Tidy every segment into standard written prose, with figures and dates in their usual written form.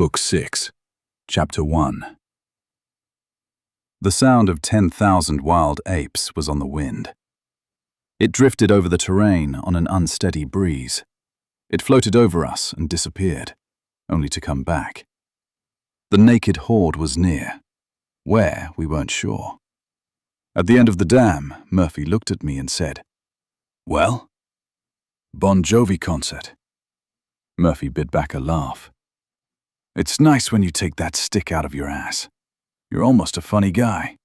Book 6, Chapter 1. The sound of 10,000 wild apes was on the wind. It drifted over the terrain on an unsteady breeze. It floated over us and disappeared, only to come back. The naked horde was near. Where, we weren't sure. At the end of the dam, Murphy looked at me and said, "Well?" "Bon Jovi concert." Murphy bit back a laugh. "It's nice when you take that stick out of your ass. You're almost a funny guy."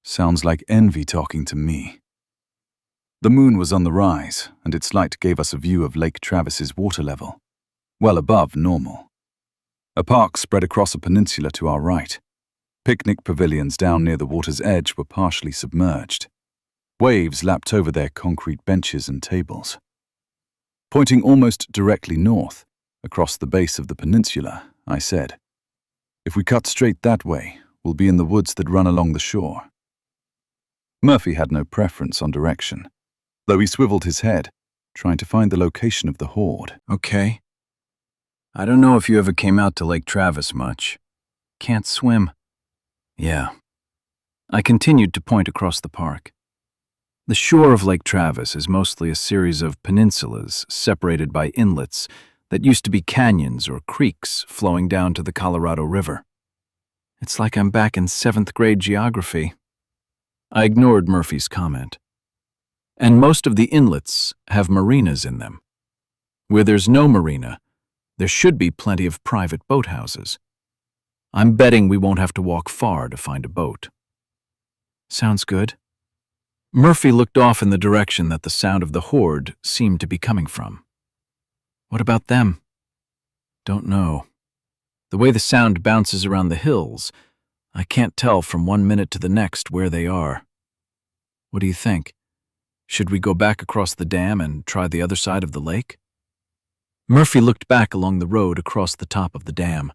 Sounds like envy talking to me. The moon was on the rise, and its light gave us a view of Lake Travis's water level, well above normal. A park spread across a peninsula to our right. Picnic pavilions down near the water's edge were partially submerged. Waves lapped over their concrete benches and tables. Pointing almost directly north, across the base of the peninsula, I said, "If we cut straight that way, we'll be in the woods that run along the shore." Murphy had no preference on direction, though he swiveled his head, trying to find the location of the horde. "Okay. I don't know if you ever came out to Lake Travis much. Can't swim." "Yeah." I continued to point across the park. The shore of Lake Travis is mostly a series of peninsulas separated by inlets that used to be canyons or creeks flowing down to the Colorado River. It's like I'm back in 7th grade geography. I ignored Murphy's comment. And most of the inlets have marinas in them. Where there's no marina, there should be plenty of private boathouses. I'm betting we won't have to walk far to find a boat. Sounds good. Murphy looked off in the direction that the sound of the horde seemed to be coming from. "What about them?" "Don't know. The way the sound bounces around the hills, I can't tell from one minute to the next where they are. What do you think? Should we go back across the dam and try the other side of the lake?" Murphy looked back along the road across the top of the dam.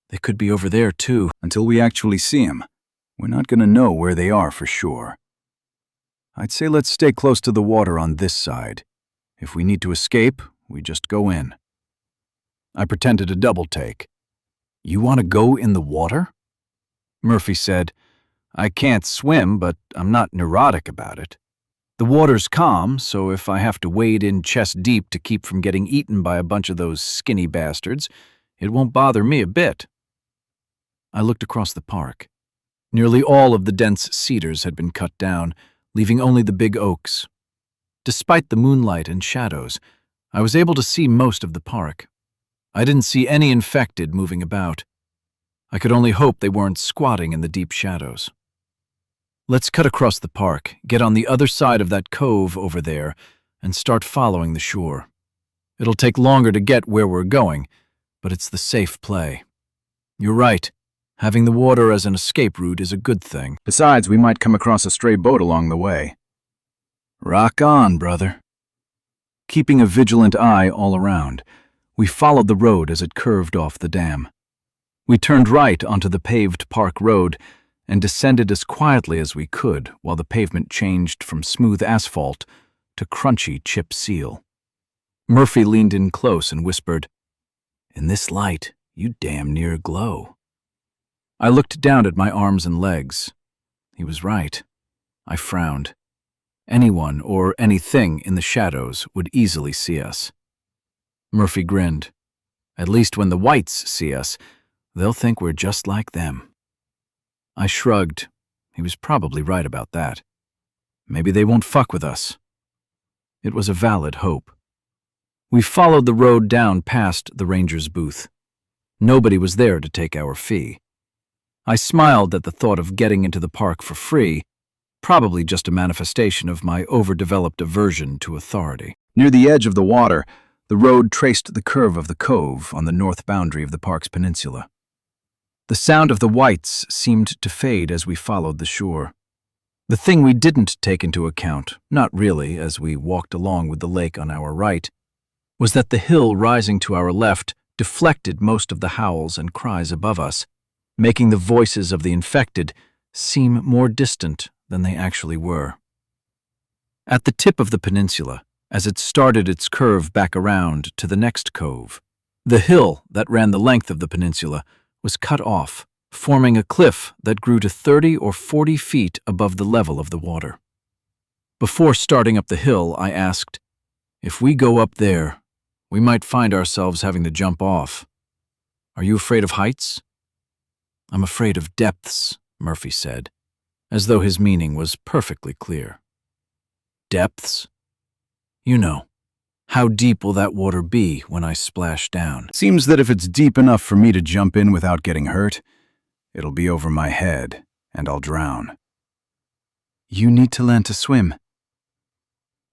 "They could be over there, too." "Until we actually see them, we're not going to know where they are for sure. I'd say let's stay close to the water on this side. If we need to escape, we just go in." I pretended a double take. "You want to go in the water?" Murphy said, "I can't swim, but I'm not neurotic about it. The water's calm, so if I have to wade in chest deep to keep from getting eaten by a bunch of those skinny bastards, it won't bother me a bit." I looked across the park. Nearly all of the dense cedars had been cut down, leaving only the big oaks. Despite the moonlight and shadows, I was able to see most of the park. I didn't see any infected moving about. I could only hope they weren't squatting in the deep shadows. "Let's cut across the park, get on the other side of that cove over there, and start following the shore. It'll take longer to get where we're going, but it's the safe play. You're right. Having the water as an escape route is a good thing. Besides, we might come across a stray boat along the way." "Rock on, brother." Keeping a vigilant eye all around, we followed the road as it curved off the dam. We turned right onto the paved park road and descended as quietly as we could while the pavement changed from smooth asphalt to crunchy chip seal. Murphy leaned in close and whispered, "In this light, you damn near glow." I looked down at my arms and legs. He was right. I frowned. Anyone or anything in the shadows would easily see us. Murphy grinned. "At least when the whites see us, they'll think we're just like them." I shrugged. He was probably right about that. Maybe they won't fuck with us. It was a valid hope. We followed the road down past the ranger's booth. Nobody was there to take our fee. I smiled at the thought of getting into the park for free, probably just a manifestation of my overdeveloped aversion to authority. Near the edge of the water, the road traced the curve of the cove on the north boundary of the park's peninsula. The sound of the whites seemed to fade as we followed the shore. The thing we didn't take into account, not really as we walked along with the lake on our right, was that the hill rising to our left deflected most of the howls and cries above us, making the voices of the infected seem more distant than they actually were. At the tip of the peninsula, as it started its curve back around to the next cove, The hill that ran the length of the peninsula was cut off, forming a cliff that grew to 30 or 40 feet above the level of the water. Before starting up the hill, I asked, "If we go up there, we might find ourselves having to jump off. Are you afraid of heights?" "I'm afraid of depths," Murphy said, as though his meaning was perfectly clear. "Depths? You know, how deep will that water be when I splash down?" Seems that if it's deep enough for me to jump in without getting hurt, it'll be over my head, and I'll drown. You need to learn to swim.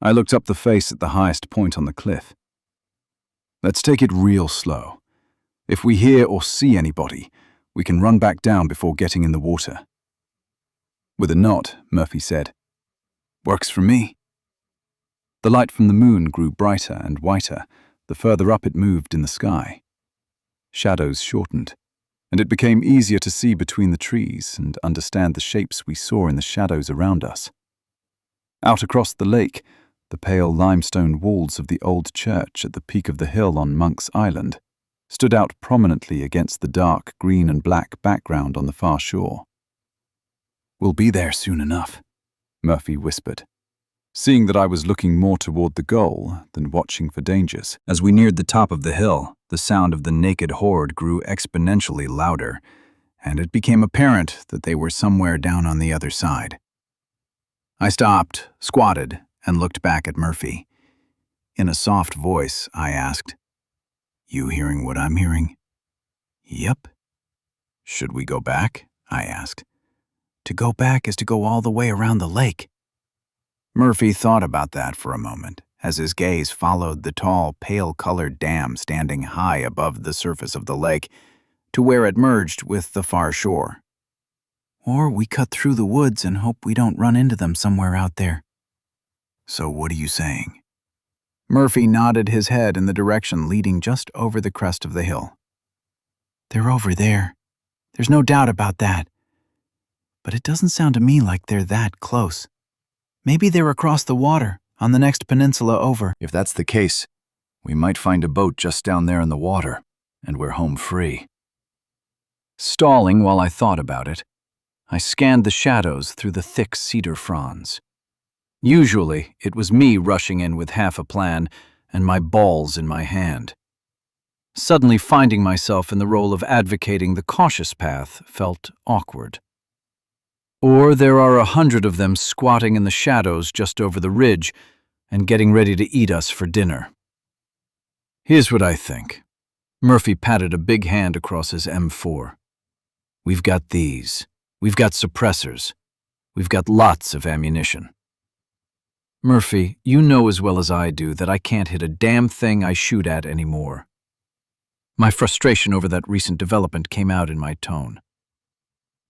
I looked up the face at the highest point on the cliff. Let's take it real slow. If we hear or see anybody, we can run back down before getting in the water. With a nod, Murphy said, "Works for me." The light from the moon grew brighter and whiter the further up it moved in the sky. Shadows shortened, and it became easier to see between the trees and understand the shapes we saw in the shadows around us. Out across the lake, the pale limestone walls of the old church at the peak of the hill on Monk's Island stood out prominently against the dark green and black background on the far shore. "We'll be there soon enough," Murphy whispered, seeing that I was looking more toward the goal than watching for dangers. As we neared the top of the hill, the sound of the naked horde grew exponentially louder, and it became apparent that they were somewhere down on the other side. I stopped, squatted, and looked back at Murphy. In a soft voice, I asked, "You hearing what I'm hearing?" "Yep." "Should we go back?" I asked. "To go back is to go all the way around the lake." Murphy thought about that for a moment, as his gaze followed the tall, pale-colored dam standing high above the surface of the lake to where it merged with the far shore. "Or we cut through the woods and hope we don't run into them somewhere out there." "So what are you saying?" Murphy nodded his head in the direction leading just over the crest of the hill. "They're over there. There's no doubt about that. But it doesn't sound to me like they're that close. Maybe they're across the water, on the next peninsula over." "If that's the case, we might find a boat just down there in the water, and we're home free." Stalling while I thought about it, I scanned the shadows through the thick cedar fronds. Usually, it was me rushing in with half a plan and my balls in my hand. Suddenly finding myself in the role of advocating the cautious path felt awkward. Or there are 100 of them squatting in the shadows just over the ridge and getting ready to eat us for dinner. "Here's what I think." Murphy patted a big hand across his M4. "We've got these. We've got suppressors. We've got lots of ammunition. Murphy, you know as well as I do that I can't hit a damn thing I shoot at anymore." My frustration over that recent development came out in my tone.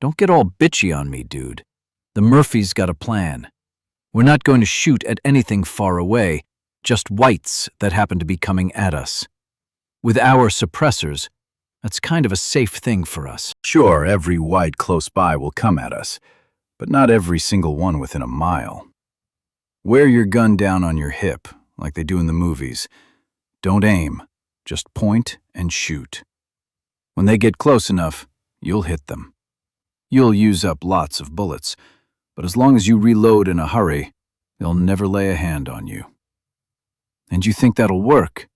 "Don't get all bitchy on me, dude. The Murphys got a plan. We're not going to shoot at anything far away, just whites that happen to be coming at us. With our suppressors, that's kind of a safe thing for us." "Sure, every white close by will come at us, but not every single one within a mile. Wear your gun down on your hip, like they do in the movies. Don't aim, just point and shoot. When they get close enough, you'll hit them. You'll use up lots of bullets, but as long as you reload in a hurry, they'll never lay a hand on you." "And you think that'll work?"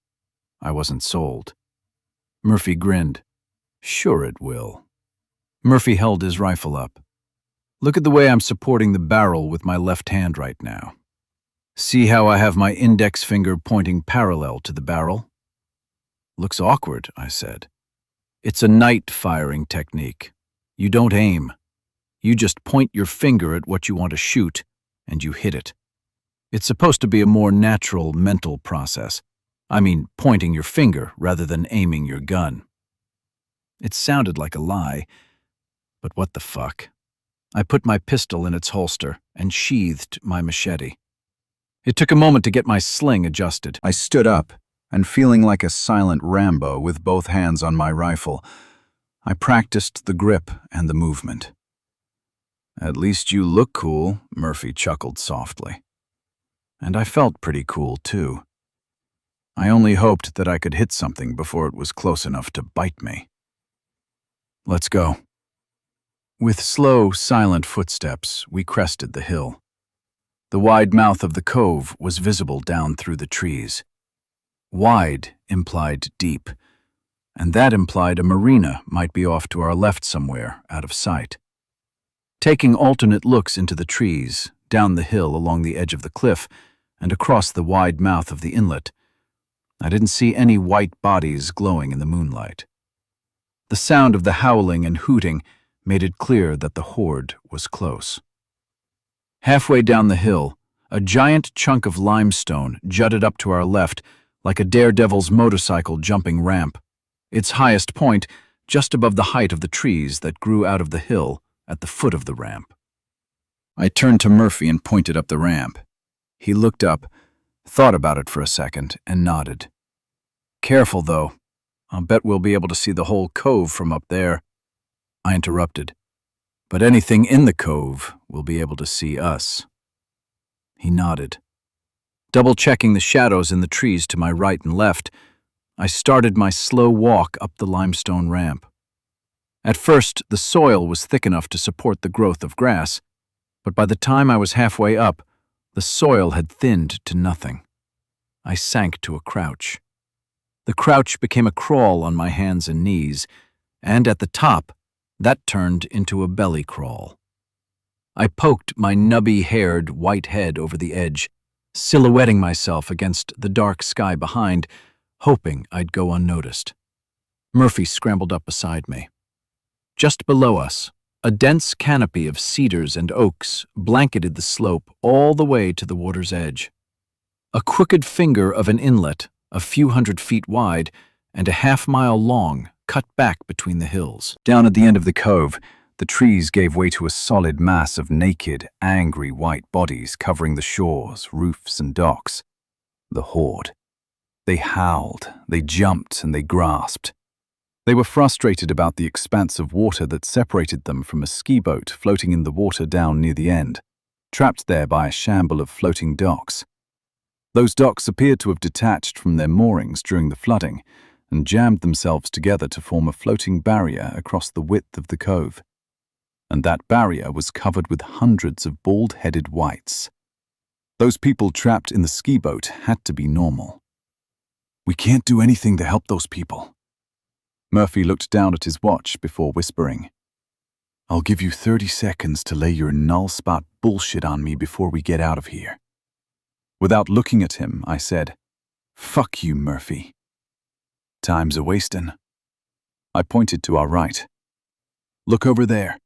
I wasn't sold. Murphy grinned. "Sure it will." Murphy held his rifle up. "Look at the way I'm supporting the barrel with my left hand right now. See how I have my index finger pointing parallel to the barrel?" "Looks awkward," I said. "It's a night firing technique. You don't aim. You just point your finger at what you want to shoot, and you hit it. It's supposed to be a more natural mental process. I mean, pointing your finger rather than aiming your gun." It sounded like a lie, but what the fuck? I put my pistol in its holster and sheathed my machete. It took a moment to get my sling adjusted. I stood up, and feeling like a silent Rambo with both hands on my rifle, I practiced the grip and the movement. "At least you look cool," Murphy chuckled softly. And I felt pretty cool, too. I only hoped that I could hit something before it was close enough to bite me. Let's go. With slow, silent footsteps, we crested the hill. The wide mouth of the cove was visible down through the trees. Wide implied deep, and that implied a marina might be off to our left somewhere, out of sight. Taking alternate looks into the trees, down the hill along the edge of the cliff, and across the wide mouth of the inlet, I didn't see any white bodies glowing in the moonlight. The sound of the howling and hooting made it clear that the horde was close. Halfway down the hill, a giant chunk of limestone jutted up to our left like a daredevil's motorcycle jumping ramp, its highest point just above the height of the trees that grew out of the hill at the foot of the ramp. I turned to Murphy and pointed up the ramp. He looked up, thought about it for a second, and nodded. Careful, though. I'll bet we'll be able to see the whole cove from up there. I interrupted. But anything in the cove will be able to see us. He nodded. Double-checking the shadows in the trees to my right and left, I started my slow walk up the limestone ramp. At first, the soil was thick enough to support the growth of grass, but by the time I was halfway up, the soil had thinned to nothing. I sank to a crouch. The crouch became a crawl on my hands and knees, and at the top, that turned into a belly crawl. I poked my nubby-haired white head over the edge, silhouetting myself against the dark sky behind, hoping I'd go unnoticed. Murphy scrambled up beside me. Just below us, a dense canopy of cedars and oaks blanketed the slope all the way to the water's edge. A crooked finger of an inlet, a few hundred feet wide and a half-mile long, cut back between the hills. Down at the end of the cove, the trees gave way to a solid mass of naked, angry white bodies covering the shores, roofs, and docks. The horde. They howled, they jumped, and they grasped. They were frustrated about the expanse of water that separated them from a ski boat floating in the water down near the end, trapped there by a shamble of floating docks. Those docks appeared to have detached from their moorings during the flooding and jammed themselves together to form a floating barrier across the width of the cove. And that barrier was covered with hundreds of bald-headed whites. Those people trapped in the ski boat had to be normal. We can't do anything to help those people. Murphy looked down at his watch before whispering, I'll give you 30 seconds to lay your null spot bullshit on me before we get out of here. Without looking at him, I said, Fuck you, Murphy. Time's a-wastin'. I pointed to our right. Look over there.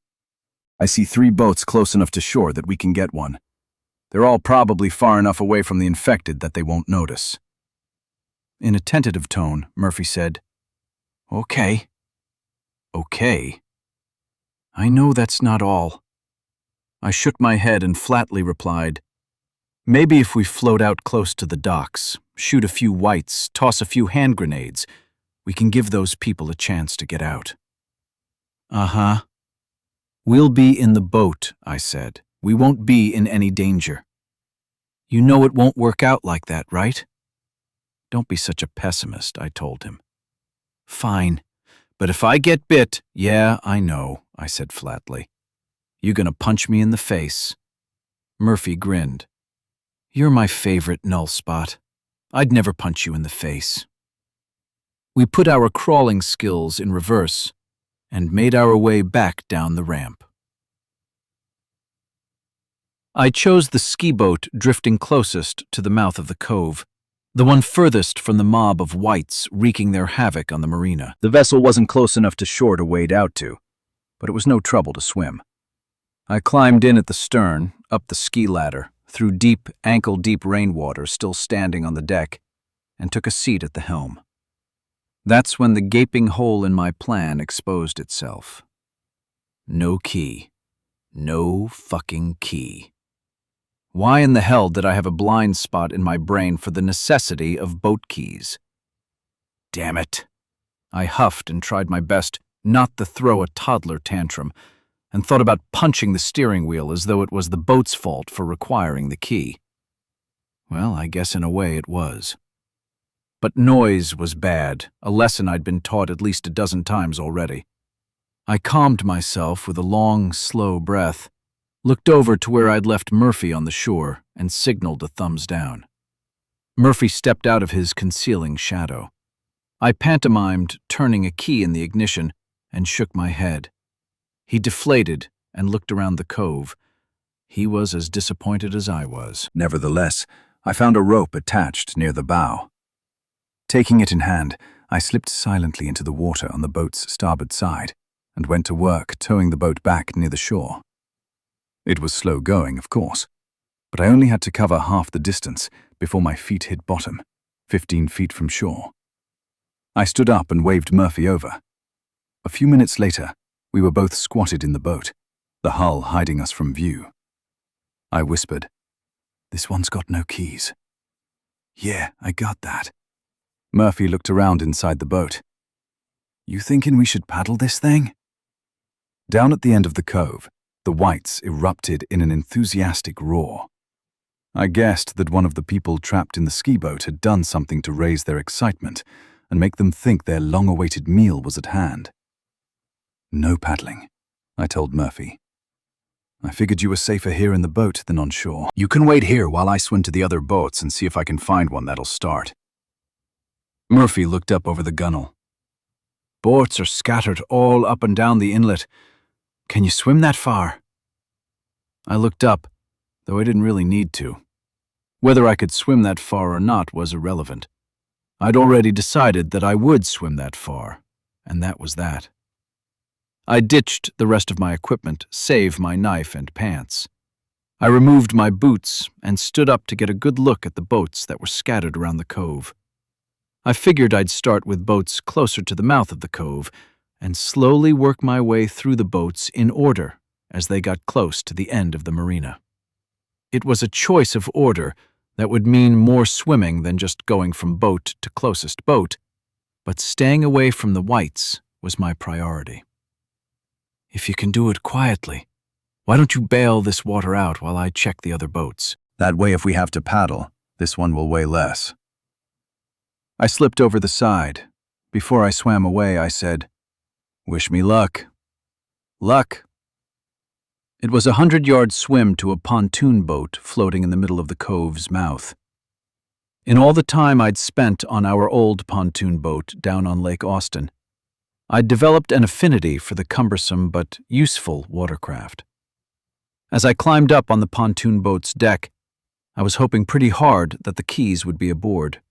I see 3 boats close enough to shore that we can get one. They're all probably far enough away from the infected that they won't notice. In a tentative tone, Murphy said, Okay. Okay. I know that's not all. I shook my head and flatly replied, Maybe if we float out close to the docks, shoot a few whites, toss a few hand grenades, we can give those people a chance to get out. Uh-huh. We'll be in the boat, I said. We won't be in any danger. You know it won't work out like that, right? Don't be such a pessimist, I told him. Fine, but if I get bit, yeah, I know, I said flatly. You gonna punch me in the face? Murphy grinned. You're my favorite null spot. I'd never punch you in the face. We put our crawling skills in reverse and made our way back down the ramp. I chose the ski boat drifting closest to the mouth of the cove, the one furthest from the mob of whites wreaking their havoc on the marina. The vessel wasn't close enough to shore to wade out to, but it was no trouble to swim. I climbed in at the stern, up the ski ladder, through deep, ankle-deep rainwater still standing on the deck, and took a seat at the helm. That's when the gaping hole in my plan exposed itself. No key. No fucking key. Why in the hell did I have a blind spot in my brain for the necessity of boat keys? Damn it. I huffed and tried my best not to throw a toddler tantrum, and thought about punching the steering wheel as though it was the boat's fault for requiring the key. Well, I guess in a way it was. But noise was bad, a lesson I'd been taught at least a dozen times already. I calmed myself with a long, slow breath, looked over to where I'd left Murphy on the shore, and signaled a thumbs down. Murphy stepped out of his concealing shadow. I pantomimed turning a key in the ignition and shook my head. He deflated and looked around the cove. He was as disappointed as I was. Nevertheless, I found a rope attached near the bow. Taking it in hand, I slipped silently into the water on the boat's starboard side and went to work towing the boat back near the shore. It was slow going, of course, but I only had to cover half the distance before my feet hit bottom, 15 feet from shore. I stood up and waved Murphy over. A few minutes later, we were both squatted in the boat, the hull hiding us from view. I whispered, "This one's got no keys." "Yeah, I got that." Murphy looked around inside the boat. "You thinking we should paddle this thing?" Down at the end of the cove, the whites erupted in an enthusiastic roar. I guessed that one of the people trapped in the ski boat had done something to raise their excitement and make them think their long-awaited meal was at hand. "No paddling," I told Murphy. "I figured you were safer here in the boat than on shore. You can wait here while I swim to the other boats and see if I can find one that'll start." Murphy looked up over the gunwale. "Boats are scattered all up and down the inlet. Can you swim that far?" I looked up, though I didn't really need to. Whether I could swim that far or not was irrelevant. I'd already decided that I would swim that far, and that was that. I ditched the rest of my equipment, save my knife and pants. I removed my boots and stood up to get a good look at the boats that were scattered around the cove. I figured I'd start with boats closer to the mouth of the cove and slowly work my way through the boats in order as they got close to the end of the marina. It was a choice of order that would mean more swimming than just going from boat to closest boat, but staying away from the whites was my priority. "If you can do it quietly, why don't you bail this water out while I check the other boats? That way, if we have to paddle, this one will weigh less." I slipped over the side. Before I swam away, I said, "Wish me luck." "Luck." It was a 100-yard swim to a pontoon boat floating in the middle of the cove's mouth. In all the time I'd spent on our old pontoon boat down on Lake Austin, I'd developed an affinity for the cumbersome but useful watercraft. As I climbed up on the pontoon boat's deck, I was hoping pretty hard that the keys would be aboard.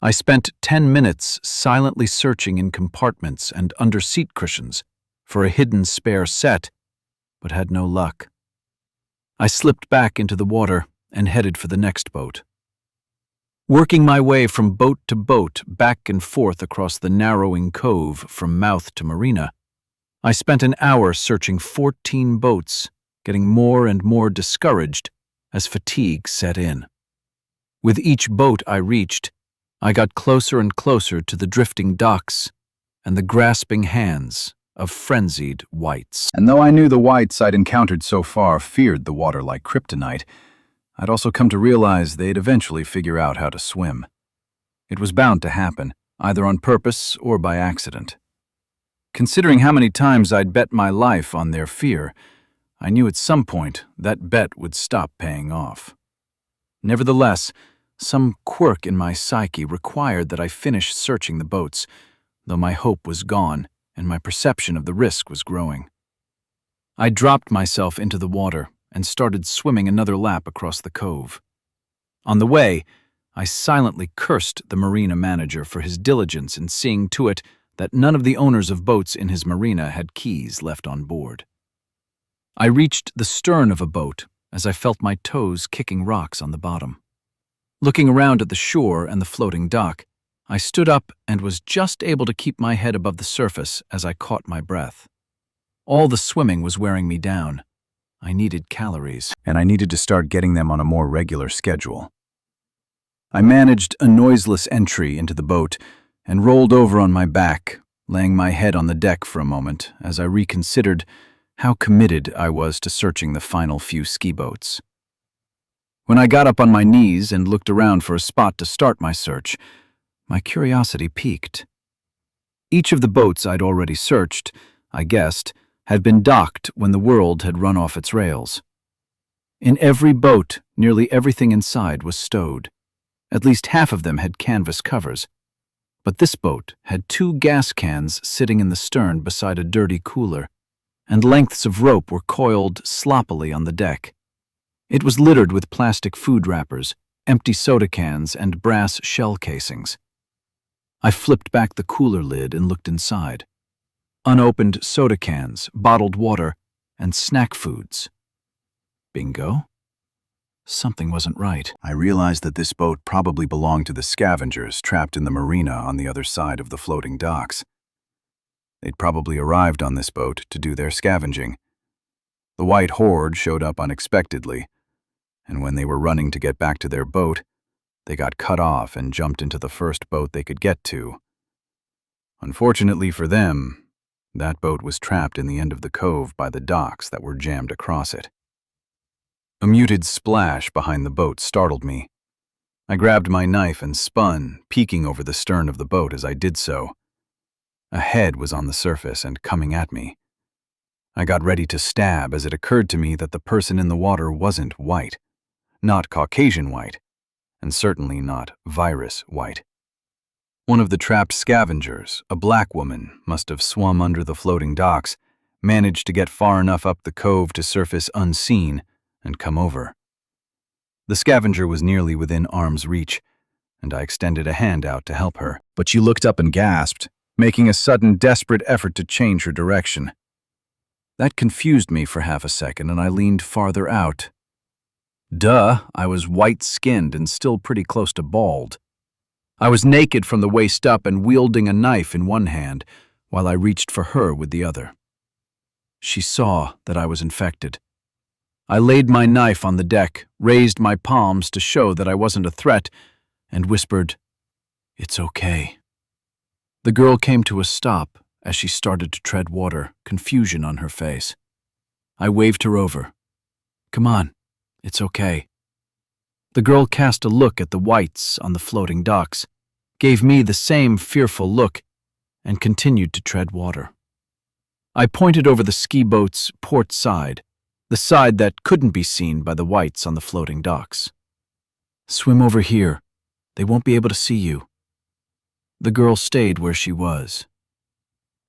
I spent 10 minutes silently searching in compartments and under seat cushions for a hidden spare set, but had no luck. I slipped back into the water and headed for the next boat. Working my way from boat to boat back and forth across the narrowing cove from mouth to marina, I spent an hour searching 14 boats, getting more and more discouraged as fatigue set in. With each boat I reached, I got closer and closer to the drifting docks and the grasping hands of frenzied whites. And though I knew the whites I'd encountered so far feared the water like kryptonite, I'd also come to realize they'd eventually figure out how to swim. It was bound to happen, either on purpose or by accident. Considering how many times I'd bet my life on their fear, I knew at some point that bet would stop paying off. Nevertheless, some quirk in my psyche required that I finish searching the boats, though my hope was gone and my perception of the risk was growing. I dropped myself into the water and started swimming another lap across the cove. On the way, I silently cursed the marina manager for his diligence in seeing to it that none of the owners of boats in his marina had keys left on board. I reached the stern of a boat as I felt my toes kicking rocks on the bottom. Looking around at the shore and the floating dock, I stood up and was just able to keep my head above the surface as I caught my breath. All the swimming was wearing me down. I needed calories, and I needed to start getting them on a more regular schedule. I managed a noiseless entry into the boat and rolled over on my back, laying my head on the deck for a moment as I reconsidered how committed I was to searching the final few ski boats. When I got up on my knees and looked around for a spot to start my search, My curiosity piqued. Each of the boats I'd already searched, I guessed, had been docked when the world had run off its rails. In every boat, nearly everything inside was stowed. At least half of them had canvas covers. But this boat had 2 gas cans sitting in the stern beside a dirty cooler, and lengths of rope were coiled sloppily on the deck. It was littered with plastic food wrappers, empty soda cans, and brass shell casings. I flipped back the cooler lid and looked inside. Unopened soda cans, bottled water, and snack foods. Bingo? Something wasn't right. I realized that this boat probably belonged to the scavengers trapped in the marina on the other side of the floating docks. They'd probably arrived on this boat to do their scavenging. The white horde showed up unexpectedly, and when they were running to get back to their boat, they got cut off and jumped into the first boat they could get to. Unfortunately for them, that boat was trapped in the end of the cove by the docks that were jammed across it. A muted splash behind the boat startled me. I grabbed my knife and spun, peeking over the stern of the boat as I did so. A head was on the surface and coming at me. I got ready to stab as it occurred to me that the person in the water wasn't white, not Caucasian white, and certainly not virus white. One of the trapped scavengers, a black woman, must have swum under the floating docks, managed to get far enough up the cove to surface unseen, and come over. The scavenger was nearly within arm's reach, and I extended a hand out to help her. But she looked up and gasped, making a sudden, desperate effort to change her direction. That confused me for half a second, and I leaned farther out. Duh, I was white-skinned and still pretty close to bald. I was naked from the waist up and wielding a knife in one hand, while I reached for her with the other. She saw that I was infected. I laid my knife on the deck, raised my palms to show that I wasn't a threat, and whispered, "It's okay." The girl came to a stop as she started to tread water, confusion on her face. I waved her over. "Come on, it's okay." The girl cast a look at the whites on the floating docks, gave me the same fearful look, and continued to tread water. I pointed over the ski boat's port side, the side that couldn't be seen by the whites on the floating docks. "Swim over here. They won't be able to see you." The girl stayed where she was.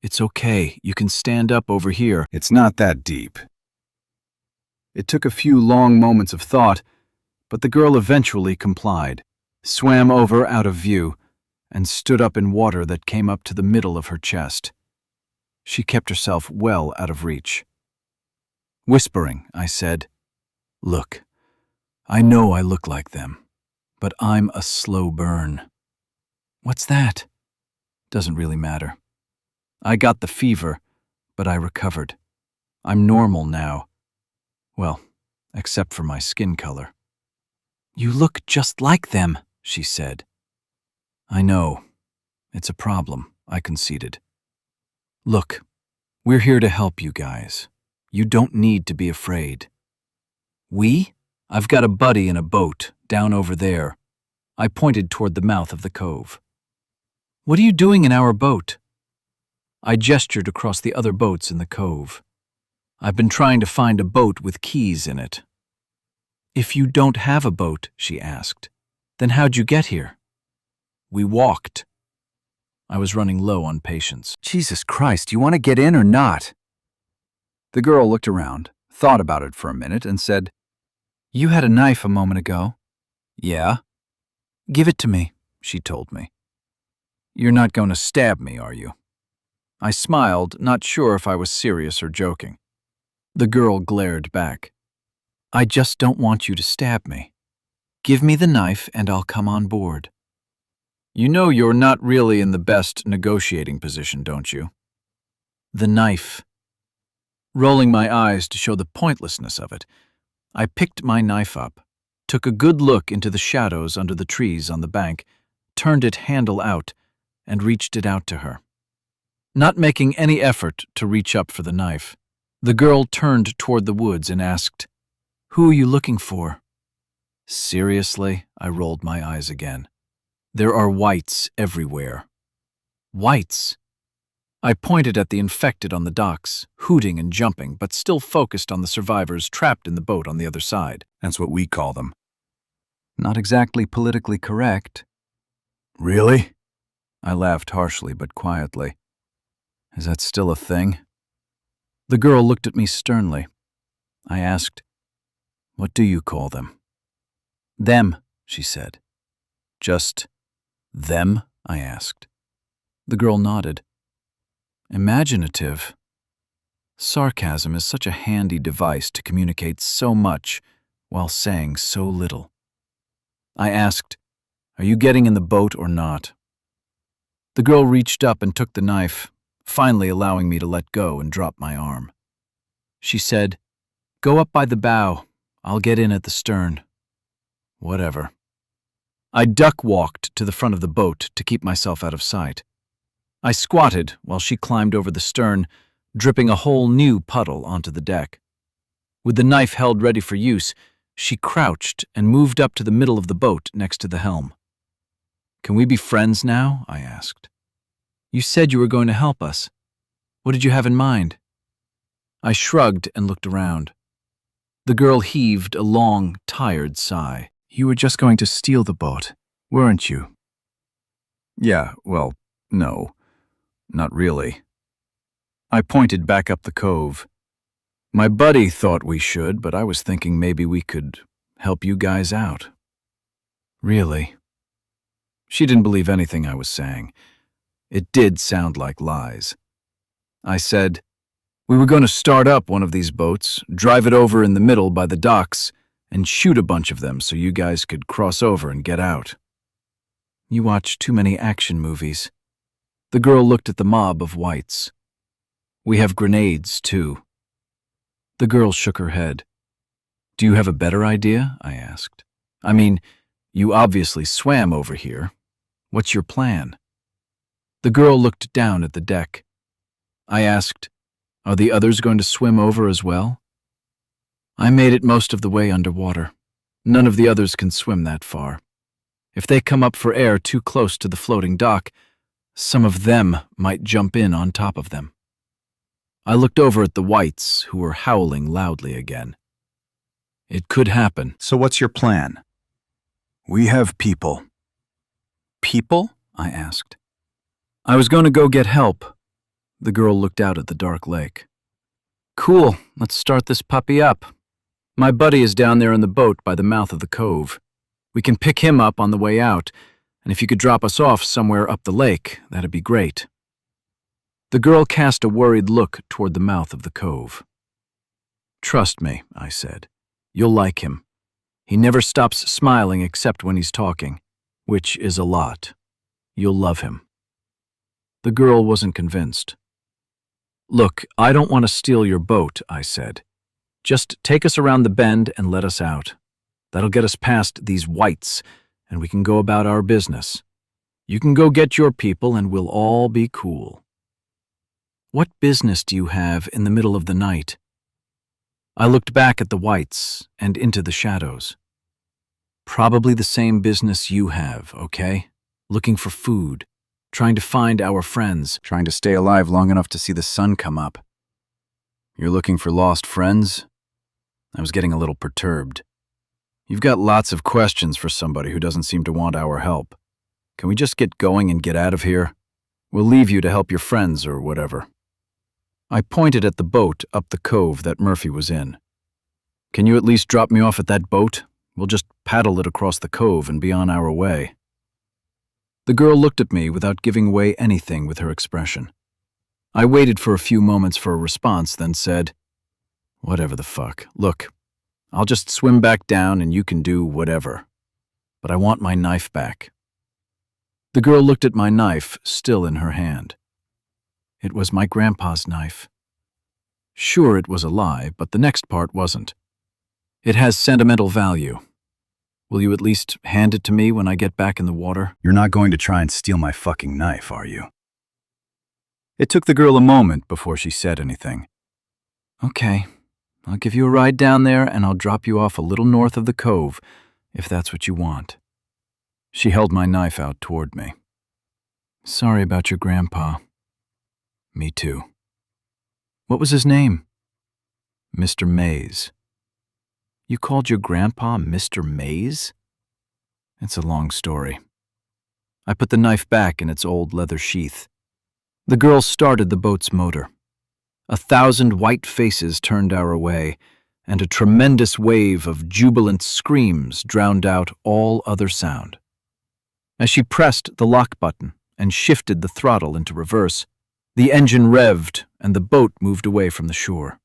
"It's okay. You can stand up over here. It's not that deep." It took a few long moments of thought, but the girl eventually complied, swam over out of view, and stood up in water that came up to the middle of her chest. She kept herself well out of reach. Whispering, I said, "Look, I know I look like them, but I'm a slow burn." "What's that?" "Doesn't really matter. I got the fever, but I recovered. I'm normal now. Well, except for my skin color." "You look just like them," she said. "I know. It's a problem," I conceded. "Look, we're here to help you guys. You don't need to be afraid." "We? I've got a buddy in a boat, down over there." I pointed toward the mouth of the cove. "What are you doing in our boat?" I gestured across the other boats in the cove. "I've been trying to find a boat with keys in it." "If you don't have a boat," she asked, "then how'd you get here?" "We walked." I was running low on patience. Jesus Christ, you want to get in or not? The girl looked around, thought about it for a minute, and said, "You had a knife a moment ago." "Yeah." "Give it to me," she told me. "You're not going to stab me, are you?" I smiled, not sure if I was serious or joking. The girl glared back. "I just don't want you to stab me. Give me the knife and I'll come on board." "You know you're not really in the best negotiating position, don't you?" "The knife." Rolling my eyes to show the pointlessness of it, I picked my knife up, took a good look into the shadows under the trees on the bank, turned it handle out, and reached it out to her. Not making any effort to reach up for the knife, the girl turned toward the woods and asked, "Who are you looking for?" Seriously, I rolled my eyes again. There are whites everywhere. Whites! I pointed at the infected on the docks, hooting and jumping, but still focused on the survivors trapped in the boat on the other side. That's what we call them. Not exactly politically correct. Really? I laughed harshly but quietly. Is that still a thing? The girl looked at me sternly. I asked, "What do you call them?" "Them," she said. "Just them?" I asked. The girl nodded. Imaginative. Sarcasm is such a handy device to communicate so much while saying so little. I asked, "Are you getting in the boat or not?" The girl reached up and took the knife, finally allowing me to let go and drop my arm. She said, "Go up by the bow. I'll get in at the stern." Whatever. I duck-walked to the front of the boat to keep myself out of sight. I squatted while she climbed over the stern, dripping a whole new puddle onto the deck. With the knife held ready for use, she crouched and moved up to the middle of the boat next to the helm. "Can we be friends now?" I asked. "You said you were going to help us. What did you have in mind?" I shrugged and looked around. The girl heaved a long, tired sigh. "You were just going to steal the boat, weren't you?" Yeah, well, no. Not really. I pointed back up the cove. My buddy thought we should, but I was thinking maybe we could help you guys out. Really? She didn't believe anything I was saying. It did sound like lies. I said, "We were going to start up one of these boats, drive it over in the middle by the docks, and shoot a bunch of them so you guys could cross over and get out." You watch too many action movies. The girl looked at the mob of whites. "We have grenades, too." The girl shook her head. "Do you have a better idea?" I asked. "I mean, you obviously swam over here. What's your plan?" The girl looked down at the deck. I asked, "Are the others going to swim over as well?" "I made it most of the way underwater. None of the others can swim that far. If they come up for air too close to the floating dock, some of them might jump in on top of them." I looked over at the whites, who were howling loudly again. It could happen. "So what's your plan?" "We have people." "People?" I asked. "I was going to go get help." The girl looked out at the dark lake. "Cool, let's start this puppy up. My buddy is down there in the boat by the mouth of the cove. We can pick him up on the way out, and if you could drop us off somewhere up the lake, that'd be great." The girl cast a worried look toward the mouth of the cove. "Trust me," I said. "You'll like him. He never stops smiling except when he's talking, which is a lot. You'll love him." The girl wasn't convinced. "Look, I don't want to steal your boat," I said. "Just take us around the bend and let us out. That'll get us past these whites, and we can go about our business. You can go get your people, and we'll all be cool." "What business do you have in the middle of the night?" I looked back at the whites and into the shadows. "Probably the same business you have, okay? Looking for food, trying to find our friends, Trying to stay alive long enough to see the sun come up. You're looking for lost friends?" I was getting a little perturbed. "You've got lots of questions for somebody who doesn't seem to want our help. Can we just get going and get out of here? We'll leave you to help your friends or whatever." I pointed at the boat up the cove that Murphy was in. "Can you at least drop me off at that boat? We'll just paddle it across the cove and be on our way." The girl looked at me without giving away anything with her expression. I waited for a few moments for a response, then said, "Whatever the fuck. Look, I'll just swim back down and you can do whatever. But I want my knife back." The girl looked at my knife, still in her hand. It was my grandpa's knife. Sure, it was a lie, but the next part wasn't. "It has sentimental value. Will you at least hand it to me when I get back in the water?" "You're not going to try and steal my fucking knife, are you?" It took the girl a moment before she said anything. "Okay, I'll give you a ride down there and I'll drop you off a little north of the cove, if that's what you want." She held my knife out toward me. Sorry about your grandpa. Me too. What was his name? Mr. Mays. You called your grandpa Mr. Mays? It's a long story. I put the knife back in its old leather sheath. The girl started the boat's motor. 1,000 white faces turned our way, and a tremendous wave of jubilant screams drowned out all other sound. As she pressed the lock button and shifted the throttle into reverse, the engine revved and the boat moved away from the shore.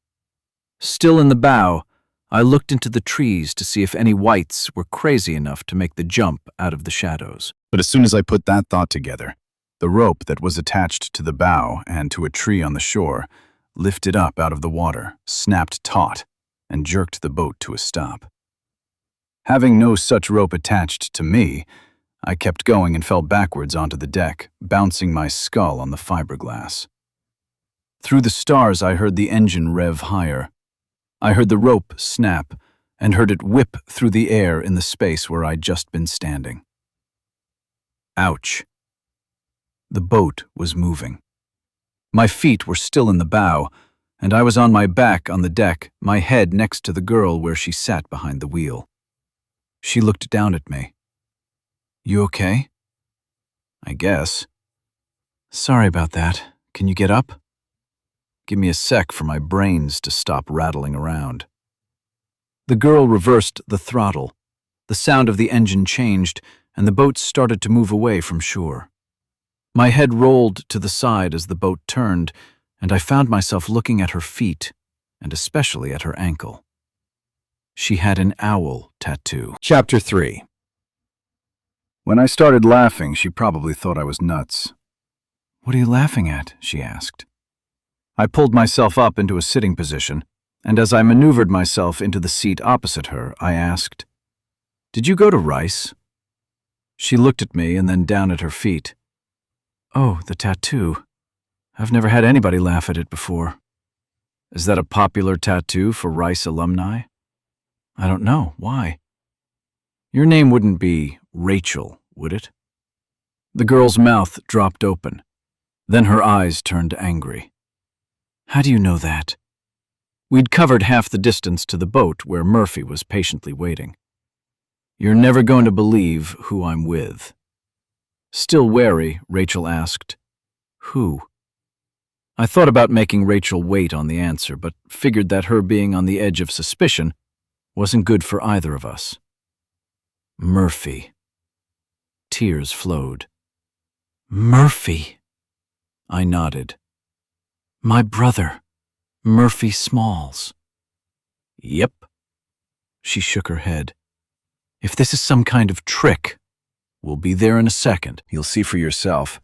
Still in the bow, I looked into the trees to see if any whites were crazy enough to make the jump out of the shadows. But as soon as I put that thought together, the rope that was attached to the bow and to a tree on the shore lifted up out of the water, snapped taut, and jerked the boat to a stop. Having no such rope attached to me, I kept going and fell backwards onto the deck, bouncing my skull on the fiberglass. Through the stars, I heard the engine rev higher. I heard the rope snap and heard it whip through the air in the space where I'd just been standing. Ouch. The boat was moving. My feet were still in the bow, and I was on my back on the deck, my head next to the girl where she sat behind the wheel. She looked down at me. You okay? I guess. Sorry about that. Can you get up? Give me a sec for my brains to stop rattling around. The girl reversed the throttle. The sound of the engine changed, and the boat started to move away from shore. My head rolled to the side as the boat turned, and I found myself looking at her feet, and especially at her ankle. She had an owl tattoo. Chapter 3. When I started laughing, she probably thought I was nuts. What are you laughing at? She asked. I pulled myself up into a sitting position, and as I maneuvered myself into the seat opposite her, I asked, "Did you go to Rice?" She looked at me and then down at her feet. Oh, the tattoo. I've never had anybody laugh at it before. Is that a popular tattoo for Rice alumni? I don't know. Why? Your name wouldn't be Rachel, would it? The girl's mouth dropped open. Then her eyes turned angry. How do you know that? We'd covered half the distance to the boat where Murphy was patiently waiting. You're never going to believe who I'm with. Still wary, Rachel asked, "Who?" I thought about making Rachel wait on the answer, but figured that her being on the edge of suspicion wasn't good for either of us. Murphy. Tears flowed. Murphy. I nodded. My brother, Murphy Smalls. Yep. She shook her head. If this is some kind of trick, we'll be there in a second. You'll see for yourself.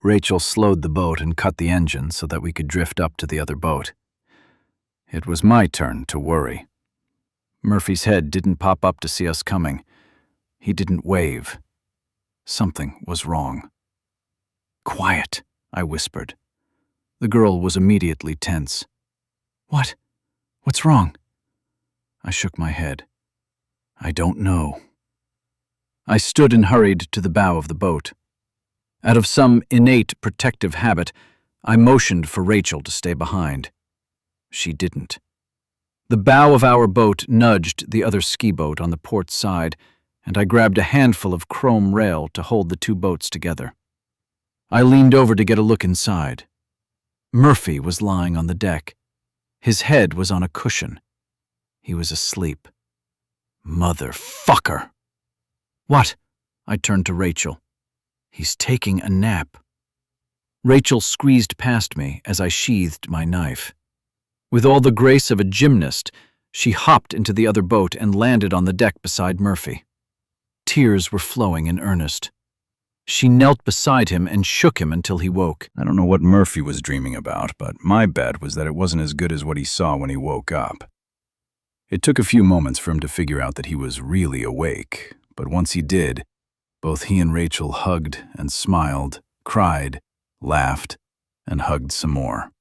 Rachel slowed the boat and cut the engine so that we could drift up to the other boat. It was my turn to worry. Murphy's head didn't pop up to see us coming. He didn't wave. Something was wrong. "Quiet," I whispered. The girl was immediately tense. What? What's wrong? I shook my head. I don't know. I stood and hurried to the bow of the boat. Out of some innate protective habit, I motioned for Rachel to stay behind. She didn't. The bow of our boat nudged the other ski boat on the port side, and I grabbed a handful of chrome rail to hold the two boats together. I leaned over to get a look inside. Murphy was lying on the deck. His head was on a cushion. He was asleep. Motherfucker! What? I turned to Rachel. He's taking a nap. Rachel squeezed past me as I sheathed my knife. With all the grace of a gymnast, she hopped into the other boat and landed on the deck beside Murphy. Tears were flowing in earnest. She knelt beside him and shook him until he woke. I don't know what Murphy was dreaming about, but my bet was that it wasn't as good as what he saw when he woke up. It took a few moments for him to figure out that he was really awake, but once he did, both he and Rachel hugged and smiled, cried, laughed, and hugged some more.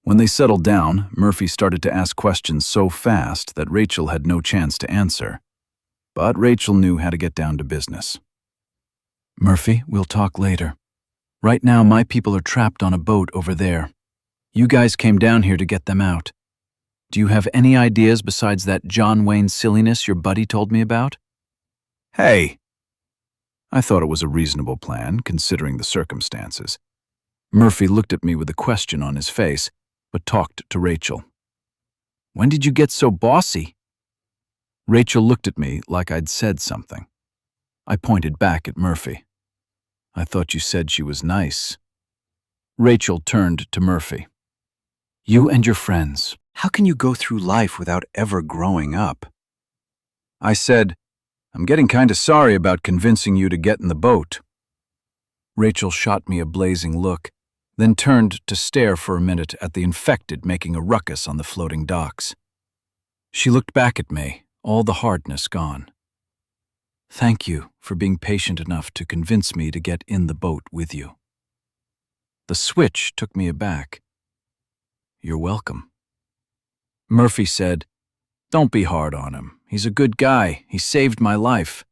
When they settled down, Murphy started to ask questions so fast that Rachel had no chance to answer. but Rachel knew how to get down to business. "Murphy, we'll talk later. Right now, my people are trapped on a boat over there. You guys came down here to get them out. Do you have any ideas besides that John Wayne silliness your buddy told me about?" Hey! I thought it was a reasonable plan, considering the circumstances. Murphy looked at me with a question on his face, but talked to Rachel. "When did you get so bossy?" Rachel looked at me like I'd said something. I pointed back at Murphy. "I thought you said she was nice." Rachel turned to Murphy. "You and your friends, how can you go through life without ever growing up?" I said, "I'm getting kinda sorry about convincing you to get in the boat." Rachel shot me a blazing look, then turned to stare for a minute at the infected making a ruckus on the floating docks. She looked back at me, all the hardness gone. "Thank you for being patient enough to convince me to get in the boat with you." The switch took me aback. "You're welcome." Murphy said, "Don't be hard on him. He's a good guy. He saved my life."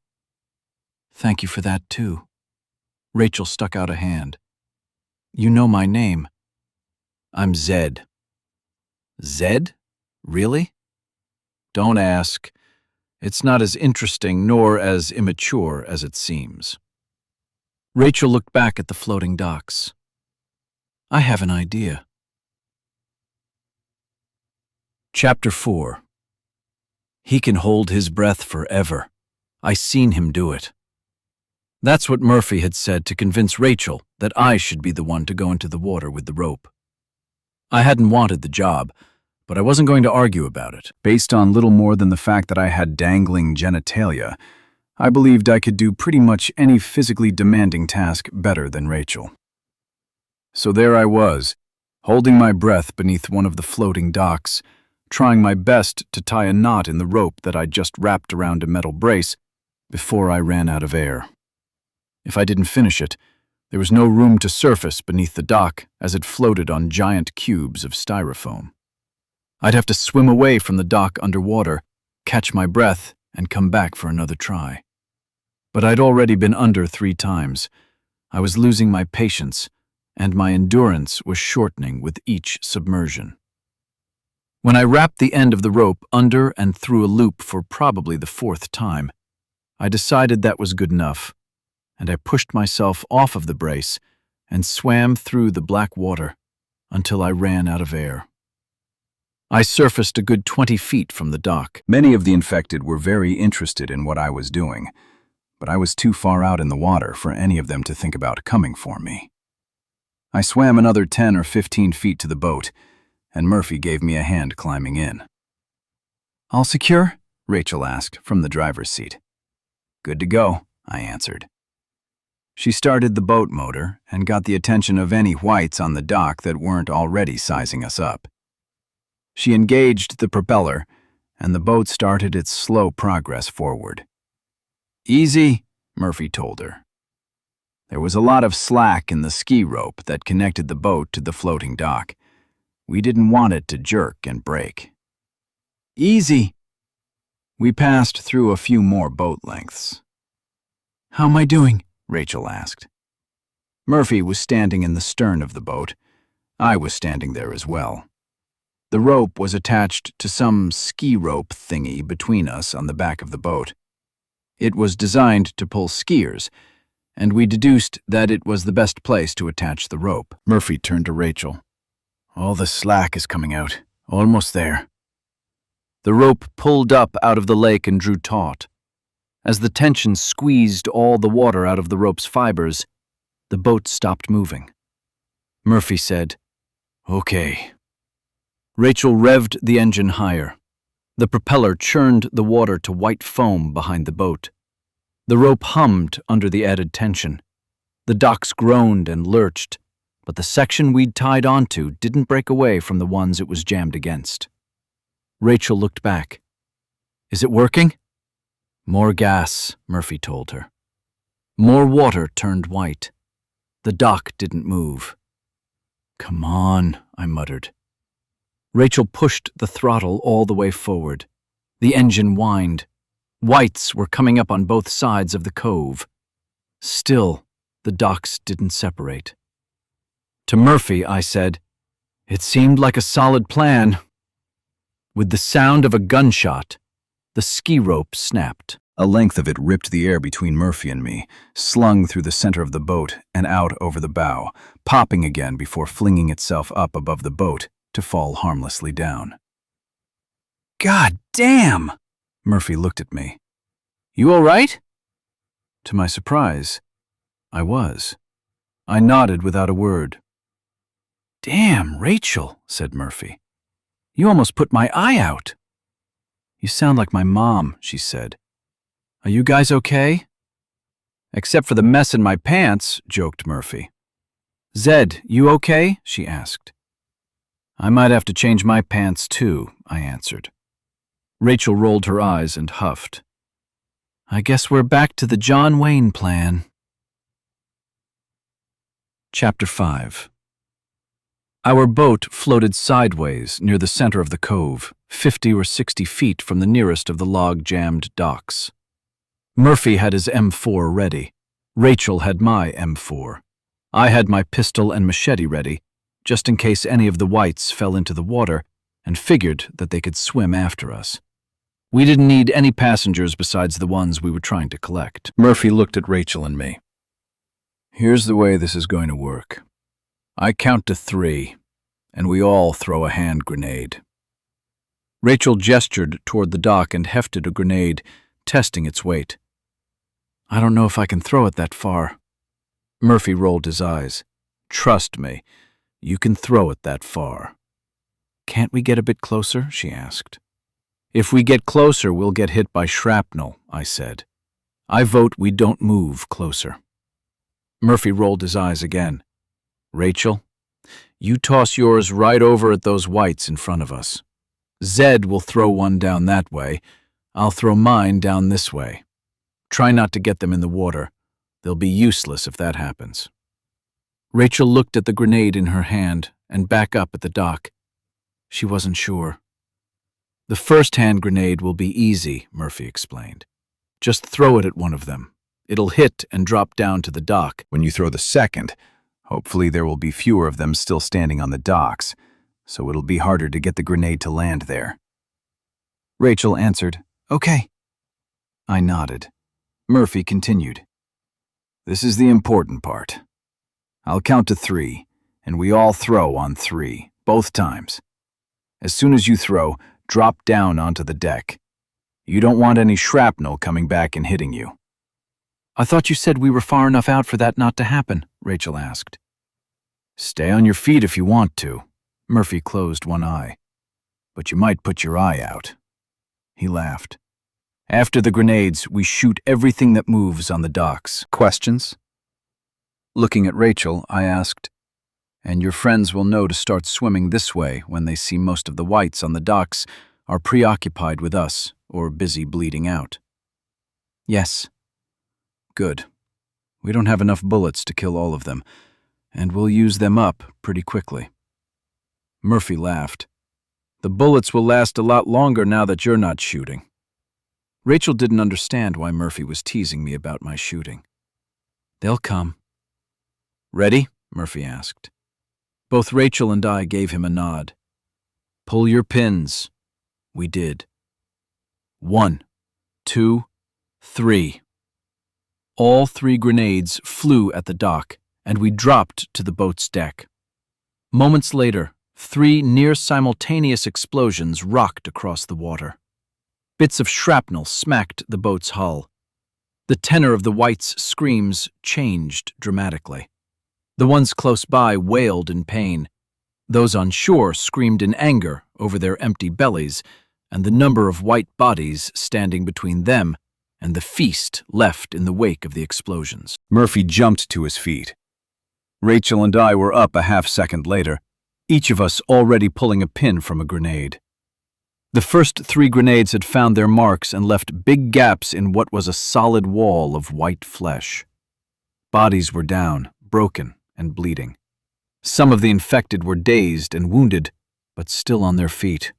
"Thank you for that, too." Rachel stuck out a hand. "You know my name." "I'm Zed." "Zed? Really?" "Don't ask. It's not as interesting nor as immature as it seems." Rachel looked back at the floating docks. "I have an idea." Chapter 4. He can hold his breath forever. I seen him do it. That's what Murphy had said to convince Rachel that I should be the one to go into the water with the rope. I hadn't wanted the job, but I wasn't going to argue about it. Based on little more than the fact that I had dangling genitalia, I believed I could do pretty much any physically demanding task better than Rachel. So there I was, holding my breath beneath one of the floating docks, trying my best to tie a knot in the rope that I'd just wrapped around a metal brace before I ran out of air. If I didn't finish it, there was no room to surface beneath the dock as it floated on giant cubes of styrofoam. I'd have to swim away from the dock underwater, catch my breath, and come back for another try. But I'd already been under 3 times. I was losing my patience, and my endurance was shortening with each submersion. When I wrapped the end of the rope under and through a loop for probably the 4th time, I decided that was good enough, and I pushed myself off of the brace and swam through the black water until I ran out of air. I surfaced a good 20 feet from the dock. Many of the infected were very interested in what I was doing, but I was too far out in the water for any of them to think about coming for me. I swam another 10 or 15 feet to the boat, and Murphy gave me a hand climbing in. "All secure?" Rachel asked from the driver's seat. "Good to go," I answered. She started the boat motor and got the attention of any whites on the dock that weren't already sizing us up. She engaged the propeller, and the boat started its slow progress forward. "Easy," Murphy told her. There was a lot of slack in the ski rope that connected the boat to the floating dock. We didn't want it to jerk and break. "Easy." We passed through a few more boat lengths. "How am I doing?" Rachel asked. Murphy was standing in the stern of the boat. I was standing there as well. The rope was attached to some ski rope thingy between us on the back of the boat. It was designed to pull skiers, and we deduced that it was the best place to attach the rope. Murphy turned to Rachel. "All the slack is coming out. Almost there." The rope pulled up out of the lake and drew taut. As the tension squeezed all the water out of the rope's fibers, the boat stopped moving. Murphy said, "Okay." Rachel revved the engine higher. The propeller churned the water to white foam behind the boat. The rope hummed under the added tension. The docks groaned and lurched, but the section we'd tied onto didn't break away from the ones it was jammed against. Rachel looked back. "Is it working?" "More gas," Murphy told her. More water turned white. The dock didn't move. "Come on," I muttered. Rachel pushed the throttle all the way forward. The engine whined. Whites were coming up on both sides of the cove. Still, the docks didn't separate. To Murphy, I said, "It seemed like a solid plan." With the sound of a gunshot, the ski rope snapped. A length of it ripped the air between Murphy and me, slung through the center of the boat and out over the bow, popping again before flinging itself up above the boat to fall harmlessly down. "God damn!" Murphy looked at me. "You all right?" To my surprise, I was. I nodded without a word. "Damn, Rachel," said Murphy. "You almost put my eye out." "You sound like my mom," she said. "Are you guys okay?" "Except for the mess in my pants," joked Murphy. "Zed, you okay?" she asked. "I might have to change my pants too," I answered. Rachel rolled her eyes and huffed. "I guess we're back to the John Wayne plan." Chapter 5. Our boat floated sideways near the center of the cove, 50 or 60 feet from the nearest of the log-jammed docks. Murphy had his M4 ready. Rachel had my M4. I had my pistol and machete ready, just in case any of the whites fell into the water, and figured that they could swim after us. We didn't need any passengers besides the ones we were trying to collect. Murphy looked at Rachel and me. "Here's the way this is going to work. I count to 3, and we all throw a hand grenade." Rachel gestured toward the dock and hefted a grenade, testing its weight. "I don't know if I can throw it that far." Murphy rolled his eyes. "Trust me, you can throw it that far." "Can't we get a bit closer?" she asked. "If we get closer, we'll get hit by shrapnel," I said. "I vote we don't move closer." Murphy rolled his eyes again. "Rachel, you toss yours right over at those whites in front of us. Zed will throw one down that way. I'll throw mine down this way. Try not to get them in the water. They'll be useless if that happens." Rachel looked at the grenade in her hand and back up at the dock. She wasn't sure. "The first hand grenade will be easy," Murphy explained. "Just throw it at one of them. It'll hit and drop down to the dock. When you throw the second, hopefully there will be fewer of them still standing on the docks, so it'll be harder to get the grenade to land there." Rachel answered, "Okay." I nodded. Murphy continued. "This is the important part. I'll count to 3, and we all throw on 3, both times. As soon as you throw, drop down onto the deck. You don't want any shrapnel coming back and hitting you." "I thought you said we were far enough out for that not to happen," Rachel asked. "Stay on your feet if you want to." Murphy closed one eye. "But you might put your eye out." He laughed. "After the grenades, we shoot everything that moves on the docks. Questions?" Looking at Rachel, I asked, "And your friends will know to start swimming this way when they see most of the whites on the docks are preoccupied with us or busy bleeding out?" "Yes." "Good. We don't have enough bullets to kill all of them, and we'll use them up pretty quickly." Murphy laughed. "The bullets will last a lot longer now that you're not shooting." Rachel didn't understand why Murphy was teasing me about my shooting. "They'll come." "Ready?" Murphy asked. Both Rachel and I gave him a nod. "Pull your pins." We did. 1, 2, 3. All 3 grenades flew at the dock, and we dropped to the boat's deck. Moments later, 3 near-simultaneous explosions rocked across the water. Bits of shrapnel smacked the boat's hull. The tenor of the whites' screams changed dramatically. The ones close by wailed in pain. Those on shore screamed in anger over their empty bellies and the number of white bodies standing between them and the feast left in the wake of the explosions. Murphy jumped to his feet. Rachel and I were up a half-second later, each of us already pulling a pin from a grenade. The first 3 grenades had found their marks and left big gaps in what was a solid wall of white flesh. Bodies were down, broken, and bleeding. Some of the infected were dazed and wounded, but still on their feet.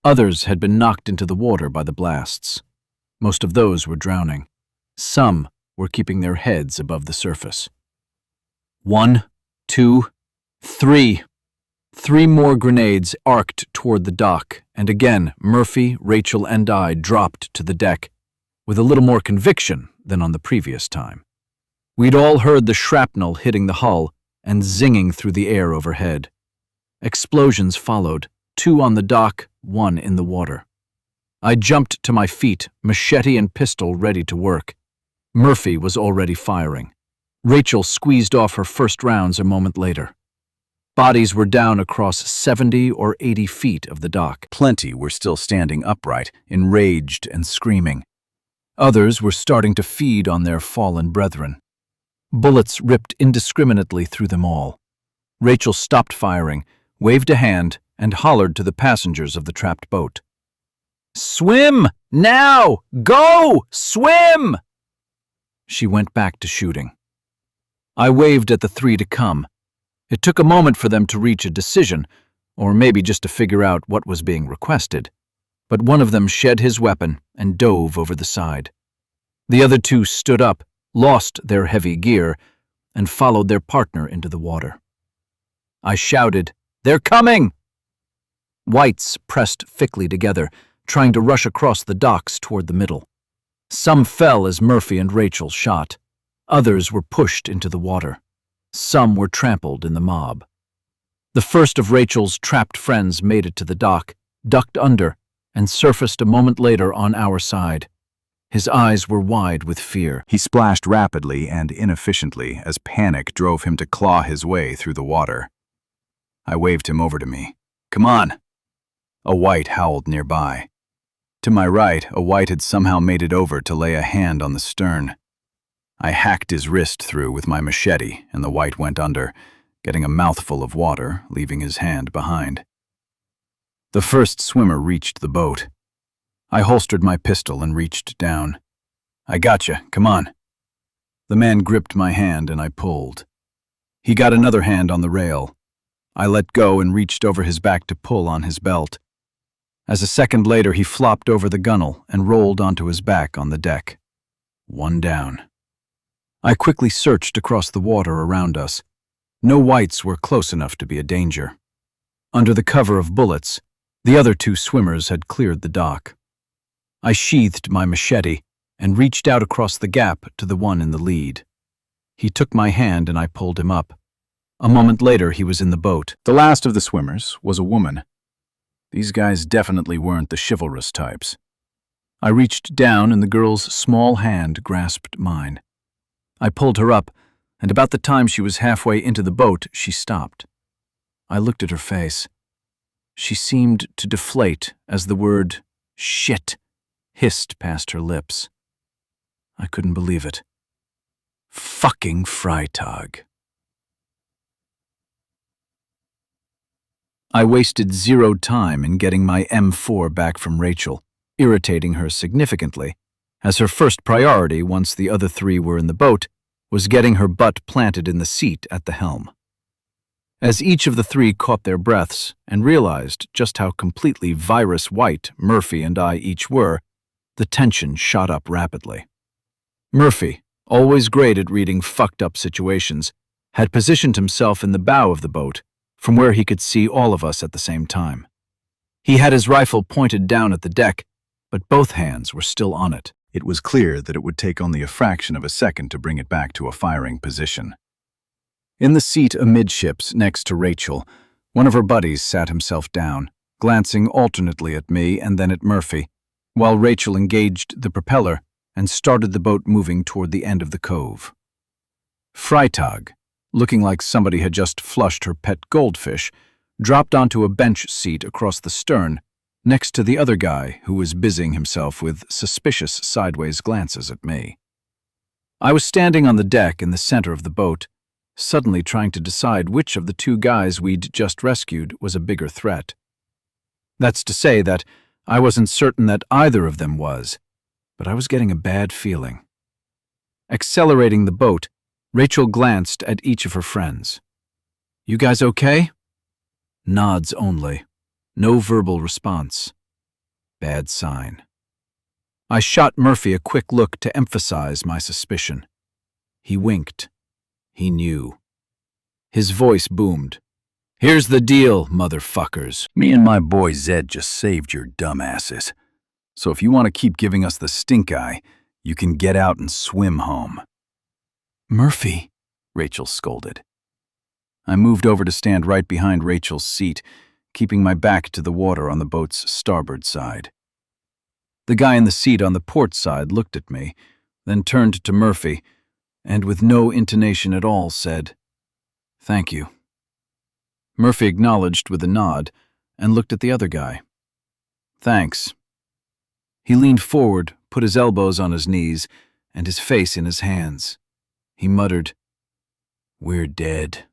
Others had been knocked into the water by the blasts. Most of those were drowning. Some were keeping their heads above the surface. 1, 2, 3. 3 more grenades arced toward the dock, and again Murphy, Rachel, and I dropped to the deck, with a little more conviction than on the previous time. We'd all heard the shrapnel hitting the hull and zinging through the air overhead. Explosions followed, 2 on the dock, 1 in the water. I jumped to my feet, machete and pistol ready to work. Murphy was already firing. Rachel squeezed off her first rounds a moment later. Bodies were down across 70 or 80 feet of the dock. Plenty were still standing upright, enraged and screaming. Others were starting to feed on their fallen brethren. Bullets ripped indiscriminately through them all. Rachel stopped firing, waved a hand, and hollered to the passengers of the trapped boat. "Swim! Now! Go! Swim!" She went back to shooting. I waved at the 3 to come. It took a moment for them to reach a decision, or maybe just to figure out what was being requested. But one of them shed his weapon and dove over the side. The other 2 stood up, lost their heavy gear, and followed their partner into the water. I shouted, "They're coming!" Whites pressed thickly together, trying to rush across the docks toward the middle. Some fell as Murphy and Rachel shot. Others were pushed into the water. Some were trampled in the mob. The first of Rachel's trapped friends made it to the dock, ducked under, and surfaced a moment later on our side. His eyes were wide with fear. He splashed rapidly and inefficiently as panic drove him to claw his way through the water. I waved him over to me. "Come on!" A white howled nearby. To my right, a white had somehow made it over to lay a hand on the stern. I hacked his wrist through with my machete, and the white went under, getting a mouthful of water, leaving his hand behind. The first swimmer reached the boat. I holstered my pistol and reached down. "I gotcha, come on." The man gripped my hand and I pulled. He got another hand on the rail. I let go and reached over his back to pull on his belt. As a second later, he flopped over the gunwale and rolled onto his back on the deck. 1 down. I quickly searched across the water around us. No whites were close enough to be a danger. Under the cover of bullets, the other 2 swimmers had cleared the dock. I sheathed my machete and reached out across the gap to the one in the lead. He took my hand and I pulled him up. A moment later, he was in the boat. The last of the swimmers was a woman. These guys definitely weren't the chivalrous types. I reached down and the girl's small hand grasped mine. I pulled her up, and about the time she was halfway into the boat, she stopped. I looked at her face. She seemed to deflate as the word "shit" hissed past her lips. I couldn't believe it. Fucking Freitag. I wasted 0 time in getting my M4 back from Rachel, irritating her significantly, as her first priority, once the other 3 were in the boat, was getting her butt planted in the seat at the helm. As each of the 3 caught their breaths and realized just how completely virus white Murphy and I each were, the tension shot up rapidly. Murphy, always great at reading fucked up situations, had positioned himself in the bow of the boat, from where he could see all of us at the same time. He had his rifle pointed down at the deck, but both hands were still on it. It was clear that it would take only a fraction of a second to bring it back to a firing position. In the seat amidships next to Rachel, one of her buddies sat himself down, glancing alternately at me and then at Murphy, while Rachel engaged the propeller and started the boat moving toward the end of the cove. Freitag, looking like somebody had just flushed her pet goldfish, dropped onto a bench seat across the stern, next to the other guy who was busying himself with suspicious sideways glances at me. I was standing on the deck in the center of the boat, suddenly trying to decide which of the 2 guys we'd just rescued was a bigger threat. That's to say that I wasn't certain that either of them was, but I was getting a bad feeling. Accelerating the boat, Rachel glanced at each of her friends. "You guys okay?" Nods only. No verbal response. Bad sign. I shot Murphy a quick look to emphasize my suspicion. He winked. He knew. His voice boomed. "Here's the deal, motherfuckers. Me and my boy Zed just saved your dumbasses. So if you want to keep giving us the stink eye, you can get out and swim home." "Murphy," Rachel scolded. I moved over to stand right behind Rachel's seat, keeping my back to the water on the boat's starboard side. The guy in the seat on the port side looked at me, then turned to Murphy, and with no intonation at all said, "Thank you." Murphy acknowledged with a nod and looked at the other guy. "Thanks." He leaned forward, put his elbows on his knees, and his face in his hands. He muttered, "We're dead."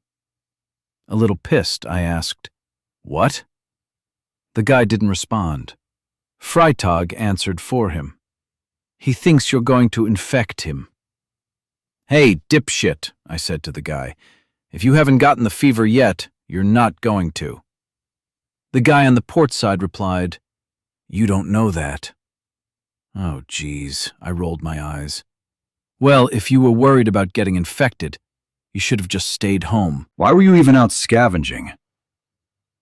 A little pissed, I asked, "What?" The guy didn't respond. Freitag answered for him. "He thinks you're going to infect him." "Hey, dipshit," I said to the guy. "If you haven't gotten the fever yet, you're not going to." The guy on the port side replied, "You don't know that." Oh, geez, I rolled my eyes. Well, if you were worried about getting infected, you should have just stayed home. Why were you even out scavenging?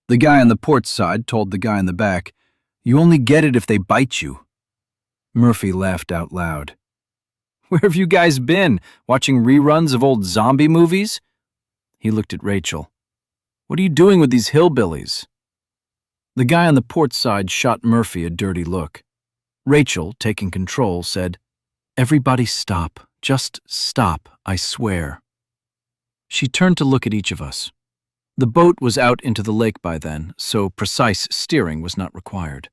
The guy on the port side told the guy in the back, "You only get it if they bite you." Murphy laughed out loud. "Where have you guys been? Watching reruns of old zombie movies?" He looked at Rachel. "What are you doing with these hillbillies?" The guy on the port side shot Murphy a dirty look. Rachel, taking control, said, "Everybody stop. Just stop, I swear." She turned to look at each of us. The boat was out into the lake by then, so precise steering was not required.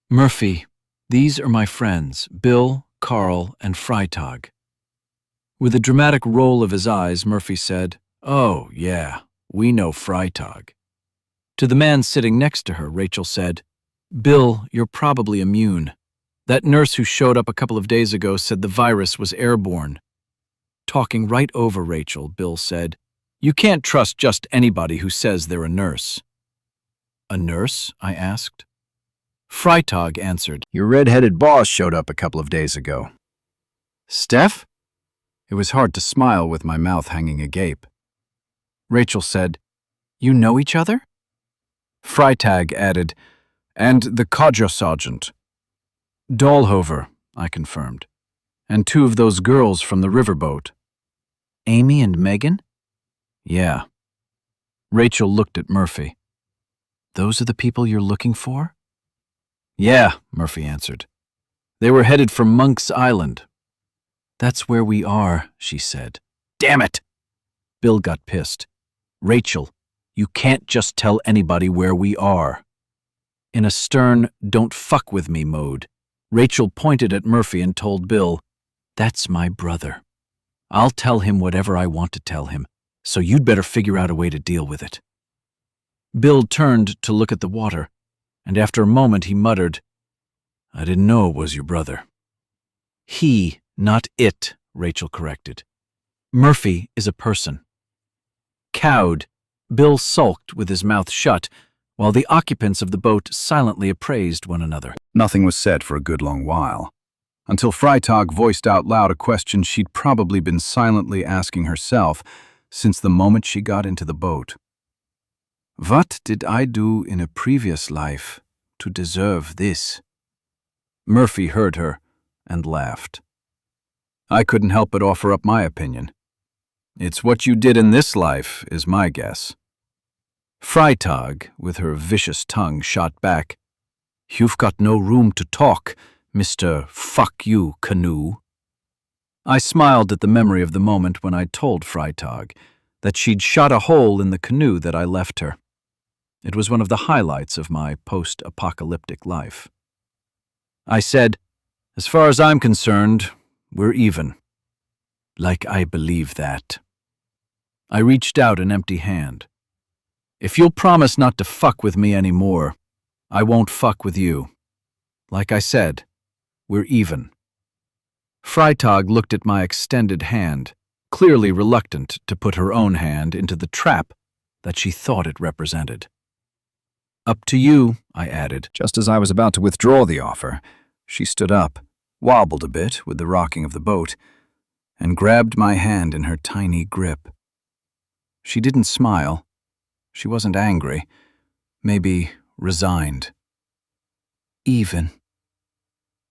"Murphy, these are my friends, Bill, Carl, and Freitag." With a dramatic roll of his eyes, Murphy said, "Oh, yeah, we know Freitag." To the man sitting next to her, Rachel said, "Bill, you're probably immune. That nurse who showed up a couple of days ago said the virus was airborne." Talking right over Rachel, Bill said, "You can't trust just anybody who says they're a nurse." "A nurse?" I asked. Freitag answered, "Your red-headed boss showed up a couple of days ago." "Steph?" It was hard to smile with my mouth hanging agape. Rachel said, "You know each other?" Freitag added, "And the codger sergeant." "Dahlhover," I confirmed. "And two of those girls from the riverboat." "Amy and Megan?" "Yeah." Rachel looked at Murphy. "Those are the people you're looking for?" "Yeah," Murphy answered. "They were headed for Monk's Island." "That's where we are," she said. "Damn it!" Bill got pissed. "Rachel, you can't just tell anybody where we are." In a stern, don't fuck with me mode, Rachel pointed at Murphy and told Bill, "That's my brother. I'll tell him whatever I want to tell him, so you'd better figure out a way to deal with it." Bill turned to look at the water, and after a moment he muttered, "I didn't know it was your brother." "He, not it," Rachel corrected. "Murphy is a person." Cowed, Bill sulked with his mouth shut, while the occupants of the boat silently appraised one another. Nothing was said for a good long while, until Freitag voiced out loud a question she'd probably been silently asking herself since the moment she got into the boat. "What did I do in a previous life to deserve this?" Murphy heard her and laughed. I couldn't help but offer up my opinion. "It's what you did in this life, is my guess." Freitag, with her vicious tongue, shot back, "You've got no room to talk, Mr. Fuck You Canoe." I smiled at the memory of the moment when I told Freitag that she'd shot a hole in the canoe that I left her. It was one of the highlights of my post-apocalyptic life. I said, "As far as I'm concerned, we're even." Like I believe that. I reached out an empty hand. "If you'll promise not to fuck with me anymore, I won't fuck with you. Like I said, we're even." Freitag looked at my extended hand, clearly reluctant to put her own hand into the trap that she thought it represented. "Up to you," I added. Just as I was about to withdraw the offer, She stood up, wobbled a bit with the rocking of the boat, and grabbed my hand in her tiny grip. She didn't smile. She wasn't angry. Maybe resigned. Even.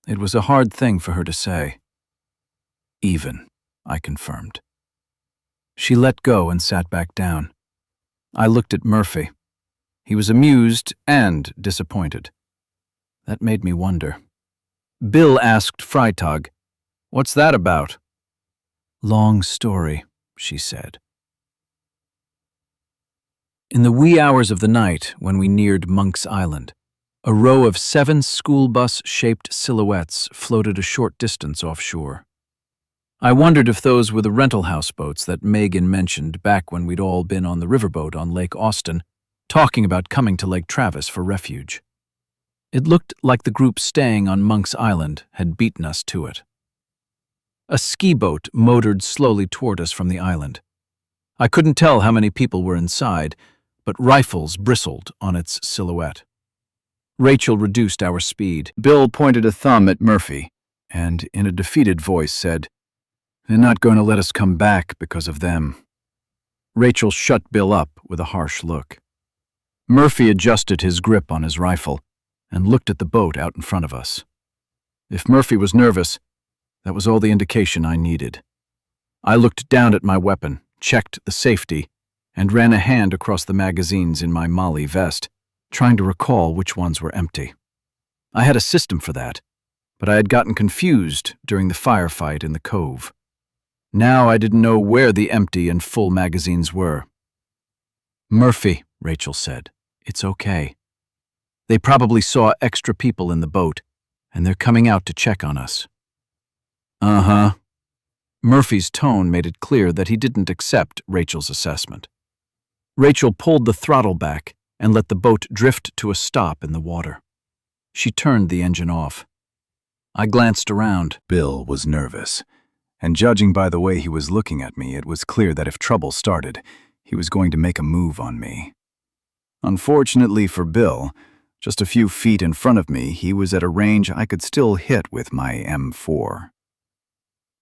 It was a hard thing for her to say. Even, I confirmed. She let go and sat back down. I looked at Murphy. He was amused and disappointed. That made me wonder. Bill asked Freitag, "What's that about?" "Long story," she said. In the wee hours of the night, when we neared Monk's Island, a row of 7 school bus-shaped silhouettes floated a short distance offshore. I wondered if those were the rental houseboats that Megan mentioned back when we'd all been on the riverboat on Lake Austin, talking about coming to Lake Travis for refuge. It looked like the group staying on Monk's Island had beaten us to it. A ski boat motored slowly toward us from the island. I couldn't tell how many people were inside, but rifles bristled on its silhouette. Rachel reduced our speed. Bill pointed a thumb at Murphy and, in a defeated voice, said, "They're not going to let us come back because of them." Rachel shut Bill up with a harsh look. Murphy adjusted his grip on his rifle and looked at the boat out in front of us. If Murphy was nervous, that was all the indication I needed. I looked down at my weapon, checked the safety, and ran a hand across the magazines in my Molly vest, trying to recall which ones were empty. I had a system for that, but I had gotten confused during the firefight in the cove. Now I didn't know where the empty and full magazines were. "Murphy," Rachel said, "it's okay. They probably saw extra people in the boat, and they're coming out to check on us." "Uh-huh." Murphy's tone made it clear that he didn't accept Rachel's assessment. Rachel pulled the throttle back and let the boat drift to a stop in the water. She turned the engine off. I glanced around. Bill was nervous, and judging by the way he was looking at me, it was clear that if trouble started, he was going to make a move on me. Unfortunately for Bill, just a few feet in front of me, he was at a range I could still hit with my M4.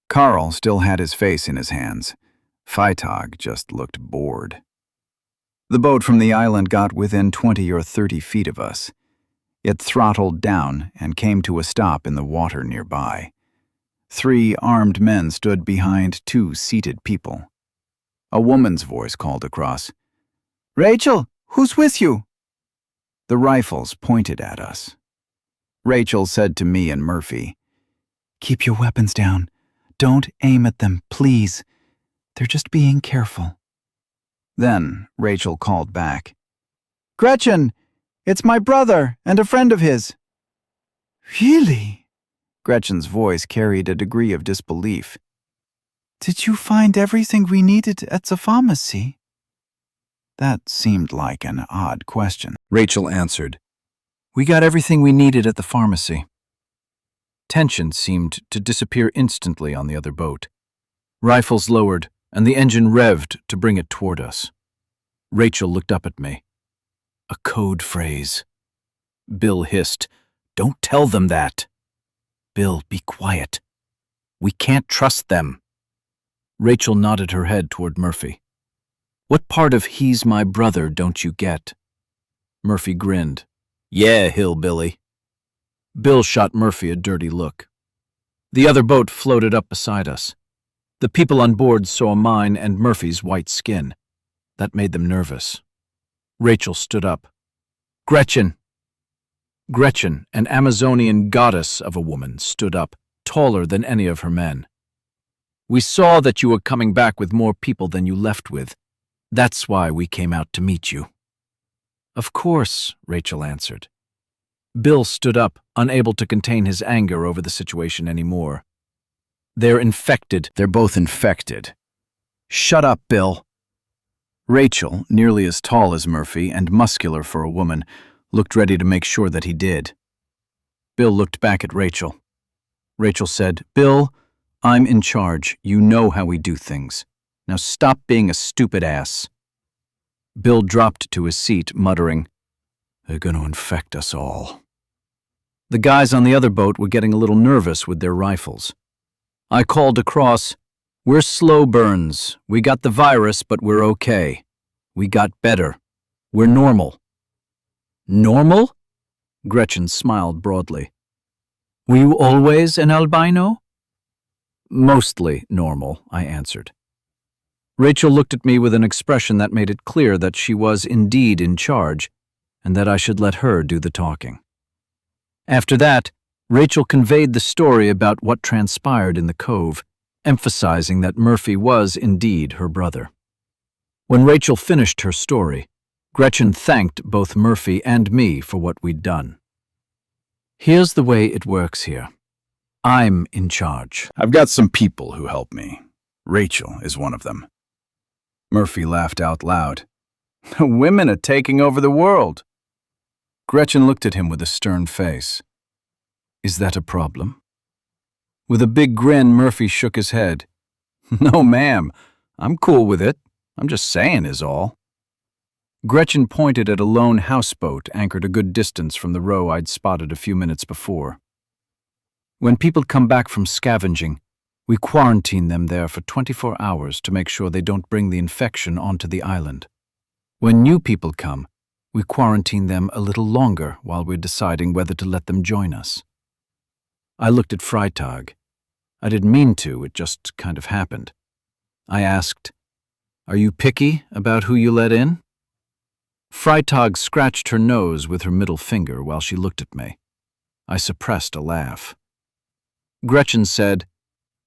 Carl still had his face in his hands. Freitag just looked bored. The boat from the island got within 20 or 30 feet of us. It throttled down and came to a stop in the water nearby. 3 armed men stood behind 2 seated people. A woman's voice called across, "Rachel, who's with you?" The rifles pointed at us. Rachel said to me and Murphy, "Keep your weapons down. Don't aim at them, please. They're just being careful." Then Rachel called back, "Gretchen, it's my brother and a friend of his." "Really?" Gretchen's voice carried a degree of disbelief. "Did you find everything we needed at the pharmacy?" That seemed like an odd question. Rachel answered, "We got everything we needed at the pharmacy." Tension seemed to disappear instantly on the other boat. Rifles lowered, and the engine revved to bring it toward us. Rachel looked up at me. A code phrase. Bill hissed, "Don't tell them that." "Bill, be quiet. We can't trust them." Rachel nodded her head toward Murphy. "What part of 'he's my brother' don't you get?" Murphy grinned. "Yeah, hillbilly." Bill shot Murphy a dirty look. The other boat floated up beside us. The people on board saw mine and Murphy's white skin. That made them nervous. Rachel stood up. "Gretchen!" Gretchen, an Amazonian goddess of a woman, stood up, taller than any of her men. "We saw that you were coming back with more people than you left with. That's why we came out to meet you." "Of course," Rachel answered. Bill stood up, unable to contain his anger over the situation anymore. "They're infected." "They're both infected." "Shut up, Bill." Rachel, nearly as tall as Murphy and muscular for a woman, looked ready to make sure that he did. Bill looked back at Rachel. Rachel said, "Bill, I'm in charge. You know how we do things. Now stop being a stupid ass." Bill dropped to his seat, muttering, "They're going to infect us all." The guys on the other boat were getting a little nervous with their rifles. I called across, "We're slow burns. We got the virus, but we're okay. We got better. We're normal." "Normal?" Gretchen smiled broadly. "Were you always an albino?" "Mostly normal," I answered. Rachel looked at me with an expression that made it clear that she was indeed in charge, and that I should let her do the talking. After that, Rachel conveyed the story about what transpired in the cove, emphasizing that Murphy was indeed her brother. When Rachel finished her story, Gretchen thanked both Murphy and me for what we'd done. "Here's the way it works here. I'm in charge." I've got some people who help me. Rachel is one of them. Murphy laughed out loud. "The women are taking over the world." Gretchen looked at him with a stern face. "Is that a problem?" With a big grin, Murphy shook his head. "No, ma'am. I'm cool with it. I'm just saying is all." Gretchen pointed at a lone houseboat anchored a good distance from the row I'd spotted a few minutes before. "When people come back from scavenging, we quarantine them there for 24 hours to make sure they don't bring the infection onto the island. When new people come, we quarantine them a little longer while we're deciding whether to let them join us." I looked at Freitag. I didn't mean to, it just kind of happened. I asked, "Are you picky about who you let in?" Freitag scratched her nose with her middle finger while she looked at me. I suppressed a laugh. Gretchen said,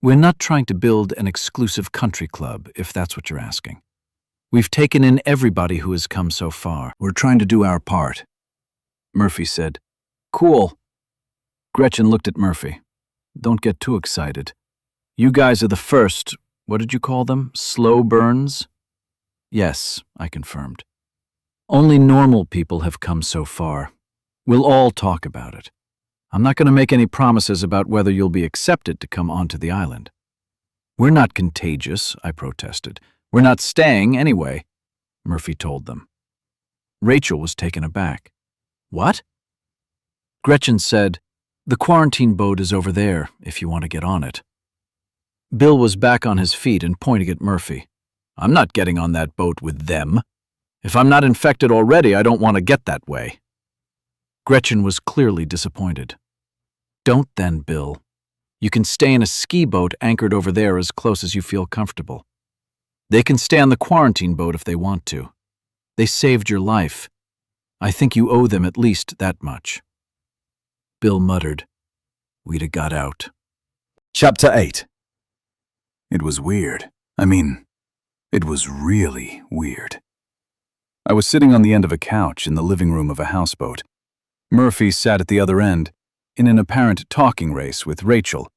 "We're not trying to build an exclusive country club, if that's what you're asking. We've taken in everybody who has come so far. We're trying to do our part." Murphy said, "Cool." Gretchen looked at Murphy. "Don't get too excited. You guys are the first, what did you call them, slow burns?" "Yes," I confirmed. "Only normal people have come so far. We'll all talk about it. I'm not going to make any promises about whether you'll be accepted to come onto the island." "We're not contagious," I protested. "We're not staying anyway," Murphy told them. Rachel was taken aback. "What?" Gretchen said, "The quarantine boat is over there, if you want to get on it." Bill was back on his feet and pointing at Murphy. "I'm not getting on that boat with them. If I'm not infected already, I don't want to get that way." Gretchen was clearly disappointed. "Don't then, Bill. You can stay in a ski boat anchored over there as close as you feel comfortable. They can stay on the quarantine boat if they want to. They saved your life. I think you owe them at least that much." Bill muttered, "We'd have got out." Chapter 8. It was weird. It was really weird. I was sitting on the end of a couch in the living room of a houseboat. Murphy sat at the other end, in an apparent talking race with Rachel,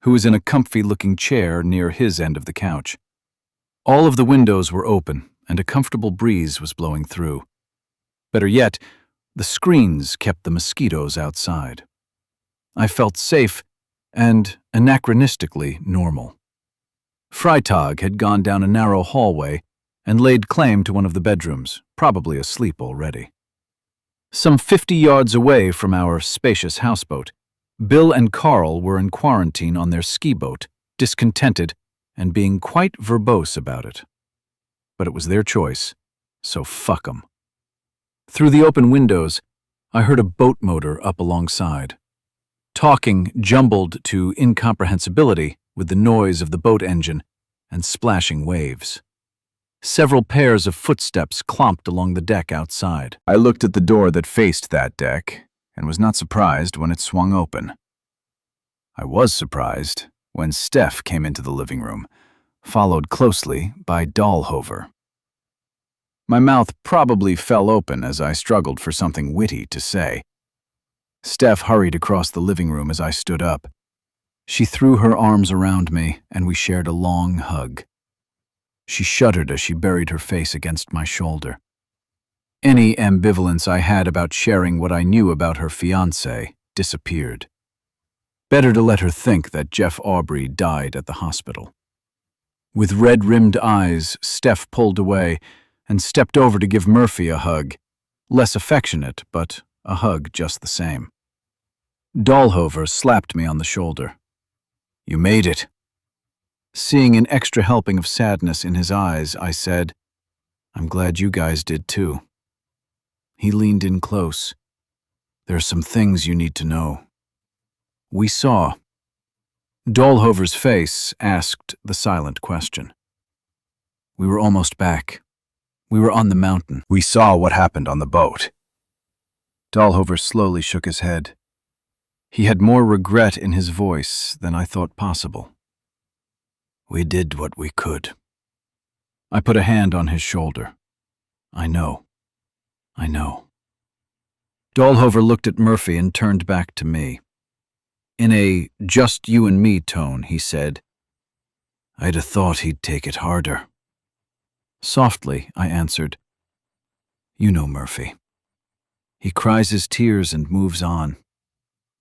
who was in a comfy-looking chair near his end of the couch. All of the windows were open, and a comfortable breeze was blowing through. Better yet, the screens kept the mosquitoes outside. I felt safe and anachronistically normal. Freitag had gone down a narrow hallway and laid claim to one of the bedrooms, probably asleep already. Some 50 yards away from our spacious houseboat, Bill and Carl were in quarantine on their ski boat, discontented and being quite verbose about it. But it was their choice, so fuck 'em. Through the open windows, I heard a boat motor up alongside. Talking jumbled to incomprehensibility with the noise of the boat engine and splashing waves. Several pairs of footsteps clomped along the deck outside. I looked at the door that faced that deck and was not surprised when it swung open. I was surprised when Steph came into the living room, followed closely by Dahlhover. My mouth probably fell open as I struggled for something witty to say. Steph hurried across the living room as I stood up. She threw her arms around me and we shared a long hug. She shuddered as she buried her face against my shoulder. Any ambivalence I had about sharing what I knew about her fiancé disappeared. Better to let her think that Jeff Aubrey died at the hospital. With red-rimmed eyes, Steph pulled away and stepped over to give Murphy a hug. Less affectionate, but a hug just the same. Dahlhover slapped me on the shoulder. "You made it." Seeing an extra helping of sadness in his eyes, I said, "I'm glad you guys did too." He leaned in close. "There are some things you need to know." We saw. Dahlhover's face asked the silent question. We were almost back. We were on the mountain. We saw what happened on the boat. Dahlhover slowly shook his head. He had more regret in his voice than I thought possible. "We did what we could." I put a hand on his shoulder. "I know. I know." Dahlhover looked at Murphy and turned back to me. In a just you and me tone, he said, "I'd have thought he'd take it harder." Softly, I answered, "You know Murphy. He cries his tears and moves on.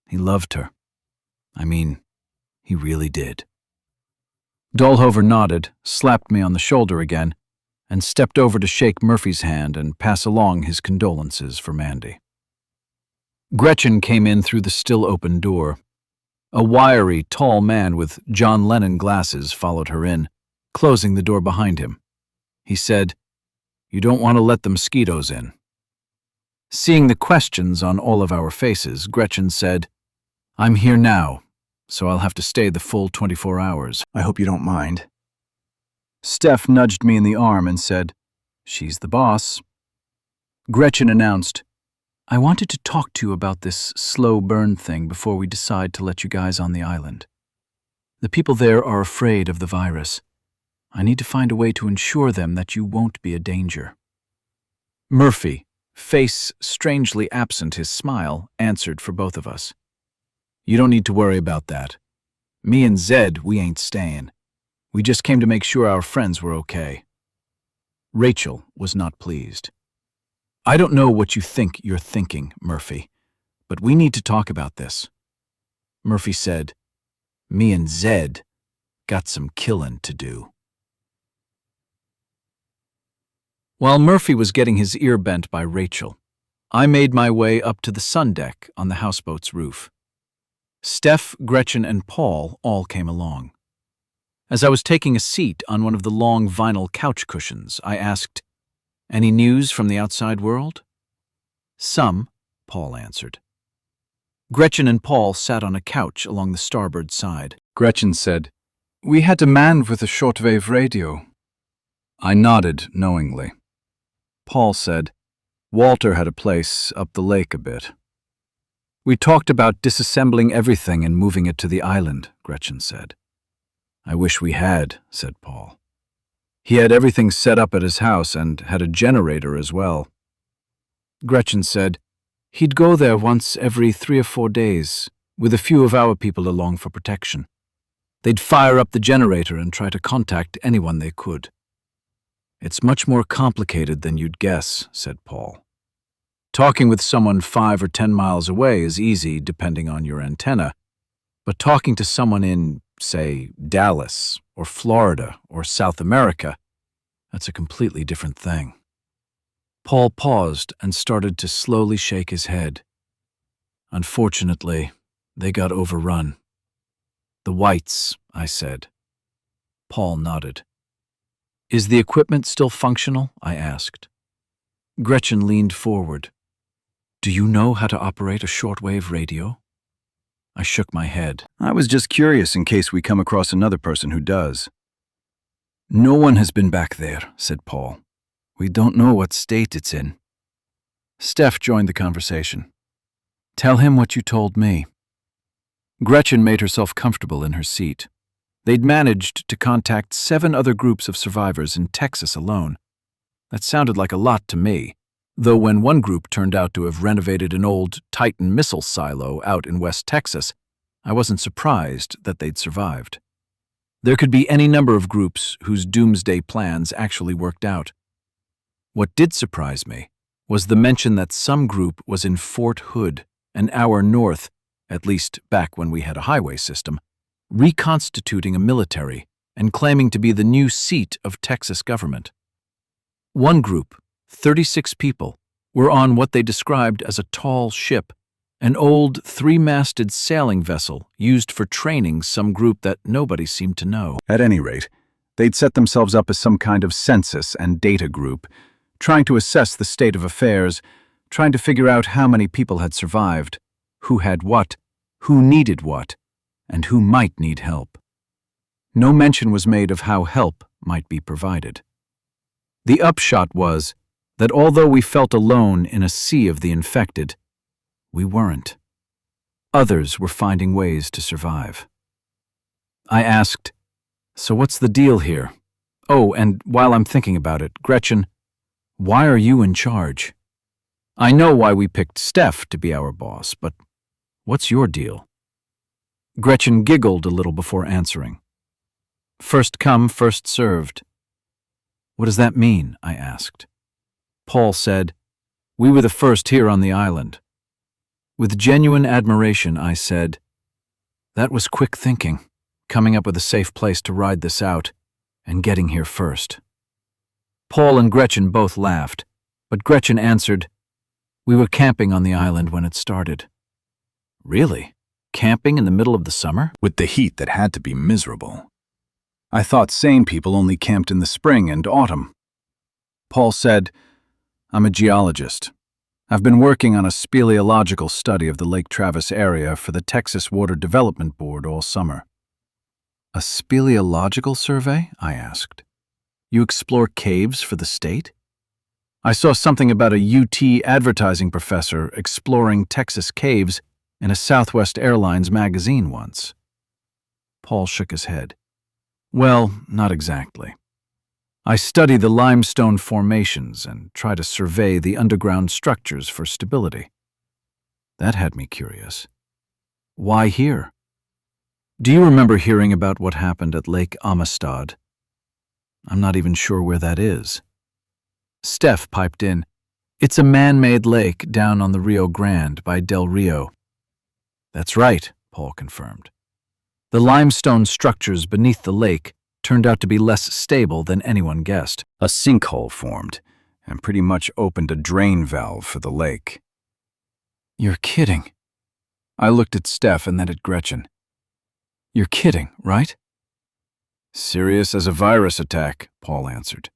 He loved her. I mean, he really did." Dahlhover nodded, slapped me on the shoulder again, and stepped over to shake Murphy's hand and pass along his condolences for Mandy. Gretchen came in through the still open door. A wiry, tall man with John Lennon glasses followed her in, closing the door behind him. He said, "You don't want to let the mosquitoes in." Seeing the questions on all of our faces, Gretchen said, "I'm here now, so I'll have to stay the full 24 hours. I hope you don't mind. Steph nudged me in the arm and said, "She's the boss." Gretchen announced, "I wanted to talk to you about this slow burn thing before we decide to let you guys on the island. The people there are afraid of the virus. I need to find a way to ensure them that you won't be a danger." Murphy, face strangely absent his smile, answered for both of us. "You don't need to worry about that. Me and Zed, we ain't staying. We just came to make sure our friends were okay." Rachel was not pleased. "I don't know what you think you're thinking, Murphy, but we need to talk about this." Murphy said, "Me and Zed got some killin' to do." While Murphy was getting his ear bent by Rachel, I made my way up to the sun deck on the houseboat's roof. Steph, Gretchen, and Paul all came along. As I was taking a seat on one of the long vinyl couch cushions, I asked, "Any news from the outside world?" "Some," Paul answered. Gretchen and Paul sat on a couch along the starboard side. Gretchen said, "We had a man with a shortwave radio." I nodded knowingly. Paul said, "Walter had a place up the lake a bit." "We talked about disassembling everything and moving it to the island," Gretchen said. "I wish we had," said Paul. "He had everything set up at his house and had a generator as well." Gretchen said, "He'd go there once every 3 or 4 days, with a few of our people along for protection. They'd fire up the generator and try to contact anyone they could." "It's much more complicated than you'd guess," said Paul. "Talking with someone 5 or 10 miles away is easy depending on your antenna, but talking to someone in, say, Dallas or Florida or South America, that's a completely different thing." Paul paused and started to slowly shake his head. "Unfortunately, they got overrun." "The whites," I said. Paul nodded. "Is the equipment still functional?" I asked. Gretchen leaned forward. "Do you know how to operate a shortwave radio?" I shook my head. I was just curious in case we come across another person who does. "No one has been back there," said Paul. "We don't know what state it's in." Steph joined the conversation. "Tell him what you told me." Gretchen made herself comfortable in her seat. They'd managed to contact 7 other groups of survivors in Texas alone. That sounded like a lot to me, though when one group turned out to have renovated an old Titan missile silo out in West Texas, I wasn't surprised that they'd survived. There could be any number of groups whose doomsday plans actually worked out. What did surprise me was the mention that some group was in Fort Hood, an hour north, at least back when we had a highway system, reconstituting a military and claiming to be the new seat of Texas government. One group, 36 people, were on what they described as a tall ship An old three-masted sailing vessel used for training some group that nobody seemed to know. At any rate, they'd set themselves up as some kind of census and data group, trying to assess the state of affairs, trying to figure out how many people had survived, who had what, who needed what, and who might need help. No mention was made of how help might be provided. The upshot was that although we felt alone in a sea of the infected, we weren't. Others were finding ways to survive. I asked, "So what's the deal here? Oh, and while I'm thinking about it, Gretchen, why are you in charge? I know why we picked Steph to be our boss, but what's your deal?" Gretchen giggled a little before answering. "First come, first served." "What does that mean?" I asked. Paul said, "We were the first here on the island." With genuine admiration, I said, "That was quick thinking, coming up with a safe place to ride this out, and getting here first." Paul and Gretchen both laughed, but Gretchen answered, "We were camping on the island when it started." "Really? Camping in the middle of the summer?" With the heat that had to be miserable. I thought sane people only camped in the spring and autumn. Paul said, "I'm a geologist. I've been working on a speleological study of the Lake Travis area for the Texas Water Development Board all summer." "A speleological survey?" I asked. "You explore caves for the state?" "I saw something about a UT advertising professor exploring Texas caves in a Southwest Airlines magazine once." Paul shook his head. "Well, not exactly. I study the limestone formations and try to survey the underground structures for stability." That had me curious. "Why here?" "Do you remember hearing about what happened at Lake Amistad?" "I'm not even sure where that is." Steph piped in, "It's a man-made lake down on the Rio Grande by Del Rio." "That's right," Paul confirmed. "The limestone structures beneath the lake turned out to be less stable than anyone guessed." A sinkhole formed and pretty much opened a drain valve for the lake. "You're kidding." I looked at Steph and then at Gretchen. "You're kidding, right?" "Serious as a virus attack," Paul answered.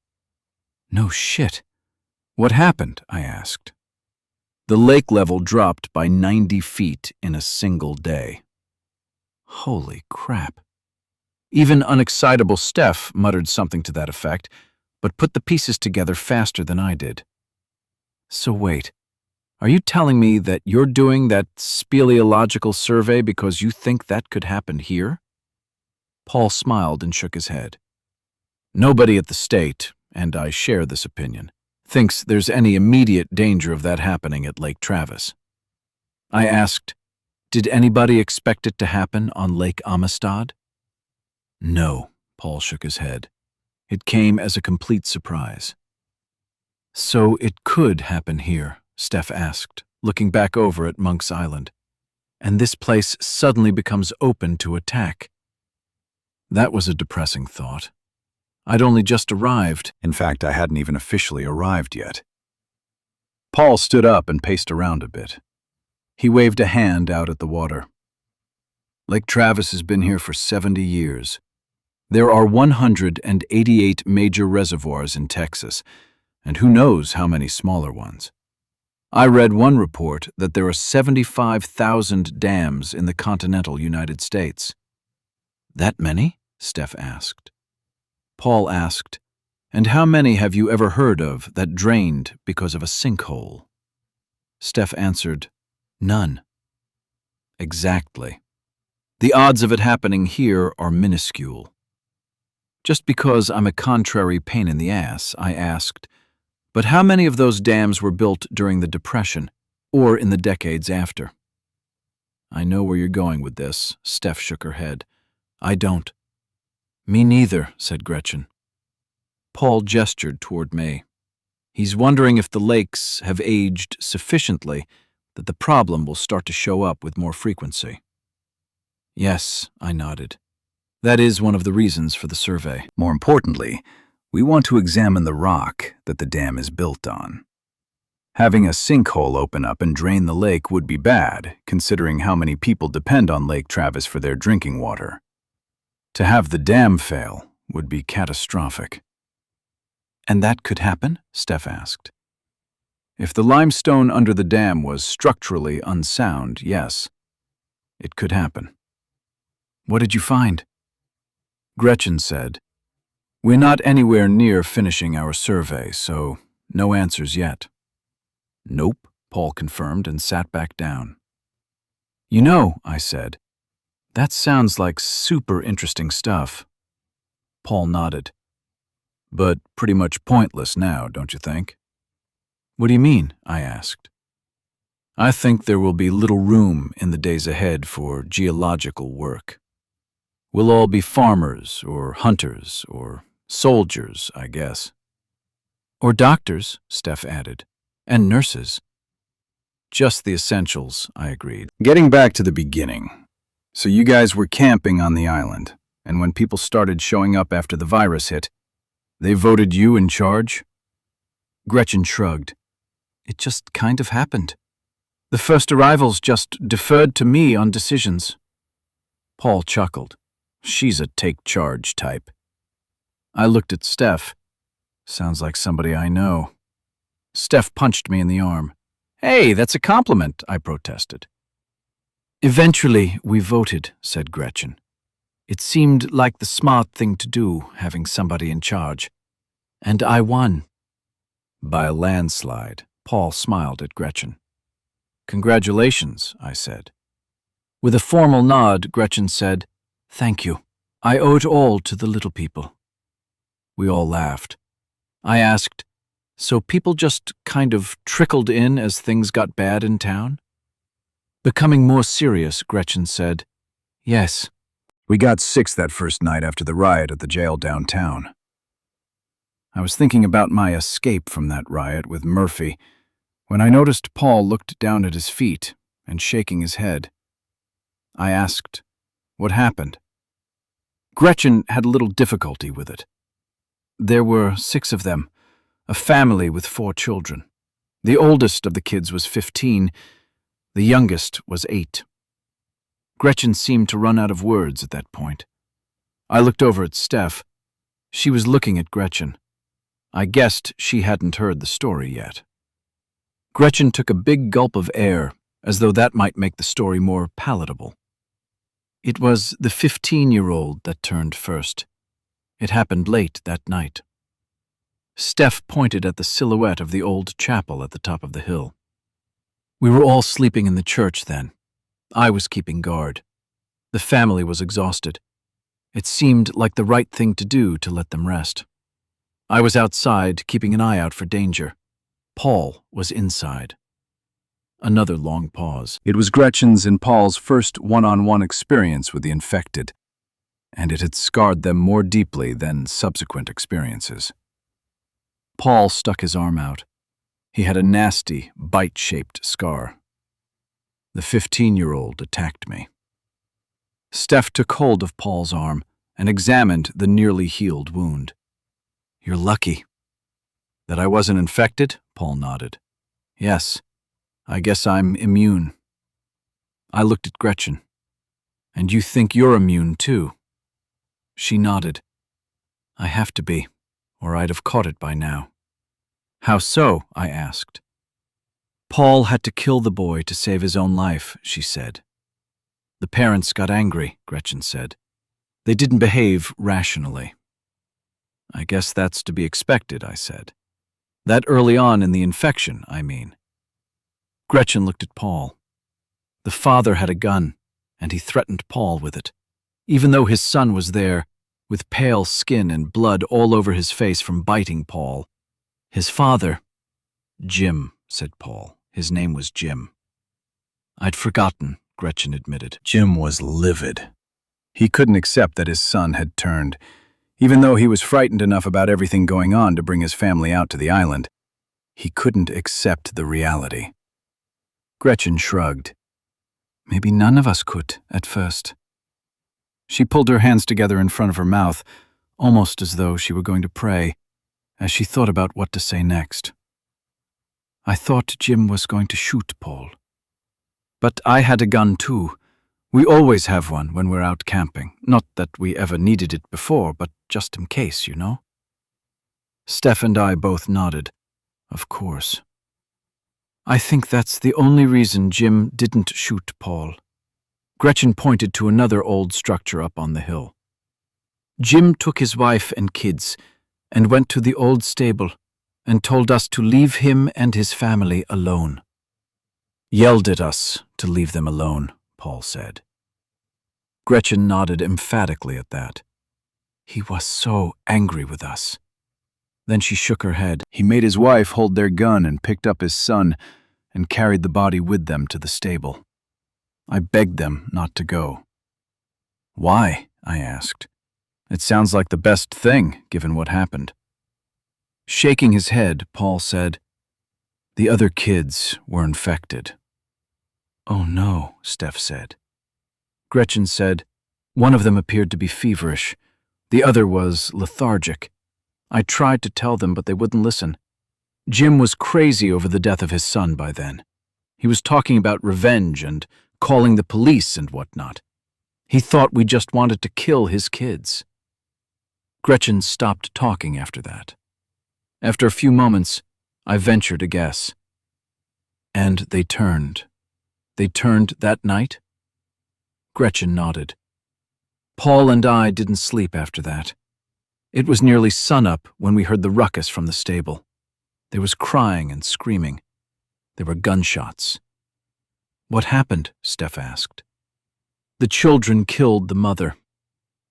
"No shit. What happened?" I asked. The lake level dropped by 90 feet in a single day. Holy crap. Even unexcitable Steph muttered something to that effect, but put the pieces together faster than I did. "So wait, are you telling me that you're doing that speleological survey because you think that could happen here?" Paul smiled and shook his head. "Nobody at the state, and I share this opinion, thinks there's any immediate danger of that happening at Lake Travis." I asked, "Did anybody expect it to happen on Lake Amistad?" "No," Paul shook his head. "It came as a complete surprise." "So it could happen here?" Steph asked, looking back over at Monk's Island. "And this place suddenly becomes open to attack." That was a depressing thought. I'd only just arrived. In fact, I hadn't even officially arrived yet. Paul stood up and paced around a bit. He waved a hand out at the water. "Lake Travis has been here for 70 years. There are 188 major reservoirs in Texas, and who knows how many smaller ones. I read one report that there are 75,000 dams in the continental United States." "That many?" Steph asked. Paul asked, "And how many have you ever heard of that drained because of a sinkhole?" Steph answered, "None." "Exactly. The odds of it happening here are minuscule." Just because I'm a contrary pain in the ass, I asked, "But how many of those dams were built during the Depression, or in the decades after?" "I know where you're going with this," Steph shook her head. "I don't." "Me neither," said Gretchen. Paul gestured toward me. He's wondering if the lakes have aged sufficiently that the problem will start to show up with more frequency. "Yes," I nodded. "That is one of the reasons for the survey." More importantly, we want to examine the rock that the dam is built on. Having a sinkhole open up and drain the lake would be bad, considering how many people depend on Lake Travis for their drinking water. To have the dam fail would be catastrophic. And that could happen? Steph asked. If the limestone under the dam was structurally unsound, yes, it could happen. What did you find? Gretchen said, "We're not anywhere near finishing our survey, so no answers yet." Nope, Paul confirmed and sat back down. "You know," I said, "that sounds like super interesting stuff." Paul nodded. "But pretty much pointless now, don't you think?" What do you mean? I asked. "I think there will be little room in the days ahead for geological work. We'll all be farmers or hunters or soldiers, I guess." Or doctors, Steph added, and nurses. "Just the essentials," I agreed. "Getting back to the beginning. So you guys were camping on the island, and when people started showing up after the virus hit, they voted you in charge?" Gretchen shrugged. It just kind of happened. The first arrivals just deferred to me on decisions. Paul chuckled. "She's a take-charge type." I looked at Steph. Sounds like somebody I know. Steph punched me in the arm. "Hey, that's a compliment," I protested. "Eventually, we voted," said Gretchen. "It seemed like the smart thing to do, having somebody in charge. And I won." "By a landslide." Paul smiled at Gretchen. "Congratulations," I said. With a formal nod, Gretchen said, "Thank you. I owe it all to the little people." We all laughed. I asked, "So people just kind of trickled in as things got bad in town?" Becoming more serious, Gretchen said, "Yes." "We got 6 that first night after the riot at the jail downtown." I was thinking about my escape from that riot with Murphy when I noticed Paul looked down at his feet and shaking his head. I asked, "What happened?" Gretchen had a little difficulty with it. "There were 6 of them, a family with 4 children. The oldest of the kids was 15, the youngest was 8. Gretchen seemed to run out of words at that point. I looked over at Steph. She was looking at Gretchen. I guessed she hadn't heard the story yet. Gretchen took a big gulp of air, as though that might make the story more palatable. "It was the 15-year-old that turned first. It happened late that night." Steph pointed at the silhouette of the old chapel at the top of the hill. "We were all sleeping in the church then. I was keeping guard. The family was exhausted. It seemed like the right thing to do to let them rest. I was outside, keeping an eye out for danger. Paul was inside." Another long pause. It was Gretchen's and Paul's first one-on-one experience with the infected, and it had scarred them more deeply than subsequent experiences. Paul stuck his arm out. He had a nasty, bite-shaped scar. The 15-year-old attacked me. Steph took hold of Paul's arm and examined the nearly healed wound. "You're lucky." "That I wasn't infected?" Paul nodded. "Yes, I guess I'm immune." I looked at Gretchen. "And you think you're immune too?" She nodded. "I have to be, or I'd have caught it by now." "How so?" I asked. "Paul had to kill the boy to save his own life," she said. "The parents got angry," Gretchen said. "They didn't behave rationally." "I guess that's to be expected," I said. "That early on in the infection, I mean." Gretchen looked at Paul. The father had a gun, and he threatened Paul with it, even though his son was there, with pale skin and blood all over his face from biting Paul. His father— "Jim," said Paul. "His name was Jim." "I'd forgotten," Gretchen admitted. Jim was livid. He couldn't accept that his son had turned. Even though he was frightened enough about everything going on to bring his family out to the island, he couldn't accept the reality. Gretchen shrugged. "Maybe none of us could, at first." She pulled her hands together in front of her mouth, almost as though she were going to pray, as she thought about what to say next. I thought Jim was going to shoot Paul. But I had a gun too. We always have one when we're out camping. Not that we ever needed it before, but just in case, you know? Steph and I both nodded. Of course. I think that's the only reason Jim didn't shoot Paul. Gretchen pointed to another old structure up on the hill. Jim took his wife and kids and went to the old stable and told us to leave him and his family alone. Yelled at us to leave them alone, Paul said. Gretchen nodded emphatically at that. He was so angry with us. Then she shook her head. He made his wife hold their gun and picked up his son and carried the body with them to the stable. I begged them not to go. Why? I asked. It sounds like the best thing, given what happened. Shaking his head, Paul said, "The other kids were infected." "Oh no," Steph said. Gretchen said, "One of them appeared to be feverish. The other was lethargic. I tried to tell them, but they wouldn't listen. Jim was crazy over the death of his son by then. He was talking about revenge and calling the police and whatnot. He thought we just wanted to kill his kids." Gretchen stopped talking after that. After a few moments, I ventured a guess. "And they turned. They turned that night?" Gretchen nodded. Paul and I didn't sleep after that. It was nearly sunup when we heard the ruckus from the stable. There was crying and screaming. There were gunshots. "What happened?" Steph asked. "The children killed the mother.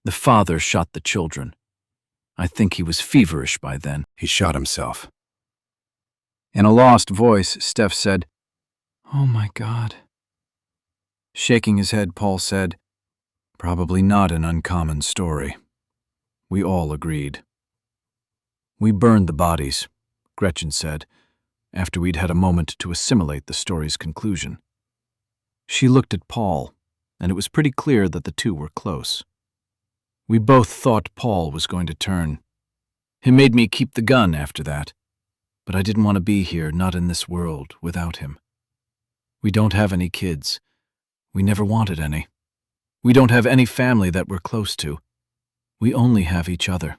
The father shot the children. I think he was feverish by then." He shot himself. In a lost voice, Steph said, "Oh my God." Shaking his head, Paul said, "Probably not an uncommon story." We all agreed. "We burned the bodies," Gretchen said, after we'd had a moment to assimilate the story's conclusion. She looked at Paul, and it was pretty clear that the two were close. We both thought Paul was going to turn. He made me keep the gun after that, but I didn't want to be here, not in this world, without him. We don't have any kids. We never wanted any. We don't have any family that we're close to. We only have each other.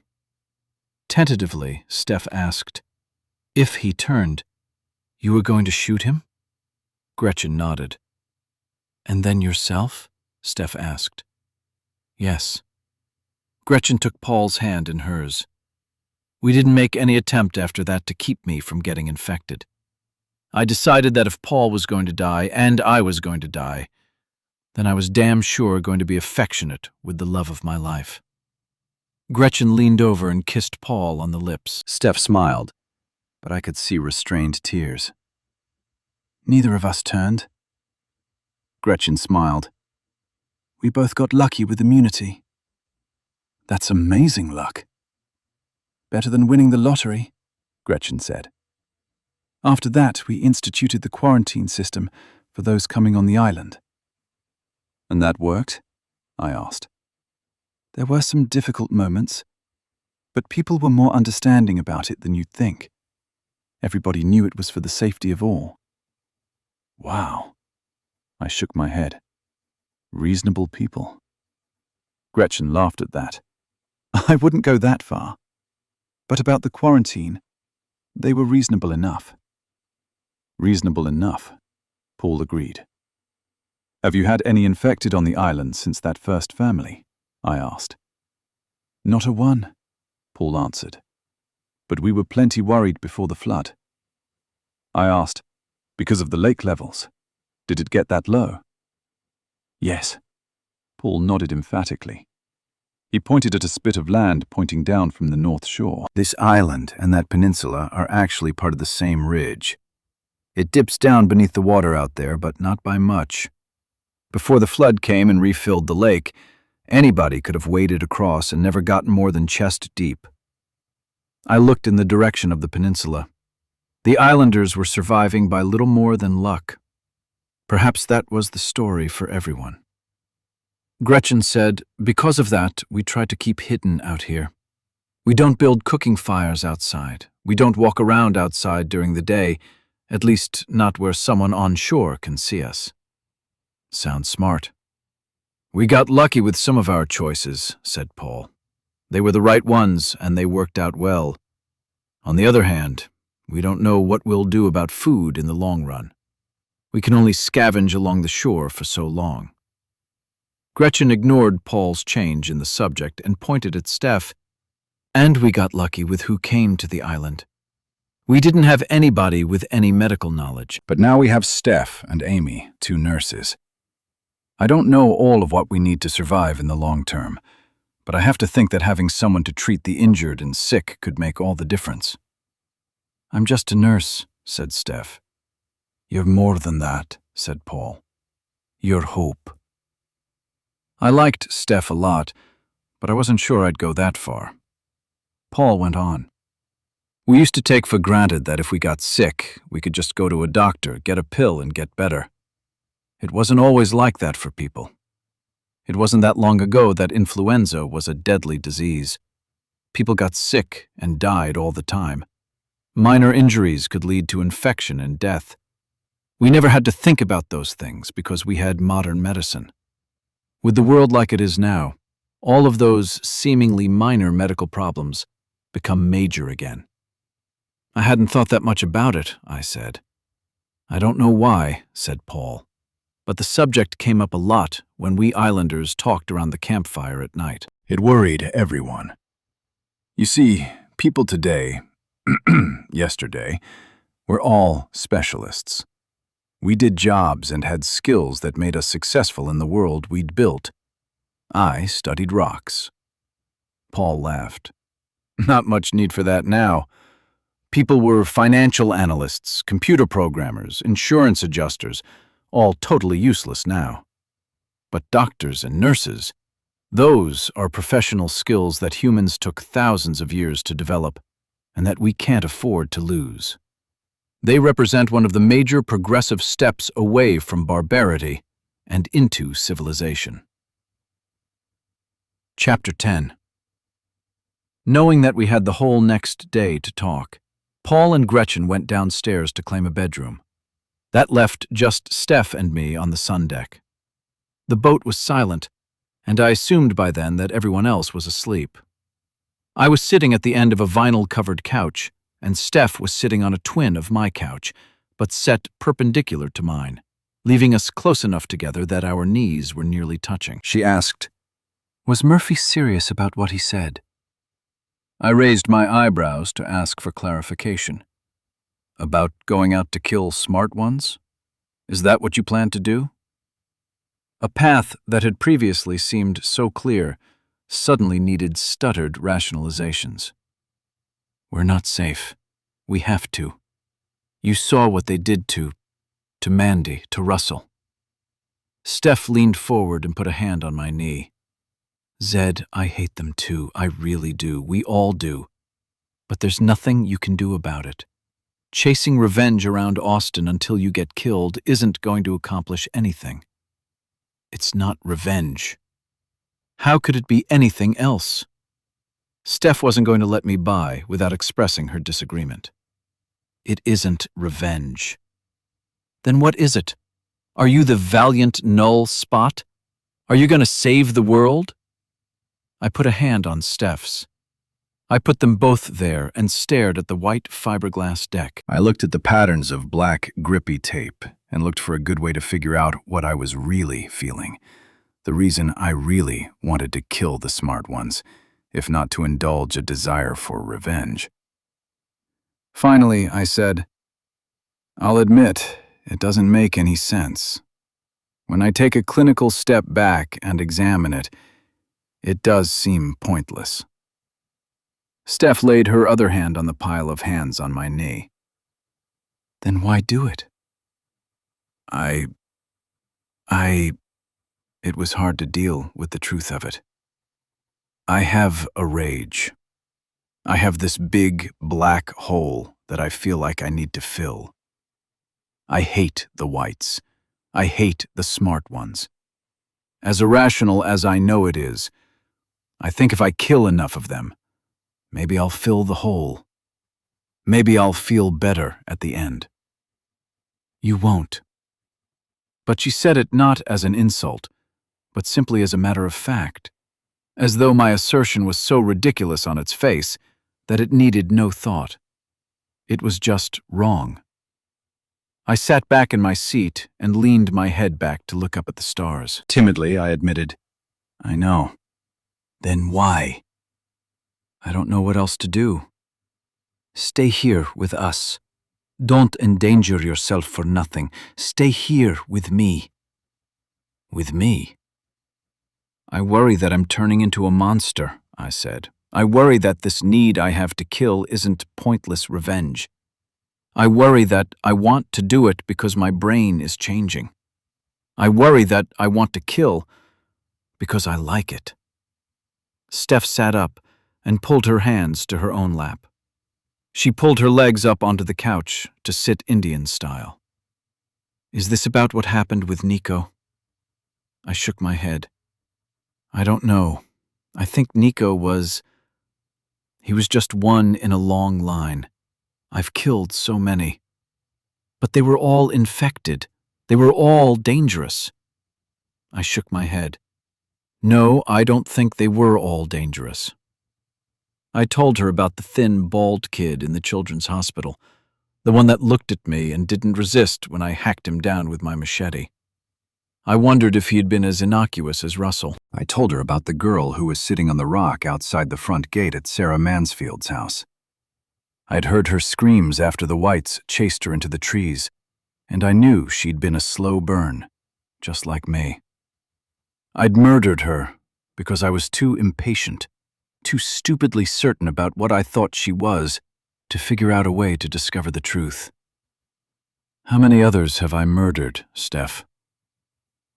Tentatively, Steph asked, "If he turned, you were going to shoot him?" Gretchen nodded. "And then yourself?" Steph asked. "Yes." Gretchen took Paul's hand in hers. We didn't make any attempt after that to keep me from getting infected. I decided that if Paul was going to die, and I was going to die, then I was damn sure going to be affectionate with the love of my life. Gretchen leaned over and kissed Paul on the lips. Steph smiled, but I could see restrained tears. "Neither of us turned." Gretchen smiled. "We both got lucky with immunity." "That's amazing luck." "Better than winning the lottery," Gretchen said. "After that, we instituted the quarantine system for those coming on the island." "And that worked?" I asked. "There were some difficult moments, but people were more understanding about it than you'd think. Everybody knew it was for the safety of all." "Wow." I shook my head. "Reasonable people." Gretchen laughed at that. "I wouldn't go that far. But about the quarantine, they were reasonable enough." "Reasonable enough," Paul agreed. "Have you had any infected on the island since that first family?" I asked. "Not a one," Paul answered. "But we were plenty worried before the flood." I asked, "Because of the lake levels? Did it get that low?" "Yes." Paul nodded emphatically. He pointed at a spit of land pointing down from the north shore. "This island and that peninsula are actually part of the same ridge. It dips down beneath the water out there, but not by much. Before the flood came and refilled the lake, anybody could have waded across and never gotten more than chest deep." I looked in the direction of the peninsula. The islanders were surviving by little more than luck. Perhaps that was the story for everyone. Gretchen said, "Because of that, we try to keep hidden out here. We don't build cooking fires outside. We don't walk around outside during the day, At least, not where someone on shore can see us. Sounds smart. We got lucky with some of our choices, said Paul. They were the right ones, and they worked out well. On the other hand, we don't know what we'll do about food in the long run. We can only scavenge along the shore for so long. Gretchen ignored Paul's change in the subject and pointed at Steph. And we got lucky with who came to the island. We didn't have anybody with any medical knowledge. But now we have Steph and Amy, 2 nurses. I don't know all of what we need to survive in the long term, but I have to think that having someone to treat the injured and sick could make all the difference. I'm just a nurse, said Steph. You're more than that, said Paul. You're hope. I liked Steph a lot, but I wasn't sure I'd go that far. Paul went on. We used to take for granted that if we got sick, we could just go to a doctor, get a pill, and get better. It wasn't always like that for people. It wasn't that long ago that influenza was a deadly disease. People got sick and died all the time. Minor injuries could lead to infection and death. We never had to think about those things because we had modern medicine. With the world like it is now, all of those seemingly minor medical problems become major again. I hadn't thought that much about it, I said. I don't know why, said Paul, but the subject came up a lot when we islanders talked around the campfire at night. It worried everyone. You see, people today, yesterday, were all specialists. We did jobs and had skills that made us successful in the world we'd built. I studied rocks. Paul laughed. Not much need for that now. People were financial analysts, computer programmers, insurance adjusters, all totally useless now. But doctors and nurses, those are professional skills that humans took thousands of years to develop and that we can't afford to lose. They represent one of the major progressive steps away from barbarity and into civilization. Chapter 10. Knowing that we had the whole next day to talk, Paul and Gretchen went downstairs to claim a bedroom. That left just Steph and me on the sun deck. The boat was silent, and I assumed by then that everyone else was asleep. I was sitting at the end of a vinyl-covered couch, and Steph was sitting on a twin of my couch, but set perpendicular to mine, leaving us close enough together that our knees were nearly touching. She asked, "Was Murphy serious about what he said?" I raised my eyebrows to ask for clarification. "About going out to kill smart ones? Is that what you plan to do?" A path that had previously seemed so clear suddenly needed stuttered rationalizations. "We're not safe. We have to. You saw what they did to Mandy, to Russell." Steph leaned forward and put a hand on my knee. "Zed, I hate them too. I really do. We all do. But there's nothing you can do about it. Chasing revenge around Austin until you get killed isn't going to accomplish anything. It's not revenge. How could it be anything else?" Steph wasn't going to let me by without expressing her disagreement. "It isn't revenge." "Then what is it? Are you the valiant null spot? Are you going to save the world?" I put a hand on Steph's. I put them both there and stared at the white fiberglass deck. I looked at the patterns of black, grippy tape and looked for a good way to figure out what I was really feeling. The reason I really wanted to kill the smart ones, if not to indulge a desire for revenge. Finally, I said, "I'll admit, it doesn't make any sense. When I take a clinical step back and examine it, it does seem pointless." Steph laid her other hand on the pile of hands on my knee. "Then why do it?" It was hard to deal with the truth of it. I have a rage. I have this big black hole that I feel like I need to fill. I hate the whites. I hate the smart ones. As irrational as I know it is, I think if I kill enough of them, maybe I'll fill the hole. Maybe I'll feel better at the end. You won't. But she said it not as an insult, but simply as a matter of fact, as though my assertion was so ridiculous on its face that it needed no thought. It was just wrong. I sat back in my seat and leaned my head back to look up at the stars. Timidly, I admitted, I know. Then why? I don't know what else to do. Stay here with us. Don't endanger yourself for nothing. Stay here with me. With me? I worry that I'm turning into a monster, I said. I worry that this need I have to kill isn't pointless revenge. I worry that I want to do it because my brain is changing. I worry that I want to kill because I like it. Steph sat up and pulled her hands to her own lap. She pulled her legs up onto the couch to sit Indian style. Is this about what happened with Nico? I shook my head. I don't know. I think Nico was... He was just one in a long line. I've killed so many. But they were all infected. They were all dangerous. I shook my head. No, I don't think they were all dangerous. I told her about the thin, bald kid in the children's hospital, the one that looked at me and didn't resist when I hacked him down with my machete. I wondered if he had been as innocuous as Russell. I told her about the girl who was sitting on the rock outside the front gate at Sarah Mansfield's house. I'd heard her screams after the whites chased her into the trees, and I knew she'd been a slow burn, just like me. I'd murdered her because I was too impatient, too stupidly certain about what I thought she was, to figure out a way to discover the truth. How many others have I murdered, Steph?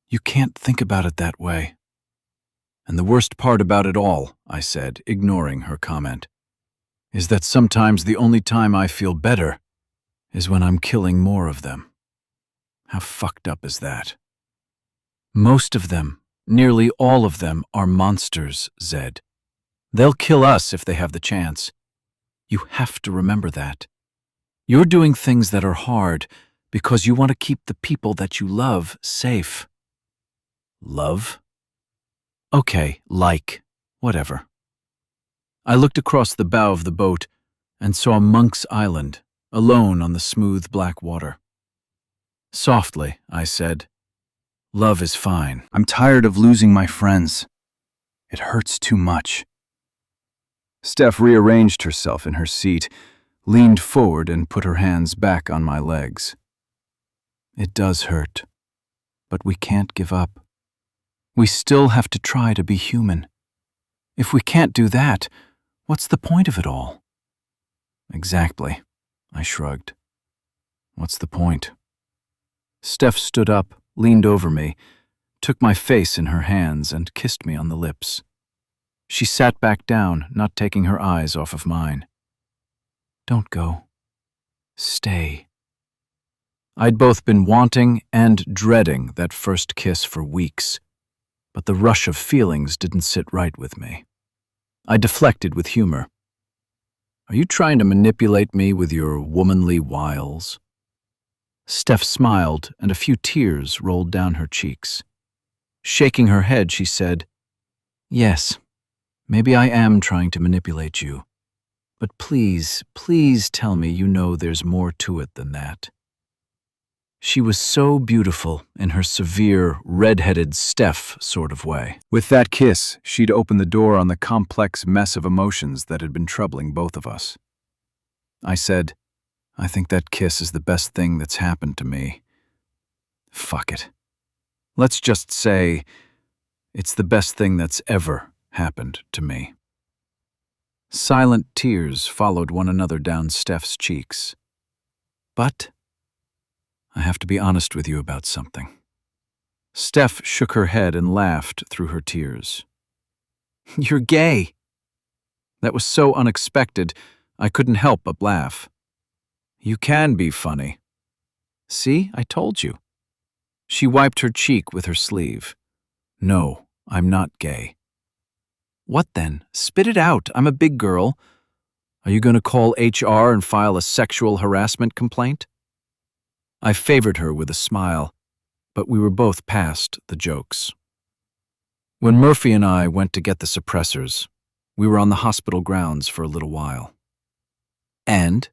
You can't think about it that way. And the worst part about it all, I said, ignoring her comment, is that sometimes the only time I feel better is when I'm killing more of them. How fucked up is that? Most of them, nearly all of them, are monsters, Zed. They'll kill us if they have the chance. You have to remember that. You're doing things that are hard because you want to keep the people that you love safe. Love? Okay, whatever. I looked across the bow of the boat and saw Monk's Island, alone on the smooth black water. Softly, I said, love is fine. I'm tired of losing my friends. It hurts too much. Steph rearranged herself in her seat, leaned forward and put her hands back on my legs. It does hurt, but we can't give up. We still have to try to be human. If we can't do that, what's the point of it all? Exactly, I shrugged. What's the point? Steph stood up, leaned over me, took my face in her hands and kissed me on the lips. She sat back down, not taking her eyes off of mine. Don't go. Stay. I'd both been wanting and dreading that first kiss for weeks, but the rush of feelings didn't sit right with me. I deflected with humor. Are you trying to manipulate me with your womanly wiles? Steph smiled, and a few tears rolled down her cheeks. Shaking her head, she said, Yes, maybe I am trying to manipulate you. But please, please tell me you know there's more to it than that. She was so beautiful in her severe, red-headed Steph sort of way. With that kiss, she'd opened the door on the complex mess of emotions that had been troubling both of us. I said, I think that kiss is the best thing that's happened to me. Fuck it. Let's just say it's the best thing that's ever happened to me. Silent tears followed one another down Steph's cheeks. But I have to be honest with you about something. Steph shook her head and laughed through her tears. You're gay. That was so unexpected, I couldn't help but laugh. You can be funny. See, I told you. She wiped her cheek with her sleeve. No, I'm not gay. What then? Spit it out. I'm a big girl. Are you going to call HR and file a sexual harassment complaint? I favored her with a smile, but we were both past the jokes. When Murphy and I went to get the suppressors, we were on the hospital grounds for a little while. And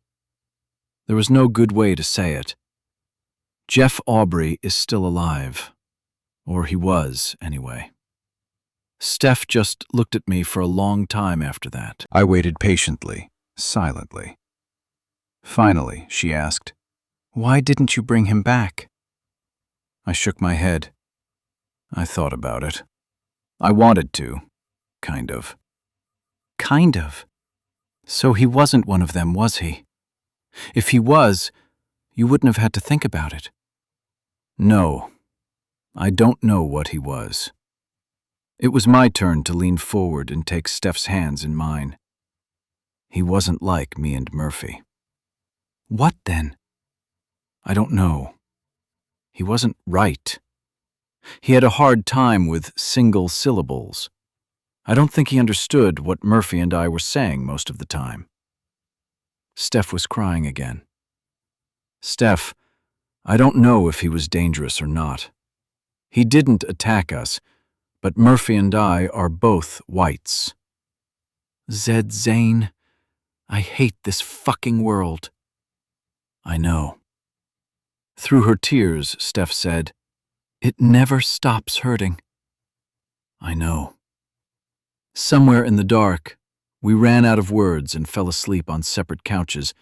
there was no good way to say it. Jeff Aubrey is still alive. Or he was, anyway. Steph just looked at me for a long time after that. I waited patiently, silently. Finally, she asked, "Why didn't you bring him back?" I shook my head. I thought about it. I wanted to, kind of. Kind of? So he wasn't one of them, was he? If he was, you wouldn't have had to think about it. No, I don't know what he was. It was my turn to lean forward and take Steph's hands in mine. He wasn't like me and Murphy. What then? I don't know. He wasn't right. He had a hard time with single syllables. I don't think he understood what Murphy and I were saying most of the time. Steph was crying again. Steph, I don't know if he was dangerous or not. He didn't attack us, but Murphy and I are both whites. Zed Zane, I hate this fucking world. I know. Through her tears, Steph said, "It never stops hurting." I know. Somewhere in the dark, we ran out of words and fell asleep on separate couches,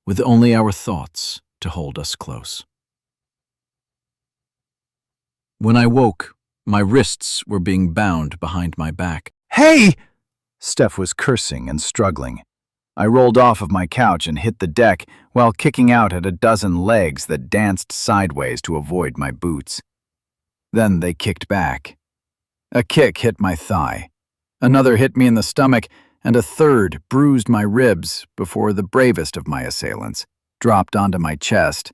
with only our thoughts to hold us close. When I woke, my wrists were being bound behind my back. "Hey!" Steph was cursing and struggling. I rolled off of my couch and hit the deck while kicking out at a dozen legs that danced sideways to avoid my boots. Then they kicked back. A kick hit my thigh. Another hit me in the stomach, and a third bruised my ribs before the bravest of my assailants dropped onto my chest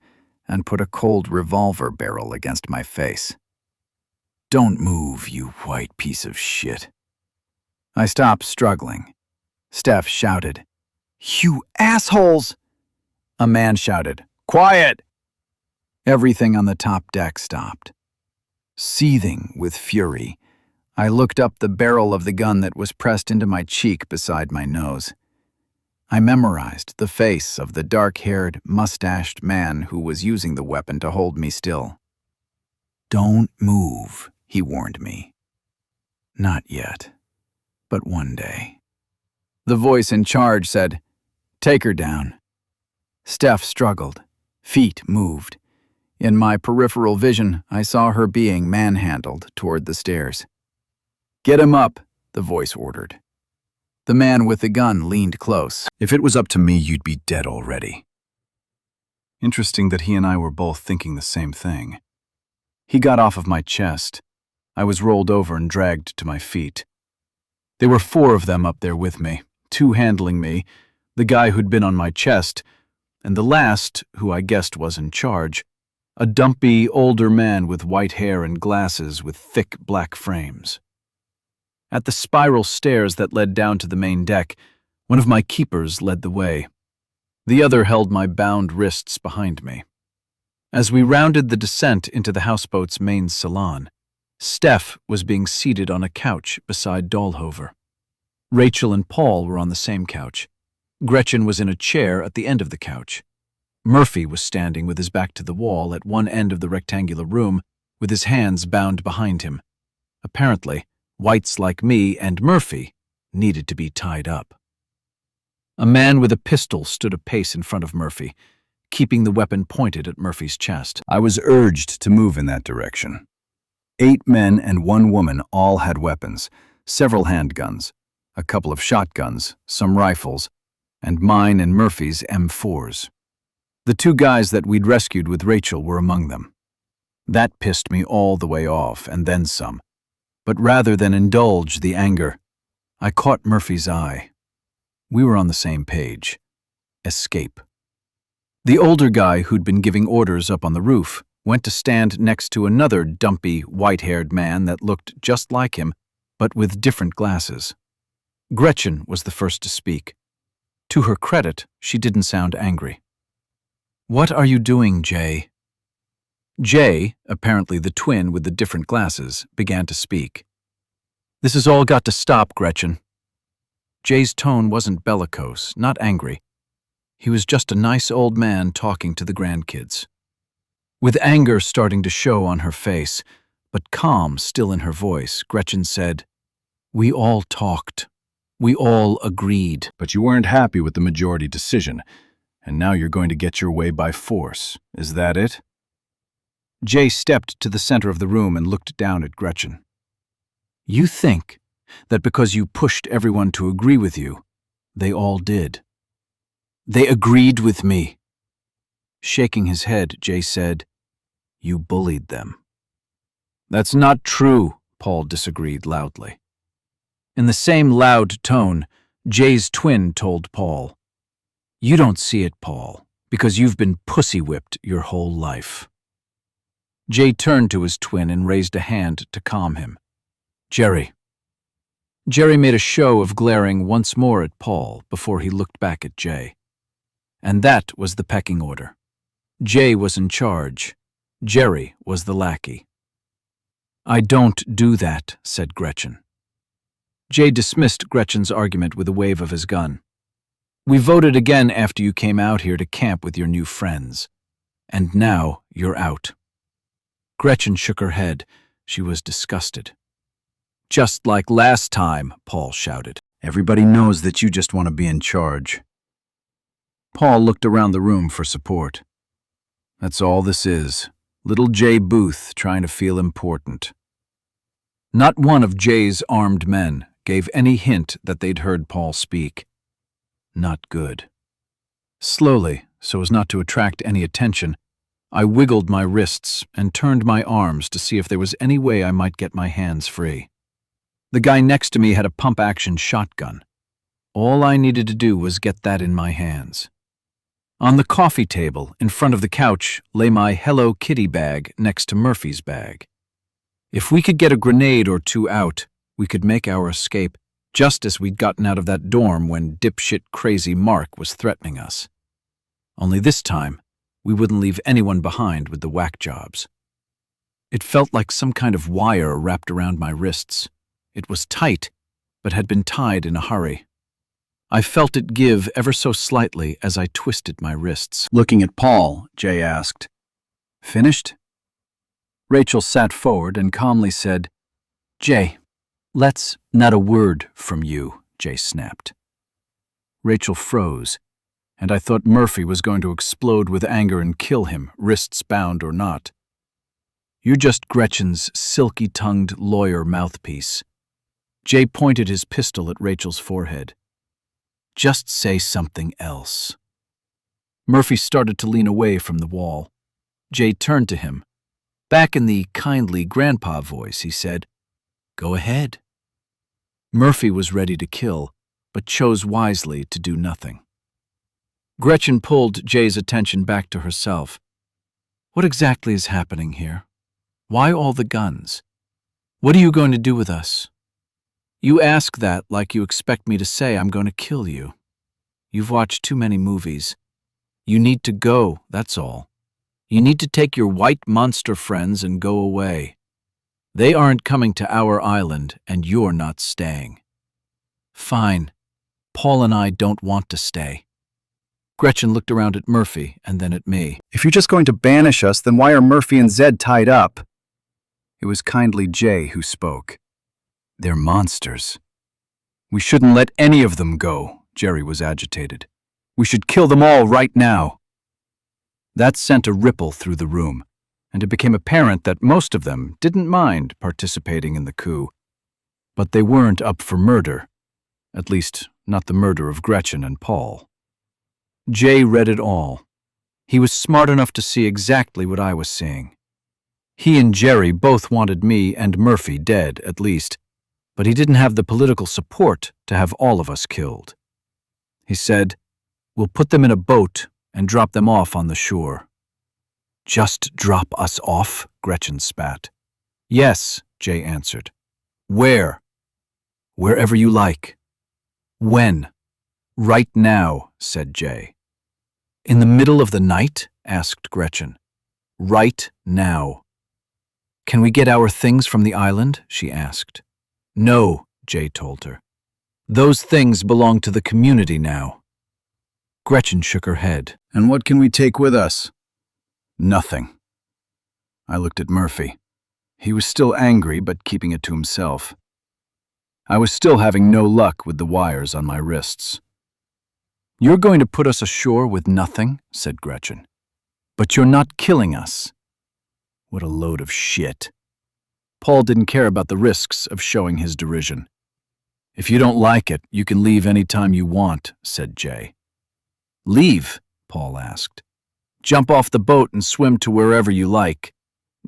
and put a cold revolver barrel against my face. "Don't move, you white piece of shit." I stopped struggling. Steph shouted, "You assholes!" A man shouted, "Quiet!" Everything on the top deck stopped. Seething with fury, I looked up the barrel of the gun that was pressed into my cheek beside my nose. I memorized the face of the dark-haired, mustached man who was using the weapon to hold me still. "Don't move," he warned me. "Not yet, but one day." The voice in charge said, "Take her down." Steph struggled. Feet moved. In my peripheral vision, I saw her being manhandled toward the stairs. "Get him up," the voice ordered. The man with the gun leaned close. "If it was up to me, you'd be dead already." Interesting that he and I were both thinking the same thing. He got off of my chest. I was rolled over and dragged to my feet. There were 4 of them up there with me, 2 handling me, the guy who'd been on my chest, and the last, who I guessed was in charge, a dumpy, older man with white hair and glasses with thick black frames. At the spiral stairs that led down to the main deck, one of my keepers led the way. The other held my bound wrists behind me. As we rounded the descent into the houseboat's main salon, Steph was being seated on a couch beside Dahlhover. Rachel and Paul were on the same couch. Gretchen was in a chair at the end of the couch. Murphy was standing with his back to the wall at one end of the rectangular room, with his hands bound behind him. Apparently, whites like me and Murphy needed to be tied up. A man with a pistol stood a pace in front of Murphy, keeping the weapon pointed at Murphy's chest. I was urged to move in that direction. 8 men and 1 woman all had weapons, several handguns, a couple of shotguns, some rifles, and mine and Murphy's M4s. The 2 guys that we'd rescued with Rachel were among them. That pissed me all the way off, and then some. But rather than indulge the anger, I caught Murphy's eye. We were on the same page. Escape. The older guy who'd been giving orders up on the roof went to stand next to another dumpy, white-haired man that looked just like him, but with different glasses. Gretchen was the first to speak. To her credit, she didn't sound angry. "What are you doing, Jay?" Jay, apparently the twin with the different glasses, began to speak. "This has all got to stop, Gretchen." Jay's tone wasn't bellicose, not angry. He was just a nice old man talking to the grandkids. With anger starting to show on her face, but calm still in her voice, Gretchen said, "We all talked. We all agreed." But you weren't happy with the majority decision, and now you're going to get your way by force. Is that it? Jay stepped to the center of the room and looked down at Gretchen. "You think that because you pushed everyone to agree with you, they all did. They agreed with me." Shaking his head, Jay said, "You bullied them." "That's not true," Paul disagreed loudly. In the same loud tone, Jay's twin told Paul, "You don't see it, Paul, because you've been pussy-whipped your whole life." Jay turned to his twin and raised a hand to calm him. "Jerry." Jerry made a show of glaring once more at Paul before he looked back at Jay. And that was the pecking order. Jay was in charge. Jerry was the lackey. "I don't do that," said Gretchen. Jay dismissed Gretchen's argument with a wave of his gun. "We voted again after you came out here to camp with your new friends. And now you're out." Gretchen shook her head. She was disgusted. "Just like last time," Paul shouted. Everybody knows that you just want to be in charge. Paul looked around the room for support. That's all this is. Little Jay Booth trying to feel important. Not one of Jay's armed men gave any hint that they'd heard Paul speak. Not good. Slowly, so as not to attract any attention, I wiggled my wrists and turned my arms to see if there was any way I might get my hands free. The guy next to me had a pump-action shotgun. All I needed to do was get that in my hands. On the coffee table, in front of the couch, lay my Hello Kitty bag next to Murphy's bag. If we could get a grenade or two out, we could make our escape, just as we'd gotten out of that dorm when dipshit crazy Mark was threatening us. Only this time, we wouldn't leave anyone behind with the whack jobs. It felt like some kind of wire wrapped around my wrists. It was tight, but had been tied in a hurry. I felt it give ever so slightly as I twisted my wrists. Looking at Paul, Jay asked, "Finished?" Rachel sat forward and calmly said, "Jay, let's—" "Not a word from you," Jay snapped. Rachel froze, and I thought Murphy was going to explode with anger and kill him, wrists bound or not. "You're just Gretchen's silky-tongued lawyer mouthpiece." Jay pointed his pistol at Rachel's forehead. "Just say something else." Murphy started to lean away from the wall. Jay turned to him. Back in the kindly grandpa voice, he said, "Go ahead." Murphy was ready to kill, but chose wisely to do nothing. Gretchen pulled Jay's attention back to herself. "What exactly is happening here? Why all the guns? What are you going to do with us? You ask that like you expect me to say I'm going to kill you. You've watched too many movies. You need to go, that's all. You need to take your white monster friends and go away. They aren't coming to our island, and you're not staying." "Fine. Paul and I don't want to stay." Gretchen looked around at Murphy and then at me. "If you're just going to banish us, then why are Murphy and Zed tied up?" It was kindly Jay who spoke. "They're monsters. We shouldn't let any of them go," Jerry was agitated. "We should kill them all right now." That sent a ripple through the room, and it became apparent that most of them didn't mind participating in the coup. But they weren't up for murder, at least not the murder of Gretchen and Paul. Jay read it all. He was smart enough to see exactly what I was seeing. He and Jerry both wanted me and Murphy dead, at least, but he didn't have the political support to have all of us killed. He said, "We'll put them in a boat and drop them off on the shore." "Just drop us off?" Gretchen spat. "Yes," Jay answered. "Where?" "Wherever you like." "When?" "Right now," said Jay. "In the middle of the night?" asked Gretchen. Right now. Can we get our things from the island? She asked. No, Jay told her. Those things belong to the community now. Gretchen shook her head. And what can we take with us? Nothing. I looked at Murphy. He was still angry, but keeping it to himself. I was still having no luck with the wires on my wrists. You're going to put us ashore with nothing, said Gretchen. But you're not killing us. What a load of shit. Paul didn't care about the risks of showing his derision. If you don't like it, you can leave any time you want, said Jay. Leave? Paul asked. Jump off the boat and swim to wherever you like.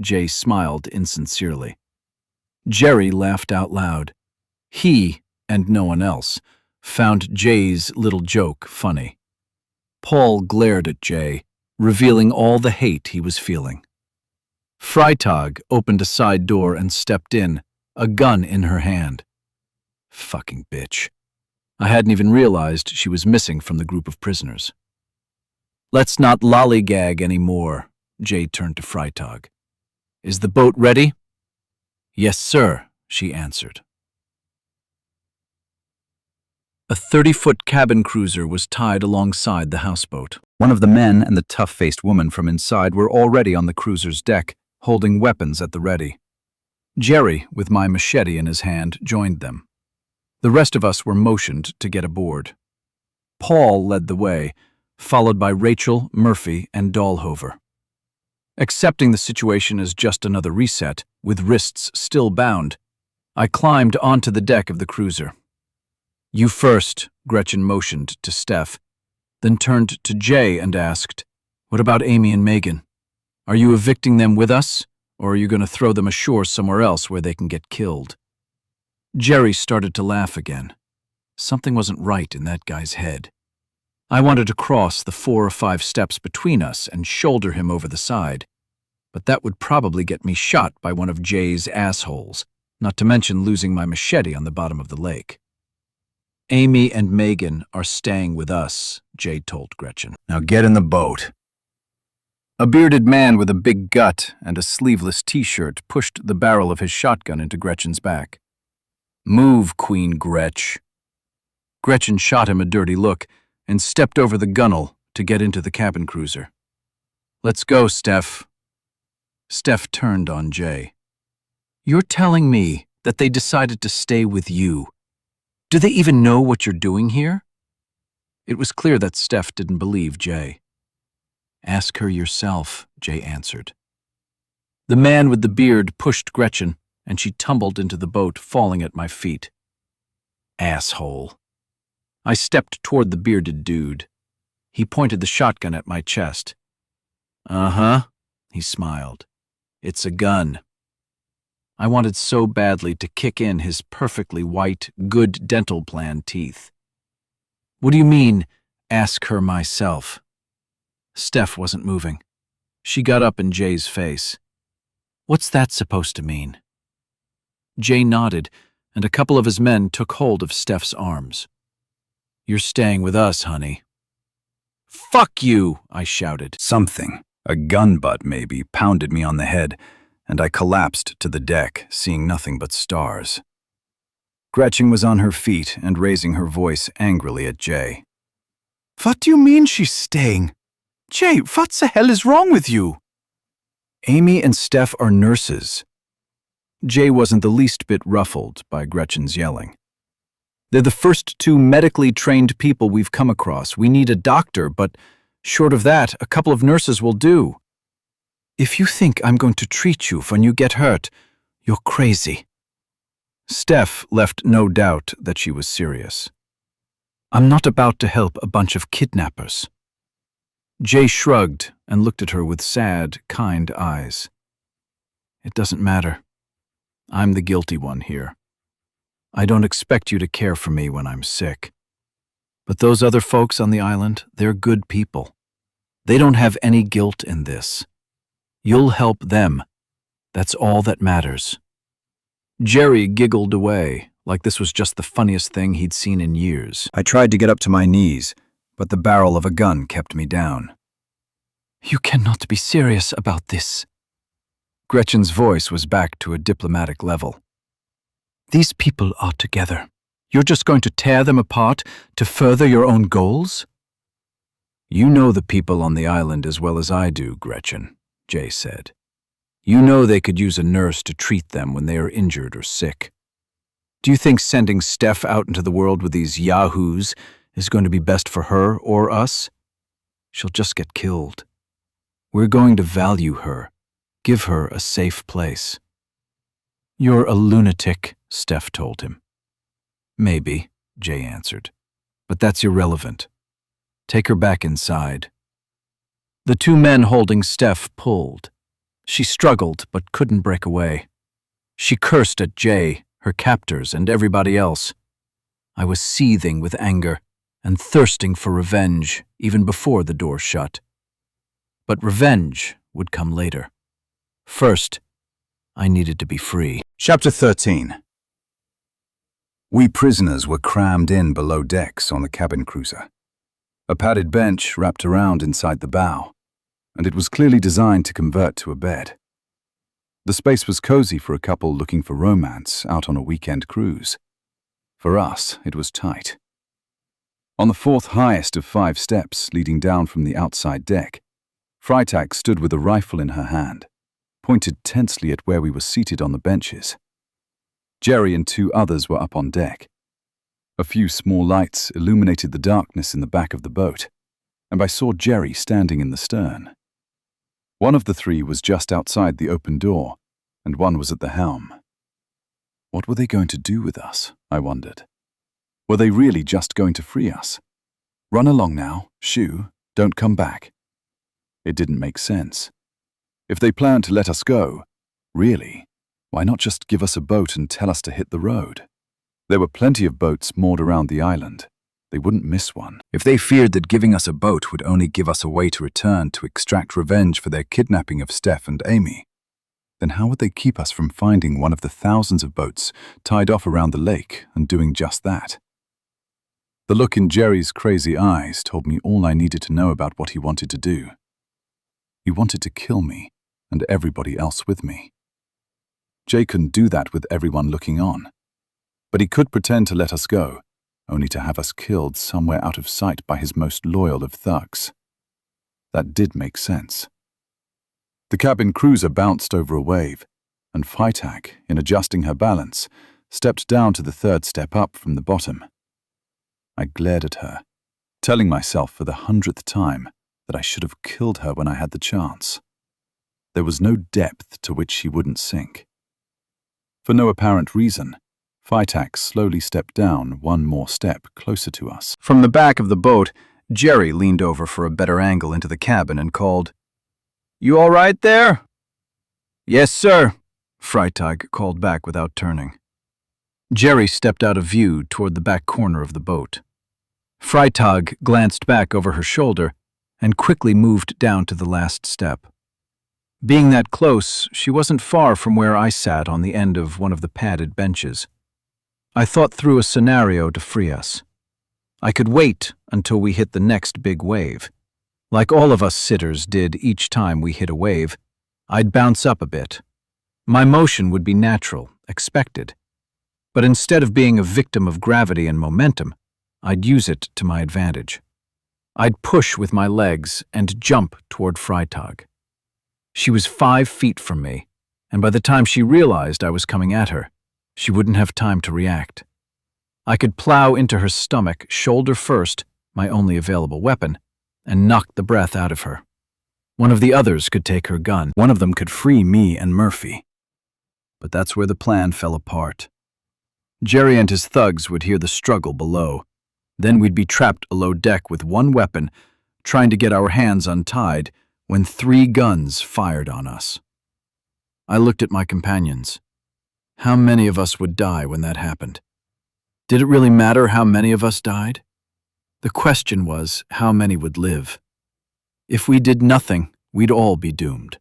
Jay smiled insincerely. Jerry laughed out loud. He, and no one else, found Jay's little joke funny. Paul glared at Jay, revealing all the hate he was feeling. Freitag opened a side door and stepped in, a gun in her hand. Fucking bitch. I hadn't even realized she was missing from the group of prisoners. Let's not lollygag anymore, Jay turned to Freitag. Is the boat ready? Yes, sir, she answered. A 30-foot cabin cruiser was tied alongside the houseboat. One of the men and the tough-faced woman from inside were already on the cruiser's deck, holding weapons at the ready. Jerry, with my machete in his hand, joined them. The rest of us were motioned to get aboard. Paul led the way, followed by Rachel, Murphy, and Dahlhover. Accepting the situation as just another reset, with wrists still bound, I climbed onto the deck of the cruiser. You first, Gretchen motioned to Steph, then turned to Jay and asked, What about Amy and Megan? Are you evicting them with us, or are you going to throw them ashore somewhere else where they can get killed? Jerry started to laugh again. Something wasn't right in that guy's head. I wanted to cross the 4 or 5 steps between us and shoulder him over the side, but that would probably get me shot by one of Jay's assholes, not to mention losing my machete on the bottom of the lake. Amy and Megan are staying with us, Jay told Gretchen. Now get in the boat. A bearded man with a big gut and a sleeveless t-shirt pushed the barrel of his shotgun into Gretchen's back. Move, Queen Gretch. Gretchen shot him a dirty look and stepped over the gunwale to get into the cabin cruiser. Let's go, Steph. Steph turned on Jay. You're telling me that they decided to stay with you. Do they even know what you're doing here? It was clear that Steph didn't believe Jay. Ask her yourself, Jay answered. The man with the beard pushed Gretchen, and she tumbled into the boat, falling at my feet. Asshole. I stepped toward the bearded dude. He pointed the shotgun at my chest. Uh-huh, he smiled. It's a gun. I wanted so badly to kick in his perfectly white, good dental plan teeth. What do you mean, ask her myself? Steph wasn't moving. She got up in Jay's face. What's that supposed to mean? Jay nodded, and a couple of his men took hold of Steph's arms. You're staying with us, honey. Fuck you, I shouted. Something, a gun butt maybe, pounded me on the head, and I collapsed to the deck, seeing nothing but stars. Gretchen was on her feet and raising her voice angrily at Jay. What do you mean she's staying? Jay, what the hell is wrong with you? Amy and Steph are nurses. Jay wasn't the least bit ruffled by Gretchen's yelling. They're the first 2 medically trained people we've come across. We need a doctor, but short of that, a couple of nurses will do. If you think I'm going to treat you when you get hurt, you're crazy. Steph left no doubt that she was serious. I'm not about to help a bunch of kidnappers. Jay shrugged and looked at her with sad, kind eyes. It doesn't matter. I'm the guilty one here. I don't expect you to care for me when I'm sick. But those other folks on the island, they're good people. They don't have any guilt in this. You'll help them. That's all that matters. Jerry giggled away, like this was just the funniest thing he'd seen in years. I tried to get up to my knees, but the barrel of a gun kept me down. You cannot be serious about this. Gretchen's voice was back to a diplomatic level. These people are together. You're just going to tear them apart to further your own goals? You know the people on the island as well as I do, Gretchen, Jay said. You know they could use a nurse to treat them when they are injured or sick. Do you think sending Steph out into the world with these yahoos is going to be best for her or us? She'll just get killed. We're going to value her, give her a safe place. You're a lunatic, Steph told him. Maybe, Jay answered, but that's irrelevant. Take her back inside. The two men holding Steph pulled. She struggled but couldn't break away. She cursed at Jay, her captors, and everybody else. I was seething with anger and thirsting for revenge even before the door shut. But revenge would come later. First, I needed to be free. Chapter 13. We prisoners were crammed in below decks on the cabin cruiser. A padded bench wrapped around inside the bow, and it was clearly designed to convert to a bed. The space was cozy for a couple looking for romance out on a weekend cruise. For us, it was tight. On the fourth highest of 5 steps leading down from the outside deck, Freitag stood with a rifle in her hand, pointed tensely at where we were seated on the benches. Jerry and 2 others were up on deck. A few small lights illuminated the darkness in the back of the boat, and I saw Jerry standing in the stern. One of the 3 was just outside the open door, and one was at the helm. What were they going to do with us, I wondered. Were they really just going to free us? Run along now, shoo, don't come back. It didn't make sense. If they planned to let us go, really, why not just give us a boat and tell us to hit the road? There were plenty of boats moored around the island. They wouldn't miss one. If they feared that giving us a boat would only give us a way to return to extract revenge for their kidnapping of Steph and Amy, then how would they keep us from finding one of the thousands of boats tied off around the lake and doing just that? The look in Jerry's crazy eyes told me all I needed to know about what he wanted to do. He wanted to kill me and everybody else with me. Jay couldn't do that with everyone looking on, but he could pretend to let us go, only to have us killed somewhere out of sight by his most loyal of thugs. That did make sense. The cabin cruiser bounced over a wave, and Freitag, in adjusting her balance, stepped down to the 3rd step up from the bottom. I glared at her, telling myself for the 100th time that I should have killed her when I had the chance. There was no depth to which she wouldn't sink. For no apparent reason, Freitag slowly stepped down one more step closer to us. From the back of the boat, Jerry leaned over for a better angle into the cabin and called, "You all right there?" "Yes, sir," Freitag called back without turning. Jerry stepped out of view toward the back corner of the boat. Freitag glanced back over her shoulder and quickly moved down to the last step. Being that close, she wasn't far from where I sat on the end of one of the padded benches. I thought through a scenario to free us. I could wait until we hit the next big wave. Like all of us sitters did each time we hit a wave, I'd bounce up a bit. My motion would be natural, expected. But instead of being a victim of gravity and momentum, I'd use it to my advantage. I'd push with my legs and jump toward Freitag. She was 5 feet from me, and by the time she realized I was coming at her, she wouldn't have time to react. I could plow into her stomach, shoulder first, my only available weapon, and knock the breath out of her. One of the others could take her gun. One of them could free me and Murphy. But that's where the plan fell apart. Jerry and his thugs would hear the struggle below. Then we'd be trapped below deck with one weapon, trying to get our hands untied, when 3 guns fired on us. I looked at my companions. How many of us would die when that happened? Did it really matter how many of us died? The question was, how many would live? If we did nothing, we'd all be doomed.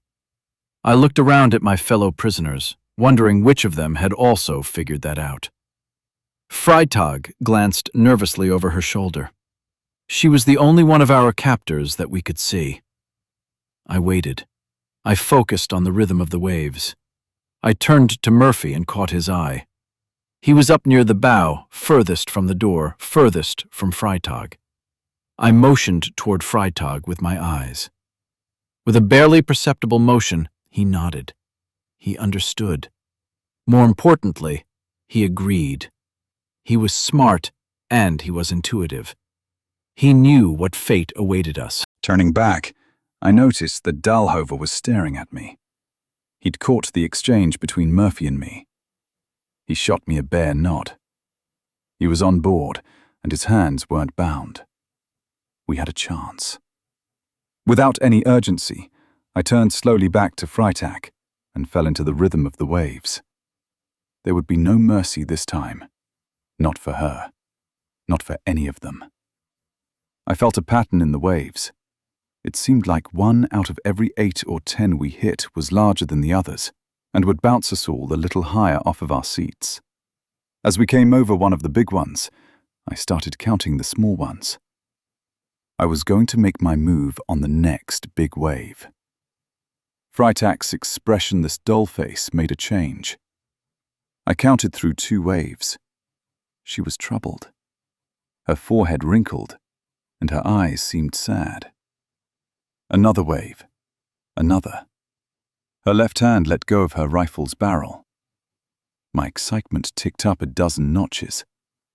I looked around at my fellow prisoners, wondering which of them had also figured that out. Freitag glanced nervously over her shoulder. She was the only one of our captors that we could see. I waited. I focused on the rhythm of the waves. I turned to Murphy and caught his eye. He was up near the bow, furthest from the door, furthest from Freitag. I motioned toward Freitag with my eyes. With a barely perceptible motion, he nodded. He understood. More importantly, he agreed. He was smart, and he was intuitive. He knew what fate awaited us. Turning back, I noticed that Dahlhover was staring at me. He'd caught the exchange between Murphy and me. He shot me a bare nod. He was on board, and his hands weren't bound. We had a chance. Without any urgency, I turned slowly back to Freitag and fell into the rhythm of the waves. There would be no mercy this time. Not for her. Not for any of them. I felt a pattern in the waves. It seemed like 1 out of every 8 or 10 we hit was larger than the others, and would bounce us all a little higher off of our seats. As we came over one of the big ones, I started counting the small ones. I was going to make my move on the next big wave. Freitag's expressionless doll face made a change. I counted through 2 waves. She was troubled. Her forehead wrinkled, and her eyes seemed sad. Another wave. Another. Her left hand let go of her rifle's barrel. My excitement ticked up a dozen notches,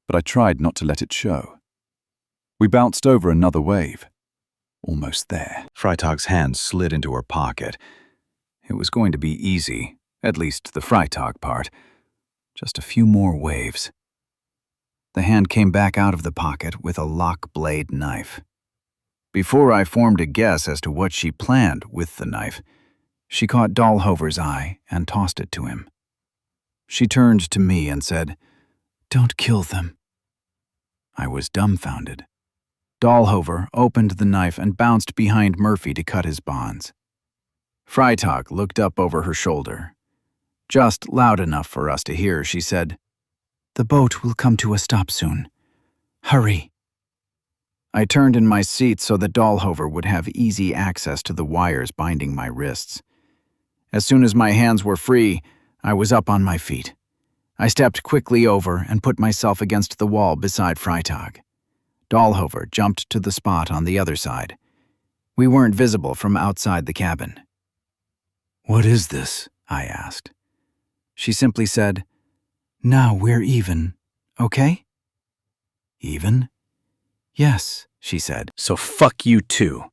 but I tried not to let it show. We bounced over another wave. Almost there. Freitag's hand slid into her pocket. It was going to be easy, at least the Freitag part. Just a few more waves. The hand came back out of the pocket with a lock blade knife. Before I formed a guess as to what she planned with the knife, she caught Dahlhover's eye and tossed it to him. She turned to me and said, "Don't kill them." I was dumbfounded. Dahlhover opened the knife and bounced behind Murphy to cut his bonds. Freitag looked up over her shoulder. Just loud enough for us to hear, she said, "The boat will come to a stop soon. Hurry." I turned in my seat so that Dahlhover would have easy access to the wires binding my wrists. As soon as my hands were free, I was up on my feet. I stepped quickly over and put myself against the wall beside Freitag. Dahlhover jumped to the spot on the other side. We weren't visible from outside the cabin. "What is this?" I asked. She simply said, "Now we're even, okay?" "Even?" "Yes," she said. "So fuck you too."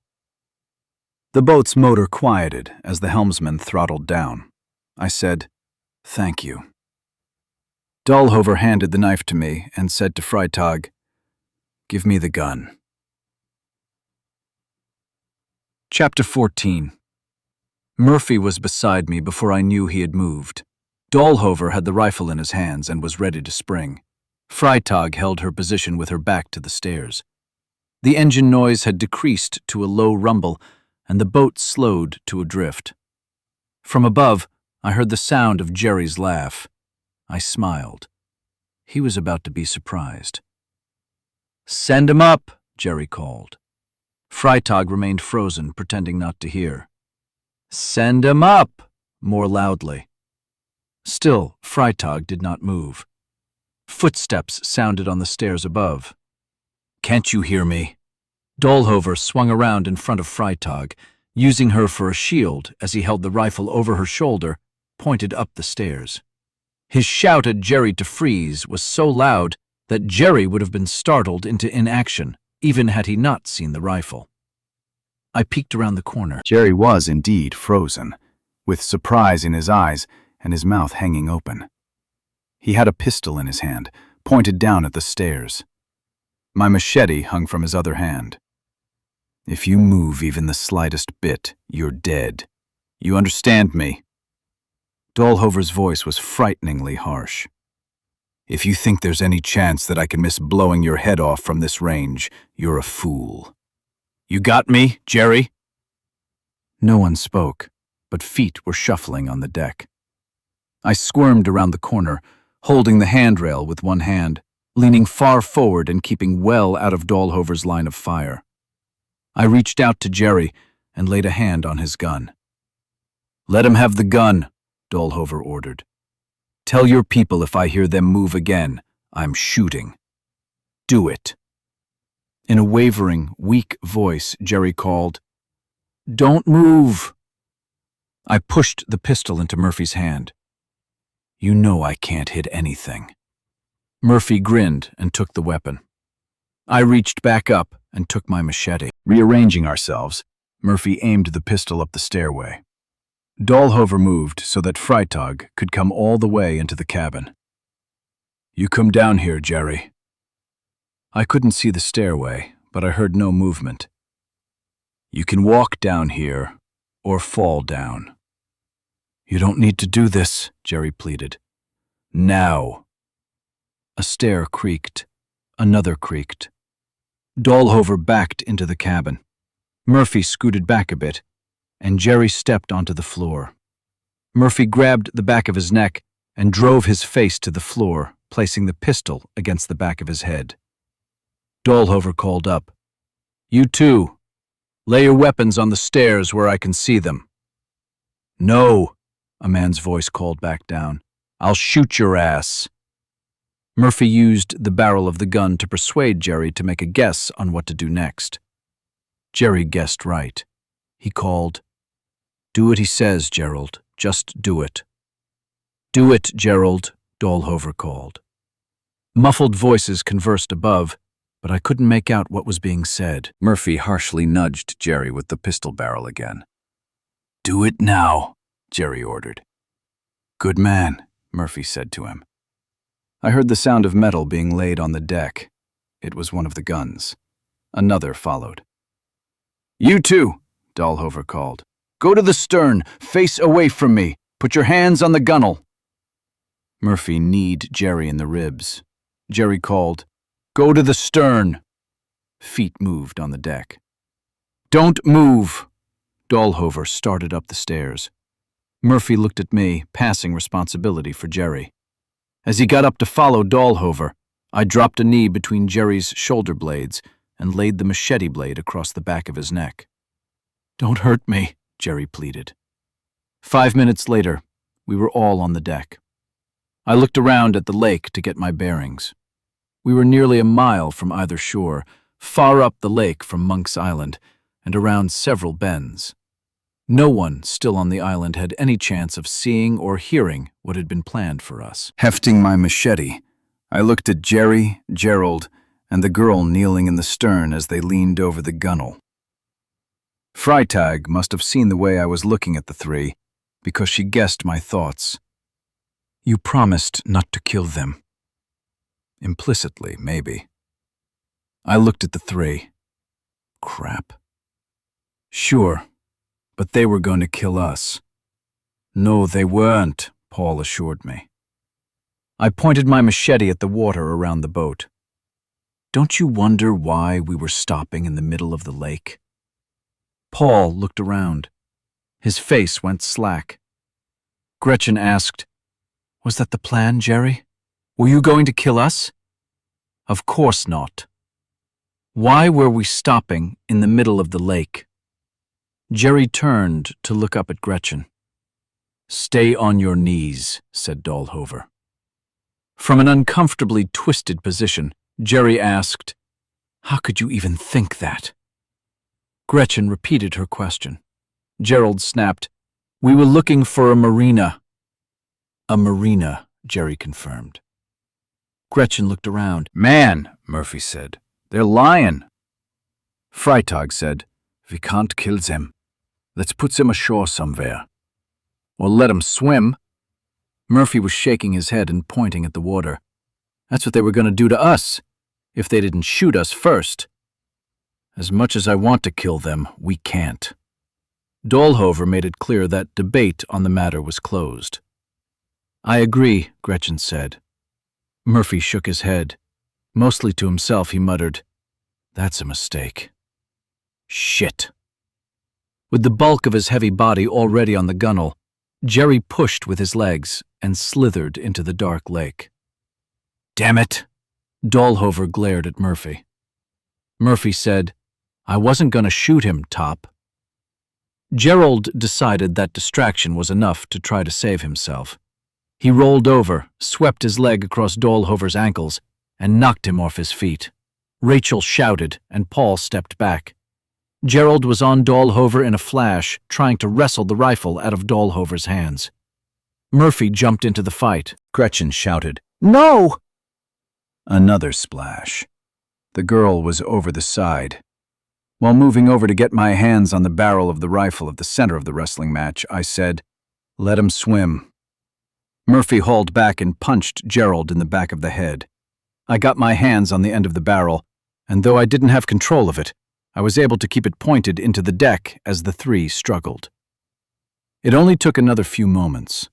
The boat's motor quieted as the helmsman throttled down. I said, "Thank you." Dahlhover handed the knife to me and said to Freitag, "Give me the gun." Chapter 14. Murphy was beside me before I knew he had moved. Dahlhover had the rifle in his hands and was ready to spring. Freitag held her position with her back to the stairs. The engine noise had decreased to a low rumble, and the boat slowed to a drift. From above, I heard the sound of Jerry's laugh. I smiled. He was about to be surprised. "Send him up," Jerry called. Freitag remained frozen, pretending not to hear. "Send him up," more loudly. Still, Freitag did not move. Footsteps sounded on the stairs above. "Can't you hear me?" Dahlhover swung around in front of Freitag, using her for a shield as he held the rifle over her shoulder, pointed up the stairs. His shout at Jerry to freeze was so loud that Jerry would have been startled into inaction, even had he not seen the rifle. I peeked around the corner. Jerry was indeed frozen, with surprise in his eyes and his mouth hanging open. He had a pistol in his hand, pointed down at the stairs. My machete hung from his other hand. "If you move even the slightest bit, you're dead. You understand me?" Dahlhover's voice was frighteningly harsh. "If you think there's any chance that I can miss blowing your head off from this range, you're a fool. You got me, Jerry?" No one spoke, but feet were shuffling on the deck. I squirmed around the corner, holding the handrail with one hand, leaning far forward and keeping well out of Dahlhover's line of fire. I reached out to Jerry, and laid a hand on his gun. "Let him have the gun," Dahlhover ordered. "Tell your people if I hear them move again, I'm shooting. Do it." In a wavering, weak voice, Jerry called, "Don't move." I pushed the pistol into Murphy's hand. "You know I can't hit anything." Murphy grinned and took the weapon. I reached back up and took my machete. Rearranging ourselves, Murphy aimed the pistol up the stairway. Dahlhover moved so that Freitag could come all the way into the cabin. "You come down here, Jerry." I couldn't see the stairway, but I heard no movement. "You can walk down here or fall down." "You don't need to do this," Jerry pleaded. "Now." A stair creaked. Another creaked. Dahlhover backed into the cabin. Murphy scooted back a bit, and Jerry stepped onto the floor. Murphy grabbed the back of his neck and drove his face to the floor, placing the pistol against the back of his head. Dahlhover called up, "You two, lay your weapons on the stairs where I can see them." "No," a man's voice called back down. "I'll shoot your ass." Murphy used the barrel of the gun to persuade Jerry to make a guess on what to do next. Jerry guessed right. He called, "Do what he says, Gerald. Just do it." "Do it, Gerald," Dahlhover called. Muffled voices conversed above, but I couldn't make out what was being said. Murphy harshly nudged Jerry with the pistol barrel again. "Do it now," Jerry ordered. "Good man," Murphy said to him. I heard the sound of metal being laid on the deck. It was one of the guns. Another followed. "You two," Dahlhover called. "Go to the stern, face away from me. Put your hands on the gunwale." Murphy kneed Jerry in the ribs. Jerry called, "Go to the stern." Feet moved on the deck. "Don't move." Dahlhover started up the stairs. Murphy looked at me, passing responsibility for Jerry. As he got up to follow Dahlhover, I dropped a knee between Jerry's shoulder blades and laid the machete blade across the back of his neck. "Don't hurt me," Jerry pleaded. 5 minutes later, we were all on the deck. I looked around at the lake to get my bearings. We were nearly a mile from either shore, far up the lake from Monk's Island, and around several bends. No one still on the island had any chance of seeing or hearing what had been planned for us. Hefting my machete, I looked at Jerry, Gerald, and the girl kneeling in the stern as they leaned over the gunwale. Freitag must have seen the way I was looking at the three, because she guessed my thoughts. "You promised not to kill them." Implicitly, maybe. I looked at the three. Crap. Sure, but they were going to kill us. "No, they weren't," Paul assured me. I pointed my machete at the water around the boat. "Don't you wonder why we were stopping in the middle of the lake?" Paul looked around. His face went slack. Gretchen asked, "Was that the plan, Jerry? Were you going to kill us?" "Of course not." "Why were we stopping in the middle of the lake?" Jerry turned to look up at Gretchen. "Stay on your knees," said Dahlhover. From an uncomfortably twisted position, Jerry asked, "How could you even think that?" Gretchen repeated her question. Gerald snapped, "We were looking for a marina." "A marina," Jerry confirmed. Gretchen looked around. "Man," Murphy said, "they're lying." Freitag said, "We can't kill them. Let's put them ashore somewhere. Or let them swim." Murphy was shaking his head and pointing at the water. "That's what they were going to do to us, if they didn't shoot us first. As much as I want to kill them, we can't." Dahlhover made it clear that debate on the matter was closed. "I agree," Gretchen said. Murphy shook his head. Mostly to himself, he muttered, "That's a mistake. Shit." With the bulk of his heavy body already on the gunwale, Jerry pushed with his legs and slithered into the dark lake. "Damn it!" Dahlhover glared at Murphy. Murphy said, "I wasn't going to shoot him, Top." Gerald decided that distraction was enough to try to save himself. He rolled over, swept his leg across Dahlhover's ankles, and knocked him off his feet. Rachel shouted, and Paul stepped back. Gerald was on Dahlhover in a flash, trying to wrestle the rifle out of Dahlhover's hands. Murphy jumped into the fight. Gretchen shouted. "No!" Another splash. The girl was over the side. While moving over to get my hands on the barrel of the rifle at the center of the wrestling match, I said, "Let him swim." Murphy hauled back and punched Gerald in the back of the head. I got my hands on the end of the barrel, and though I didn't have control of it, I was able to keep it pointed into the deck as the three struggled. It only took another few moments.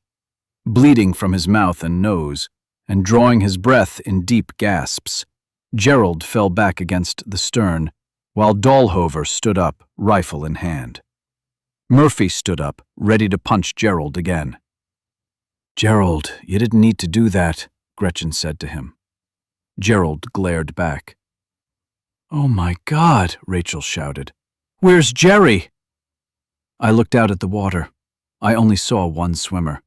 Bleeding from his mouth and nose, and drawing his breath in deep gasps, Gerald fell back against the stern, while Dahlhover stood up, rifle in hand. Murphy stood up, ready to punch Gerald again. "Gerald, you didn't need to do that," Gretchen said to him. Gerald glared back. "Oh my God," Rachel shouted. "Where's Jerry?" I looked out at the water. I only saw one swimmer.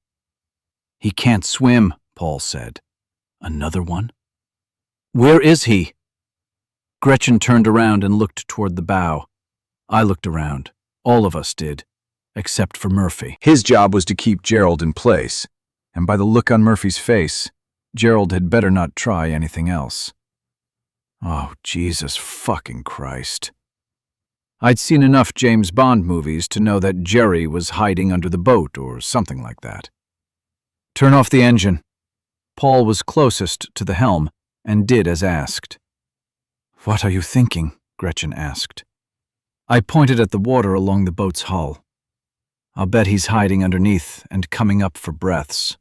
"He can't swim," Paul said. "Another one? Where is he?" Gretchen turned around and looked toward the bow. I looked around. All of us did, except for Murphy. His job was to keep Gerald in place, and by the look on Murphy's face, Gerald had better not try anything else. Oh, Jesus fucking Christ. I'd seen enough James Bond movies to know that Jerry was hiding under the boat or something like that. "Turn off the engine." Paul was closest to the helm and did as asked. "What are you thinking?" Gretchen asked. I pointed at the water along the boat's hull. "I'll bet he's hiding underneath and coming up for breaths."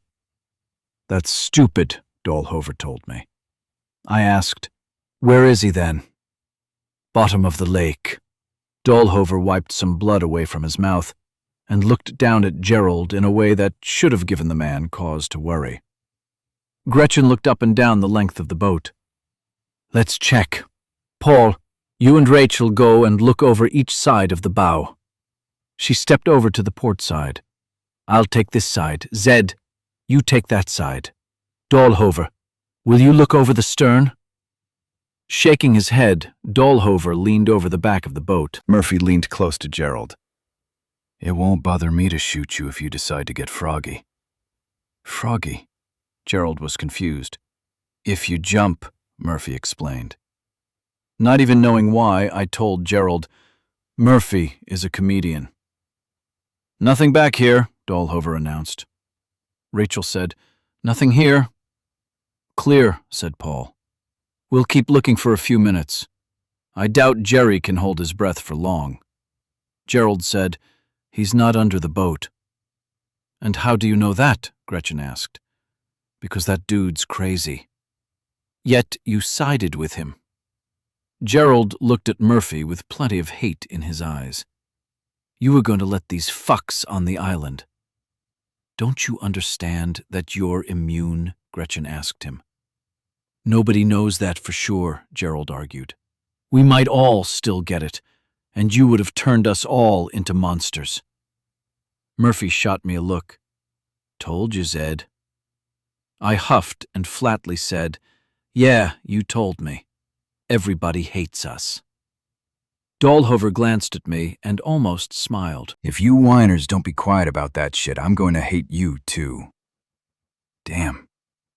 "That's stupid," Dahlhover told me. I asked, "Where is he then?" "Bottom of the lake." Dahlhover wiped some blood away from his mouth and looked down at Gerald in a way that should have given the man cause to worry. Gretchen looked up and down the length of the boat. "Let's check. Paul, you and Rachel go and look over each side of the bow." She stepped over to the port side. "I'll take this side. Zed, you take that side. Dahlhover, will you look over the stern?" Shaking his head, Dahlhover leaned over the back of the boat. Murphy leaned close to Gerald. "It won't bother me to shoot you if you decide to get froggy." "Froggy?" Gerald was confused. "If you jump," Murphy explained. Not even knowing why, I told Gerald, "Murphy is a comedian." "Nothing back here," Dahlhover announced. Rachel said, "Nothing here." "Clear," said Paul. "We'll keep looking for a few minutes. I doubt Jerry can hold his breath for long." Gerald said, "He's not under the boat." "And how do you know that?" Gretchen asked. "Because that dude's crazy." "Yet you sided with him." Gerald looked at Murphy with plenty of hate in his eyes. "You were going to let these fucks on the island." "Don't you understand that you're immune?" Gretchen asked him. "Nobody knows that for sure," Gerald argued. "We might all still get it, and you would have turned us all into monsters." Murphy shot me a look. "Told you, Zed." I huffed and flatly said, "Yeah, you told me. Everybody hates us." Dahlhover glanced at me and almost smiled. "If you whiners don't be quiet about that shit, I'm going to hate you too." Damn,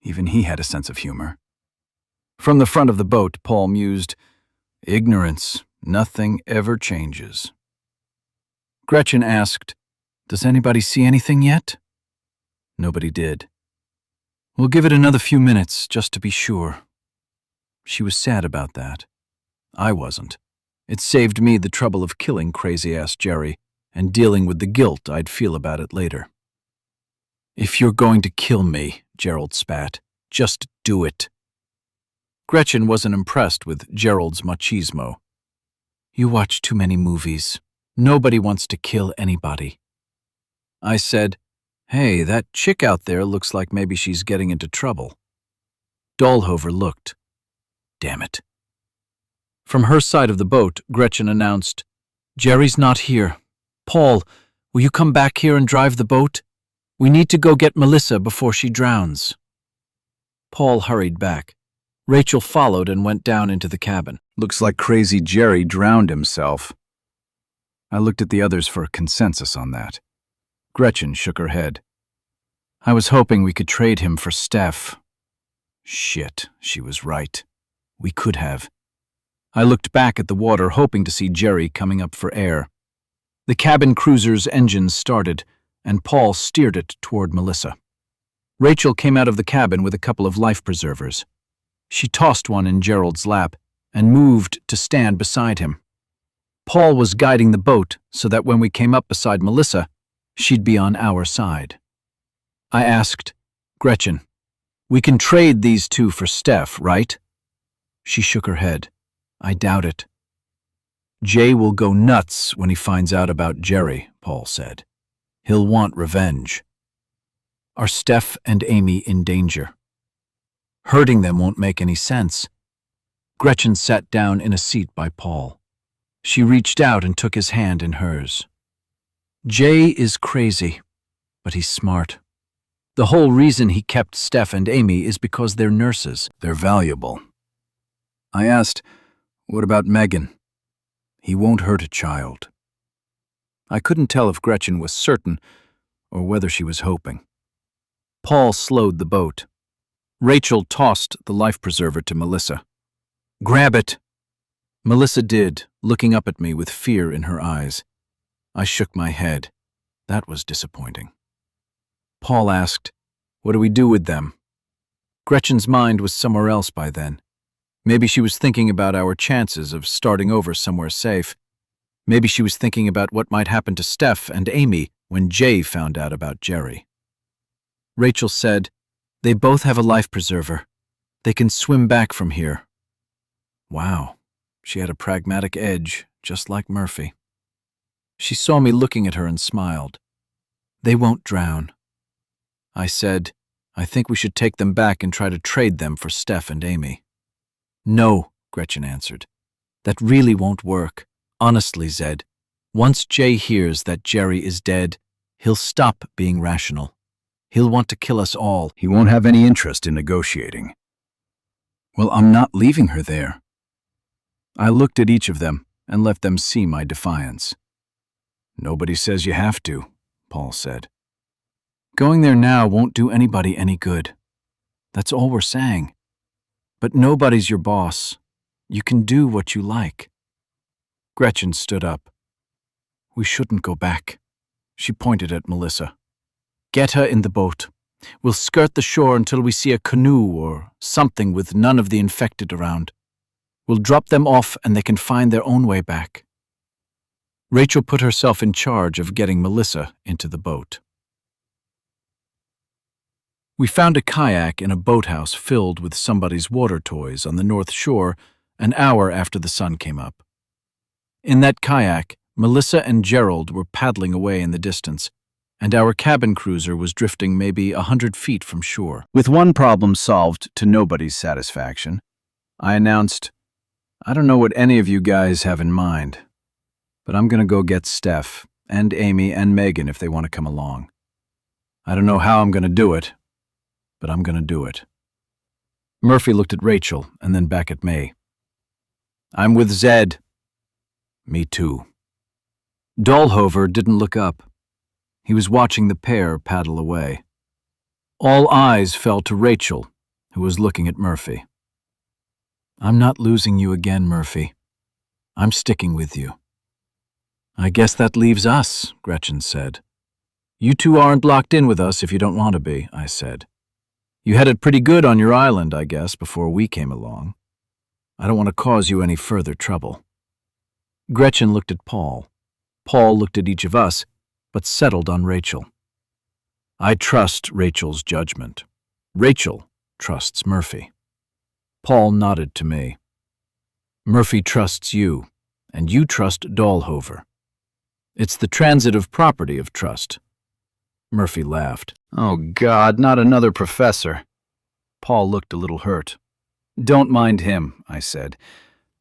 even he had a sense of humor. From the front of the boat, Paul mused, "Ignorance, nothing ever changes." Gretchen asked, "Does anybody see anything yet?" Nobody did. "We'll give it another few minutes, just to be sure." She was sad about that. I wasn't. It saved me the trouble of killing crazy-ass Jerry and dealing with the guilt I'd feel about it later. "If you're going to kill me," Gerald spat, "just do it." Gretchen wasn't impressed with Gerald's machismo. "You watch too many movies. Nobody wants to kill anybody." I said, "Hey, that chick out there looks like maybe she's getting into trouble." Dahlhover looked. Damn it. From her side of the boat, Gretchen announced, "Jerry's not here. Paul, Will you come back here and drive the boat? We need to go get Melissa before she drowns." Paul hurried back. Rachel followed and went down into the cabin. Looks like crazy Jerry drowned himself. I looked at the others for a consensus on that. Gretchen shook her head. I was hoping we could trade him for Steph. Shit, she was right. We could have. I looked back at the water, hoping to see Jerry coming up for air. The cabin cruiser's engine started, and Paul steered it toward Melissa. Rachel came out of the cabin with a couple of life preservers. She tossed one in Gerald's lap and moved to stand beside him. Paul was guiding the boat so that when we came up beside Melissa, she'd be on our side. I asked, "Gretchen, we can trade these two for Steph, right?" She shook her head. "I doubt it." "Jay will go nuts when he finds out about Jerry," Paul said. "He'll want revenge." "Are Steph and Amy in danger?" "Hurting them won't make any sense." Gretchen sat down in a seat by Paul. She reached out and took his hand in hers. "Jay is crazy, but he's smart. The whole reason he kept Steph and Amy is because they're nurses. They're valuable." I asked, "What about Megan?" "He won't hurt a child." I couldn't tell if Gretchen was certain or whether she was hoping. Paul slowed the boat. Rachel tossed the life preserver to Melissa. "Grab it." Melissa did, looking up at me with fear in her eyes. I shook my head. That was disappointing. Paul asked, "What do we do with them?" Gretchen's mind was somewhere else by then. Maybe she was thinking about our chances of starting over somewhere safe. Maybe she was thinking about what might happen to Steph and Amy when Jay found out about Jerry. Rachel said, "They both have a life preserver. They can swim back from here." Wow, she had a pragmatic edge, just like Murphy. She saw me looking at her and smiled. "They won't drown." I said, "I think we should take them back and try to trade them for Steph and Amy." "No," Gretchen answered. "That really won't work. Honestly, Zed, once Jay hears that Jerry is dead, he'll stop being rational. He'll want to kill us all." "He won't have any interest in negotiating." "Well, I'm not leaving her there." I looked at each of them and let them see my defiance. "Nobody says you have to," Paul said. "Going there now won't do anybody any good. That's all we're saying. But nobody's your boss. You can do what you like." Gretchen stood up. "We shouldn't go back." She pointed at Melissa. "Get her in the boat. We'll skirt the shore until we see a canoe or something with none of the infected around. We'll drop them off and they can find their own way back." Rachel put herself in charge of getting Melissa into the boat. We found a kayak in a boathouse filled with somebody's water toys on the north shore an hour after the sun came up. In that kayak, Melissa and Gerald were paddling away in the distance, and our cabin cruiser was drifting maybe 100 feet from shore. With one problem solved to nobody's satisfaction, I announced, "I don't know what any of you guys have in mind, but I'm going to go get Steph and Amy and Megan if they want to come along. I don't know how I'm going to do it, but I'm going to do it." Murphy looked at Rachel and then back at me. "I'm with Zed." "Me too." Dahlhover didn't look up. He was watching the pair paddle away. All eyes fell to Rachel, who was looking at Murphy. "I'm not losing you again, Murphy. I'm sticking with you." "I guess that leaves us," Gretchen said. "You two aren't locked in with us if you don't want to be," I said. "You had it pretty good on your island, I guess, before we came along. I don't want to cause you any further trouble." Gretchen looked at Paul. Paul looked at each of us, but settled on Rachel. I trust Rachel's judgment. Rachel trusts Murphy. Paul nodded to me. "Murphy trusts you, and you trust Dahlhover. It's the transitive property of trust." Murphy laughed. "Oh, God, not another professor." Paul looked a little hurt. "Don't mind him," I said.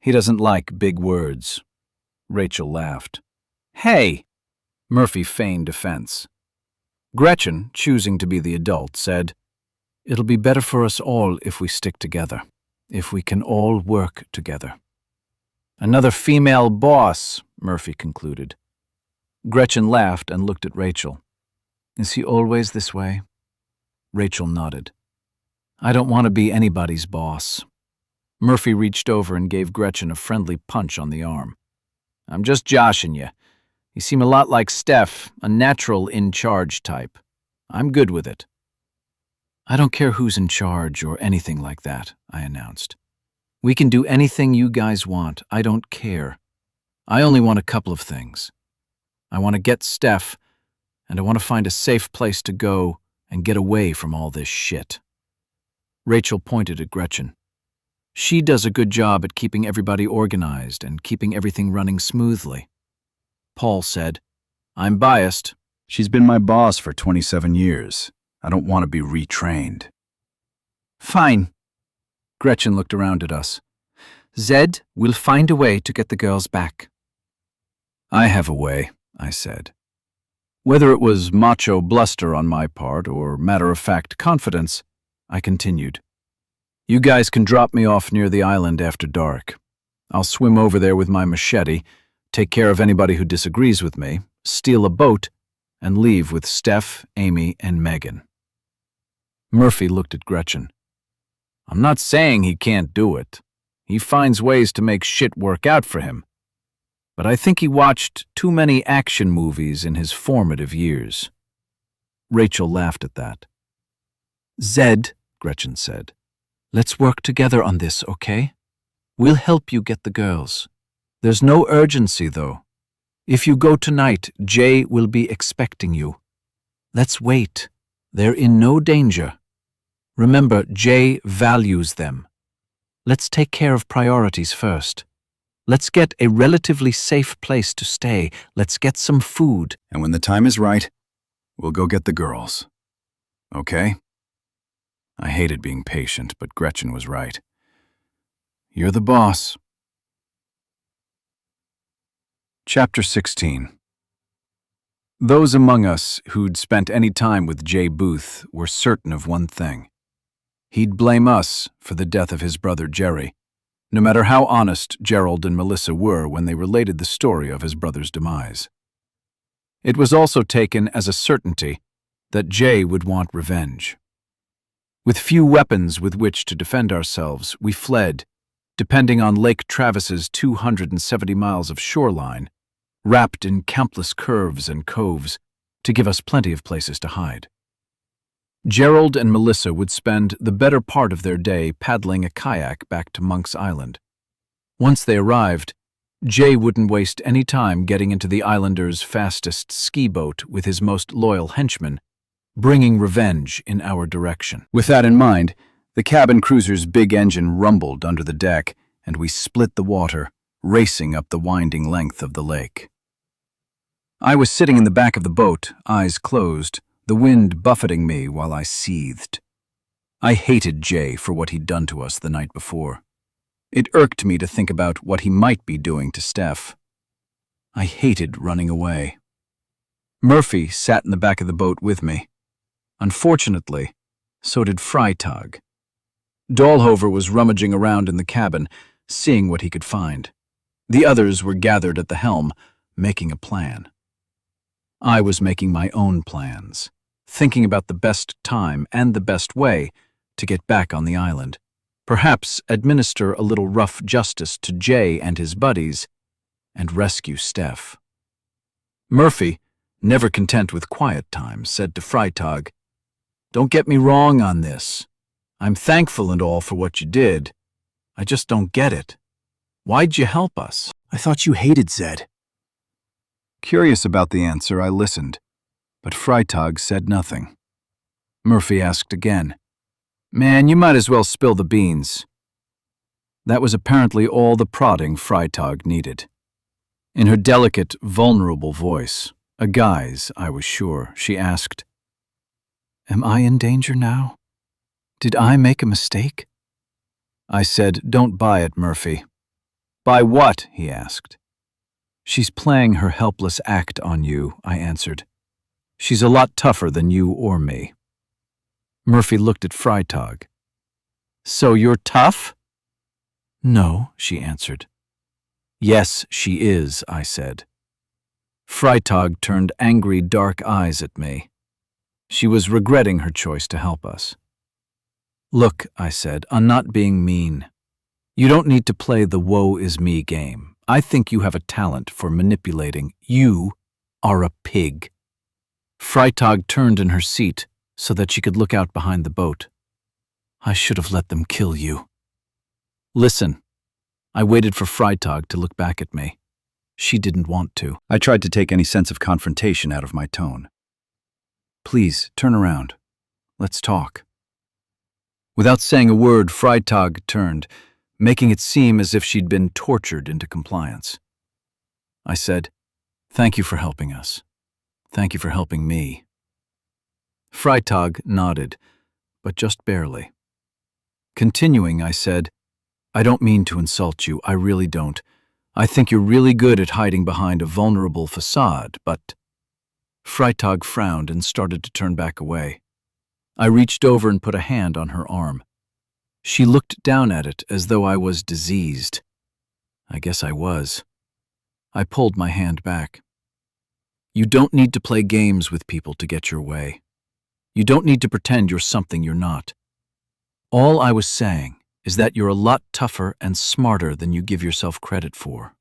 "He doesn't like big words." Rachel laughed. "Hey, Murphy feigned offense. Gretchen, choosing to be the adult, said, "It'll be better for us all if we stick together, if we can all work together." "Another female boss," Murphy concluded. Gretchen laughed and looked at Rachel. "Is he always this way?" Rachel nodded. "I don't want to be anybody's boss." Murphy reached over and gave Gretchen a friendly punch on the arm. "I'm just joshing you. You seem a lot like Steph, a natural in-charge type. I'm good with it." "I don't care who's in charge or anything like that," I announced. "We can do anything you guys want. I don't care. I only want a couple of things. I want to get Steph, and I want to find a safe place to go and get away from all this shit." Rachel pointed at Gretchen. "She does a good job at keeping everybody organized and keeping everything running smoothly." Paul said, "I'm biased." She's been my boss for 27 years. I don't want to be retrained. "Fine." Gretchen looked around at us. "Zed will find a way to get the girls back." I have a way, I said. Whether it was macho bluster on my part or matter-of-fact confidence, I continued. "You guys can drop me off near the island after dark. I'll swim over there with my machete, take care of anybody who disagrees with me, steal a boat, and leave with Steph, Amy, and Megan." Murphy looked at Gretchen. "I'm not saying he can't do it. He finds ways to make shit work out for him. But I think he watched too many action movies in his formative years." Rachel laughed at that. "Zed," Gretchen said, "let's work together on this, okay? We'll help you get the girls. There's no urgency, though. If you go tonight, Jay will be expecting you. Let's wait. They're in no danger. Remember, Jay values them. Let's take care of priorities first. Let's get a relatively safe place to stay. Let's get some food. And when the time is right, we'll go get the girls. Okay?" I hated being patient, but Gretchen was right. "You're the boss." Chapter 16. Those among us who'd spent any time with Jay Booth were certain of one thing. He'd blame us for the death of his brother Jerry, no matter how honest Gerald and Melissa were when they related the story of his brother's demise. It was also taken as a certainty that Jay would want revenge. With few weapons with which to defend ourselves, we fled, depending on Lake Travis's 270 miles of shoreline, wrapped in countless curves and coves, to give us plenty of places to hide. Gerald and Melissa would spend the better part of their day paddling a kayak back to Monk's Island. Once they arrived, Jay wouldn't waste any time getting into the islanders' fastest ski boat with his most loyal henchmen, bringing revenge in our direction. With that in mind, the cabin cruiser's big engine rumbled under the deck, and we split the water, racing up the winding length of the lake. I was sitting in the back of the boat, eyes closed, the wind buffeting me while I seethed. I hated Jay for what he'd done to us the night before. It irked me to think about what he might be doing to Steph. I hated running away. Murphy sat in the back of the boat with me. Unfortunately, so did Freitag. Dahlhover was rummaging around in the cabin, seeing what he could find. The others were gathered at the helm, making a plan. I was making my own plans, thinking about the best time and the best way to get back on the island, perhaps administer a little rough justice to Jay and his buddies, and rescue Steph. Murphy, never content with quiet time, said to Freitag, "Don't get me wrong on this. I'm thankful and all for what you did. I just don't get it. Why'd you help us?" "I thought you hated Zed." Curious about the answer, I listened, but Freitag said nothing. Murphy asked again, "Man, you might as well spill the beans." That was apparently all the prodding Freitag needed. In her delicate, vulnerable voice, a guise, I was sure, she asked, "Am I in danger now? Did I make a mistake?" I said, "Don't buy it, Murphy." "Buy what?" he asked. She's playing her helpless act on you, I answered. She's a lot tougher than you or me. Murphy looked at Freitag. So you're tough? No, she answered. Yes, she is, I said. Freitag turned angry, dark eyes at me. She was regretting her choice to help us. Look, I said, I'm not being mean. You don't need to play the woe is me game. I think you have a talent for manipulating. You are a pig. Freitag turned in her seat so that she could look out behind the boat. I should have let them kill you. Listen. I waited for Freitag to look back at me. She didn't want to. I tried to take any sense of confrontation out of my tone. Please, turn around. Let's talk. Without saying a word, Freitag turned, making it seem as if she'd been tortured into compliance. I said, Thank you for helping us. Thank you for helping me. Freitag nodded, but just barely. Continuing, I said, I don't mean to insult you, I really don't. I think you're really good at hiding behind a vulnerable facade, but... Freitag frowned and started to turn back away. I reached over and put a hand on her arm. She looked down at it as though I was diseased. I guess I was. I pulled my hand back. You don't need to play games with people to get your way. You don't need to pretend you're something you're not. All I was saying is that you're a lot tougher and smarter than you give yourself credit for.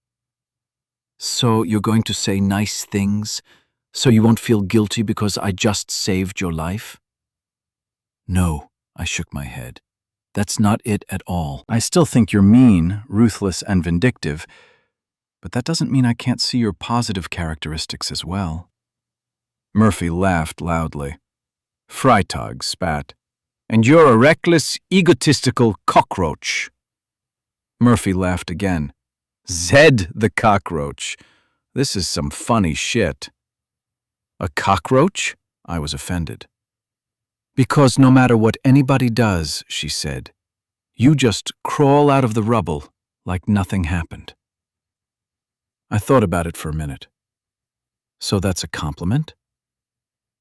So you're going to say nice things so you won't feel guilty because I just saved your life? No, I shook my head. That's not it at all. I still think you're mean, ruthless, and vindictive, but that doesn't mean I can't see your positive characteristics as well. Murphy laughed loudly. Freitag spat. And you're a reckless, egotistical cockroach. Murphy laughed again. Zed the cockroach. This is some funny shit. A cockroach? I was offended. Because no matter what anybody does, she said, you just crawl out of the rubble like nothing happened. I thought about it for a minute. So that's a compliment?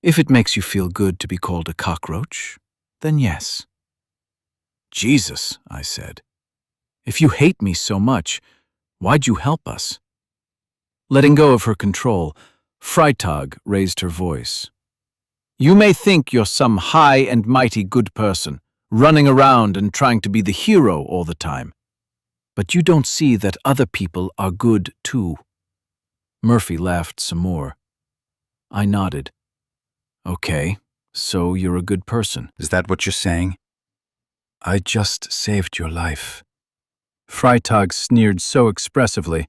If it makes you feel good to be called a cockroach, then yes. Jesus, I said. If you hate me so much, why'd you help us? Letting go of her control, Freitag raised her voice. You may think you're some high and mighty good person, running around and trying to be the hero all the time. But you don't see that other people are good too. Murphy laughed some more. I nodded. Okay, so you're a good person. Is that what you're saying? I just saved your life. Freitag sneered so expressively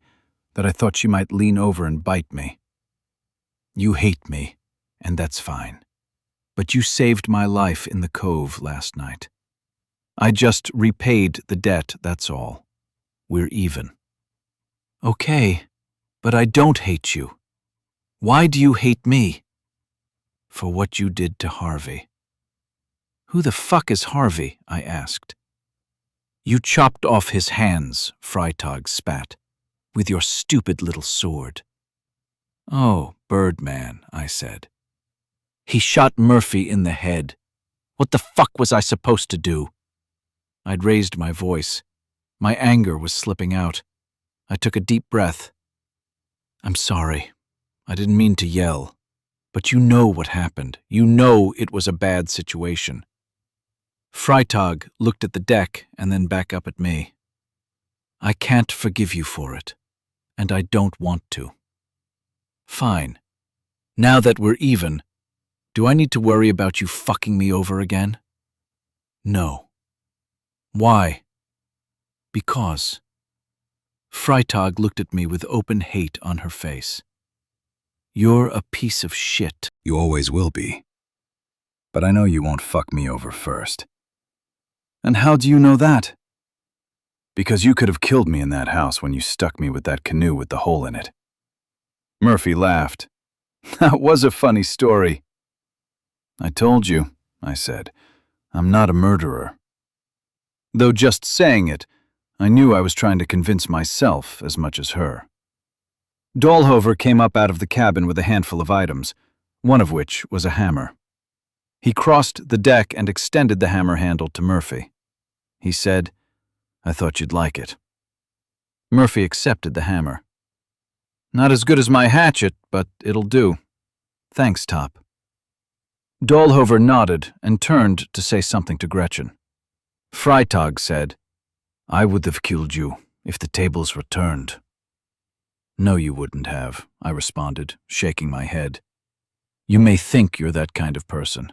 that I thought she might lean over and bite me. You hate me, and that's fine. But you saved my life in the cove last night. I just repaid the debt, that's all. We're even. Okay, but I don't hate you. Why do you hate me? For what you did to Harvey. Who the fuck is Harvey? I asked. You chopped off his hands, Freitag spat, with your stupid little sword. Oh, Birdman, I said. He shot Murphy in the head. What the fuck was I supposed to do? I'd raised my voice. My anger was slipping out. I took a deep breath. I'm sorry. I didn't mean to yell. But you know what happened. You know it was a bad situation. Freitag looked at the deck and then back up at me. I can't forgive you for it, and I don't want to. Fine. Now that we're even, do I need to worry about you fucking me over again? No. Why? Because. Freitag looked at me with open hate on her face. You're a piece of shit. You always will be. But I know you won't fuck me over first. And how do you know that? Because you could have killed me in that house when you stuck me with that canoe with the hole in it. Murphy laughed. That was a funny story. I told you, I said, I'm not a murderer. Though just saying it, I knew I was trying to convince myself as much as her. Dahlhover came up out of the cabin with a handful of items, one of which was a hammer. He crossed the deck and extended the hammer handle to Murphy. He said, "I thought you'd like it." Murphy accepted the hammer. "Not as good as my hatchet, but it'll do. Thanks, Top." Dahlhover nodded and turned to say something to Gretchen. Freitag said, "I would have killed you if the tables were turned." "No, you wouldn't have," I responded, shaking my head. "You may think you're that kind of person,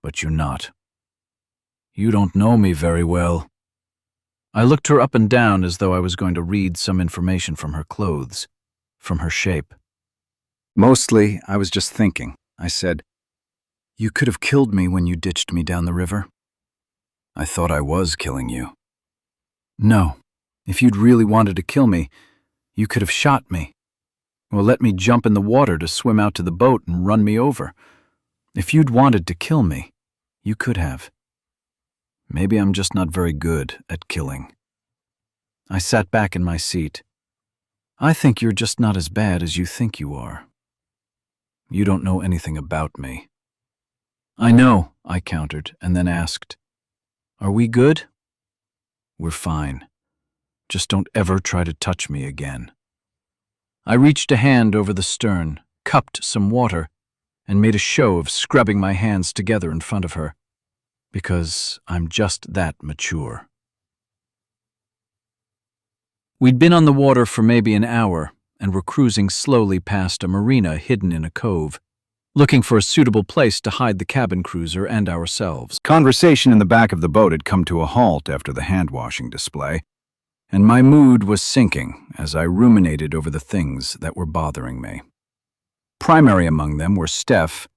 but you're not. You don't know me very well." I looked her up and down as though I was going to read some information from her clothes, from her shape. "Mostly, I was just thinking," I said. "You could have killed me when you ditched me down the river." "I thought I was killing you." "No. If you'd really wanted to kill me, you could have shot me. Or let me jump in the water to swim out to the boat and run me over. If you'd wanted to kill me, you could have. Maybe I'm just not very good at killing." I sat back in my seat. "I think you're just not as bad as you think you are. You don't know anything about me." "I know," I countered, and then asked, "Are we good?" "We're fine. Just don't ever try to touch me again." I reached a hand over the stern, cupped some water, and made a show of scrubbing my hands together in front of her, because I'm just that mature. We'd been on the water for maybe an hour, and were cruising slowly past a marina hidden in a cove, looking for a suitable place to hide the cabin cruiser and ourselves. Conversation in the back of the boat had come to a halt after the hand-washing display, and my mood was sinking as I ruminated over the things that were bothering me. Primary among them were Steph,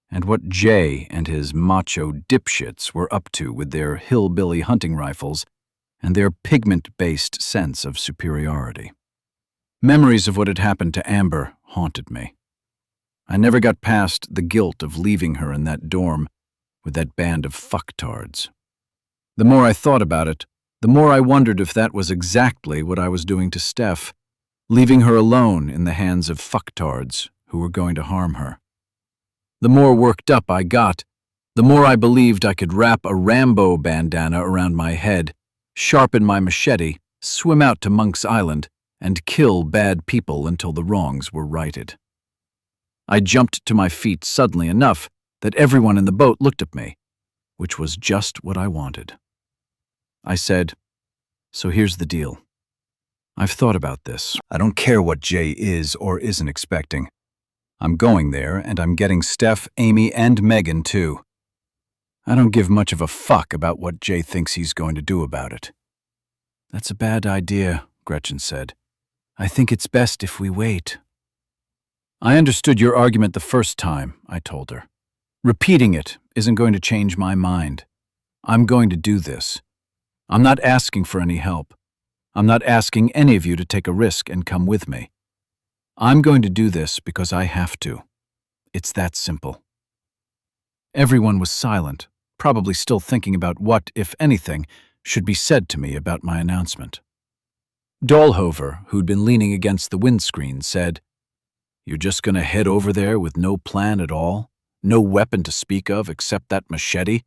and what Jay and his macho dipshits were up to with their hillbilly hunting rifles and their pigment-based sense of superiority. Memories of what had happened to Amber haunted me. I never got past the guilt of leaving her in that dorm with that band of fucktards. The more I thought about it, the more I wondered if that was exactly what I was doing to Steph, leaving her alone in the hands of fucktards who were going to harm her. The more worked up I got, the more I believed I could wrap a Rambo bandana around my head, sharpen my machete, swim out to Monk's Island, and kill bad people until the wrongs were righted. I jumped to my feet suddenly enough that everyone in the boat looked at me, which was just what I wanted. I said, "So here's the deal. I've thought about this. I don't care what Jay is or isn't expecting. I'm going there, and I'm getting Steph, Amy, and Megan, too. I don't give much of a fuck about what Jay thinks he's going to do about it." "That's a bad idea," Gretchen said. "I think it's best if we wait." "I understood your argument the first time," I told her. "Repeating it isn't going to change my mind. I'm going to do this. I'm not asking for any help. I'm not asking any of you to take a risk and come with me. I'm going to do this because I have to. It's that simple." Everyone was silent, probably still thinking about what, if anything, should be said to me about my announcement. Dahlhover, who'd been leaning against the windscreen, said, "You're just going to head over there with no plan at all, no weapon to speak of except that machete,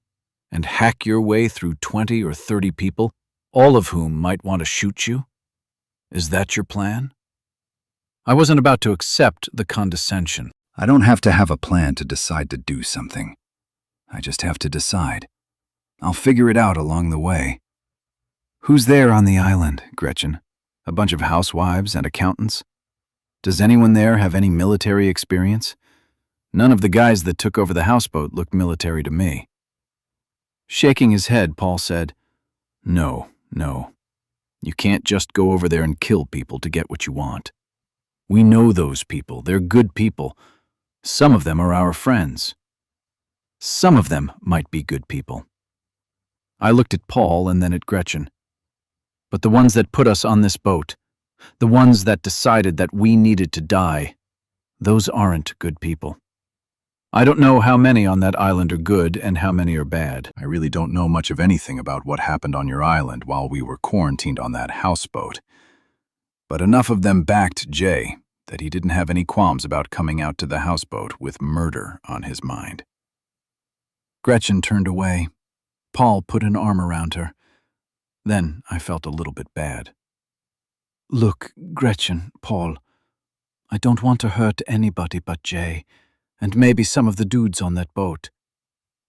and hack your way through 20 or 30 people, all of whom might want to shoot you? Is that your plan?" I wasn't about to accept the condescension. I don't have to have a plan to decide to do something. I just have to decide. I'll figure it out along the way. "Who's there on the island, Gretchen? A bunch of housewives and accountants? Does anyone there have any military experience? None of the guys that took over the houseboat looked military to me." Shaking his head, Paul said, No. You can't just go over there and kill people to get what you want. We know those people. They're good people. Some of them are our friends. Some of them might be good people." I looked at Paul and then at Gretchen. "But the ones that put us on this boat, the ones that decided that we needed to die, those aren't good people. I don't know how many on that island are good and how many are bad." I really don't know much of anything about what happened on your island while we were quarantined on that houseboat. But enough of them backed Jay. that he didn't have any qualms about coming out to the houseboat with murder on his mind. Gretchen turned away. Paul put an arm around her. Then I felt a little bit bad. "Look, Gretchen, Paul, I don't want to hurt anybody but Jay, and maybe some of the dudes on that boat.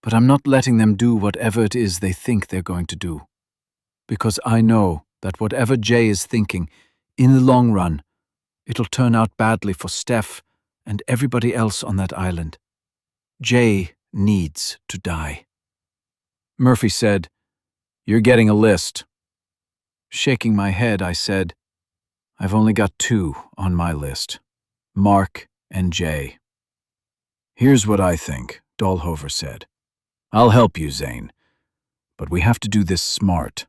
But I'm not letting them do whatever it is they think they're going to do. Because I know that whatever Jay is thinking, in the long run, it'll turn out badly for Steph and everybody else on that island. Jay needs to die." Murphy said, "You're getting a list." Shaking my head, I said, "I've only got 2 on my list, Mark and Jay." "Here's what I think," Dahlhofer said. "I'll help you, Zane. But we have to do this smart.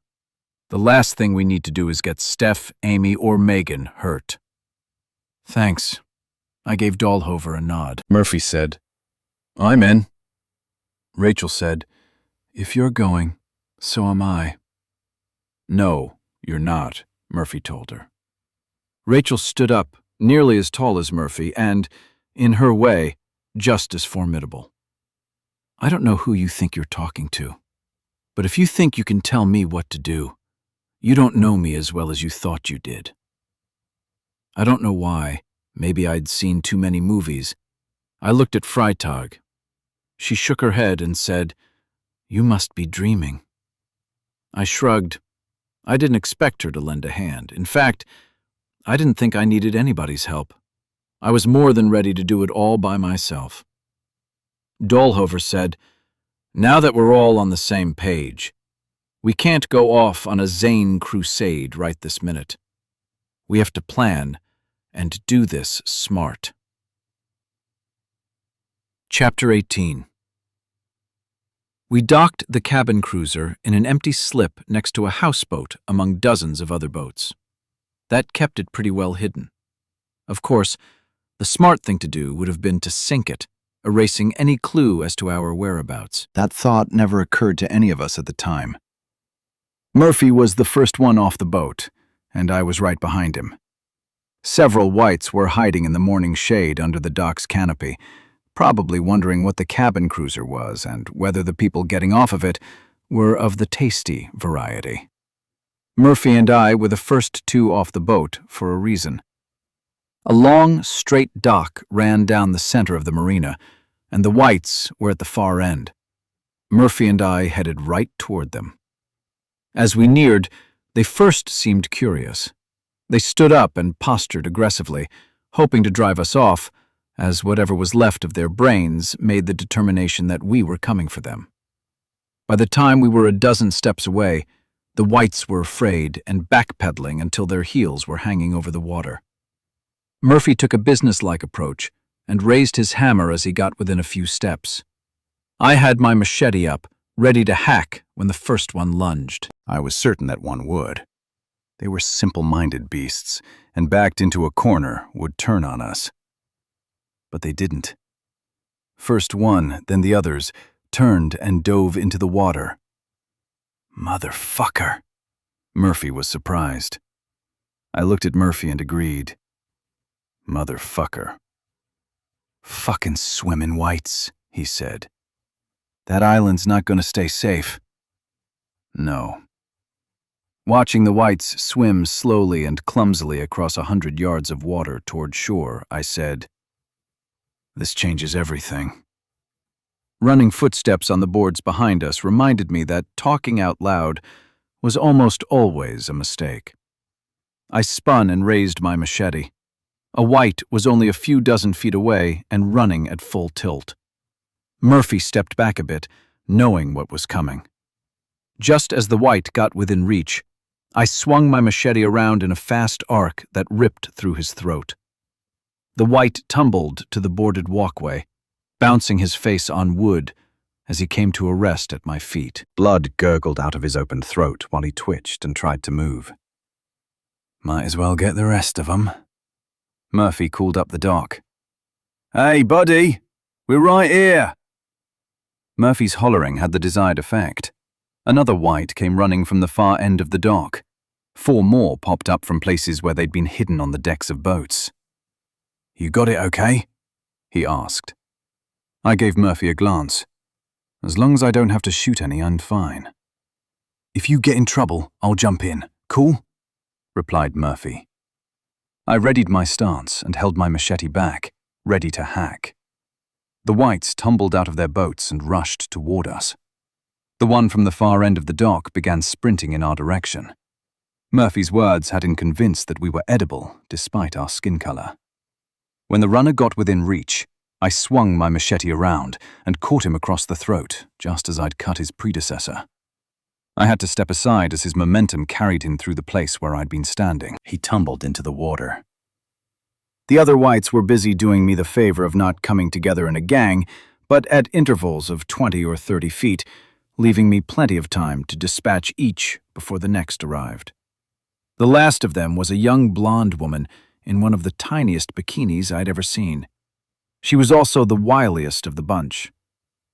The last thing we need to do is get Steph, Amy, or Megan hurt." "Thanks." I gave Dahlhofer a nod. Murphy said, "I'm in." Rachel said, "If you're going, so am I." "No, you're not," Murphy told her. Rachel stood up, nearly as tall as Murphy, and, in her way, just as formidable. "I don't know who you think you're talking to, but if you think you can tell me what to do, you don't know me as well as you thought you did." I don't know why. Maybe I'd seen too many movies. I looked at Freitag. She shook her head and said, "You must be dreaming." I shrugged. I didn't expect her to lend a hand. In fact, I didn't think I needed anybody's help. I was more than ready to do it all by myself. Dahlhofer said, "Now that we're all on the same page, we can't go off on a Zane crusade right this minute. We have to plan and do this smart." Chapter 18. We docked the cabin cruiser in an empty slip next to a houseboat among dozens of other boats. That kept it pretty well hidden. Of course, the smart thing to do would have been to sink it, erasing any clue as to our whereabouts. That thought never occurred to any of us at the time. Murphy was the first one off the boat, and I was right behind him. Several whites were hiding in the morning shade under the dock's canopy, probably wondering what the cabin cruiser was and whether the people getting off of it were of the tasty variety. Murphy and I were the first 2 off the boat for a reason. A long, straight dock ran down the center of the marina, and the whites were at the far end. Murphy and I headed right toward them. As we neared, they first seemed curious. They stood up and postured aggressively, hoping to drive us off, as whatever was left of their brains made the determination that we were coming for them. By the time we were a dozen steps away, the whites were afraid and backpedaling until their heels were hanging over the water. Murphy took a businesslike approach and raised his hammer as he got within a few steps. I had my machete up, ready to hack when the first one lunged. I was certain that one would. They were simple-minded beasts, and backed into a corner would turn on us. But they didn't. First one, then the others, turned and dove into the water. "Motherfucker!" Murphy was surprised. I looked at Murphy and agreed. "Motherfucker." "Fucking swimmin' whites," he said. "That island's not gonna stay safe." No. Watching the whites swim slowly and clumsily across 100 yards of water toward shore, I said, "This changes everything." Running footsteps on the boards behind us reminded me that talking out loud was almost always a mistake. I spun and raised my machete. A white was only a few dozen feet away and running at full tilt. Murphy stepped back a bit, knowing what was coming. Just as the white got within reach, I swung my machete around in a fast arc that ripped through his throat. The white tumbled to the boarded walkway, bouncing his face on wood as he came to a rest at my feet. Blood gurgled out of his open throat while he twitched and tried to move. "Might as well get the rest of 'em." Murphy called up the dock. "Hey, buddy, we're right here." Murphy's hollering had the desired effect. Another white came running from the far end of the dock. 4 more popped up from places where they'd been hidden on the decks of boats. You got it okay? He asked. I gave Murphy a glance. As long as I don't have to shoot any, I'm fine. If you get in trouble, I'll jump in. Cool? Replied Murphy. I readied my stance and held my machete back, ready to hack. The whites tumbled out of their boats and rushed toward us. The one from the far end of the dock began sprinting in our direction. Murphy's words had him convinced that we were edible, despite our skin color. When the runner got within reach, I swung my machete around and caught him across the throat, just as I'd cut his predecessor. I had to step aside as his momentum carried him through the place where I'd been standing. He tumbled into the water. The other whites were busy doing me the favor of not coming together in a gang, but at intervals of 20 or 30 feet, leaving me plenty of time to dispatch each before the next arrived. The last of them was a young blonde woman in one of the tiniest bikinis I'd ever seen. She was also the wiliest of the bunch.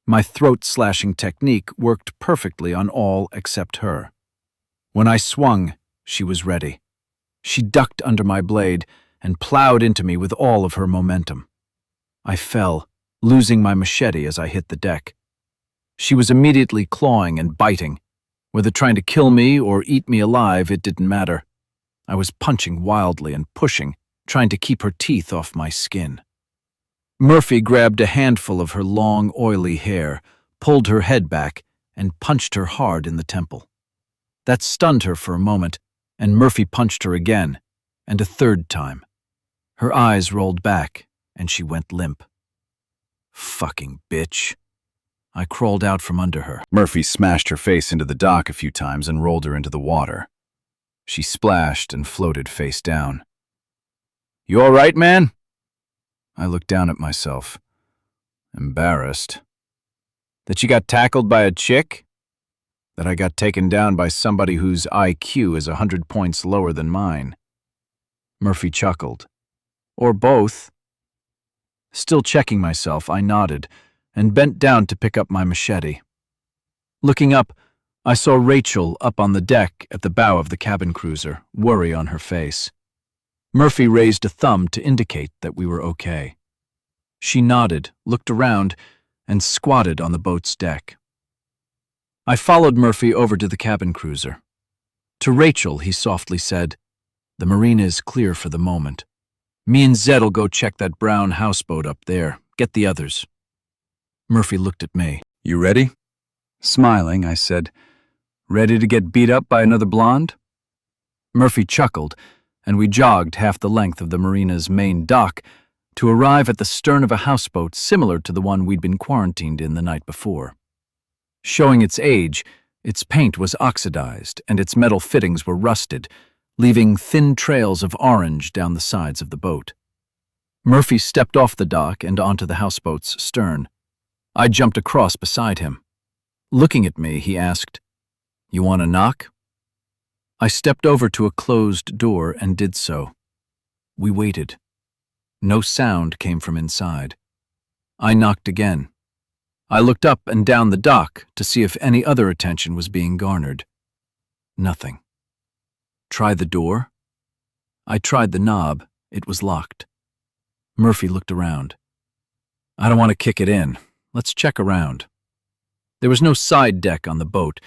My throat-slashing technique worked perfectly on all except her. When I swung, she was ready. She ducked under my blade and plowed into me with all of her momentum. I fell, losing my machete as I hit the deck. She was immediately clawing and biting. Whether trying to kill me or eat me alive, it didn't matter. I was punching wildly and pushing, trying to keep her teeth off my skin. Murphy grabbed a handful of her long, oily hair, pulled her head back, and punched her hard in the temple. That stunned her for a moment, and Murphy punched her again, and a third time. Her eyes rolled back, and she went limp. Fucking bitch. I crawled out from under her. Murphy smashed her face into the dock a few times and rolled her into the water. She splashed and floated face down. You all right, man? I looked down at myself, embarrassed. That you got tackled by a chick? That I got taken down by somebody whose IQ is 100 points lower than mine? Murphy chuckled. Or both. Still checking myself, I nodded and bent down to pick up my machete. Looking up, I saw Rachel up on the deck at the bow of the cabin cruiser, worry on her face. Murphy raised a thumb to indicate that we were okay. She nodded, looked around, and squatted on the boat's deck. I followed Murphy over to the cabin cruiser. To Rachel, he softly said, "The marina is clear for the moment. Me and Zed'll go check that brown houseboat up there. Get the others." Murphy looked at me. You ready? Smiling, I said, "Ready to get beat up by another blonde?" Murphy chuckled, and we jogged half the length of the marina's main dock to arrive at the stern of a houseboat similar to the one we'd been quarantined in the night before. Showing its age, its paint was oxidized and its metal fittings were rusted, leaving thin trails of orange down the sides of the boat. Murphy stepped off the dock and onto the houseboat's stern. I jumped across beside him. Looking at me, he asked, "You want to knock?" I stepped over to a closed door and did so. We waited. No sound came from inside. I knocked again. I looked up and down the dock to see if any other attention was being garnered. Nothing. Try the door? I tried the knob. It was locked. Murphy looked around. I don't want to kick it in. Let's check around. There was no side deck on the boat,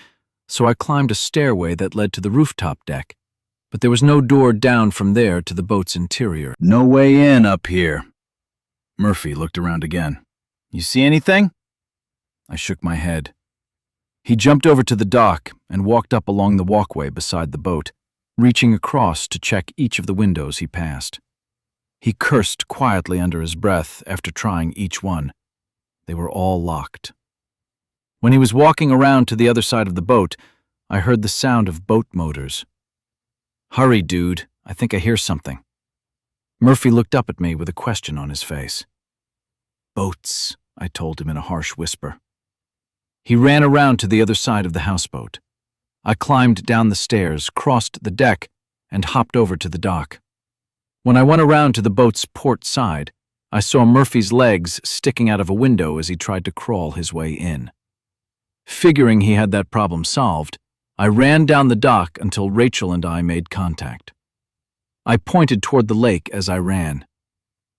so I climbed a stairway that led to the rooftop deck, but there was no door down from there to the boat's interior. No way in up here. Murphy looked around again. You see anything? I shook my head. He jumped over to the dock and walked up along the walkway beside the boat, reaching across to check each of the windows he passed. He cursed quietly under his breath after trying each one. They were all locked. When he was walking around to the other side of the boat, I heard the sound of boat motors. Hurry, dude. I think I hear something. Murphy looked up at me with a question on his face. Boats, I told him in a harsh whisper. He ran around to the other side of the houseboat. I climbed down the stairs, crossed the deck, and hopped over to the dock. When I went around to the boat's port side, I saw Murphy's legs sticking out of a window as he tried to crawl his way in. Figuring he had that problem solved, I ran down the dock until Rachel and I made contact. I pointed toward the lake as I ran.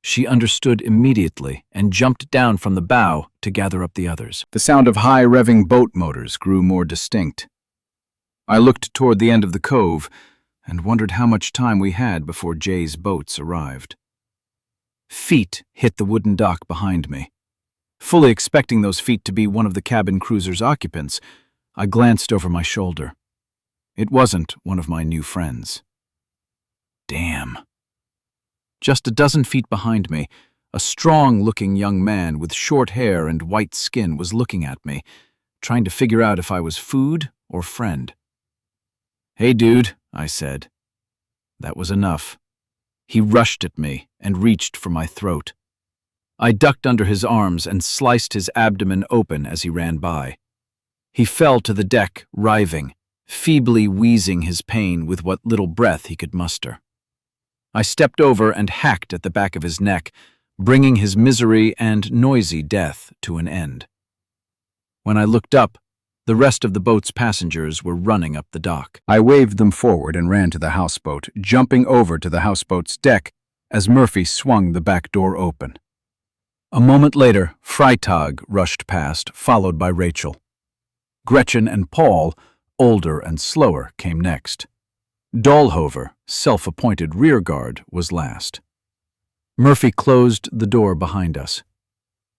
She understood immediately and jumped down from the bow to gather up the others. The sound of high-revving boat motors grew more distinct. I looked toward the end of the cove and wondered how much time we had before Jay's boats arrived. Feet hit the wooden dock behind me. Fully expecting those feet to be one of the cabin cruiser's occupants, I glanced over my shoulder. It wasn't one of my new friends. Damn. Just a dozen feet behind me, a strong-looking young man with short hair and white skin was looking at me, trying to figure out if I was food or friend. "Hey, dude," I said. That was enough. He rushed at me and reached for my throat. I ducked under his arms and sliced his abdomen open as he ran by. He fell to the deck, writhing, feebly wheezing his pain with what little breath he could muster. I stepped over and hacked at the back of his neck, bringing his misery and noisy death to an end. When I looked up, the rest of the boat's passengers were running up the dock. I waved them forward and ran to the houseboat, jumping over to the houseboat's deck as Murphy swung the back door open. A moment later, Freitag rushed past, followed by Rachel. Gretchen and Paul, older and slower, came next. Dahlhover, self-appointed rearguard, was last. Murphy closed the door behind us.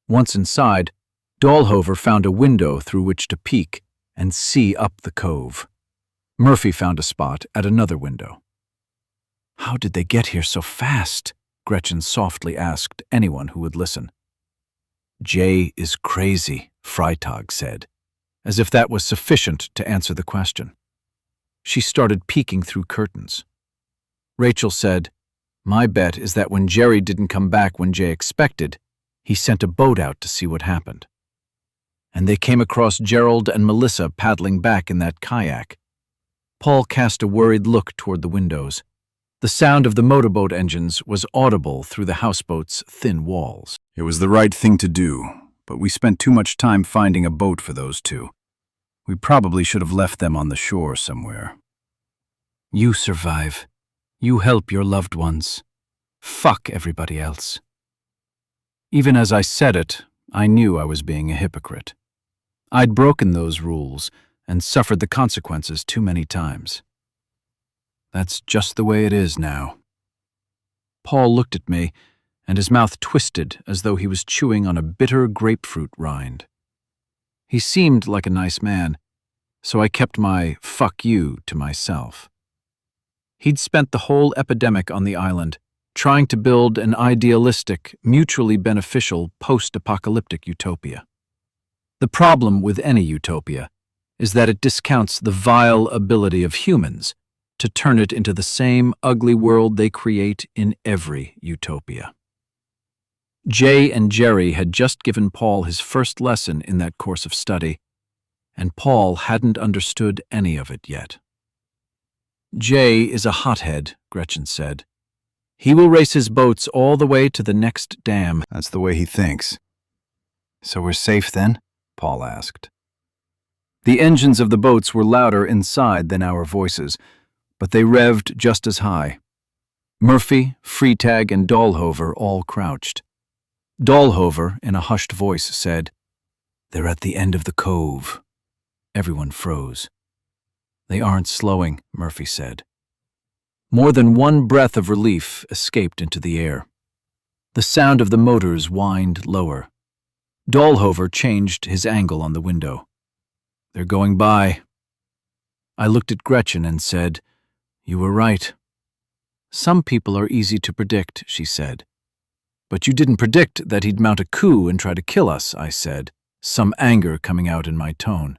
Once inside, Dahlhover found a window through which to peek and see up the cove. Murphy found a spot at another window. "How did they get here so fast?" Gretchen softly asked anyone who would listen. "Jay is crazy," Freitag said, as if that was sufficient to answer the question. She started peeking through curtains. Rachel said, "My bet is that when Jerry didn't come back when Jay expected, he sent a boat out to see what happened. And they came across Gerald and Melissa paddling back in that kayak." Paul cast a worried look toward the windows. The sound of the motorboat engines was audible through the houseboat's thin walls. It was the right thing to do, but we spent too much time finding a boat for those two. We probably should have left them on the shore somewhere. "You survive. You help your loved ones. Fuck everybody else." Even as I said it, I knew I was being a hypocrite. I'd broken those rules and suffered the consequences too many times. That's just the way it is now. Paul looked at me, and his mouth twisted as though he was chewing on a bitter grapefruit rind. He seemed like a nice man, so I kept my "fuck you" to myself. He'd spent the whole epidemic on the island, trying to build an idealistic, mutually beneficial post-apocalyptic utopia. The problem with any utopia is that it discounts the vile ability of humans to turn it into the same ugly world they create in every utopia. Jay and Jerry had just given Paul his first lesson in that course of study, and Paul hadn't understood any of it yet. "Jay is a hothead," Gretchen said. "He will race his boats all the way to the next dam." That's the way he thinks. "So we're safe then?" Paul asked. The engines of the boats were louder inside than our voices, but they revved just as high. Murphy, Freitag, and Dahlhover all crouched. Dahlhover, in a hushed voice, said, "They're at the end of the cove." Everyone froze. "They aren't slowing," Murphy said. More than one breath of relief escaped into the air. The sound of the motors whined lower. Dahlhover changed his angle on the window. "They're going by." I looked at Gretchen and said, "You were right." "Some people are easy to predict," she said. "But you didn't predict that he'd mount a coup and try to kill us," I said, some anger coming out in my tone.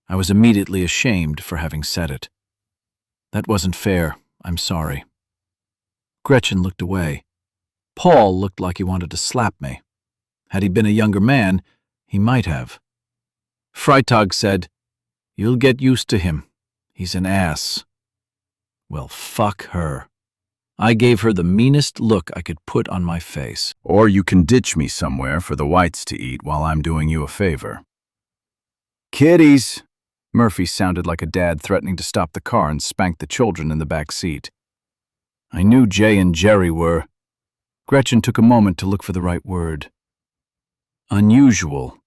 I was immediately ashamed for having said it. "That wasn't fair. I'm sorry." Gretchen looked away. Paul looked like he wanted to slap me. Had he been a younger man, he might have. Freitag said, "You'll get used to him. He's an ass." Well, fuck her. I gave her the meanest look I could put on my face. "Or you can ditch me somewhere for the whites to eat while I'm doing you a favor." "Kiddies!" Murphy sounded like a dad threatening to stop the car and spank the children in the back seat. I knew Jay and Jerry were. Gretchen took a moment to look for the right word. Unusual.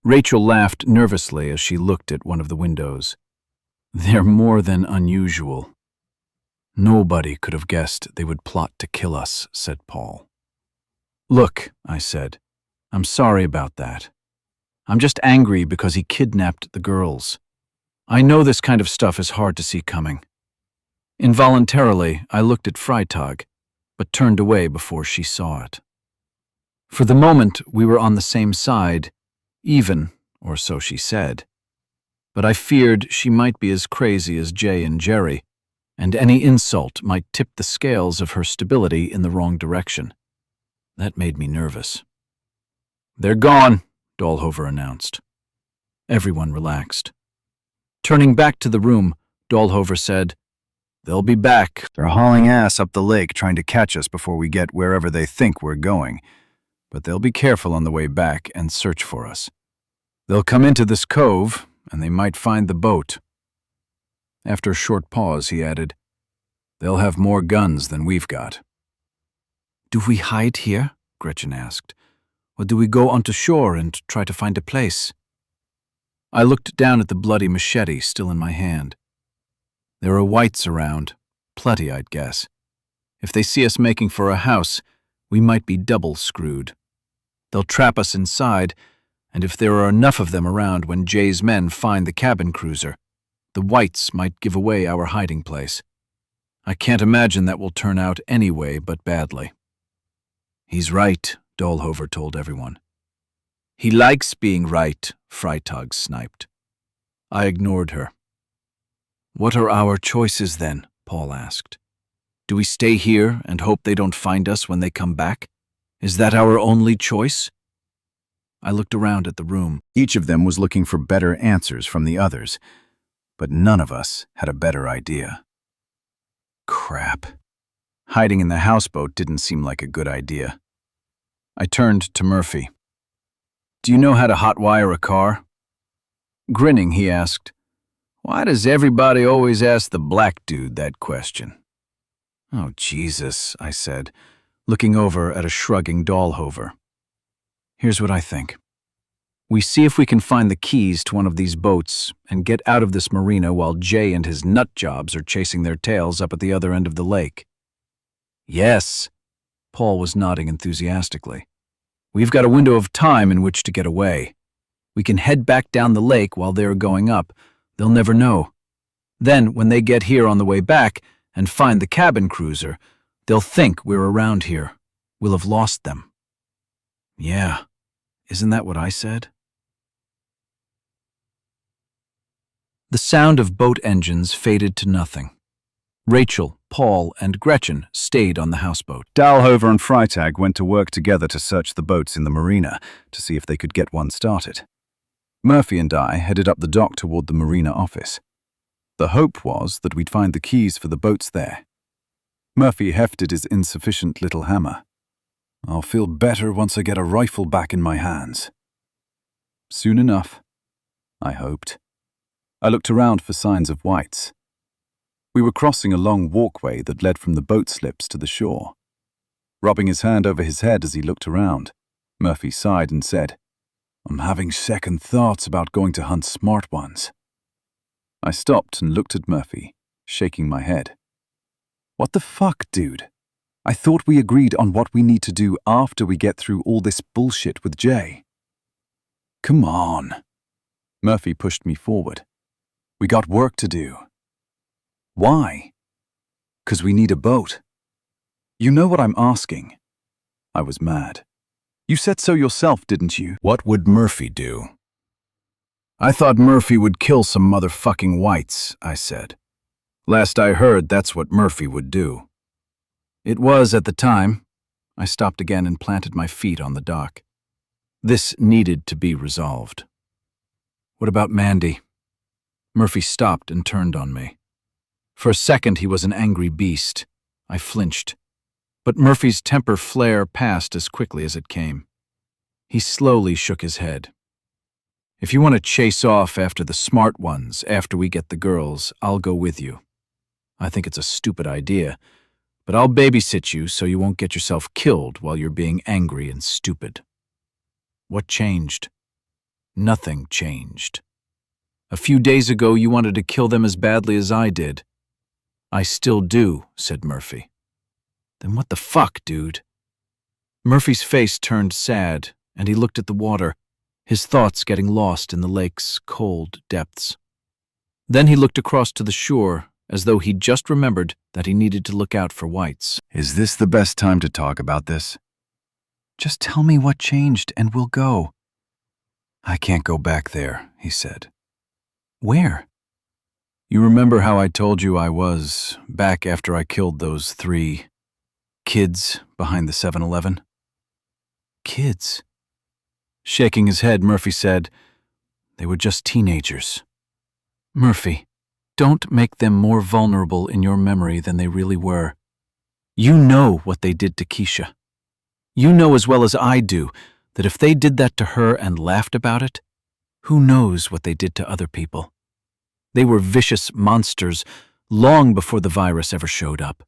Rachel laughed nervously as she looked at one of the windows. They're more than unusual. Nobody could have guessed they would plot to kill us, said Paul. Look, I said, I'm sorry about that. I'm just angry because he kidnapped the girls. I know this kind of stuff is hard to see coming. Involuntarily, I looked at Freitag, but turned away before she saw it. For the moment, we were on the same side, even, or so she said. But I feared she might be as crazy as Jay and Jerry, and any insult might tip the scales of her stability in the wrong direction. That made me nervous. They're gone, Dahlhofer announced. Everyone relaxed. Turning back to the room, Dahlhofer said, They'll be back. They're hauling ass up the lake trying to catch us before we get wherever they think we're going. But they'll be careful on the way back and search for us. They'll come into this cove, and they might find the boat. After a short pause, he added, They'll have more guns than we've got. Do we hide here? Gretchen asked. Or do we go onto shore and try to find a place? I looked down at the bloody machete still in my hand. There are whites around, plenty, I'd guess. If they see us making for a house, we might be double screwed. They'll trap us inside, and if there are enough of them around when Jay's men find the cabin cruiser, the whites might give away our hiding place. I can't imagine that will turn out anyway but badly. He's right, Dahlhofer told everyone. He likes being right, Freitag sniped. I ignored her. What are our choices then? Paul asked. Do we stay here and hope they don't find us when they come back? Is that our only choice? I looked around at the room. Each of them was looking for better answers from the others, but none of us had a better idea. Crap. Hiding in the houseboat didn't seem like a good idea. I turned to Murphy. Do you know how to hotwire a car? Grinning, he asked, Why does everybody always ask the black dude that question? Oh, Jesus, I said, looking over at a shrugging Dahlhofer. Here's what I think. We see if we can find the keys to one of these boats and get out of this marina while Jay and his nut jobs are chasing their tails up at the other end of the lake. Yes, Paul was nodding enthusiastically. We've got a window of time in which to get away. We can head back down the lake while they're going up. They'll never know. Then, when they get here on the way back and find the cabin cruiser, they'll think we're around here. We'll have lost them. Yeah, isn't that what I said? The sound of boat engines faded to nothing. Rachel, Paul, and Gretchen stayed on the houseboat. Dahlhofer and Freitag went to work together to search the boats in the marina to see if they could get one started. Murphy and I headed up the dock toward the marina office. The hope was that we'd find the keys for the boats there. Murphy hefted his insufficient little hammer. I'll feel better once I get a rifle back in my hands. Soon enough, I hoped. I looked around for signs of whites. We were crossing a long walkway that led from the boat slips to the shore. Rubbing his hand over his head as he looked around, Murphy sighed and said, I'm having second thoughts about going to hunt smart ones. I stopped and looked at Murphy, shaking my head. What the fuck, dude? I thought we agreed on what we need to do after we get through all this bullshit with Jay. Come on. Murphy pushed me forward. We got work to do. Why? 'Cause we need a boat. You know what I'm asking. I was mad. You said so yourself, didn't you? What would Murphy do? I thought Murphy would kill some motherfucking whites, I said. Last I heard, that's what Murphy would do. It was at the time. I stopped again and planted my feet on the dock. This needed to be resolved. What about Mandy? Murphy stopped and turned on me. For a second, he was an angry beast. I flinched. But Murphy's temper flare passed as quickly as it came. He slowly shook his head. If you want to chase off after the smart ones after we get the girls, I'll go with you. I think it's a stupid idea, but I'll babysit you so you won't get yourself killed while you're being angry and stupid." What changed? Nothing changed. A few days ago, you wanted to kill them as badly as I did. "I still do," said Murphy. "Then what the fuck, dude?" Murphy's face turned sad, and he looked at the water, his thoughts getting lost in the lake's cold depths. Then he looked across to the shore, as though he'd just remembered that he needed to look out for whites. Is this the best time to talk about this? Just tell me what changed and we'll go. I can't go back there, he said. Where? You remember how I told you I was back after I killed those 3 kids behind the 7-Eleven? Kids? Shaking his head, Murphy said, "They were just teenagers." Murphy, don't make them more vulnerable in your memory than they really were. You know what they did to Keisha. You know as well as I do that if they did that to her and laughed about it, who knows what they did to other people. They were vicious monsters long before the virus ever showed up.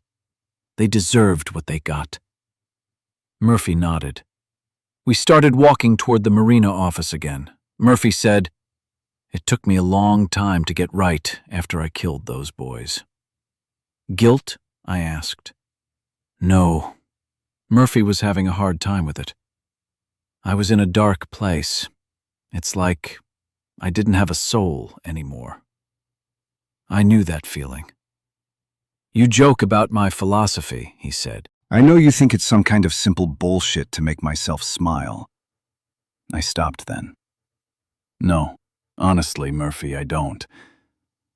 They deserved what they got. Murphy nodded. We started walking toward the marina office again. Murphy said, "It took me a long time to get right after I killed those boys." Guilt? I asked. No. Murphy was having a hard time with it. I was in a dark place. It's like I didn't have a soul anymore. I knew that feeling. You joke about my philosophy, he said. I know you think it's some kind of simple bullshit to make myself smile. I stopped then. No, honestly, Murphy, I don't.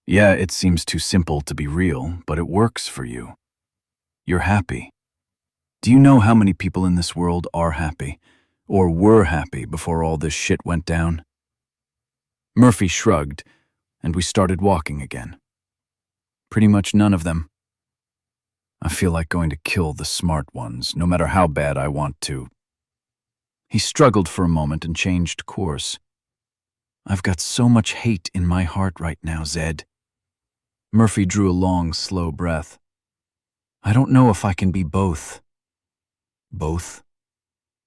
Yeah, it seems too simple to be real, but it works for you. You're happy. Do you know how many people in this world are happy, or were happy before all this shit went down? Murphy shrugged, and we started walking again. Pretty much none of them. I feel like going to kill the smart ones, no matter how bad I want to. He struggled for a moment and changed course. I've got so much hate in my heart right now, Zed. Murphy drew a long, slow breath. I don't know if I can be both. Both?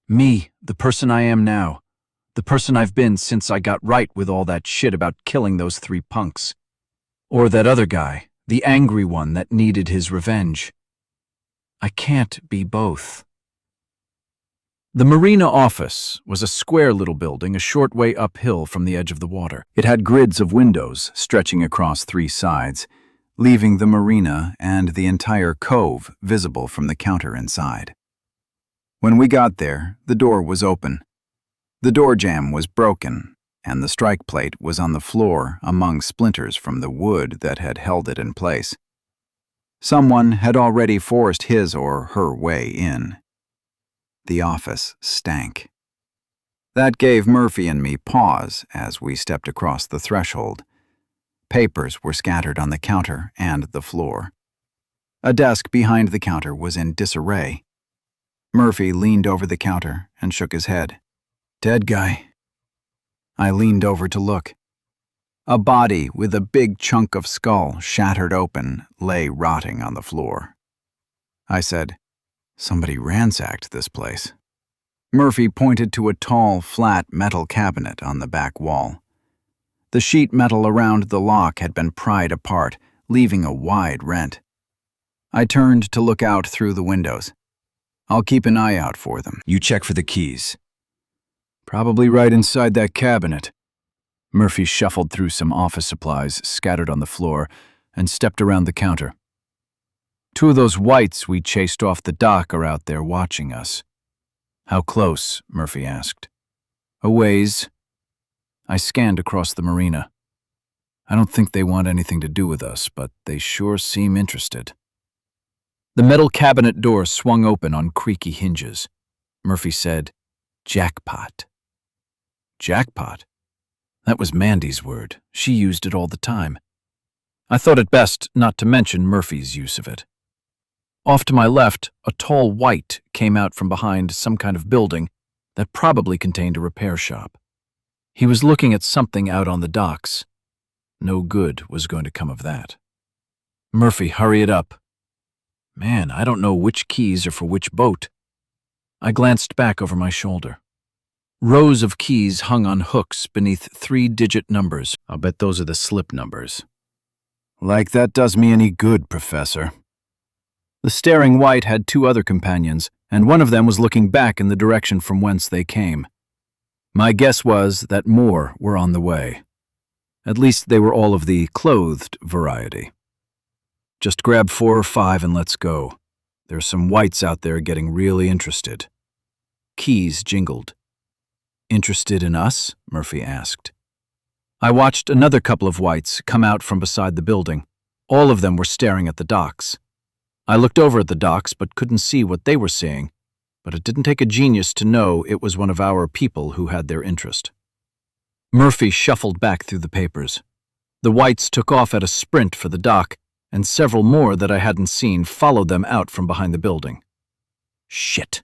Me, the person I am now. The person I've been since I got right with all that shit about killing those 3 punks. Or that other guy, the angry one that needed his revenge. I can't be both. The marina office was a square little building a short way uphill from the edge of the water. It had grids of windows stretching across 3 sides, leaving the marina and the entire cove visible from the counter inside. When we got there, the door was open. The door jamb was broken, and the strike plate was on the floor among splinters from the wood that had held it in place. Someone had already forced his or her way in. The office stank. That gave Murphy and me pause as we stepped across the threshold. Papers were scattered on the counter and the floor. A desk behind the counter was in disarray. Murphy leaned over the counter and shook his head. Dead guy. I leaned over to look. A body with a big chunk of skull shattered open lay rotting on the floor. I said, Somebody ransacked this place. Murphy pointed to a tall, flat metal cabinet on the back wall. The sheet metal around the lock had been pried apart, leaving a wide rent. I turned to look out through the windows. I'll keep an eye out for them. You check for the keys. Probably right inside that cabinet. Murphy shuffled through some office supplies scattered on the floor and stepped around the counter. 2 of those whites we chased off the dock are out there watching us. How close? Murphy asked. A ways. I scanned across the marina. I don't think they want anything to do with us, but they sure seem interested. The metal cabinet door swung open on creaky hinges. Murphy said, Jackpot. Jackpot? That was Mandy's word. She used it all the time. I thought it best not to mention Murphy's use of it. Off to my left, a tall white came out from behind some kind of building that probably contained a repair shop. He was looking at something out on the docks. No good was going to come of that. Murphy, hurry it up. Man, I don't know which keys are for which boat. I glanced back over my shoulder. Rows of keys hung on hooks beneath 3-digit numbers. I'll bet those are the slip numbers. Like that does me any good, Professor. The staring white had 2 other companions, and one of them was looking back in the direction from whence they came. My guess was that more were on the way. At least they were all of the clothed variety. Just grab 4 or 5 and let's go. There's some whites out there getting really interested. Keys jingled. Interested in us? Murphy asked. I watched another couple of whites come out from beside the building. All of them were staring at the docks. I looked over at the docks but couldn't see what they were seeing, but it didn't take a genius to know it was one of our people who had their interest. Murphy shuffled back through the papers. The whites took off at a sprint for the dock, and several more that I hadn't seen followed them out from behind the building. Shit.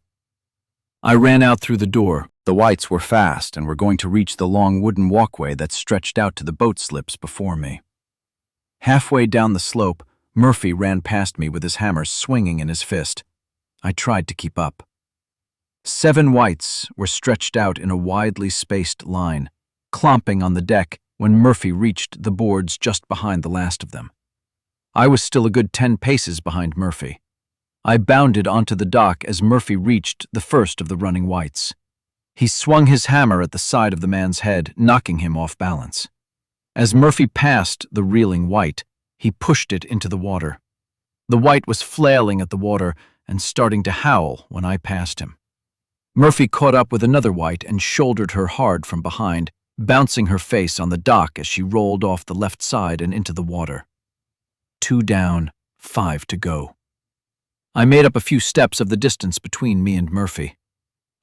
I ran out through the door. The whites were fast and were going to reach the long wooden walkway that stretched out to the boat slips before me. Halfway down the slope, Murphy ran past me with his hammer swinging in his fist. I tried to keep up. 7 whites were stretched out in a widely spaced line, clomping on the deck when Murphy reached the boards just behind the last of them. I was still a good 10 paces behind Murphy. I bounded onto the dock as Murphy reached the first of the running whites. He swung his hammer at the side of the man's head, knocking him off balance. As Murphy passed the reeling white, he pushed it into the water. The white was flailing at the water and starting to howl when I passed him. Murphy caught up with another white and shouldered her hard from behind, bouncing her face on the dock as she rolled off the left side and into the water. 2 down, 5 to go. I made up a few steps of the distance between me and Murphy.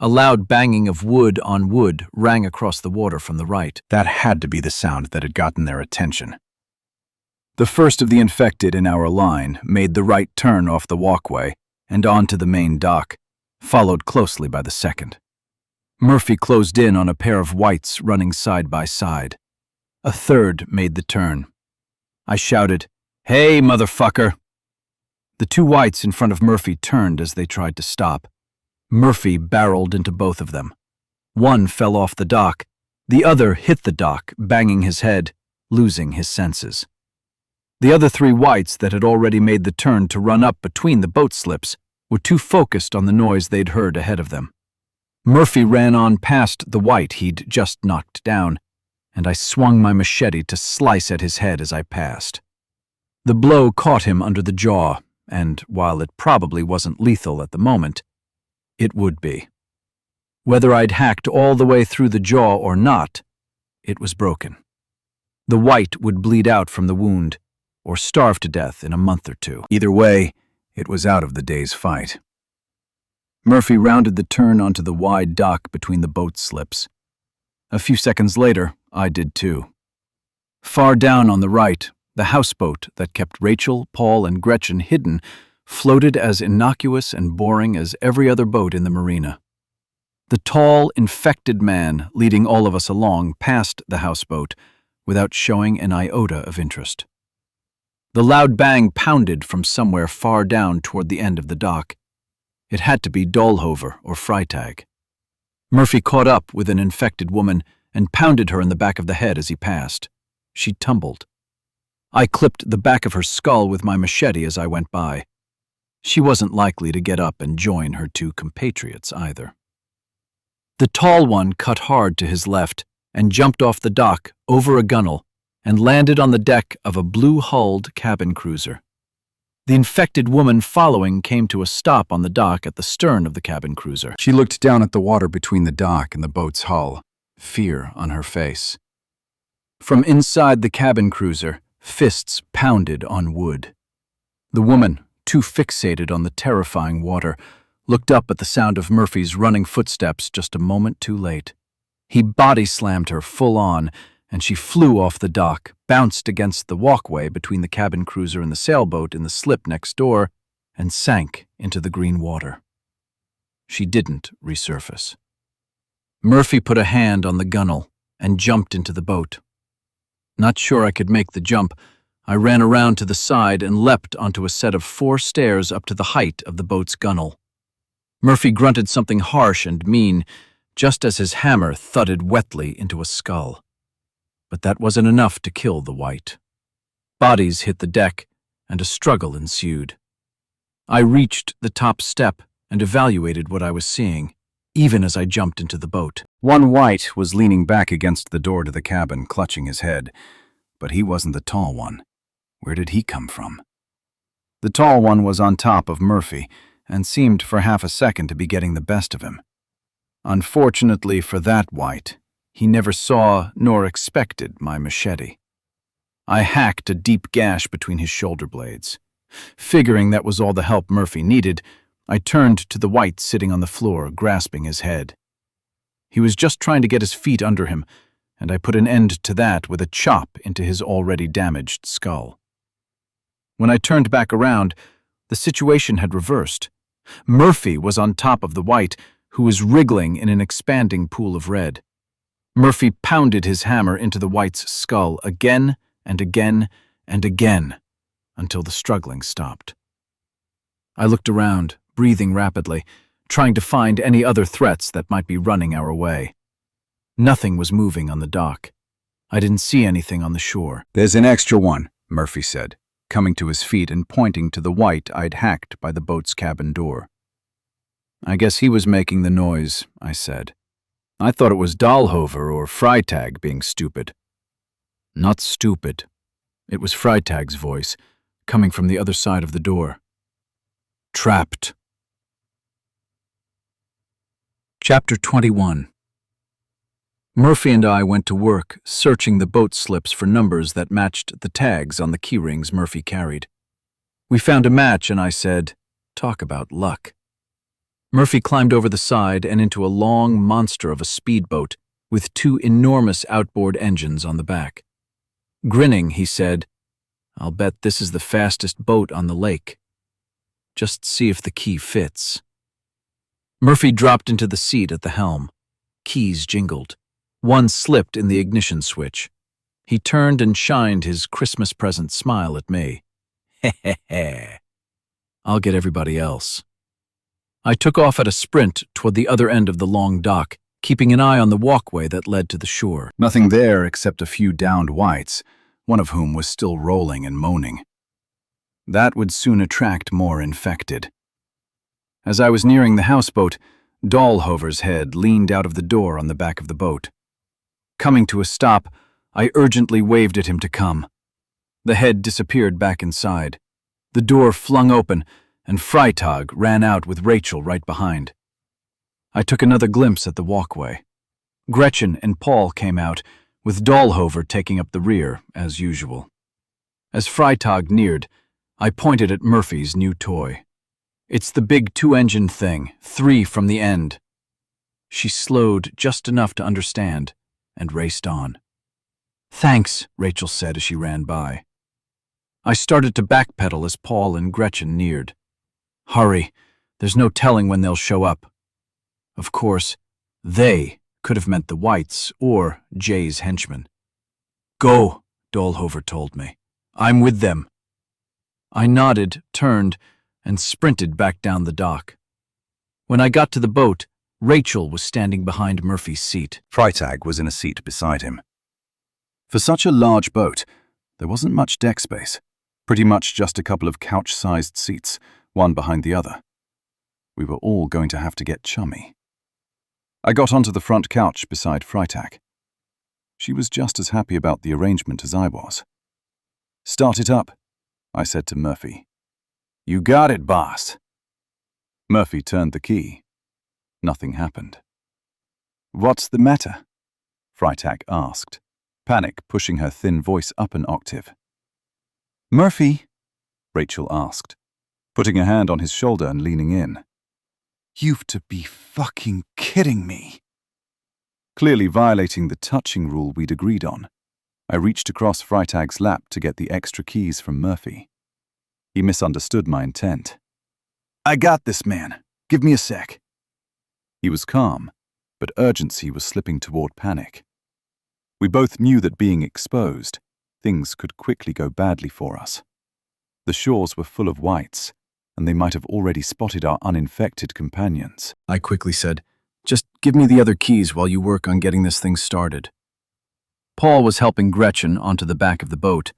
A loud banging of wood on wood rang across the water from the right. That had to be the sound that had gotten their attention. The first of the infected in our line made the right turn off the walkway and onto the main dock, followed closely by the second. Murphy closed in on a pair of whites running side by side. A third made the turn. I shouted, "Hey, motherfucker!" The 2 whites in front of Murphy turned as they tried to stop. Murphy barreled into both of them. One fell off the dock. The other hit the dock, banging his head, losing his senses. The other 3 whites that had already made the turn to run up between the boat slips were too focused on the noise they'd heard ahead of them. Murphy ran on past the white he'd just knocked down, and I swung my machete to slice at his head as I passed. The blow caught him under the jaw, and while it probably wasn't lethal at the moment, it would be. Whether I'd hacked all the way through the jaw or not, it was broken. The white would bleed out from the wound, or starve to death in a month or 2. Either way, it was out of the day's fight. Murphy rounded the turn onto the wide dock between the boat slips. A few seconds later, I did too. Far down on the right, the houseboat that kept Rachel, Paul, and Gretchen hidden floated as innocuous and boring as every other boat in the marina. The tall, infected man leading all of us along passed the houseboat without showing an iota of interest. The loud bang pounded from somewhere far down toward the end of the dock. It had to be Dahlhover or Freitag. Murphy caught up with an infected woman and pounded her in the back of the head as he passed. She tumbled. I clipped the back of her skull with my machete as I went by. She wasn't likely to get up and join her 2 compatriots either. The tall one cut hard to his left and jumped off the dock over a gunwale and landed on the deck of a blue-hulled cabin cruiser. The infected woman following came to a stop on the dock at the stern of the cabin cruiser. She looked down at the water between the dock and the boat's hull, fear on her face. From inside the cabin cruiser, fists pounded on wood. The woman, too fixated on the terrifying water, looked up at the sound of Murphy's running footsteps just a moment too late. He body-slammed her full on, and she flew off the dock, bounced against the walkway between the cabin cruiser and the sailboat in the slip next door, and sank into the green water. She didn't resurface. Murphy put a hand on the gunwale and jumped into the boat. Not sure I could make the jump, I ran around to the side and leapt onto a set of 4 stairs up to the height of the boat's gunwale. Murphy grunted something harsh and mean, just as his hammer thudded wetly into a skull. But that wasn't enough to kill the wight. Bodies hit the deck, and a struggle ensued. I reached the top step and evaluated what I was seeing, even as I jumped into the boat. One wight was leaning back against the door to the cabin, clutching his head. But he wasn't the tall one. Where did he come from? The tall one was on top of Murphy, and seemed for half a second to be getting the best of him. Unfortunately for that wight, he never saw nor expected my machete. I hacked a deep gash between his shoulder blades. Figuring that was all the help Murphy needed, I turned to the wight sitting on the floor, grasping his head. He was just trying to get his feet under him, and I put an end to that with a chop into his already damaged skull. When I turned back around, the situation had reversed. Murphy was on top of the wight, who was wriggling in an expanding pool of red. Murphy pounded his hammer into the wight's skull again and again and again, until the struggling stopped. I looked around, breathing rapidly, trying to find any other threats that might be running our way. Nothing was moving on the dock. I didn't see anything on the shore. "There's an extra one," Murphy said, coming to his feet and pointing to the wight I'd hacked by the boat's cabin door. "I guess he was making the noise," I said. "I thought it was Dahlhover or Freitag being stupid." "Not stupid." It was Freitag's voice, coming from the other side of the door. "Trapped." Chapter 21. Murphy and I went to work, searching the boat slips for numbers that matched the tags on the keyrings Murphy carried. We found a match, and I said, "Talk about luck." Murphy climbed over the side and into a long monster of a speedboat with 2 enormous outboard engines on the back. Grinning, he said, "I'll bet this is the fastest boat on the lake. Just see if the key fits." Murphy dropped into the seat at the helm. Keys jingled. One slipped in the ignition switch. He turned and shined his Christmas present smile at me. "Heh. I'll get everybody else." I took off at a sprint toward the other end of the long dock, keeping an eye on the walkway that led to the shore. Nothing there except a few downed wights, one of whom was still rolling and moaning. That would soon attract more infected. As I was nearing the houseboat, Dahlhover's head leaned out of the door on the back of the boat. Coming to a stop, I urgently waved at him to come. The head disappeared back inside. The door flung open, and Freitag ran out with Rachel right behind. I took another glimpse at the walkway. Gretchen and Paul came out, with Dahlhover taking up the rear, as usual. As Freitag neared, I pointed at Murphy's new toy. "It's the big 2-engine thing, 3 from the end." She slowed just enough to understand and raced on. "Thanks," Rachel said as she ran by. I started to backpedal as Paul and Gretchen neared. "Hurry, there's no telling when they'll show up." Of course, they could have meant the wights or Jay's henchmen. "Go," Dahlhover told me. "I'm with them." I nodded, turned, and sprinted back down the dock. When I got to the boat, Rachel was standing behind Murphy's seat. Freitag was in a seat beside him. For such a large boat, there wasn't much deck space, pretty much just a couple of couch-sized seats, one behind the other. We were all going to have to get chummy. I got onto the front couch beside Freitag. She was just as happy about the arrangement as I was. "Start it up," I said to Murphy. "You got it, boss." Murphy turned the key. Nothing happened. "What's the matter?" Freitag asked, panic pushing her thin voice up an octave. "Murphy," Rachel asked, putting a hand on his shoulder and leaning in. "You've to be fucking kidding me." Clearly violating the touching rule we'd agreed on, I reached across Freitag's lap to get the extra keys from Murphy. He misunderstood my intent. "I got this, man. Give me a sec." He was calm, but urgency was slipping toward panic. We both knew that being exposed, things could quickly go badly for us. The shores were full of whites, and they might have already spotted our uninfected companions. I quickly said, "Just give me the other keys while you work on getting this thing started." Paul was helping Gretchen onto the back of the boat.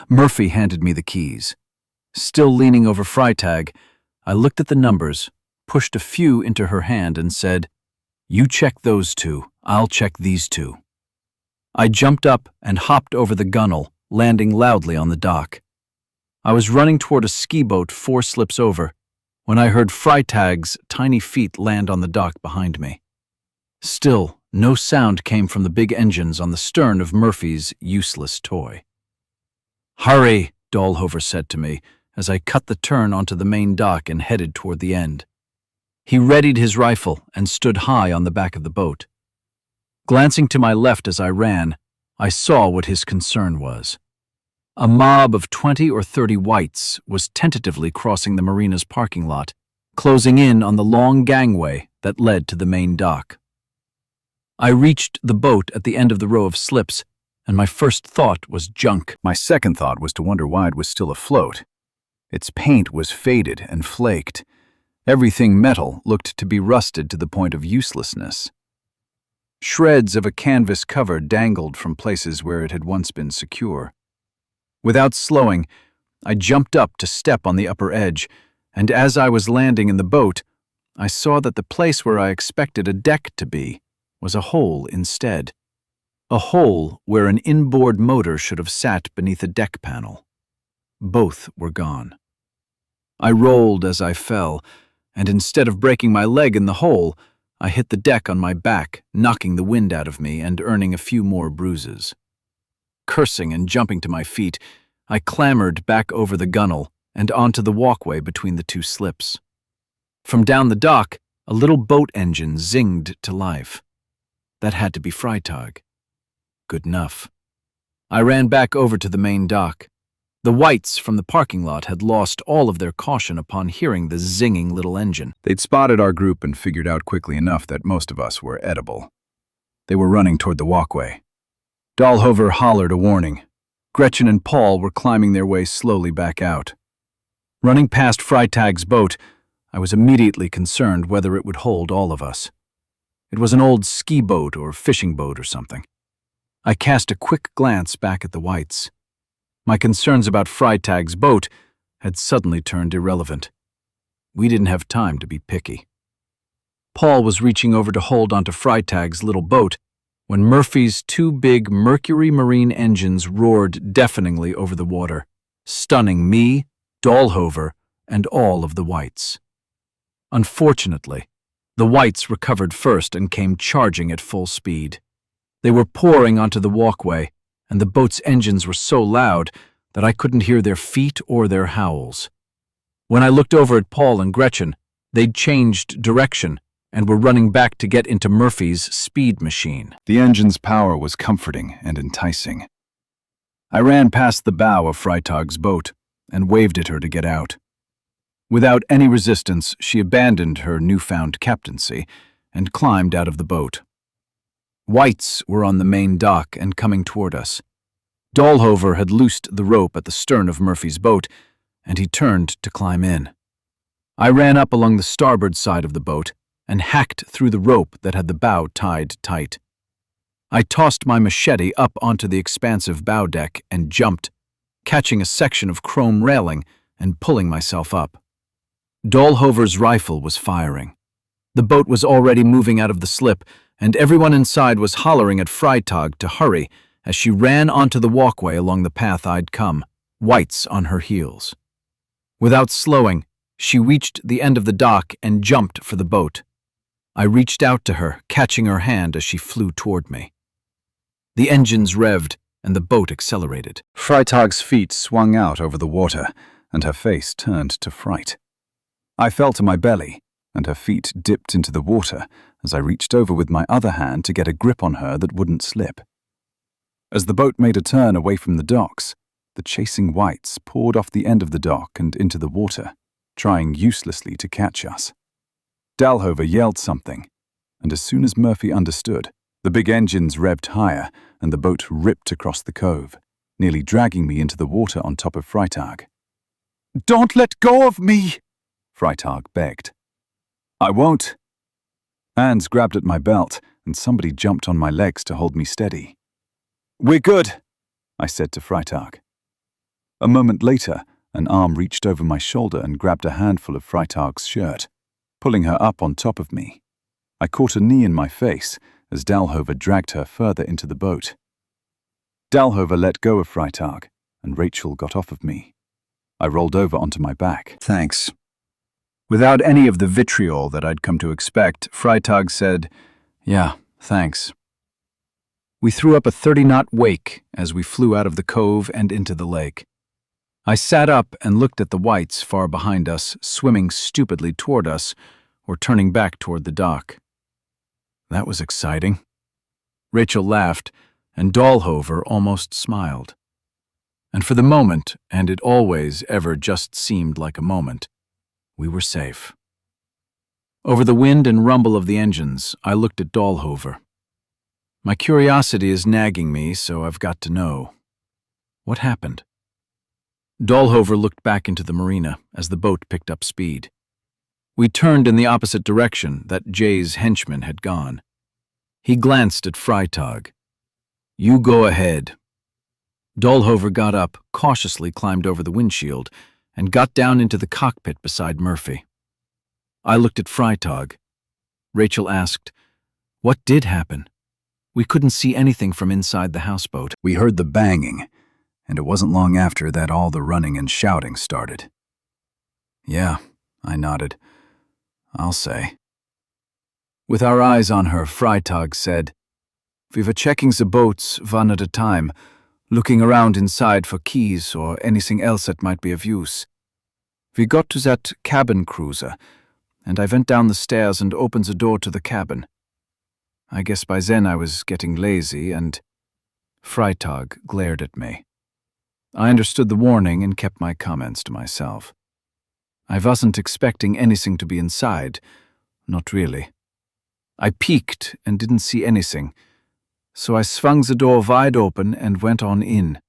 Murphy handed me the keys. Still leaning over Freitag, I looked at the numbers, pushed a few into her hand and said, "You check those two, I'll check these two." I jumped up and hopped over the gunwale, landing loudly on the dock. I was running toward a ski boat 4 slips over when I heard Freitag's tiny feet land on the dock behind me. Still, no sound came from the big engines on the stern of Murphy's useless toy. "Hurry," Dahlhover said to me as I cut the turn onto the main dock and headed toward the end. He readied his rifle and stood high on the back of the boat. Glancing to my left as I ran, I saw what his concern was. A mob of 20 or 30 whites was tentatively crossing the marina's parking lot, closing in on the long gangway that led to the main dock. I reached the boat at the end of the row of slips, and my first thought was junk. My second thought was to wonder why it was still afloat. Its paint was faded and flaked. Everything metal looked to be rusted to the point of uselessness. Shreds of a canvas cover dangled from places where it had once been secure. Without slowing, I jumped up to step on the upper edge, and as I was landing in the boat, I saw that the place where I expected a deck to be was a hole instead. A hole where an inboard motor should have sat beneath a deck panel. Both were gone. I rolled as I fell, and instead of breaking my leg in the hole, I hit the deck on my back, knocking the wind out of me and earning a few more bruises. Cursing and jumping to my feet, I clambered back over the gunwale and onto the walkway between the 2 slips. From down the dock, a little boat engine zinged to life. That had to be Freitag. Good enough. I ran back over to the main dock. The whites from the parking lot had lost all of their caution upon hearing the zinging little engine. They'd spotted our group and figured out quickly enough that most of us were edible. They were running toward the walkway. Dahlhover hollered a warning. Gretchen and Paul were climbing their way slowly back out. Running past Freitag's boat, I was immediately concerned whether it would hold all of us. It was an old ski boat or fishing boat or something. I cast a quick glance back at the whites. My concerns about Freitag's boat had suddenly turned irrelevant. We didn't have time to be picky. Paul was reaching over to hold onto Freitag's little boat when Murphy's 2 big Mercury Marine engines roared deafeningly over the water, stunning me, Dahlhover, and all of the whites. Unfortunately, the whites recovered first and came charging at full speed. They were pouring onto the walkway, and the boat's engines were so loud that I couldn't hear their feet or their howls. When I looked over at Paul and Gretchen, they'd changed direction and were running back to get into Murphy's speed machine. The engine's power was comforting and enticing. I ran past the bow of Freitag's boat and waved at her to get out. Without any resistance, she abandoned her newfound captaincy and climbed out of the boat. Whites were on the main dock and coming toward us. Dahlhover had loosed the rope at the stern of Murphy's boat, and he turned to climb in. I ran up along the starboard side of the boat and hacked through the rope that had the bow tied tight. I tossed my machete up onto the expansive bow deck and jumped, catching a section of chrome railing and pulling myself up. Dahlhover's rifle was firing. The boat was already moving out of the slip, and everyone inside was hollering at Freitag to hurry as she ran onto the walkway along the path I'd come, whites on her heels. Without slowing, she reached the end of the dock and jumped for the boat. I reached out to her, catching her hand as she flew toward me. The engines revved, and the boat accelerated. Freitag's feet swung out over the water, and her face turned to fright. I fell to my belly, and her feet dipped into the water as I reached over with my other hand to get a grip on her that wouldn't slip. As the boat made a turn away from the docks, the chasing whites poured off the end of the dock and into the water, trying uselessly to catch us. Dahlhover yelled something, and as soon as Murphy understood, the big engines revved higher and the boat ripped across the cove. nearly dragging me into the water on top of Freitag. "Don't let go of me!" Freitag begged. "I won't." Hans grabbed at my belt, and somebody jumped on my legs to hold me steady. "We're good," I said to Freitag. A moment later, an arm reached over my shoulder and grabbed a handful of Freitag's shirt, pulling her up on top of me. I caught a knee in my face as Dalhover dragged her further into the boat. Dalhover let go of Freitag, and Rachel got off of me. I rolled over onto my back. Thanks. Without any of the vitriol that I'd come to expect, Freitag said, "Yeah, thanks." We threw up a 30-knot wake as we flew out of the cove and into the lake. I sat up and looked at the whites far behind us, swimming stupidly toward us or turning back toward the dock. That was exciting. Rachel laughed, and Dalhover almost smiled. And for the moment, and it always ever just seemed like a moment, we were safe. Over the wind and rumble of the engines, I looked at Dalhover. My curiosity is nagging me, so I've got to know. What happened? Dalhover looked back into the marina as the boat picked up speed. We turned in the opposite direction that Jay's henchman had gone. He glanced at Freitag. "You go ahead." Dalhover got up, cautiously climbed over the windshield, and got down into the cockpit beside Murphy. I looked at Freitag. Rachel asked, "What did happen?" We couldn't see anything from inside the houseboat. We heard the banging, and it wasn't long after that all the running and shouting started. "Yeah," I nodded. "I'll say." With our eyes on her, Freitag said, "We were checking the boats one at a time, looking around inside for keys or anything else that might be of use. We got to that cabin cruiser, and I went down the stairs and opened the door to the cabin. I guess by then I was getting lazy and—" Freitag glared at me. I understood the warning and kept my comments to myself. I wasn't expecting anything to be inside, not really. I peeked and didn't see anything, so I swung the door wide open and went on in.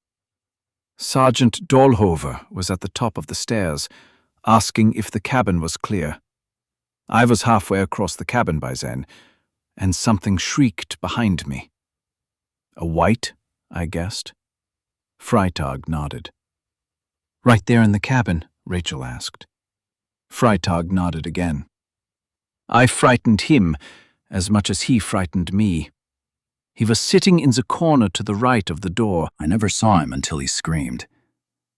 Sergeant Dalhover was at the top of the stairs, asking if the cabin was clear. I was halfway across the cabin by then, and something shrieked behind me. A white, I guessed. Freitag nodded. "Right there in the cabin?" Rachel asked. Freitag nodded again. I frightened him as much as he frightened me. He was sitting in the corner to the right of the door. I never saw him until he screamed.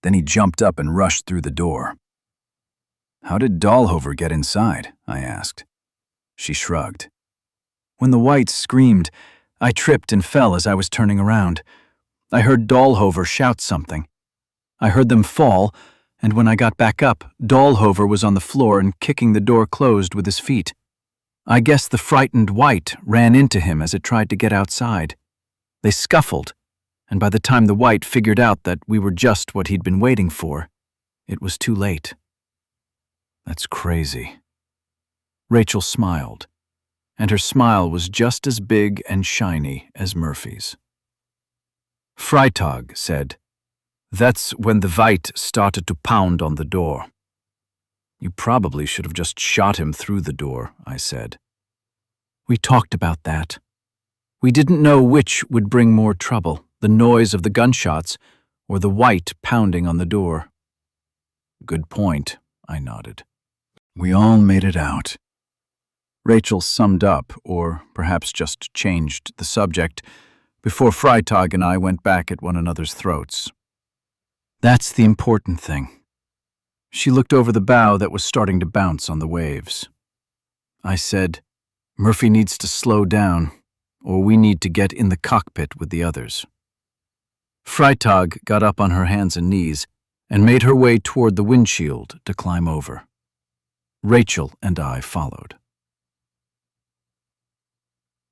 Then he jumped up and rushed through the door. "How did Dalhover get inside?" I asked. She shrugged. "When the whites screamed, I tripped and fell as I was turning around. I heard Dalhover shout something. I heard them fall, and when I got back up, Dalhover was on the floor and kicking the door closed with his feet. I guess the frightened white ran into him as it tried to get outside. They scuffled, and by the time the white figured out that we were just what he'd been waiting for, it was too late." "That's crazy." Rachel smiled, and her smile was just as big and shiny as Murphy's. Freitag said, "That's when the white started to pound on the door." "You probably should have just shot him through the door," I said. "We talked about that. We didn't know which would bring more trouble, the noise of the gunshots or the white pounding on the door." "Good point," I nodded. We all made it out. Rachel summed up, or perhaps just changed the subject, before Freitag and I went back at one another's throats. "That's the important thing." She looked over the bow that was starting to bounce on the waves. I said, "Murphy needs to slow down, or we need to get in the cockpit with the others." Freitag got up on her hands and knees and made her way toward the windshield to climb over. Rachel and I followed.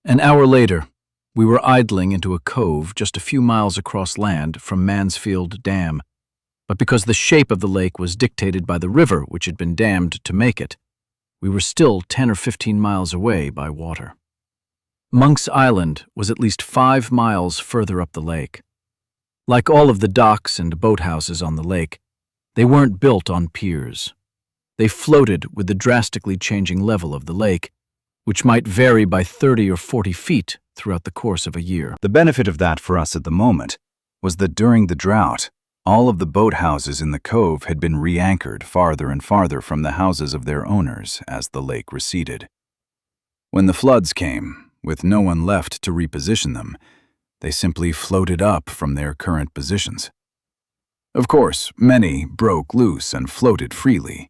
An hour later, we were idling into a cove just a few miles across land from Mansfield Dam, but because the shape of the lake was dictated by the river which had been dammed to make it, we were still 10 or 15 miles away by water. Monk's Island was at least 5 miles further up the lake. Like all of the docks and boathouses on the lake, they weren't built on piers. They floated with the drastically changing level of the lake, which might vary by 30 or 40 feet throughout the course of a year. The benefit of that for us at the moment was that during the drought, all of the boathouses in the cove had been re-anchored farther and farther from the houses of their owners as the lake receded. When the floods came, with no one left to reposition them, they simply floated up from their current positions. Of course, many broke loose and floated freely.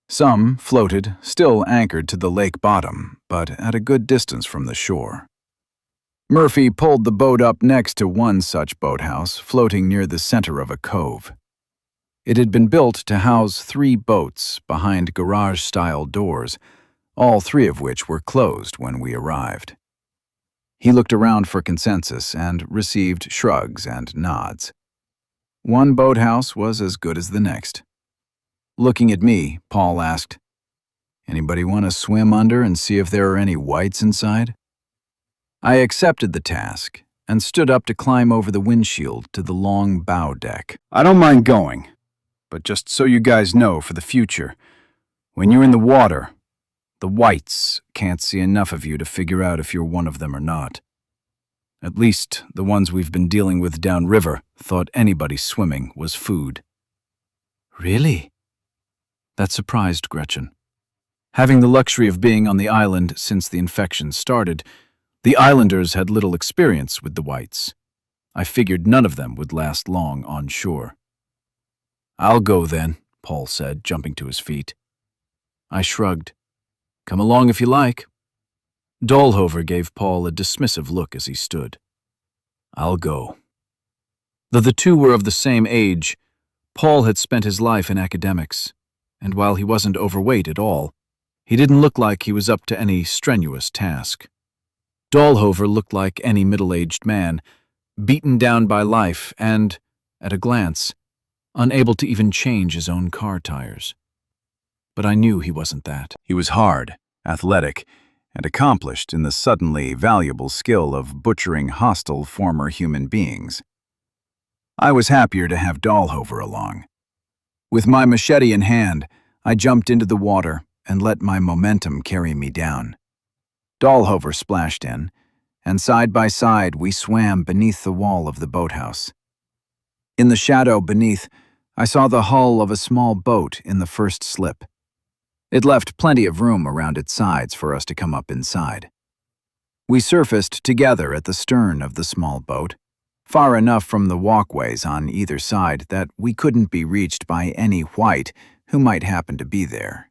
Some floated, still anchored to the lake bottom, but at a good distance from the shore. Murphy pulled the boat up next to one such boathouse, floating near the center of a cove. It had been built to house 3 boats behind garage-style doors, all 3 of which were closed when we arrived. He looked around for consensus and received shrugs and nods. One boathouse was as good as the next. Looking at me, Paul asked, "Anybody want to swim under and see if there are any whites inside?" I accepted the task and stood up to climb over the windshield to the long bow deck. I don't mind going, but just so you guys know for the future, when you're in the water, the whites can't see enough of you to figure out if you're one of them or not. At least the ones we've been dealing with downriver thought anybody swimming was food. Really? That surprised Gretchen. Having the luxury of being on the island since the infection started, the islanders had little experience with the whites. I figured none of them would last long on shore. "I'll go then," Paul said, jumping to his feet. I shrugged. "Come along if you like." Dahlhover gave Paul a dismissive look as he stood. "I'll go." Though the two were of the same age, Paul had spent his life in academics, and while he wasn't overweight at all, he didn't look like he was up to any strenuous task. Dahlhover looked like any middle-aged man, beaten down by life and, at a glance, unable to even change his own car tires. But I knew he wasn't that. He was hard, athletic, and accomplished in the suddenly valuable skill of butchering hostile former human beings. I was happier to have Dahlhover along. With my machete in hand, I jumped into the water and let my momentum carry me down. Dahlhover splashed in, and side by side we swam beneath the wall of the boathouse. In the shadow beneath, I saw the hull of a small boat in the first slip. It left plenty of room around its sides for us to come up inside. We surfaced together at the stern of the small boat, far enough from the walkways on either side that we couldn't be reached by any white who might happen to be there.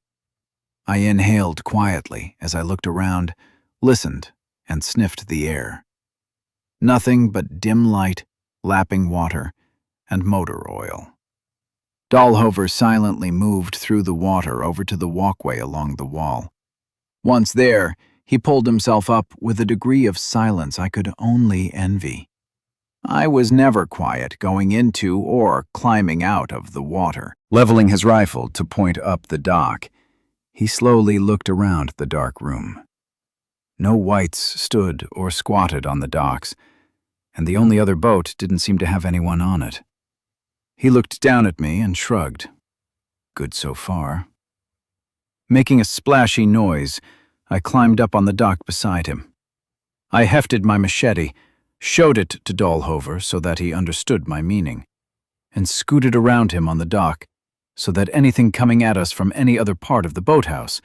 I inhaled quietly as I looked around, listened, and sniffed the air. Nothing but dim light, lapping water, and motor oil. Dahlhover silently moved through the water over to the walkway along the wall. Once there, he pulled himself up with a degree of silence I could only envy. I was never quiet going into or climbing out of the water. Leveling his rifle to point up the dock, he slowly looked around the dark room. No whites stood or squatted on the docks, and the only other boat didn't seem to have anyone on it. He looked down at me and shrugged. Good so far. Making a splashy noise, I climbed up on the dock beside him. I hefted my machete, showed it to Dahlhover so that he understood my meaning, and scooted around him on the dock so that anything coming at us from any other part of the boathouse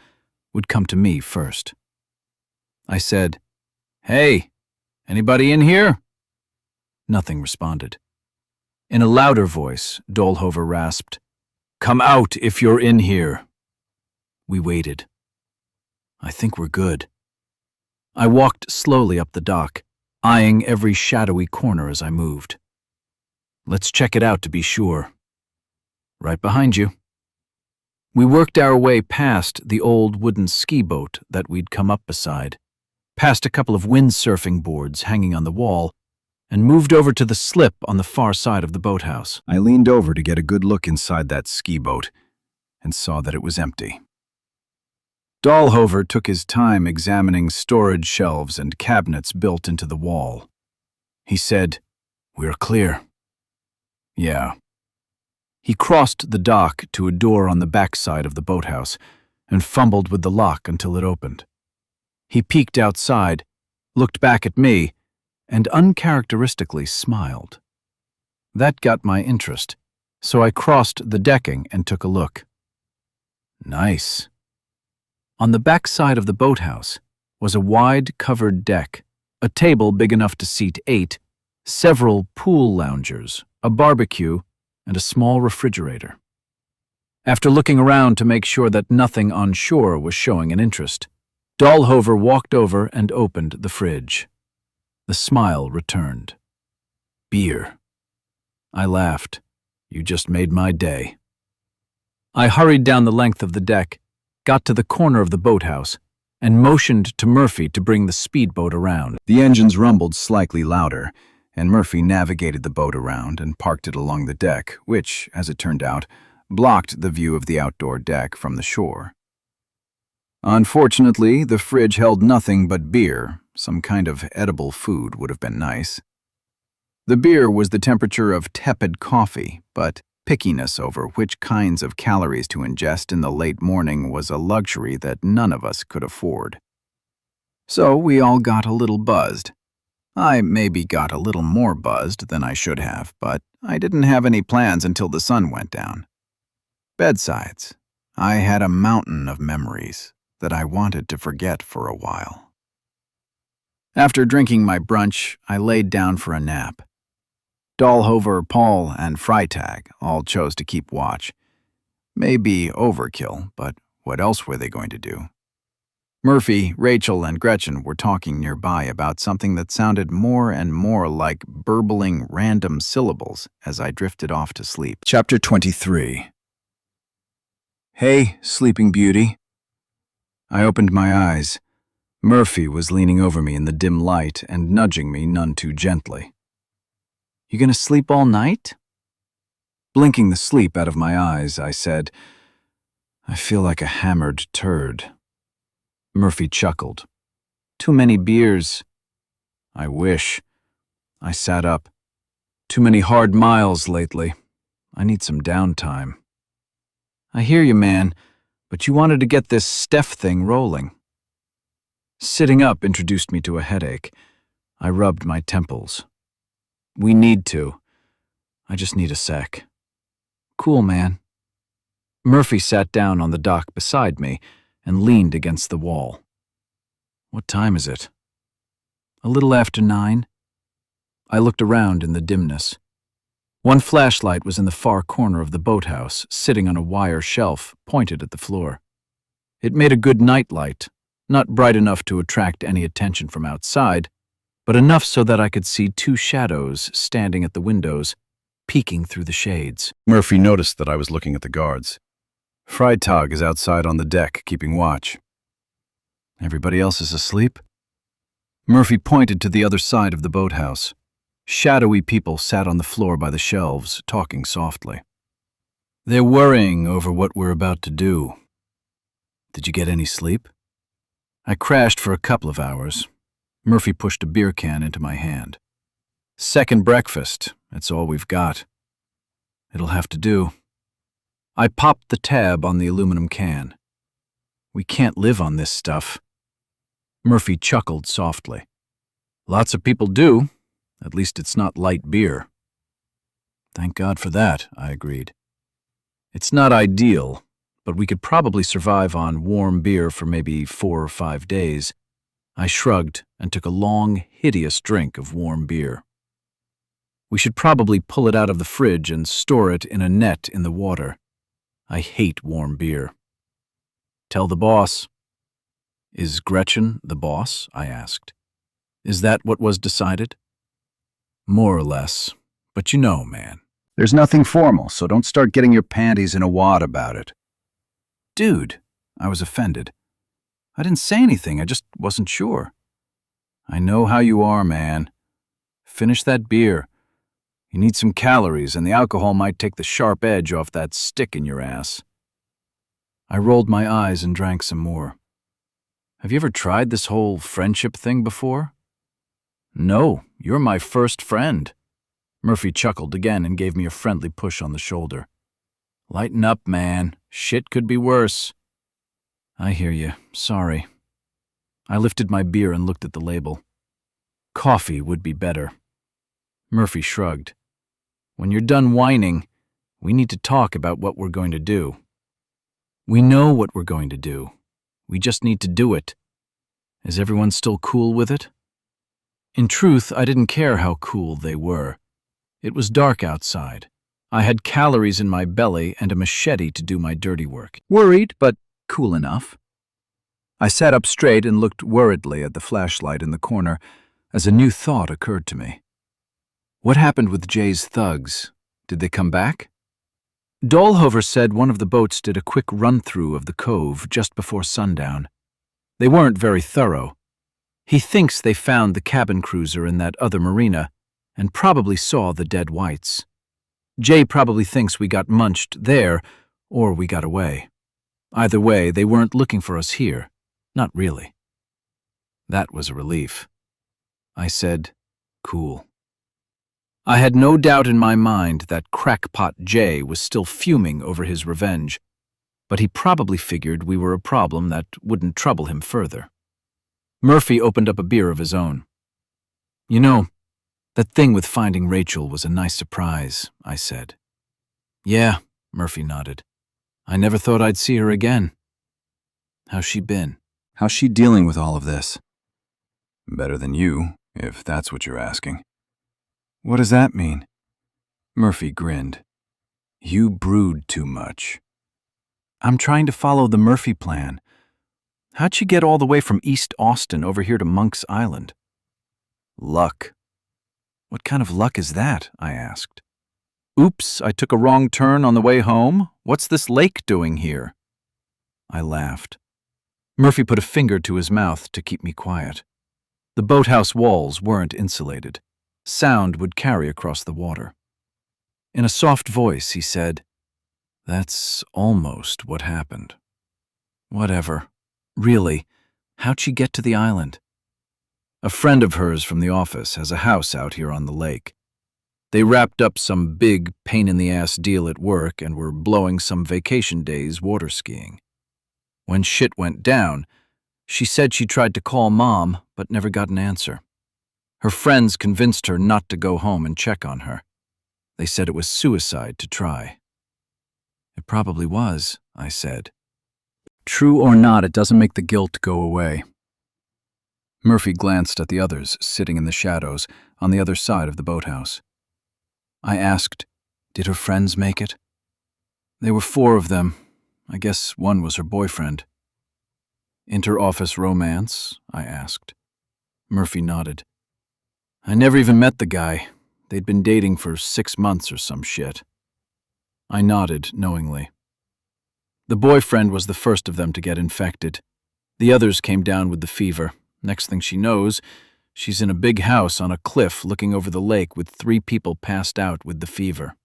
would come to me first. I said, "Hey, anybody in here?" Nothing responded. In a louder voice, Dahlhover rasped, "Come out if you're in here." We waited. I think we're good. I walked slowly up the dock, eyeing every shadowy corner as I moved. Let's check it out to be sure. Right behind you. We worked our way past the old wooden ski boat that we'd come up beside, past a couple of windsurfing boards hanging on the wall, and moved over to the slip on the far side of the boathouse. I leaned over to get a good look inside that ski boat and saw that it was empty. Dahlhover took his time examining storage shelves and cabinets built into the wall. He said, "We're clear." Yeah. He crossed the dock to a door on the back side of the boathouse and fumbled with the lock until it opened. He peeked outside, looked back at me, and uncharacteristically smiled. That got my interest, so I crossed the decking and took a look. Nice. On the back side of the boathouse was a wide covered deck, a table big enough to seat 8, several pool loungers, a barbecue, and a small refrigerator. After looking around to make sure that nothing on shore was showing an interest, Dahlhover walked over and opened the fridge. The smile returned. Beer. I laughed. You just made my day. I hurried down the length of the deck, got to the corner of the boathouse, and motioned to Murphy to bring the speedboat around. The engines rumbled slightly louder, and Murphy navigated the boat around and parked it along the deck, which, as it turned out, blocked the view of the outdoor deck from the shore. Unfortunately, the fridge held nothing but beer. Some kind of edible food would have been nice. The beer was the temperature of tepid coffee, but pickiness over which kinds of calories to ingest in the late morning was a luxury that none of us could afford. So we all got a little buzzed. I maybe got a little more buzzed than I should have, but I didn't have any plans until the sun went down. Bedsides. I had a mountain of memories that I wanted to forget for a while. After drinking my brunch, I laid down for a nap. Dahlhover, Paul, and Freitag all chose to keep watch. Maybe overkill, but what else were they going to do? Murphy, Rachel, and Gretchen were talking nearby about something that sounded more and more like burbling random syllables as I drifted off to sleep. Chapter 23. Hey, Sleeping Beauty. I opened my eyes. Murphy was leaning over me in the dim light and nudging me none too gently. You gonna sleep all night? Blinking the sleep out of my eyes, I said, I feel like a hammered turd. Murphy chuckled. Too many beers. I wish. I sat up. Too many hard miles lately. I need some downtime. I hear you, man, but you wanted to get this Steph thing rolling. Sitting up introduced me to a headache. I rubbed my temples. We need to. I just need a sec. Cool, man. Murphy sat down on the dock beside me and leaned against the wall. What time is it? A little after 9. I looked around in the dimness. One flashlight was in the far corner of the boathouse, sitting on a wire shelf pointed at the floor. It made a good night light, not bright enough to attract any attention from outside, but enough so that I could see 2 shadows standing at the windows, peeking through the shades. Murphy noticed that I was looking at the guards. Freitag is outside on the deck, keeping watch. Everybody else is asleep? Murphy pointed to the other side of the boathouse. Shadowy people sat on the floor by the shelves, talking softly. They're worrying over what we're about to do. Did you get any sleep? I crashed for a couple of hours. Murphy pushed a beer can into my hand. Second breakfast, it's all we've got. It'll have to do. I popped the tab on the aluminum can. We can't live on this stuff. Murphy chuckled softly. Lots of people do. At least it's not light beer. Thank God for that, I agreed. It's not ideal, but we could probably survive on warm beer for maybe 4 or 5 days. I shrugged and took a long, hideous drink of warm beer. We should probably pull it out of the fridge and store it in a net in the water. I hate warm beer. Tell the boss. Is Gretchen the boss? I asked. Is that what was decided? More or less, but you know, man. There's nothing formal, so don't start getting your panties in a wad about it. Dude, I was offended. I didn't say anything, I just wasn't sure. I know how you are, man. Finish that beer. You need some calories, and the alcohol might take the sharp edge off that stick in your ass. I rolled my eyes and drank some more. Have you ever tried this whole friendship thing before? No, you're my first friend. Murphy chuckled again and gave me a friendly push on the shoulder. Lighten up, man. Shit could be worse. I hear you. Sorry. I lifted my beer and looked at the label. Coffee would be better. Murphy shrugged. When you're done whining, we need to talk about what we're going to do. We know what we're going to do. We just need to do it. Is everyone still cool with it? In truth, I didn't care how cool they were. It was dark outside. I had calories in my belly and a machete to do my dirty work. Worried, but cool enough. I sat up straight and looked worriedly at the flashlight in the corner as a new thought occurred to me. What happened with Jay's thugs? Did they come back? Dahlhover said one of the boats did a quick run-through of the cove just before sundown. They weren't very thorough. He thinks they found the cabin cruiser in that other marina and probably saw the dead whites. Jay probably thinks we got munched there or we got away. Either way, they weren't looking for us here. Not really. That was a relief. I said, cool. I had no doubt in my mind that crackpot Jay was still fuming over his revenge, but he probably figured we were a problem that wouldn't trouble him further. Murphy opened up a beer of his own. You know, that thing with finding Rachel was a nice surprise, I said. Yeah, Murphy nodded. I never thought I'd see her again. How's she been? How's she dealing with all of this? Better than you, if that's what you're asking. What does that mean? Murphy grinned. You brood too much. I'm trying to follow the Murphy plan. How'd she get all the way from East Austin over here to Monk's Island? Luck. What kind of luck is that? I asked. Oops, I took a wrong turn on the way home. What's this lake doing here? I laughed. Murphy put a finger to his mouth to keep me quiet. The boathouse walls weren't insulated. Sound would carry across the water. In a soft voice, he said, That's almost what happened. Whatever. Really, how'd she get to the island? A friend of hers from the office has a house out here on the lake. They wrapped up some big pain-in-the-ass deal at work and were blowing some vacation days water skiing. When shit went down, she said she tried to call Mom, but never got an answer. Her friends convinced her not to go home and check on her. They said it was suicide to try. It probably was, I said. True or not, it doesn't make the guilt go away. Murphy glanced at the others sitting in the shadows on the other side of the boathouse. I asked, did her friends make it? There were 4 of them. I guess one was her boyfriend. Inter-office romance? I asked. Murphy nodded. I never even met the guy. They'd been dating for 6 months or some shit. I nodded knowingly. The boyfriend was the first of them to get infected. The others came down with the fever. Next thing she knows, she's in a big house on a cliff looking over the lake with 3 people passed out with the fever.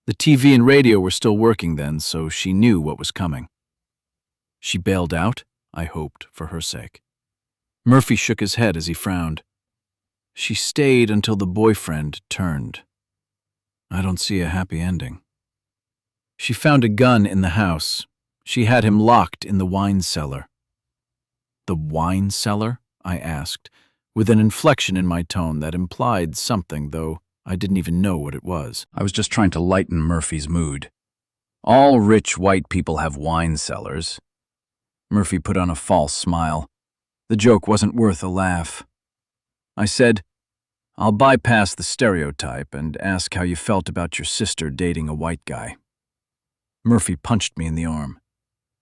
The TV and radio were still working then, so she knew what was coming. She bailed out, I hoped, for her sake. Murphy shook his head as he frowned. She stayed until the boyfriend turned. I don't see a happy ending. She found a gun in the house. She had him locked in the wine cellar. The wine cellar? I asked, with an inflection in my tone that implied something, though I didn't even know what it was. I was just trying to lighten Murphy's mood. All rich white people have wine cellars. Murphy put on a false smile. The joke wasn't worth a laugh. I said, I'll bypass the stereotype and ask how you felt about your sister dating a white guy. Murphy punched me in the arm.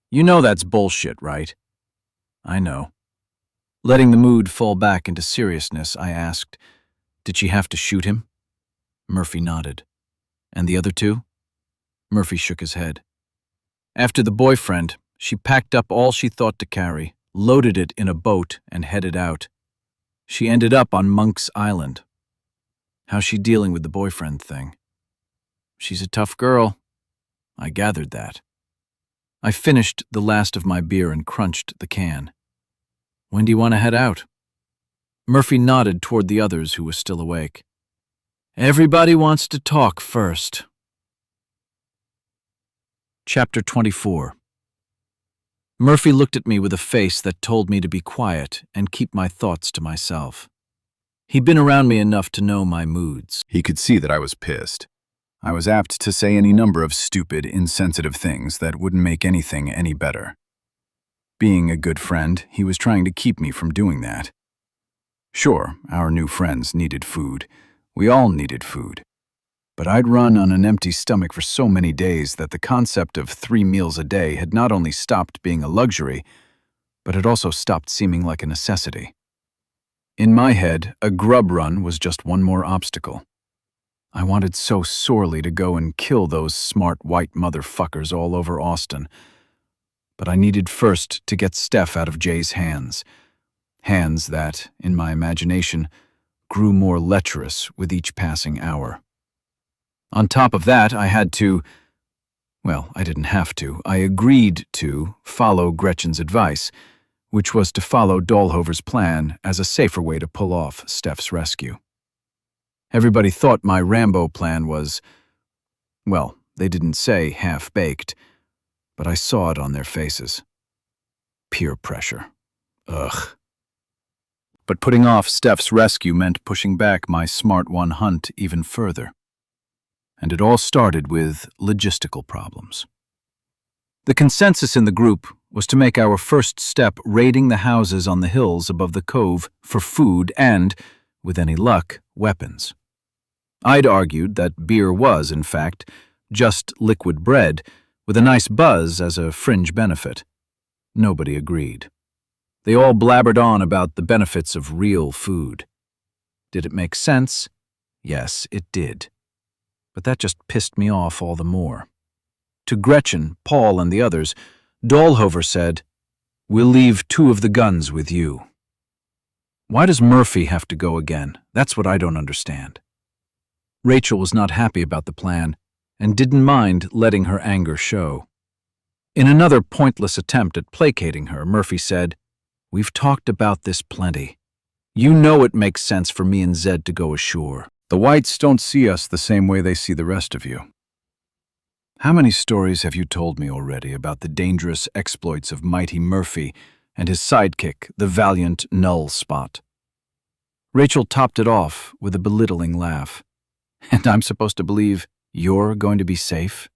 You know that's bullshit, right? I know. Letting the mood fall back into seriousness, I asked, did she have to shoot him? Murphy nodded. And the other 2? Murphy shook his head. After the boyfriend, she packed up all she thought to carry, loaded it in a boat, and headed out. She ended up on Monk's Island. How's she dealing with the boyfriend thing? She's a tough girl. I gathered that. I finished the last of my beer and crunched the can. When do you want to head out? Murphy nodded toward the others who were still awake. Everybody wants to talk first. Chapter 24. Murphy looked at me with a face that told me to be quiet and keep my thoughts to myself. He'd been around me enough to know my moods. He could see that I was pissed. I was apt to say any number of stupid, insensitive things that wouldn't make anything any better. Being a good friend, he was trying to keep me from doing that. Sure, our new friends needed food. We all needed food. But I'd run on an empty stomach for so many days that the concept of 3 meals a day had not only stopped being a luxury, but had also stopped seeming like a necessity. In my head, a grub run was just one more obstacle. I wanted so sorely to go and kill those smart white motherfuckers all over Austin. But I needed first to get Steph out of Jay's hands. Hands that, in my imagination, grew more lecherous with each passing hour. On top of that, I had to, well, I didn't have to, I agreed to follow Gretchen's advice, which was to follow Dahlhover's plan as a safer way to pull off Steph's rescue. Everybody thought my Rambo plan was, well, they didn't say half-baked, but I saw it on their faces. Peer pressure. Ugh. But putting off Steph's rescue meant pushing back my Smart One hunt even further. And it all started with logistical problems. The consensus in the group was to make our first step raiding the houses on the hills above the cove for food and, with any luck, weapons. I'd argued that beer was, in fact, just liquid bread, with a nice buzz as a fringe benefit. Nobody agreed. They all blabbered on about the benefits of real food. Did it make sense? Yes, it did. But that just pissed me off all the more. To Gretchen, Paul, and the others, Dahlhover said, "We'll leave 2 of the guns with you." Why does Murphy have to go again? That's what I don't understand. Rachel was not happy about the plan and didn't mind letting her anger show. In another pointless attempt at placating her, Murphy said, "We've talked about this plenty. You know it makes sense for me and Zed to go ashore. The Whites don't see us the same way they see the rest of you. How many stories have you told me already about the dangerous exploits of Mighty Murphy and his sidekick, the valiant Null Spot?" Rachel topped it off with a belittling laugh. "And I'm supposed to believe you're going to be safe?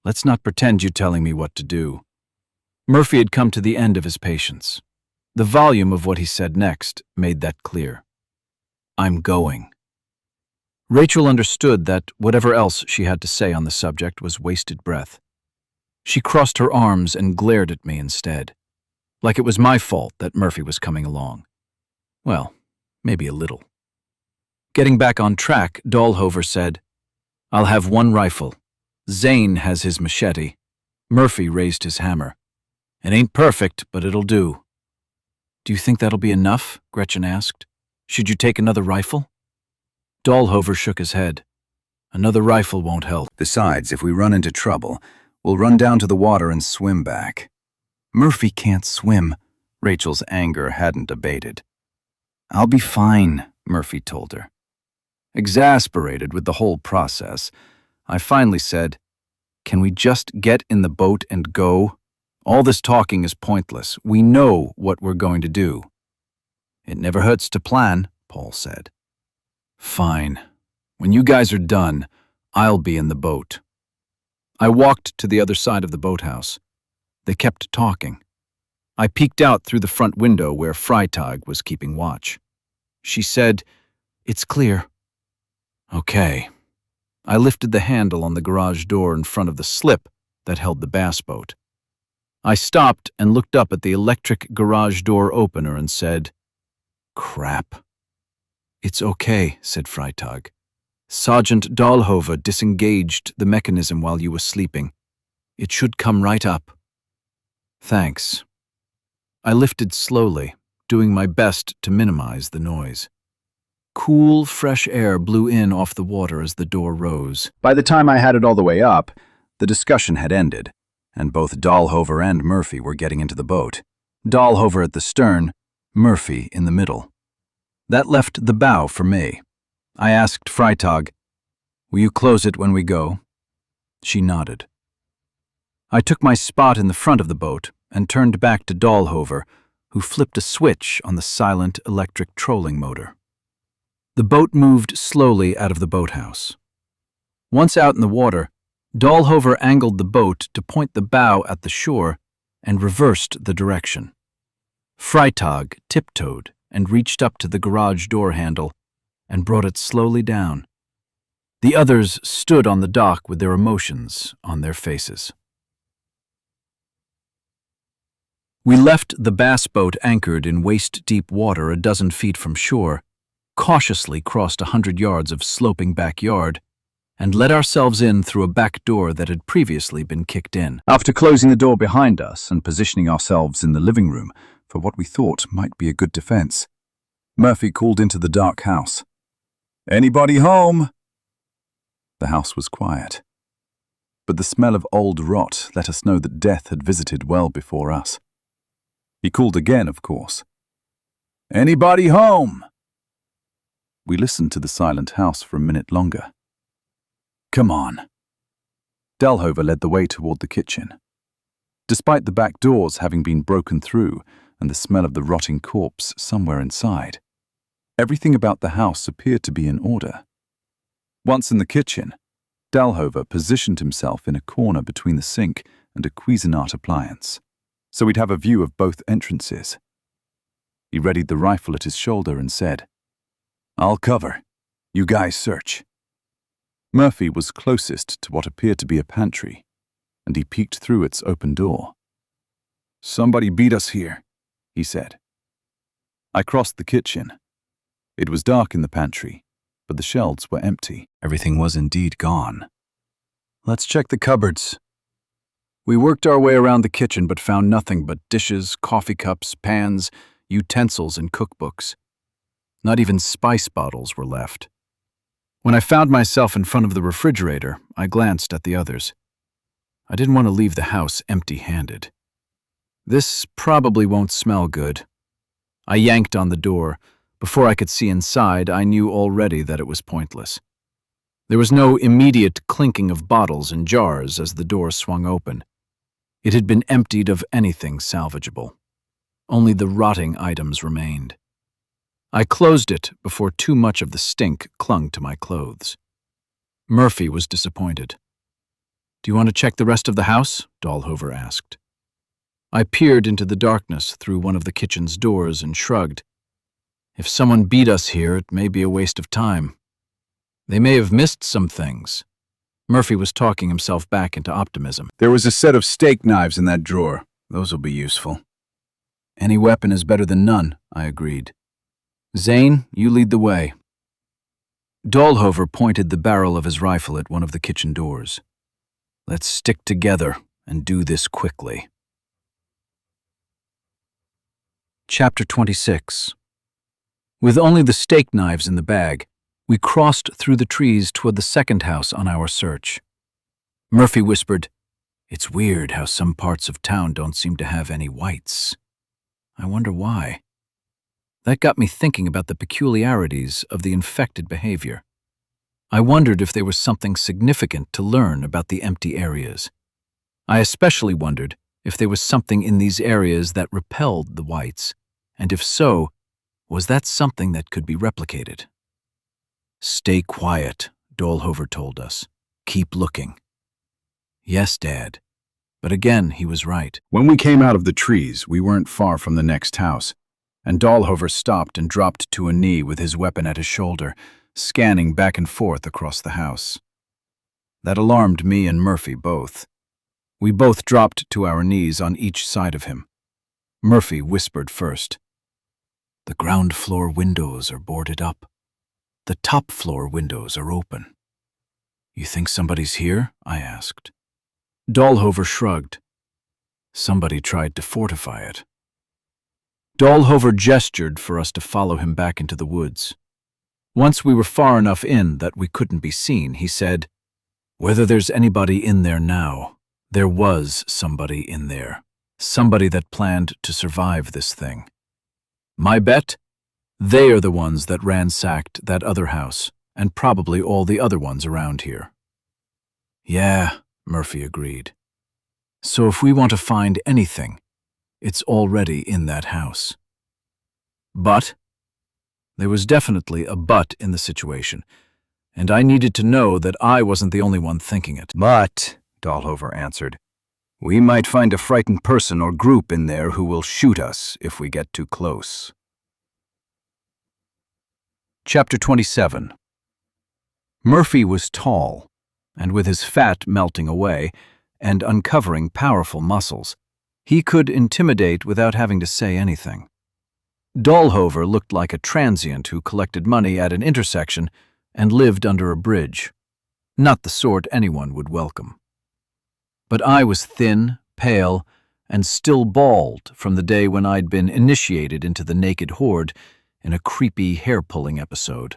Let's not pretend you're telling me what to do." Murphy had come to the end of his patience. The volume of what he said next made that clear. "I'm going." Rachel understood that whatever else she had to say on the subject was wasted breath. She crossed her arms and glared at me instead, like it was my fault that Murphy was coming along. Well, maybe a little. Getting back on track, Dahlhover said, "I'll have 1 rifle. Zane has his machete." Murphy raised his hammer. "It ain't perfect, but it'll do." "Do you think that'll be enough?" Gretchen asked. "Should you take another rifle?" Dahlhover shook his head. "Another rifle won't help. Besides, if we run into trouble, we'll run down to the water and swim back." "Murphy can't swim." Rachel's anger hadn't abated. "I'll be fine," Murphy told her. Exasperated with the whole process, I finally said, "Can we just get in the boat and go? All this talking is pointless. We know what we're going to do." "It never hurts to plan," Paul said. "Fine. When you guys are done, I'll be in the boat." I walked to the other side of the boathouse. They kept talking. I peeked out through the front window where Freitag was keeping watch. She said, "It's clear." Okay. I lifted the handle on the garage door in front of the slip that held the bass boat. I stopped and looked up at the electric garage door opener and said, "Crap." "It's okay," said Freitag. "Sergeant Dahlhover disengaged the mechanism while you were sleeping. It should come right up." "Thanks." I lifted slowly, doing my best to minimize the noise. Cool, fresh air blew in off the water as the door rose. By the time I had it all the way up, the discussion had ended, and both Dahlhover and Murphy were getting into the boat. Dahlhover at the stern, Murphy in the middle. That left the bow for me. I asked Freitag, "Will you close it when we go?" She nodded. I took my spot in the front of the boat and turned back to Dahlhover, who flipped a switch on the silent electric trolling motor. The boat moved slowly out of the boathouse. Once out in the water, Dahlhover angled the boat to point the bow at the shore and reversed the direction. Freitag tiptoed and reached up to the garage door handle and brought it slowly down. The others stood on the dock with their emotions on their faces. We left the bass boat anchored in waist-deep water a dozen feet from shore, cautiously crossed 100 yards of sloping backyard, and let ourselves in through a back door that had previously been kicked in. After closing the door behind us and positioning ourselves in the living room for what we thought might be a good defense, Murphy called into the dark house. "Anybody home?" The house was quiet, but the smell of old rot let us know that death had visited well before us. He called again, of course. "Anybody home?" We listened to the silent house for a minute longer. "Come on." Dahlhover led the way toward the kitchen. Despite the back doors having been broken through and the smell of the rotting corpse somewhere inside, everything about the house appeared to be in order. Once in the kitchen, Dahlhover positioned himself in a corner between the sink and a Cuisinart appliance, so we'd have a view of both entrances. He readied the rifle at his shoulder and said, "I'll cover. You guys search." Murphy was closest to what appeared to be a pantry, and he peeked through its open door. "Somebody beat us here," he said. I crossed the kitchen. It was dark in the pantry, but the shelves were empty. Everything was indeed gone. "Let's check the cupboards." We worked our way around the kitchen but found nothing but dishes, coffee cups, pans, utensils, and cookbooks. Not even spice bottles were left. When I found myself in front of the refrigerator, I glanced at the others. I didn't want to leave the house empty-handed. This probably won't smell good. I yanked on the door. Before I could see inside, I knew already that it was pointless. There was no immediate clinking of bottles and jars as the door swung open. It had been emptied of anything salvageable. Only the rotting items remained. I closed it before too much of the stink clung to my clothes. Murphy was disappointed. "Do you want to check the rest of the house?" Dahlhover asked. I peered into the darkness through one of the kitchen's doors and shrugged. If someone beat us here, it may be a waste of time. They may have missed some things. Murphy was talking himself back into optimism. "There was a set of steak knives in that drawer. Those will be useful." "Any weapon is better than none," I agreed. "Zane, you lead the way." Dahlhover pointed the barrel of his rifle at one of the kitchen doors. "Let's stick together and do this quickly." Chapter 26. With only the steak knives in the bag, we crossed through the trees toward the second house on our search. Murphy whispered, "It's weird how some parts of town don't seem to have any whites. I wonder why." That got me thinking about the peculiarities of the infected behavior. I wondered if there was something significant to learn about the empty areas. I especially wondered if there was something in these areas that repelled the whites, and if so, was that something that could be replicated? "Stay quiet," Dahlhover told us. "Keep looking." Yes, Dad. But again, he was right. When we came out of the trees, we weren't far from the next house, and Dahlhover stopped and dropped to a knee with his weapon at his shoulder, scanning back and forth across the house. That alarmed me and Murphy both. We both dropped to our knees on each side of him. Murphy whispered first. "The ground floor windows are boarded up. The top floor windows are open." "You think somebody's here?" I asked. Dahlhover shrugged. "Somebody tried to fortify it." Dahlhover gestured for us to follow him back into the woods. Once we were far enough in that we couldn't be seen, he said, "Whether there's anybody in there now, there was somebody in there. Somebody that planned to survive this thing. My bet? They are the ones that ransacked that other house and probably all the other ones around here. Yeah, Murphy agreed. So if we want to find anything, it's already in that house. But there was definitely a but in the situation, and I needed to know that I wasn't the only one thinking it. But, Dahlhover answered, we might find a frightened person or group in there who will shoot us if we get too close. Chapter 27. Murphy was tall, and with his fat melting away and uncovering powerful muscles, he could intimidate without having to say anything. Dahlhover looked like a transient who collected money at an intersection and lived under a bridge, not the sort anyone would welcome. But I was thin, pale, and still bald from the day when I'd been initiated into the naked horde in a creepy hair-pulling episode.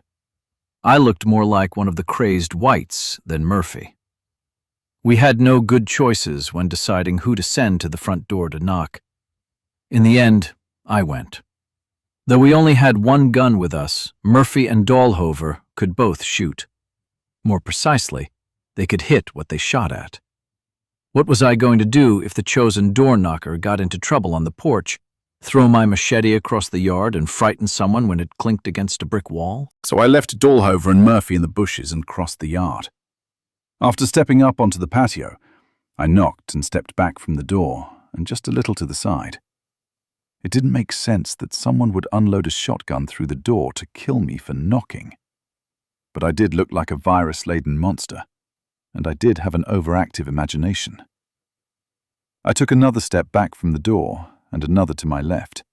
I looked more like one of the crazed whites than Murphy. We had no good choices when deciding who to send to the front door to knock. In the end, I went. Though we only had one gun with us, Murphy and Dahlhover could both shoot. More precisely, they could hit what they shot at. What was I going to do if the chosen door knocker got into trouble on the porch? Throw my machete across the yard and frighten someone when it clinked against a brick wall? So I left Dahlhover and Murphy in the bushes and crossed the yard. After stepping up onto the patio, I knocked and stepped back from the door and just a little to the side. It didn't make sense that someone would unload a shotgun through the door to kill me for knocking. But I did look like a virus-laden monster, and I did have an overactive imagination. I took another step back from the door and another to my left.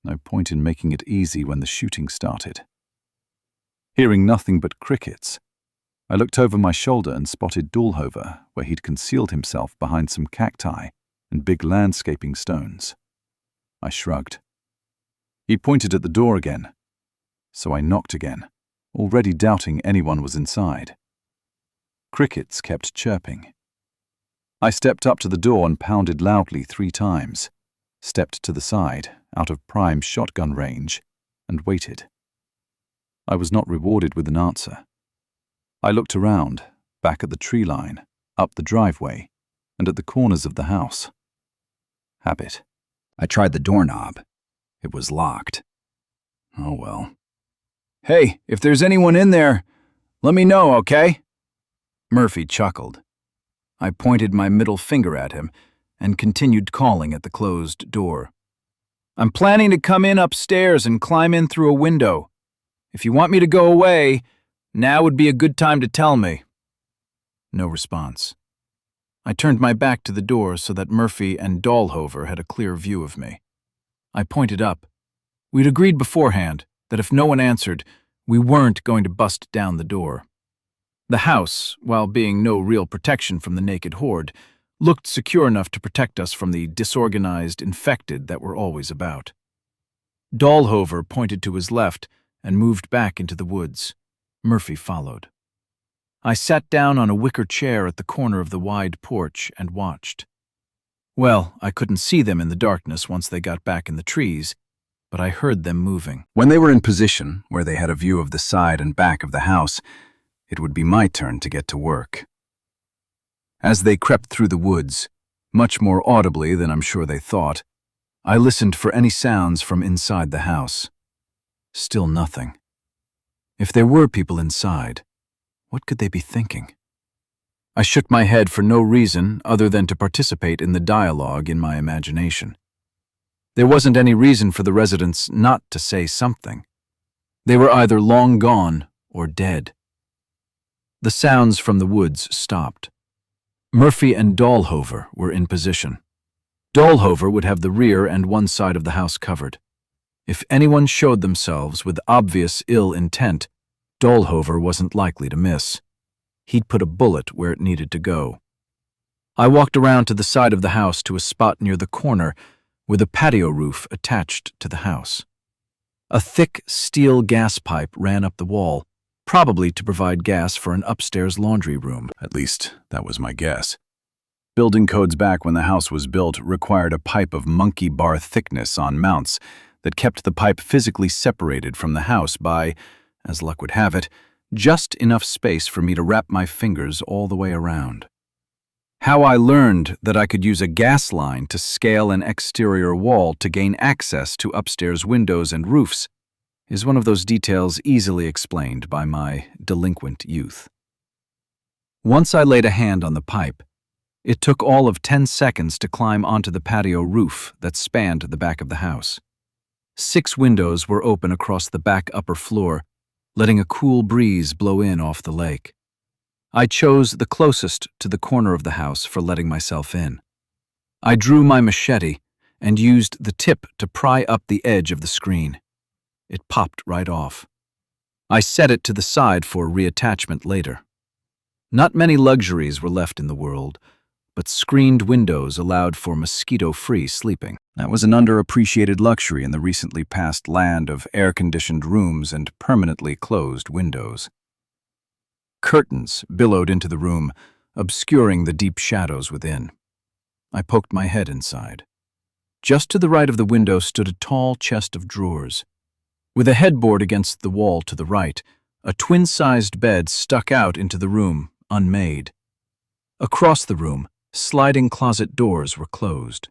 No point in making it easy when the shooting started. Hearing nothing but crickets, I looked over my shoulder and spotted Dahlhover where he'd concealed himself behind some cacti and big landscaping stones. I shrugged. He pointed at the door again, so I knocked again, already doubting anyone was inside. Crickets kept chirping. I stepped up to the door and pounded loudly 3 times, stepped to the side, out of prime shotgun range, and waited. I was not rewarded with an answer. I looked around, back at the tree line, up the driveway, and at the corners of the house. Habit. I tried the doorknob. It was locked. Oh well. Hey, if there's anyone in there, let me know, okay? Murphy chuckled. I pointed my middle finger at him and continued calling at the closed door. I'm planning to come in upstairs and climb in through a window. If you want me to go away, now would be a good time to tell me. No response. I turned my back to the door so that Murphy and Dahlhover had a clear view of me. I pointed up. We'd agreed beforehand that if no one answered, we weren't going to bust down the door. The house, while being no real protection from the naked horde, looked secure enough to protect us from the disorganized infected that were always about. Dahlhover pointed to his left and moved back into the woods. Murphy followed. I sat down on a wicker chair at the corner of the wide porch and watched. Well, I couldn't see them in the darkness once they got back in the trees, but I heard them moving. When they were in position, where they had a view of the side and back of the house, it would be my turn to get to work. As they crept through the woods, much more audibly than I'm sure they thought, I listened for any sounds from inside the house. Still nothing. If there were people inside, what could they be thinking? I shook my head for no reason other than to participate in the dialogue in my imagination. There wasn't any reason for the residents not to say something. They were either long gone or dead. The sounds from the woods stopped. Murphy and Dahlhover were in position. Dahlhover would have the rear and one side of the house covered. If anyone showed themselves with obvious ill intent, Dahlhover wasn't likely to miss. He'd put a bullet where it needed to go. I walked around to the side of the house to a spot near the corner with a patio roof attached to the house. A thick steel gas pipe ran up the wall, probably to provide gas for an upstairs laundry room. At least, that was my guess. Building codes back when the house was built required a pipe of monkey bar thickness on mounts that kept the pipe physically separated from the house by, as luck would have it, just enough space for me to wrap my fingers all the way around. How I learned that I could use a gas line to scale an exterior wall to gain access to upstairs windows and roofs is one of those details easily explained by my delinquent youth. Once I laid a hand on the pipe, it took all of 10 seconds to climb onto the patio roof that spanned the back of the house. 6 windows were open across the back upper floor, letting a cool breeze blow in off the lake. I chose the closest to the corner of the house for letting myself in. I drew my machete and used the tip to pry up the edge of the screen. It popped right off. I set it to the side for reattachment later. Not many luxuries were left in the world, but screened windows allowed for mosquito-free sleeping. That was an underappreciated luxury in the recently passed land of air-conditioned rooms and permanently closed windows. Curtains billowed into the room, obscuring the deep shadows within. I poked my head inside. Just to the right of the window stood a tall chest of drawers. With a headboard against the wall to the right, a twin-sized bed stuck out into the room, unmade. Across the room, sliding closet doors were closed.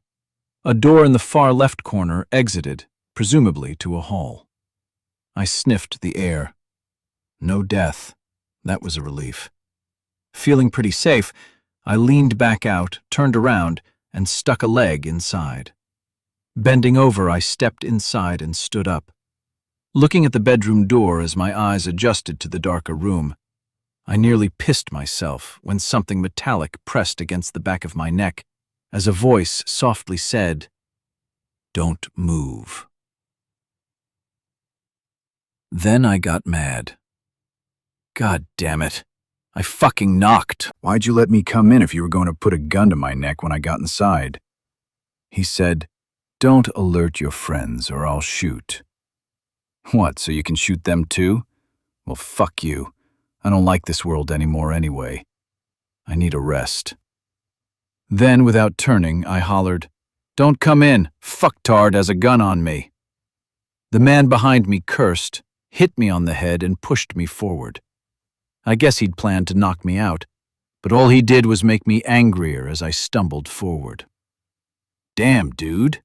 A door in the far left corner exited, presumably to a hall. I sniffed the air. No death. That was a relief. Feeling pretty safe, I leaned back out, turned around, and stuck a leg inside. Bending over, I stepped inside and stood up. Looking at the bedroom door as my eyes adjusted to the darker room, I nearly pissed myself when something metallic pressed against the back of my neck as a voice softly said, "Don't move." Then I got mad. God damn it. I fucking knocked. Why'd you let me come in if you were going to put a gun to my neck when I got inside? He said, "Don't alert your friends or I'll shoot." What, so you can shoot them too? Well, fuck you. I don't like this world anymore anyway. I need a rest. Then, without turning, I hollered, "Don't come in. Fucktard has a gun on me." The man behind me cursed, hit me on the head, and pushed me forward. I guess he'd planned to knock me out, but all he did was make me angrier as I stumbled forward. Damn, dude.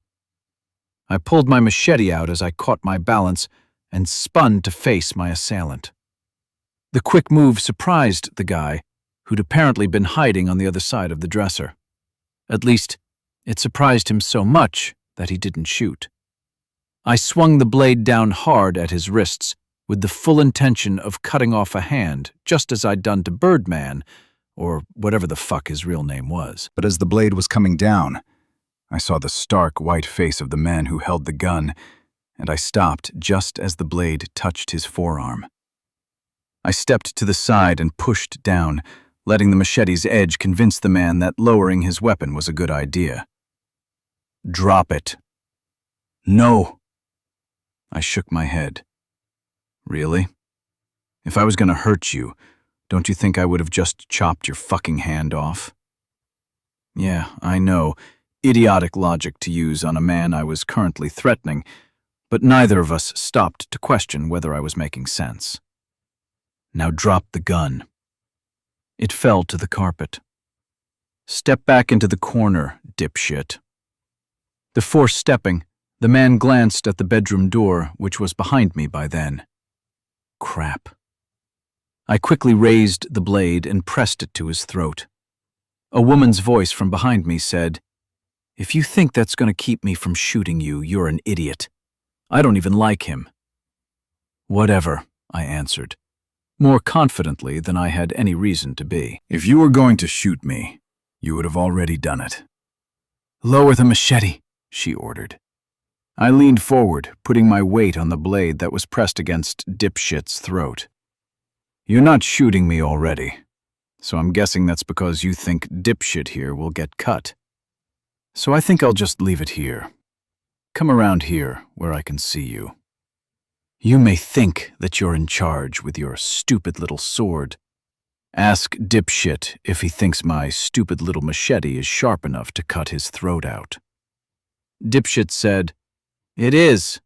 I pulled my machete out as I caught my balance and spun to face my assailant. The quick move surprised the guy, who'd apparently been hiding on the other side of the dresser. At least, it surprised him so much that he didn't shoot. I swung the blade down hard at his wrists, with the full intention of cutting off a hand, just as I'd done to Birdman, or whatever the fuck his real name was. But as the blade was coming down, I saw the stark white face of the man who held the gun, and I stopped just as the blade touched his forearm. I stepped to the side and pushed down, letting the machete's edge convince the man that lowering his weapon was a good idea. "Drop it." "No." I shook my head. "Really? If I was going to hurt you, don't you think I would have just chopped your fucking hand off?" Yeah, I know, idiotic logic to use on a man I was currently threatening, but neither of us stopped to question whether I was making sense. "Now drop the gun." It fell to the carpet. "Step back into the corner, dipshit." Before stepping, the man glanced at the bedroom door, which was behind me by then. Crap. I quickly raised the blade and pressed it to his throat. A woman's voice from behind me said, "If you think that's going to keep me from shooting you, you're an idiot. I don't even like him." "Whatever," I answered, more confidently than I had any reason to be. "If you were going to shoot me, you would have already done it." "Lower the machete," she ordered. I leaned forward, putting my weight on the blade that was pressed against dipshit's throat. "You're not shooting me already, so I'm guessing that's because you think dipshit here will get cut. So I think I'll just leave it here. Come around here where I can see you. You may think that you're in charge with your stupid little sword. Ask dipshit if he thinks my stupid little machete is sharp enough to cut his throat out." Dipshit said, "It is."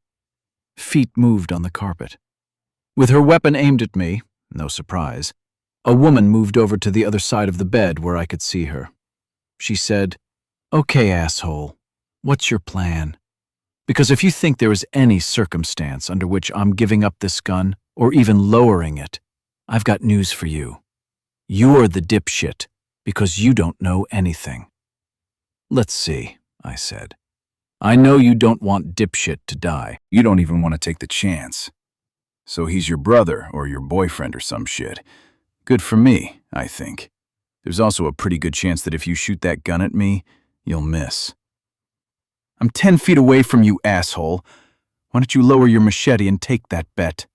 Feet moved on the carpet. With her weapon aimed at me, No surprise. A woman moved over to the other side of the bed where I could see her. She said, "Okay, asshole, what's your plan? Because if you think there is any circumstance under which I'm giving up this gun, or even lowering it, I've got news for you. You're the dipshit, because you don't know anything." "Let's see," I said. "I know you don't want dipshit to die." You don't even want to take the chance. So he's your brother or your boyfriend or some shit. Good for me, I think. There's also a pretty good chance that if you shoot that gun at me, you'll miss. I'm 10 feet away from you, asshole. Why don't you lower your machete and take that bet?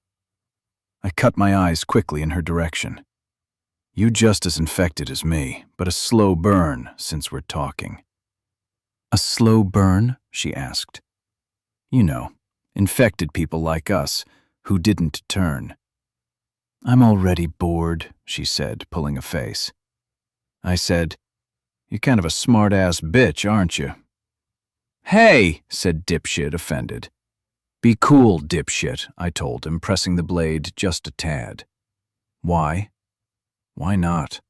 I cut my eyes quickly in her direction. You just as infected as me, but a slow burn since we're talking. "A slow burn?" she asked. "You know, infected people like us who didn't turn." "I'm already bored," she said, pulling a face. I said, "You're kind of a smart-ass bitch, aren't you?" "Hey," said dipshit, offended. "Be cool, dipshit," I told him, pressing the blade just a tad. Why? Why not?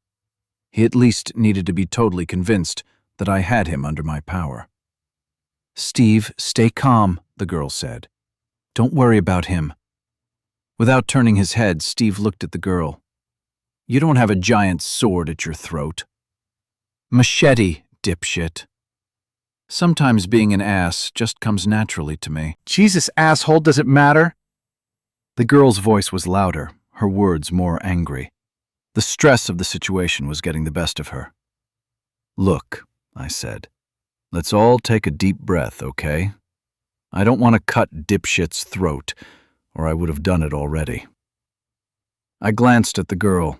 He at least needed to be totally convinced that I had him under my power. "Steve, stay calm," the girl said. "Don't worry about him." Without turning his head, Steve looked at the girl. "You don't have a giant sword at your throat." "Machete, dipshit." Sometimes being an ass just comes naturally to me. Jesus, asshole, does it matter? The girl's voice was louder, her words more angry. The stress of the situation was getting the best of her. "Look," I said, "let's all take a deep breath, okay? I don't want to cut dipshit's throat, or I would have done it already." I glanced at the girl.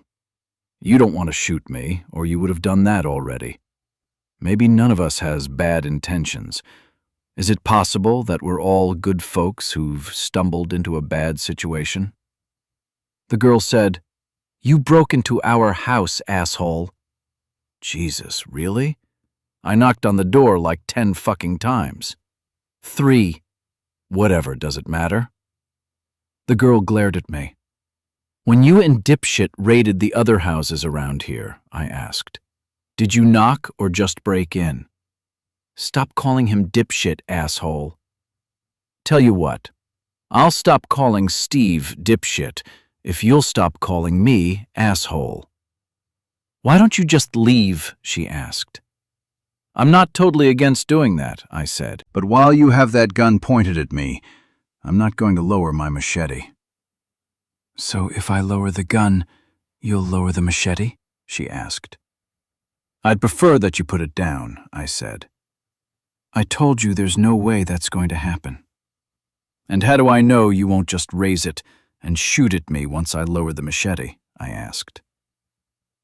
"You don't want to shoot me, or you would have done that already. Maybe none of us has bad intentions. Is it possible that we're all good folks who've stumbled into a bad situation?" The girl said, "You broke into our house, asshole." Jesus, really? I knocked on the door like 10 fucking times. 3. Whatever, does it matter? The girl glared at me. "When you and dipshit raided the other houses around here," I asked, "did you knock or just break in?" "Stop calling him dipshit, asshole." "Tell you what, I'll stop calling Steve dipshit if you'll stop calling me asshole." "Why don't you just leave?" she asked. "I'm not totally against doing that," I said. But while you have that gun pointed at me, I'm not going to lower my machete. "So if I lower the gun, you'll lower the machete?" she asked. I'd prefer that you put it down, I said. "I told you there's no way that's going to happen." "And how do I know you won't just raise it and shoot at me once I lower the machete?" I asked.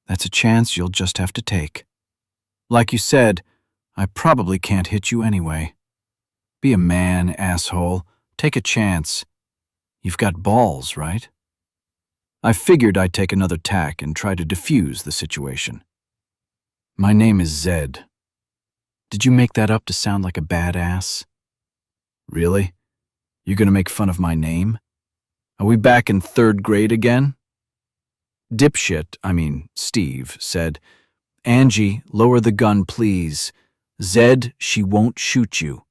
"That's a chance you'll just have to take. Like you said, I probably can't hit you anyway. Be a man, asshole. Take a chance. You've got balls, right?" I figured I'd take another tack and try to defuse the situation. "My name is Zed. Did you make that up to sound like a badass?" "Really? You're gonna make fun of my name? Are we back in 3rd grade again?" Steve, said, "Angie, lower the gun, please. Zed, she won't shoot you."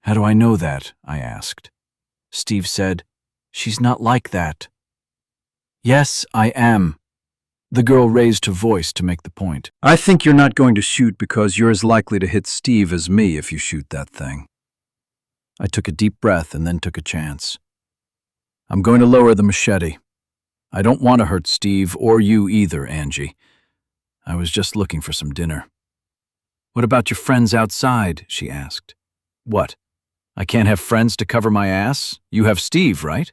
"How do I know that?" I asked. Steve said, "She's not like that." "Yes, I am." The girl raised her voice to make the point. "I think you're not going to shoot because you're as likely to hit Steve as me if you shoot that thing." I took a deep breath and then took a chance. "I'm going to lower the machete. I don't want to hurt Steve or you either, Angie. I was just looking for some dinner." "What about your friends outside?" she asked. "What? I can't have friends to cover my ass? You have Steve, right?"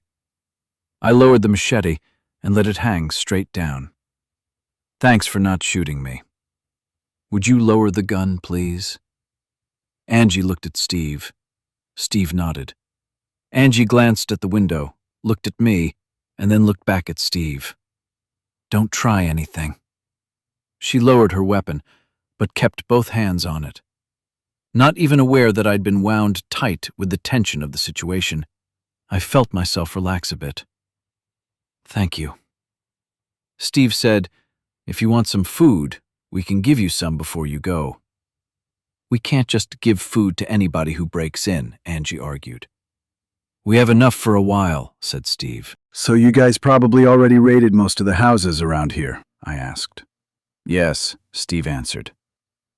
I lowered the machete and let it hang straight down. "Thanks for not shooting me. Would you lower the gun, please?" Angie looked at Steve. Steve nodded. Angie glanced at the window, looked at me, and then looked back at Steve. "Don't try anything." She lowered her weapon, but kept both hands on it. Not even aware that I'd been wound tight with the tension of the situation, I felt myself relax a bit. "Thank you," Steve said, "If you want some food, we can give you some before you go." "We can't just give food to anybody who breaks in," Angie argued. "We have enough for a while," said Steve. "So you guys probably already raided most of the houses around here?" I asked. "Yes," Steve answered.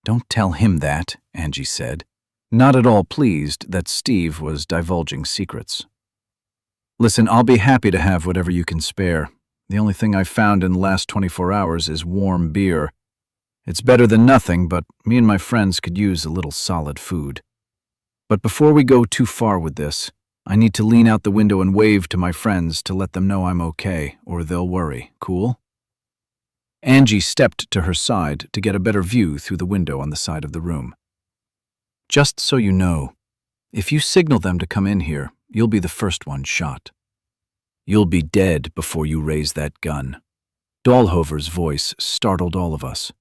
"Don't tell him that," Angie said, not at all pleased that Steve was divulging secrets. "Listen, I'll be happy to have whatever you can spare. The only thing I've found in the last 24 hours is warm beer. It's better than nothing, but me and my friends could use a little solid food. But before we go too far with this, I need to lean out the window and wave to my friends to let them know I'm okay, or they'll worry. Cool?" Angie stepped to her side to get a better view through the window on the side of the room. "Just so you know, if you signal them to come in here, you'll be the first one shot. You'll be dead before you raise that gun." Dahlhover's voice startled all of us.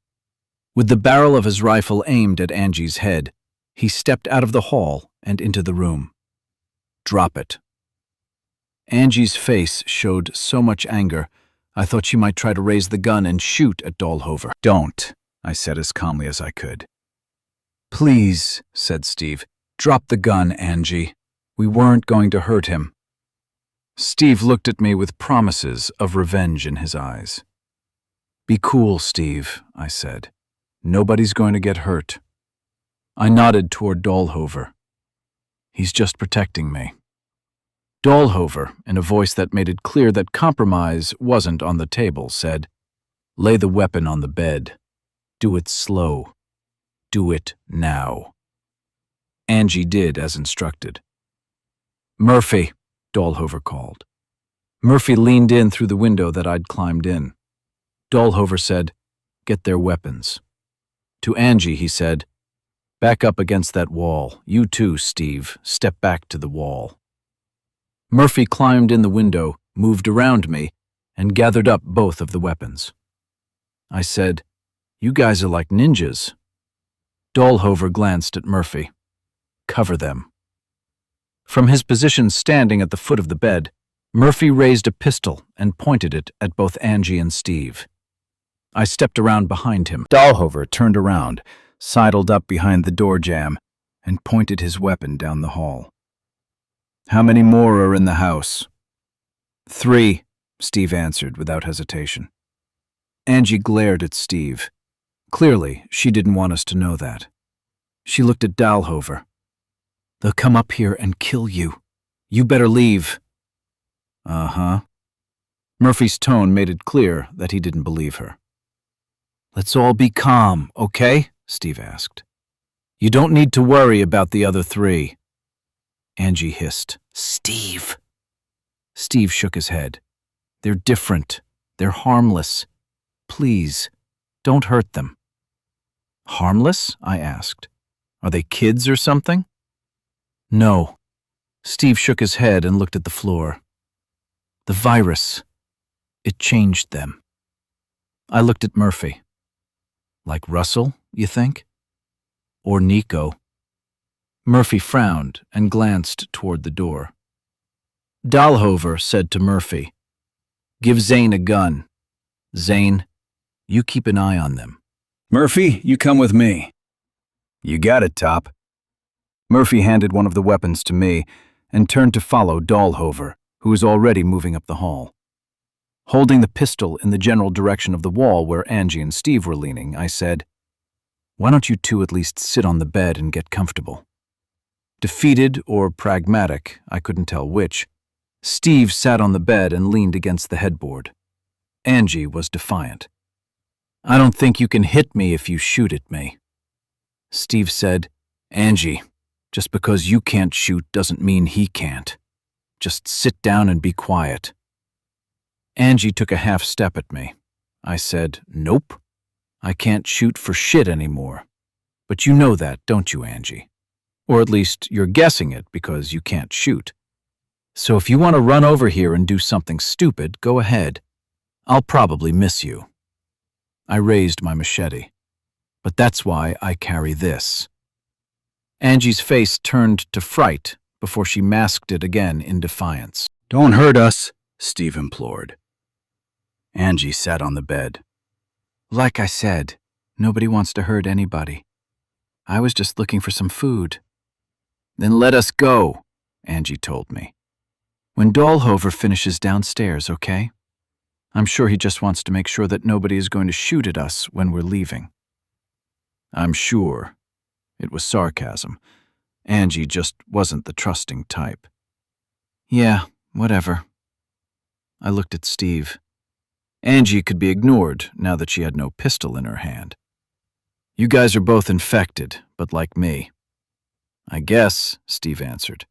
With the barrel of his rifle aimed at Angie's head, he stepped out of the hall and into the room. "Drop it." Angie's face showed so much anger, I thought she might try to raise the gun and shoot at Dahlhover. "Don't," I said as calmly as I could. "Please," said Steve. "Drop the gun, Angie. We weren't going to hurt him." Steve looked at me with promises of revenge in his eyes. "Be cool, Steve," I said. "Nobody's going to get hurt." I nodded toward Dahlhover. "He's just protecting me." Dahlhover, in a voice that made it clear that compromise wasn't on the table, said, "Lay the weapon on the bed. Do it slow. Do it now." Angie did as instructed. "Murphy," Dahlhover called. Murphy leaned in through the window that I'd climbed in. Dahlhover said, "Get their weapons." To Angie, he said, "Back up against that wall. You too, Steve. Step back to the wall." Murphy climbed in the window, moved around me, and gathered up both of the weapons. I said, "You guys are like ninjas." Dahlhover glanced at Murphy. "Cover them." From his position standing at the foot of the bed, Murphy raised a pistol and pointed it at both Angie and Steve. I stepped around behind him. Dahlhover turned around, sidled up behind the door jamb, and pointed his weapon down the hall. "How many more are in the house?" "3," Steve answered without hesitation. Angie glared at Steve. Clearly, she didn't want us to know that. She looked at Dahlhover. "They'll come up here and kill you. You better leave." "Uh-huh." Murphy's tone made it clear that he didn't believe her. "Let's all be calm, okay?" Steve asked. "You don't need to worry about the other 3. Angie hissed, "Steve!" Steve shook his head. "They're different. They're harmless. Please, don't hurt them." "Harmless?" I asked. "Are they kids or something?" "No." Steve shook his head and looked at the floor. "The virus. It changed them." I looked at Murphy. "Like Russell, you think? Or Nico?" Murphy frowned and glanced toward the door. Dahlhover said to Murphy, "Give Zane a gun. Zane, you keep an eye on them." "Murphy, you come with me." "You got it, Top." Murphy handed one of the weapons to me and turned to follow Dahlhover, who was already moving up the hall. Holding the pistol in the general direction of the wall where Angie and Steve were leaning, I said, "Why don't you two at least sit on the bed and get comfortable?" Defeated or pragmatic, I couldn't tell which, Steve sat on the bed and leaned against the headboard. Angie was defiant. "I don't think you can hit me if you shoot at me." Steve said, "Angie, just because you can't shoot doesn't mean he can't. Just sit down and be quiet." Angie took a half step at me. I said, "Nope. I can't shoot for shit anymore. But you know that, don't you, Angie? Or at least you're guessing it because you can't shoot. So if you want to run over here and do something stupid, go ahead. I'll probably miss you." I raised my machete. "But that's why I carry this." Angie's face turned to fright before she masked it again in defiance. "Don't hurt us," Steve implored. Angie sat on the bed. Like I said, nobody wants to hurt anybody. I was just looking for some food. Then let us go, Angie told me. When Dahlhover finishes downstairs, okay? I'm sure he just wants to make sure that nobody is going to shoot at us when we're leaving. I'm sure. It was sarcasm. Angie just wasn't the trusting type. Yeah, whatever. I looked at Steve. Angie could be ignored now that she had no pistol in her hand. You guys are both infected, but like me. I guess, Steve answered.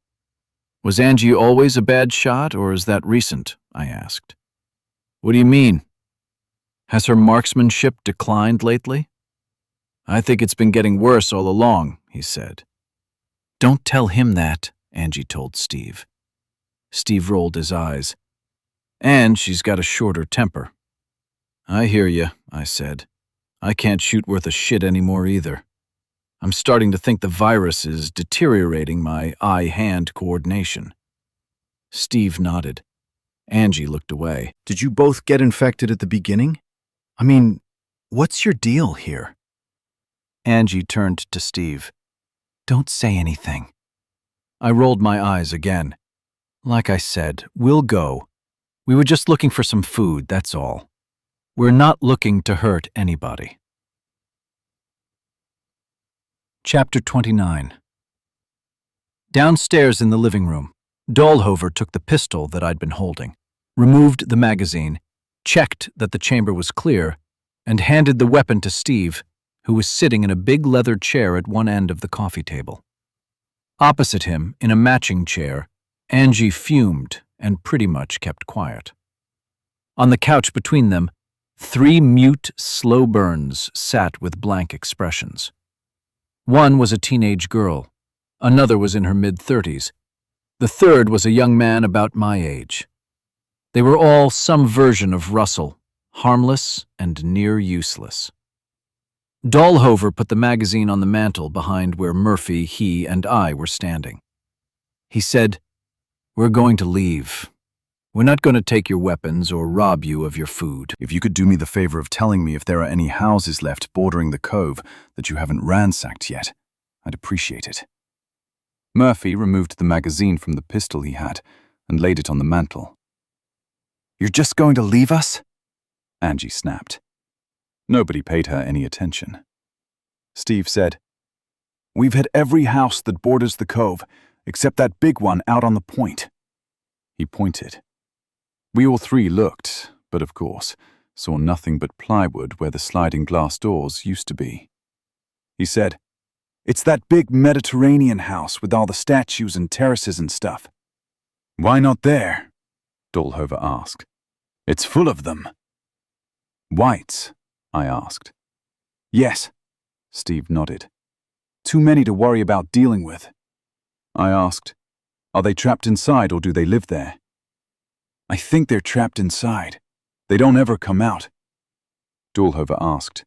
Was Angie always a bad shot, or is that recent? I asked. What do you mean? Has her marksmanship declined lately? I think it's been getting worse all along, he said. Don't tell him that, Angie told Steve. Steve rolled his eyes. And she's got a shorter temper. I hear you, I said. I can't shoot worth a shit anymore either. I'm starting to think the virus is deteriorating my eye-hand coordination. Steve nodded. Angie looked away. Did you both get infected at the beginning? I mean, what's your deal here? Angie turned to Steve. Don't say anything. I rolled my eyes again. Like I said, we'll go. We were just looking for some food, that's all. We're not looking to hurt anybody. Chapter 29. Downstairs in the living room, Dahlhover took the pistol that I'd been holding, removed the magazine, checked that the chamber was clear, and handed the weapon to Steve, who was sitting in a big leather chair at one end of the coffee table. Opposite him, in a matching chair, Angie fumed and pretty much kept quiet. On the couch between them, 3 mute, slow burns sat with blank expressions. One was a teenage girl, another was in her mid-30s, the third was a young man about my age. They were all some version of Russell, harmless and near useless. Dahlhover put the magazine on the mantel behind where Murphy, he, and I were standing. He said, "We're going to leave. We're not going to take your weapons or rob you of your food. If you could do me the favor of telling me if there are any houses left bordering the cove that you haven't ransacked yet, I'd appreciate it." Murphy removed the magazine from the pistol he had and laid it on the mantel. "You're just going to leave us?" Angie snapped. Nobody paid her any attention. Steve said, "We've hit every house that borders the cove, except that big one out on the point." He pointed. We all 3 looked, but of course, saw nothing but plywood where the sliding glass doors used to be. He said, "It's that big Mediterranean house with all the statues and terraces and stuff." "Why not there?" Dahlhover asked. "It's full of them." "Whites?" I asked. "Yes," Steve nodded. "Too many to worry about dealing with." I asked, "Are they trapped inside or do they live there?" "I think they're trapped inside. They don't ever come out." Dahlhover asked,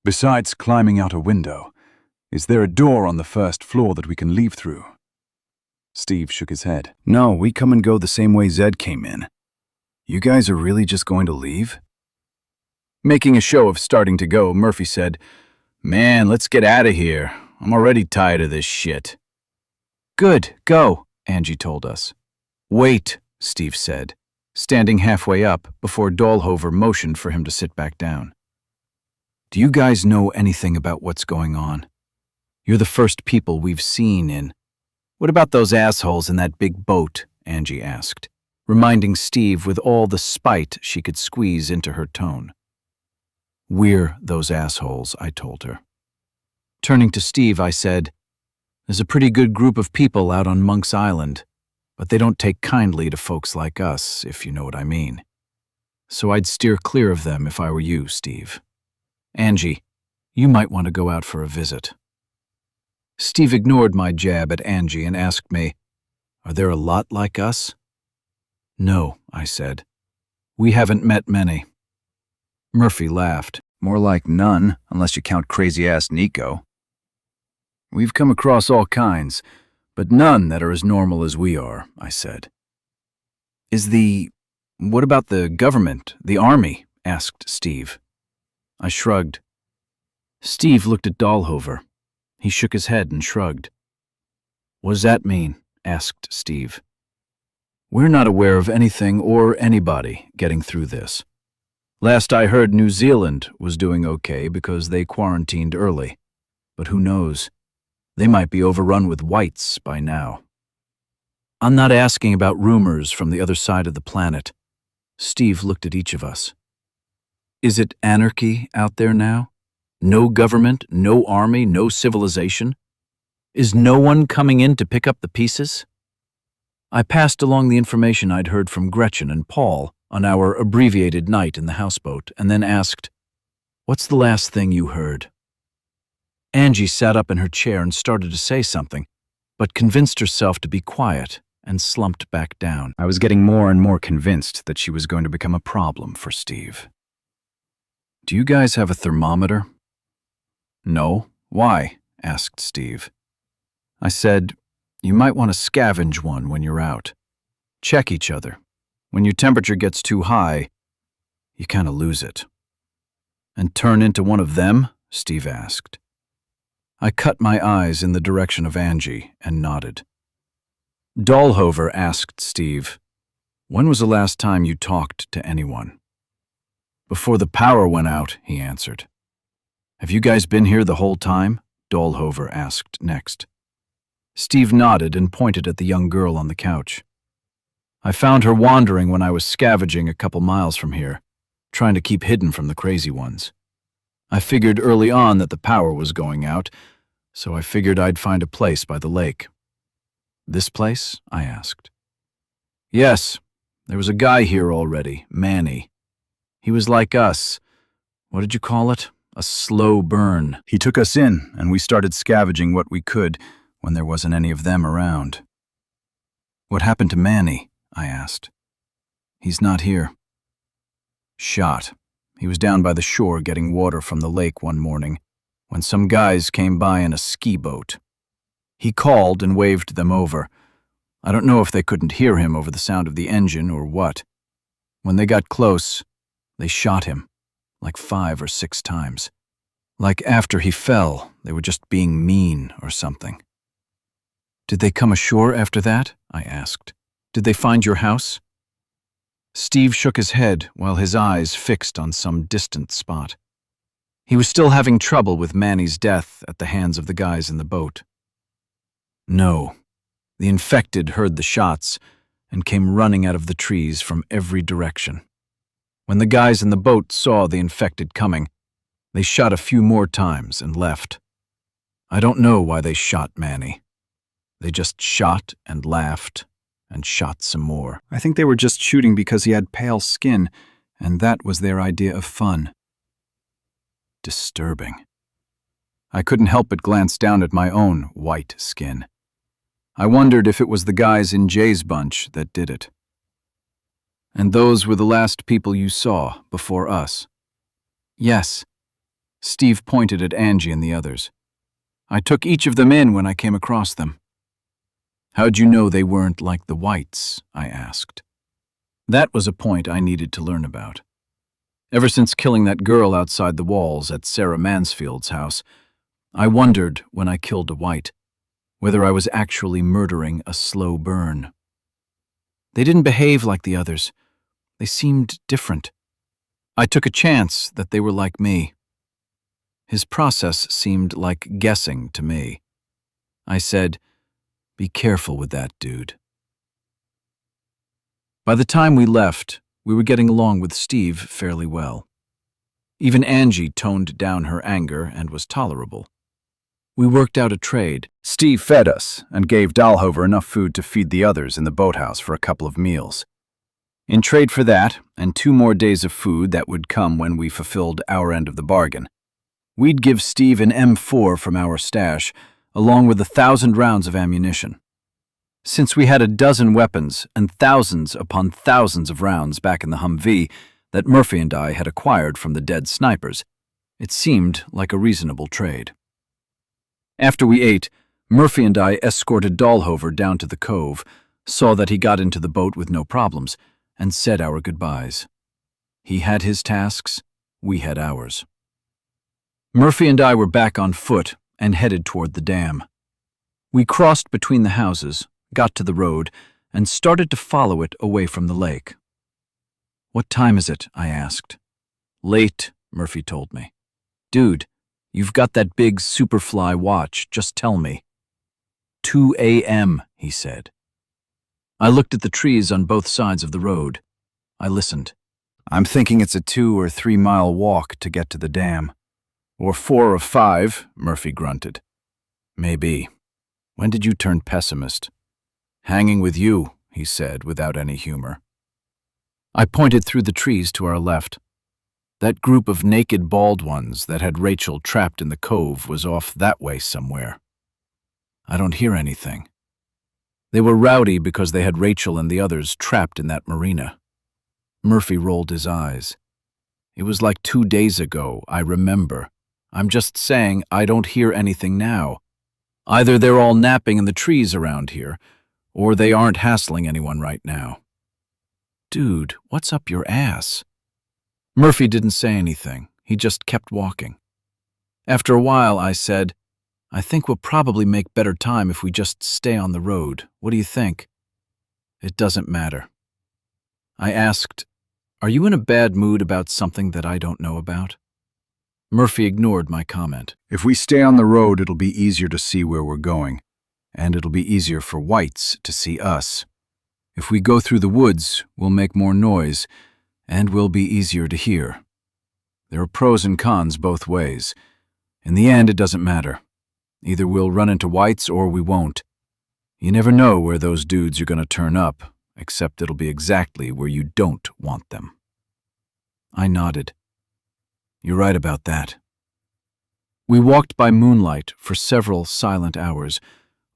"Besides climbing out a window, is there a door on the first floor that we can leave through?" Steve shook his head. "No, we come and go the same way Zed came in. You guys are really just going to leave?" Making a show of starting to go, Murphy said, "Man, let's get out of here. I'm already tired of this shit." "Good, go," Angie told us. "Wait," Steve said, standing halfway up before Dahlhover motioned for him to sit back down. "Do you guys know anything about what's going on? You're the first people we've seen in—" "What about those assholes in that big boat?" Angie asked, reminding Steve with all the spite she could squeeze into her tone. "We're those assholes," I told her. Turning to Steve, I said, "There's a pretty good group of people out on Monk's Island, but they don't take kindly to folks like us, if you know what I mean. So I'd steer clear of them if I were you, Steve. Angie, you might want to go out for a visit." Steve ignored my jab at Angie and asked me, "Are there a lot like us?" "No," I said. "We haven't met many." Murphy laughed. "More like none, unless you count crazy-ass Nico." "We've come across all kinds, but none that are as normal as we are," I said. "Is the What about the government, the army? Asked Steve. I shrugged. Steve looked at Dahlhover. He shook his head and shrugged. What does that mean? Asked Steve. We're not aware of anything or anybody getting through this. Last I heard, New Zealand was doing okay because they quarantined early. But who knows? They might be overrun with whites by now. I'm not asking about rumors from the other side of the planet. Steve looked at each of us. Is it anarchy out there now? No government, no army, no civilization? Is no one coming in to pick up the pieces? I passed along the information I'd heard from Gretchen and Paul on our abbreviated night in the houseboat, and then asked, "What's the last thing you heard?" Angie sat up in her chair and started to say something, but convinced herself to be quiet and slumped back down. I was getting more and more convinced that she was going to become a problem for Steve. Do you guys have a thermometer? No. Why? Asked Steve. I said, you might want to scavenge one when you're out. Check each other. When your temperature gets too high, you kind of lose it. And turn into one of them? Steve asked. I cut my eyes in the direction of Angie and nodded. Dahlhover asked Steve, when was the last time you talked to anyone? Before the power went out, he answered. Have you guys been here the whole time? Dahlhover asked next. Steve nodded and pointed at the young girl on the couch. I found her wandering when I was scavenging a couple miles from here, trying to keep hidden from the crazy ones. I figured early on that the power was going out, so I figured I'd find a place by the lake. This place? I asked. Yes, there was a guy here already, Manny. He was like us. What did you call it? A slow burn. He took us in, and we started scavenging what we could when there wasn't any of them around. What happened to Manny? I asked. He's not here. Shot. He was down by the shore getting water from the lake one morning when some guys came by in a ski boat. He called and waved them over. I don't know if they couldn't hear him over the sound of the engine or what. When they got close, they shot him, like 5 or 6 times. Like after he fell, they were just being mean or something. Did they come ashore after that? I asked. Did they find your house? Steve shook his head while his eyes fixed on some distant spot. He was still having trouble with Manny's death at the hands of the guys in the boat. No. The infected heard the shots and came running out of the trees from every direction. When the guys in the boat saw the infected coming, they shot a few more times and left. I don't know why they shot Manny. They just shot and laughed and shot some more. I think they were just shooting because he had pale skin, and that was their idea of fun. Disturbing. I couldn't help but glance down at my own white skin. I wondered if it was the guys in Jay's bunch that did it. And those were the last people you saw before us? Yes. Steve pointed at Angie and the others. I took each of them in when I came across them. How'd you know they weren't like the whites? I asked. That was a point I needed to learn about. Ever since killing that girl outside the walls at Sarah Mansfield's house, I wondered when I killed a white, whether I was actually murdering a slow burn. They didn't behave like the others. They seemed different. I took a chance that they were like me. His process seemed like guessing to me. I said, "Be careful with that, dude." By the time we left, we were getting along with Steve fairly well. Even Angie toned down her anger and was tolerable. We worked out a trade. Steve fed us and gave Dahlhover enough food to feed the others in the boathouse for a couple of meals. In trade for that, and 2 more days of food that would come when we fulfilled our end of the bargain, we'd give Steve an M4 from our stash, along with 1,000 rounds of ammunition. Since we had a dozen weapons and thousands upon thousands of rounds back in the Humvee that Murphy and I had acquired from the dead snipers, it seemed like a reasonable trade. After we ate, Murphy and I escorted Dahlhover down to the cove, saw that he got into the boat with no problems, and said our goodbyes. He had his tasks, we had ours. Murphy and I were back on foot and headed toward the dam. We crossed between the houses, got to the road, and started to follow it away from the lake. "What time is it?" I asked. "Late," Murphy told me. "Dude, you've got that big Superfly watch, just tell me." 2 a.m., he said. I looked at the trees on both sides of the road. I listened. I'm thinking it's a 2 or 3 mile walk to get to the dam. Or 4 or 5, Murphy grunted. Maybe. When did you turn pessimist? Hanging with you, he said without any humor. I pointed through the trees to our left. That group of naked bald ones that had Rachel trapped in the cove was off that way somewhere. I don't hear anything. They were rowdy because they had Rachel and the others trapped in that marina. Murphy rolled his eyes. It was like 2 days ago, I remember. I'm just saying I don't hear anything now. Either they're all napping in the trees around here, or they aren't hassling anyone right now. Dude, what's up your ass? Murphy didn't say anything. He just kept walking. After a while, I said, I think we'll probably make better time if we just stay on the road. What do you think? It doesn't matter. I asked, are you in a bad mood about something that I don't know about? Murphy ignored my comment. If we stay on the road, it'll be easier to see where we're going, and it'll be easier for whites to see us. If we go through the woods, we'll make more noise, and we'll be easier to hear. There are pros and cons both ways. In the end, it doesn't matter. Either we'll run into whites or we won't. You never know where those dudes are going to turn up, except it'll be exactly where you don't want them. I nodded. You're right about that. We walked by moonlight for several silent hours,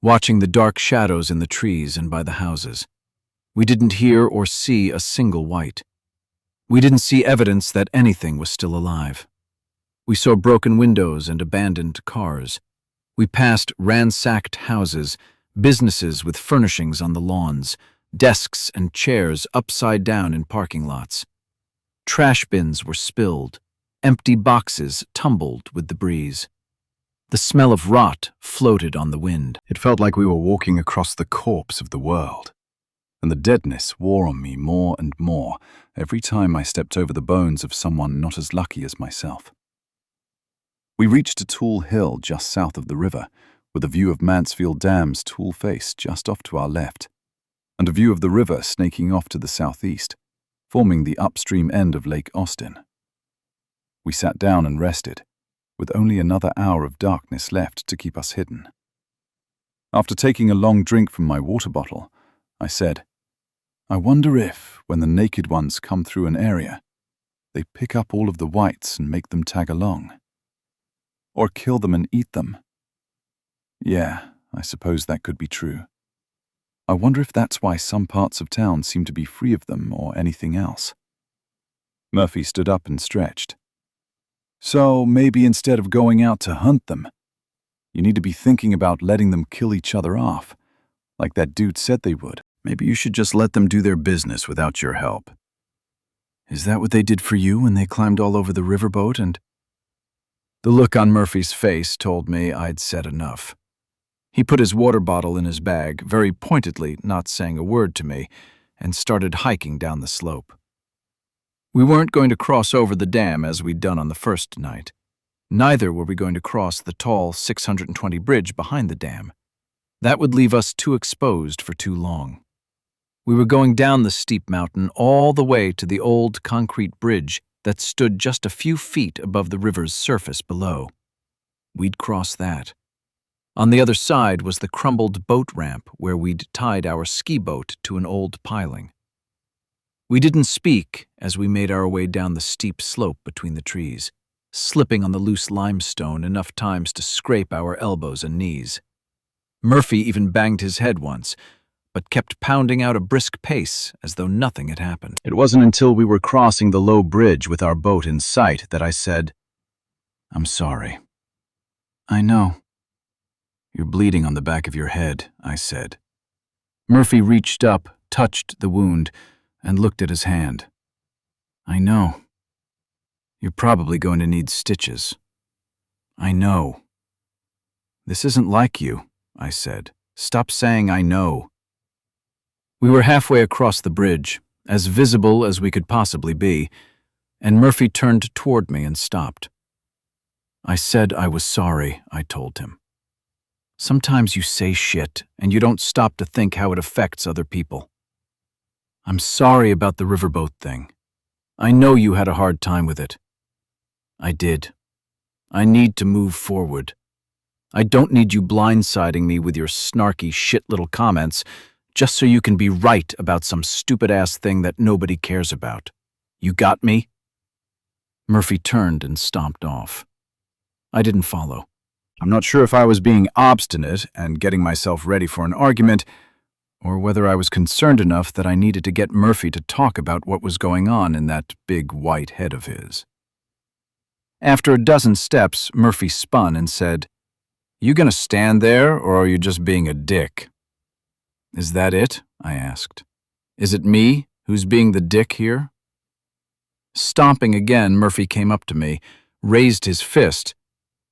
watching the dark shadows in the trees and by the houses. We didn't hear or see a single white. We didn't see evidence that anything was still alive. We saw broken windows and abandoned cars. We passed ransacked houses, businesses with furnishings on the lawns, desks and chairs upside down in parking lots. Trash bins were spilled, empty boxes tumbled with the breeze. The smell of rot floated on the wind. It felt like we were walking across the corpse of the world, and the deadness wore on me more and more every time I stepped over the bones of someone not as lucky as myself. We reached a tall hill just south of the river, with a view of Mansfield Dam's tall face just off to our left, and a view of the river snaking off to the southeast, forming the upstream end of Lake Austin. We sat down and rested, with only another hour of darkness left to keep us hidden. After taking a long drink from my water bottle, I said, I wonder if, when the naked ones come through an area, they pick up all of the whites and make them tag along. Or kill them and eat them. Yeah, I suppose that could be true. I wonder if that's why some parts of town seem to be free of them or anything else. Murphy stood up and stretched. So maybe instead of going out to hunt them, you need to be thinking about letting them kill each other off, like that dude said they would. Maybe you should just let them do their business without your help. Is that what they did for you when they climbed all over the riverboat and... The look on Murphy's face told me I'd said enough. He put his water bottle in his bag, very pointedly not saying a word to me, and started hiking down the slope. We weren't going to cross over the dam as we'd done on the first night. Neither were we going to cross the tall 620 bridge behind the dam. That would leave us too exposed for too long. We were going down the steep mountain all the way to the old concrete bridge that stood just a few feet above the river's surface below. We'd cross that. On the other side was the crumbled boat ramp where we'd tied our ski boat to an old piling. We didn't speak as we made our way down the steep slope between the trees, slipping on the loose limestone enough times to scrape our elbows and knees. Murphy even banged his head once, but kept pounding out a brisk pace as though nothing had happened. It wasn't until we were crossing the low bridge with our boat in sight that I said, I'm sorry. I know. You're bleeding on the back of your head, I said. Murphy reached up, touched the wound, and looked at his hand. I know. You're probably going to need stitches. I know. This isn't like you, I said. Stop saying I know. We were halfway across the bridge, as visible as we could possibly be, and Murphy turned toward me and stopped. I said I was sorry, I told him. Sometimes you say shit, and you don't stop to think how it affects other people. I'm sorry about the riverboat thing. I know you had a hard time with it. I did. I need to move forward. I don't need you blindsiding me with your snarky shit little comments just so you can be right about some stupid-ass thing that nobody cares about. You got me? Murphy turned and stomped off. I didn't follow. I'm not sure if I was being obstinate and getting myself ready for an argument, or whether I was concerned enough that I needed to get Murphy to talk about what was going on in that big white head of his. After a dozen steps, Murphy spun and said, "You gonna stand there, or are you just being a dick?" "Is that it?" I asked. "Is it me who's being the dick here?" Stomping again, Murphy came up to me, raised his fist,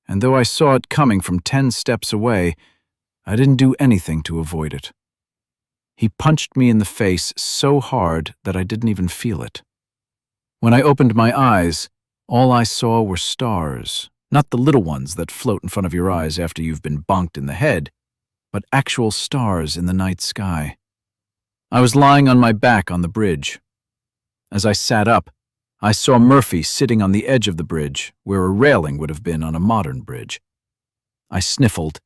and though I saw it coming from 10 steps away, I didn't do anything to avoid it. He punched me in the face so hard that I didn't even feel it. When I opened my eyes, all I saw were stars, not the little ones that float in front of your eyes after you've been bonked in the head, but actual stars in the night sky. I was lying on my back on the bridge. As I sat up, I saw Murphy sitting on the edge of the bridge, where a railing would have been on a modern bridge. I sniffled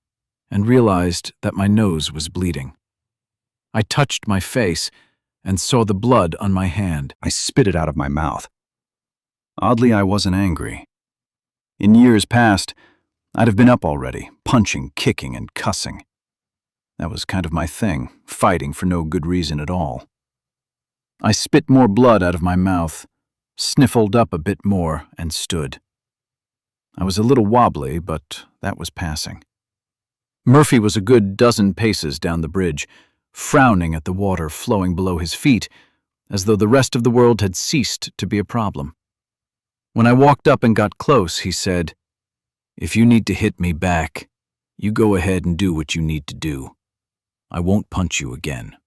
and realized that my nose was bleeding. I touched my face and saw the blood on my hand. I spit it out of my mouth. Oddly, I wasn't angry. In years past, I'd have been up already, punching, kicking, and cussing. That was kind of my thing, fighting for no good reason at all. I spit more blood out of my mouth, sniffled up a bit more, and stood. I was a little wobbly, but that was passing. Murphy was a good dozen paces down the bridge, frowning at the water flowing below his feet, as though the rest of the world had ceased to be a problem. When I walked up and got close, he said, "If you need to hit me back, you go ahead and do what you need to do. I won't punch you again."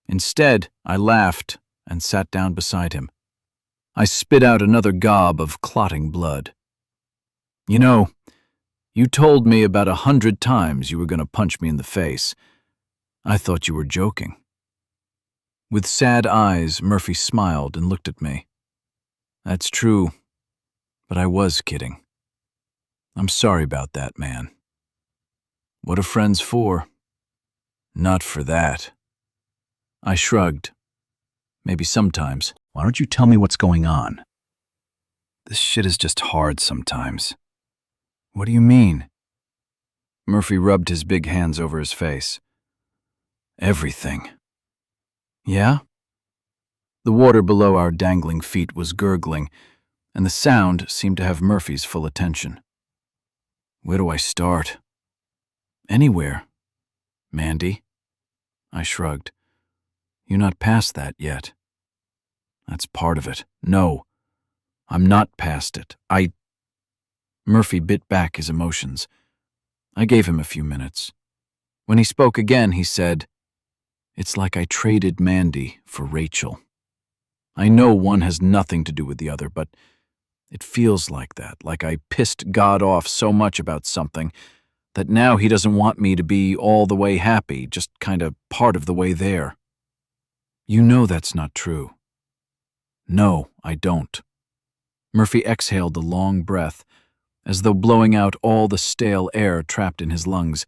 Instead, I laughed and sat down beside him. I spit out another gob of clotting blood. "You know, you told me about 100 times you were going to punch me in the face. I thought you were joking." With sad eyes, Murphy smiled and looked at me. "That's true, but I was kidding. I'm sorry about that, man." "What are friends for?" "Not for that." I shrugged. "Maybe sometimes." Why don't you tell me what's going on? This shit is just hard sometimes. "What do you mean?" Murphy rubbed his big hands over his face. "Everything." "Yeah?" The water below our dangling feet was gurgling, and the sound seemed to have Murphy's full attention. "Where do I start?" "Anywhere. Mandy." I shrugged. "You're not past that yet." "That's part of it." "No, I'm not past it. Murphy bit back his emotions. I gave him a few minutes. When he spoke again, he said, "It's like I traded Mandy for Rachel. I know one has nothing to do with the other, but it feels like that, like I pissed God off so much about something that now he doesn't want me to be all the way happy, just kind of part of the way there." "You know that's not true." "No, I don't." Murphy exhaled a long breath, as though blowing out all the stale air trapped in his lungs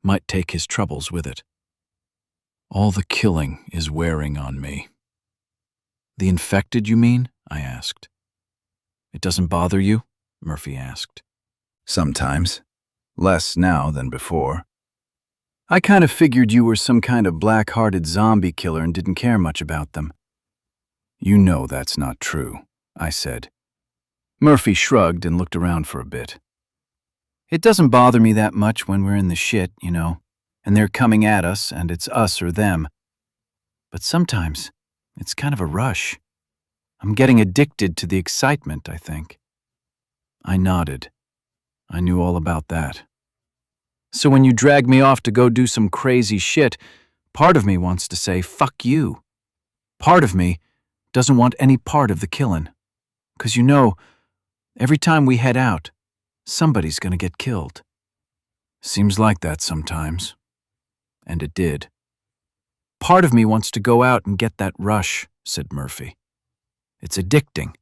might take his troubles with it. "All the killing is wearing on me." "The infected, you mean?" I asked. "It doesn't bother you?" Murphy asked. Sometimes. Less now than before. "I kind of figured you were some kind of black-hearted zombie killer and didn't care much about them." "You know that's not true," I said. Murphy shrugged and looked around for a bit. "It doesn't bother me that much when we're in the shit, you know, and they're coming at us and it's us or them. But sometimes, It's kind of a rush. I'm getting addicted to the excitement, I think. I nodded. I knew all about that. So when you drag me off to go do some crazy shit, part of me wants to say, fuck you. Part of me doesn't want any part of the killing. 'Cause every time we head out, somebody's gonna get killed. Seems like that sometimes. And it did. Part of me wants to go out and get that rush, said Murphy. It's addicting.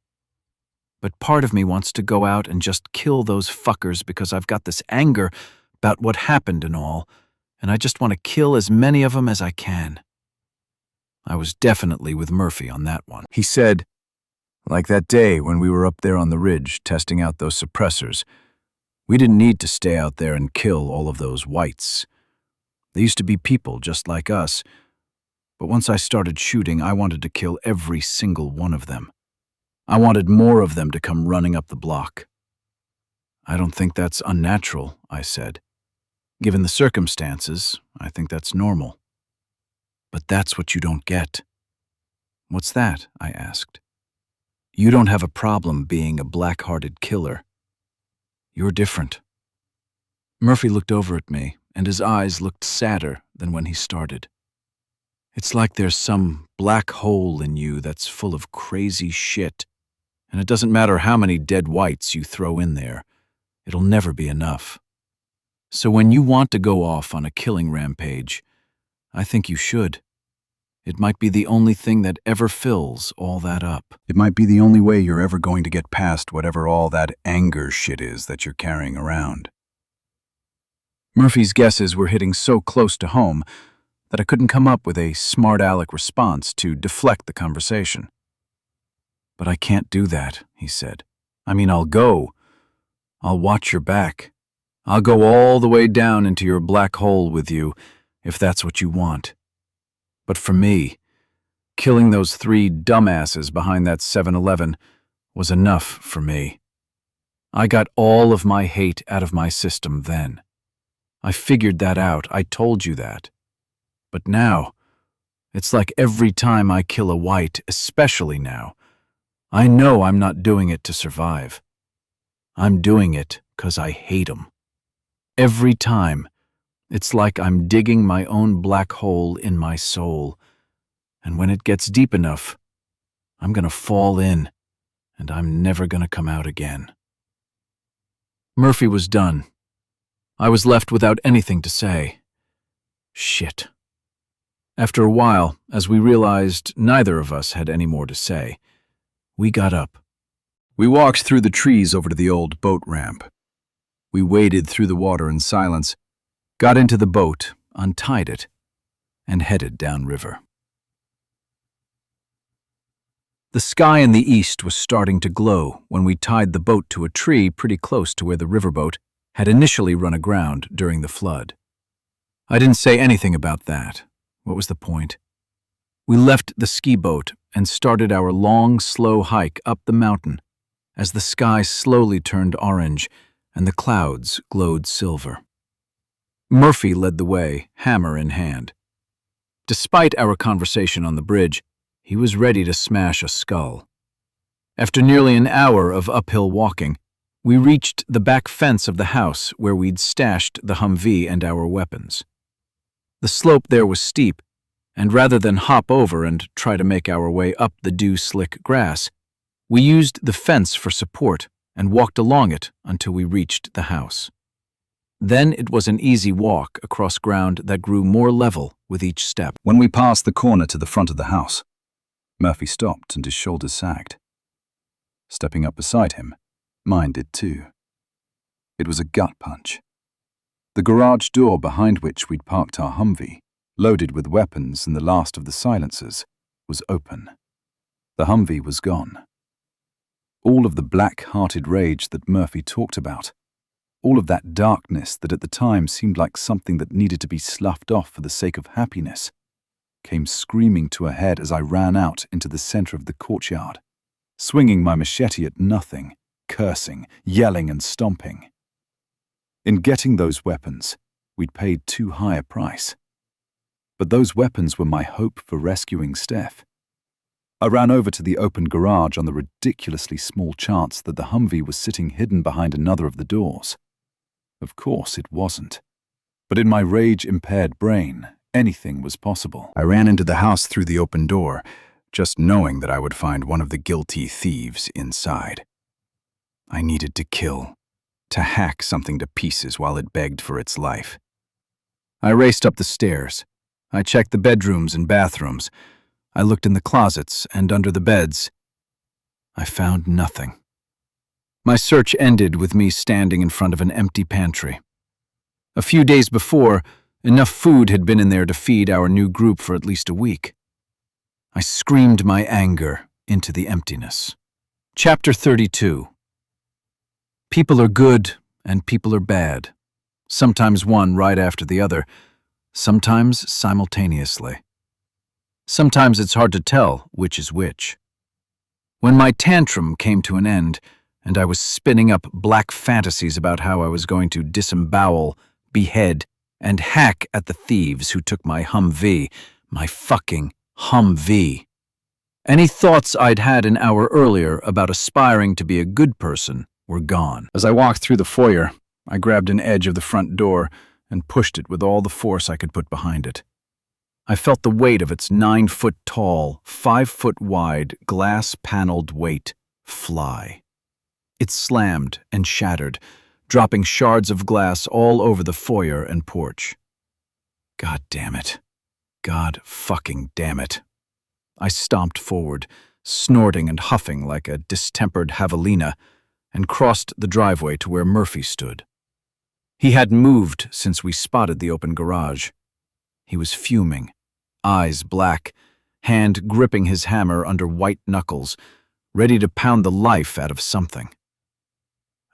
But part of me wants to go out and just kill those fuckers because I've got this anger about what happened and all, and I just want to kill as many of them as I can. I was definitely with Murphy on that one. He said, like that day when we were up there on the ridge testing out those suppressors, we didn't need to stay out there and kill all of those whites. They used to be people just like us, but once I started shooting, I wanted to kill every single one of them. I wanted more of them to come running up the block. I don't think that's unnatural, I said. Given the circumstances, I think that's normal. But that's what you don't get. What's that? I asked. You don't have a problem being a black-hearted killer. You're different. Murphy looked over at me, and his eyes looked sadder than when he started. It's like there's some black hole in you that's full of crazy shit, and it doesn't matter how many dead whites you throw in there, it'll never be enough. So when you want to go off on a killing rampage, I think you should. It might be the only thing that ever fills all that up. It might be the only way you're ever going to get past whatever all that anger shit is that you're carrying around. Murphy's guesses were hitting so close to home that I couldn't come up with a smart aleck response to deflect the conversation. But I can't do that, he said. I mean, I'll go. I'll watch your back. I'll go all the way down into your black hole with you, if that's what you want. But for me, killing those 3 dumbasses behind that 7-Eleven was enough for me. I got all of my hate out of my system then. I figured that out. I told you that. But now, it's like every time I kill a white, especially now, I know I'm not doing it to survive. I'm doing it 'cause I hate 'em. Every time, it's like I'm digging my own black hole in my soul, and when it gets deep enough, I'm gonna fall in, and I'm never gonna come out again. Murphy was done. I was left without anything to say. Shit. After a while, as we realized neither of us had any more to say, we got up. We walked through the trees over to the old boat ramp. We waded through the water in silence, got into the boat, untied it, and headed downriver. The sky in the east was starting to glow when we tied the boat to a tree pretty close to where the riverboat had initially run aground during the flood. I didn't say anything about that. What was the point? We left the ski boat and started our long, slow hike up the mountain as the sky slowly turned orange and the clouds glowed silver. Murphy led the way, hammer in hand. Despite our conversation on the bridge, he was ready to smash a skull. After nearly an hour of uphill walking, we reached the back fence of the house where we'd stashed the Humvee and our weapons. The slope there was steep, and rather than hop over and try to make our way up the dew-slick grass, we used the fence for support and walked along it until we reached the house. Then it was an easy walk across ground that grew more level with each step. When we passed the corner to the front of the house, Murphy stopped and his shoulders sagged. Stepping up beside him, mine did too. It was a gut punch. The garage door behind which we'd parked our Humvee, loaded with weapons and the last of the silencers, was open. The Humvee was gone. All of the black-hearted rage that Murphy talked about, all of that darkness that at the time seemed like something that needed to be sloughed off for the sake of happiness, came screaming to a head as I ran out into the center of the courtyard, swinging my machete at nothing, cursing, yelling and stomping. In getting those weapons, we'd paid too high a price. But those weapons were my hope for rescuing Steph. I ran over to the open garage on the ridiculously small chance that the Humvee was sitting hidden behind another of the doors. Of course it wasn't. But in my rage-impaired brain, anything was possible. I ran into the house through the open door, just knowing that I would find one of the guilty thieves inside. I needed to kill, to hack something to pieces while it begged for its life. I raced up the stairs. I checked the bedrooms and bathrooms. I looked in the closets and under the beds. I found nothing. My search ended with me standing in front of an empty pantry. A few days before, enough food had been in there to feed our new group for at least a week. I screamed my anger into the emptiness. Chapter 32. People are good and people are bad. Sometimes one right after the other, sometimes simultaneously. Sometimes it's hard to tell which is which. When my tantrum came to an end, and I was spinning up black fantasies about how I was going to disembowel, behead, and hack at the thieves who took my Humvee, my fucking Humvee. Any thoughts I'd had an hour earlier about aspiring to be a good person were gone. As I walked through the foyer, I grabbed an edge of the front door and pushed it with all the force I could put behind it. I felt the weight of its 9-foot-tall, 5-foot-wide, glass-paneled weight fly. It slammed and shattered, dropping shards of glass all over the foyer and porch. God damn it. God fucking damn it. I stomped forward, snorting and huffing like a distempered javelina, and crossed the driveway to where Murphy stood. He hadn't moved since we spotted the open garage. He was fuming, eyes black, hand gripping his hammer under white knuckles, ready to pound the life out of something.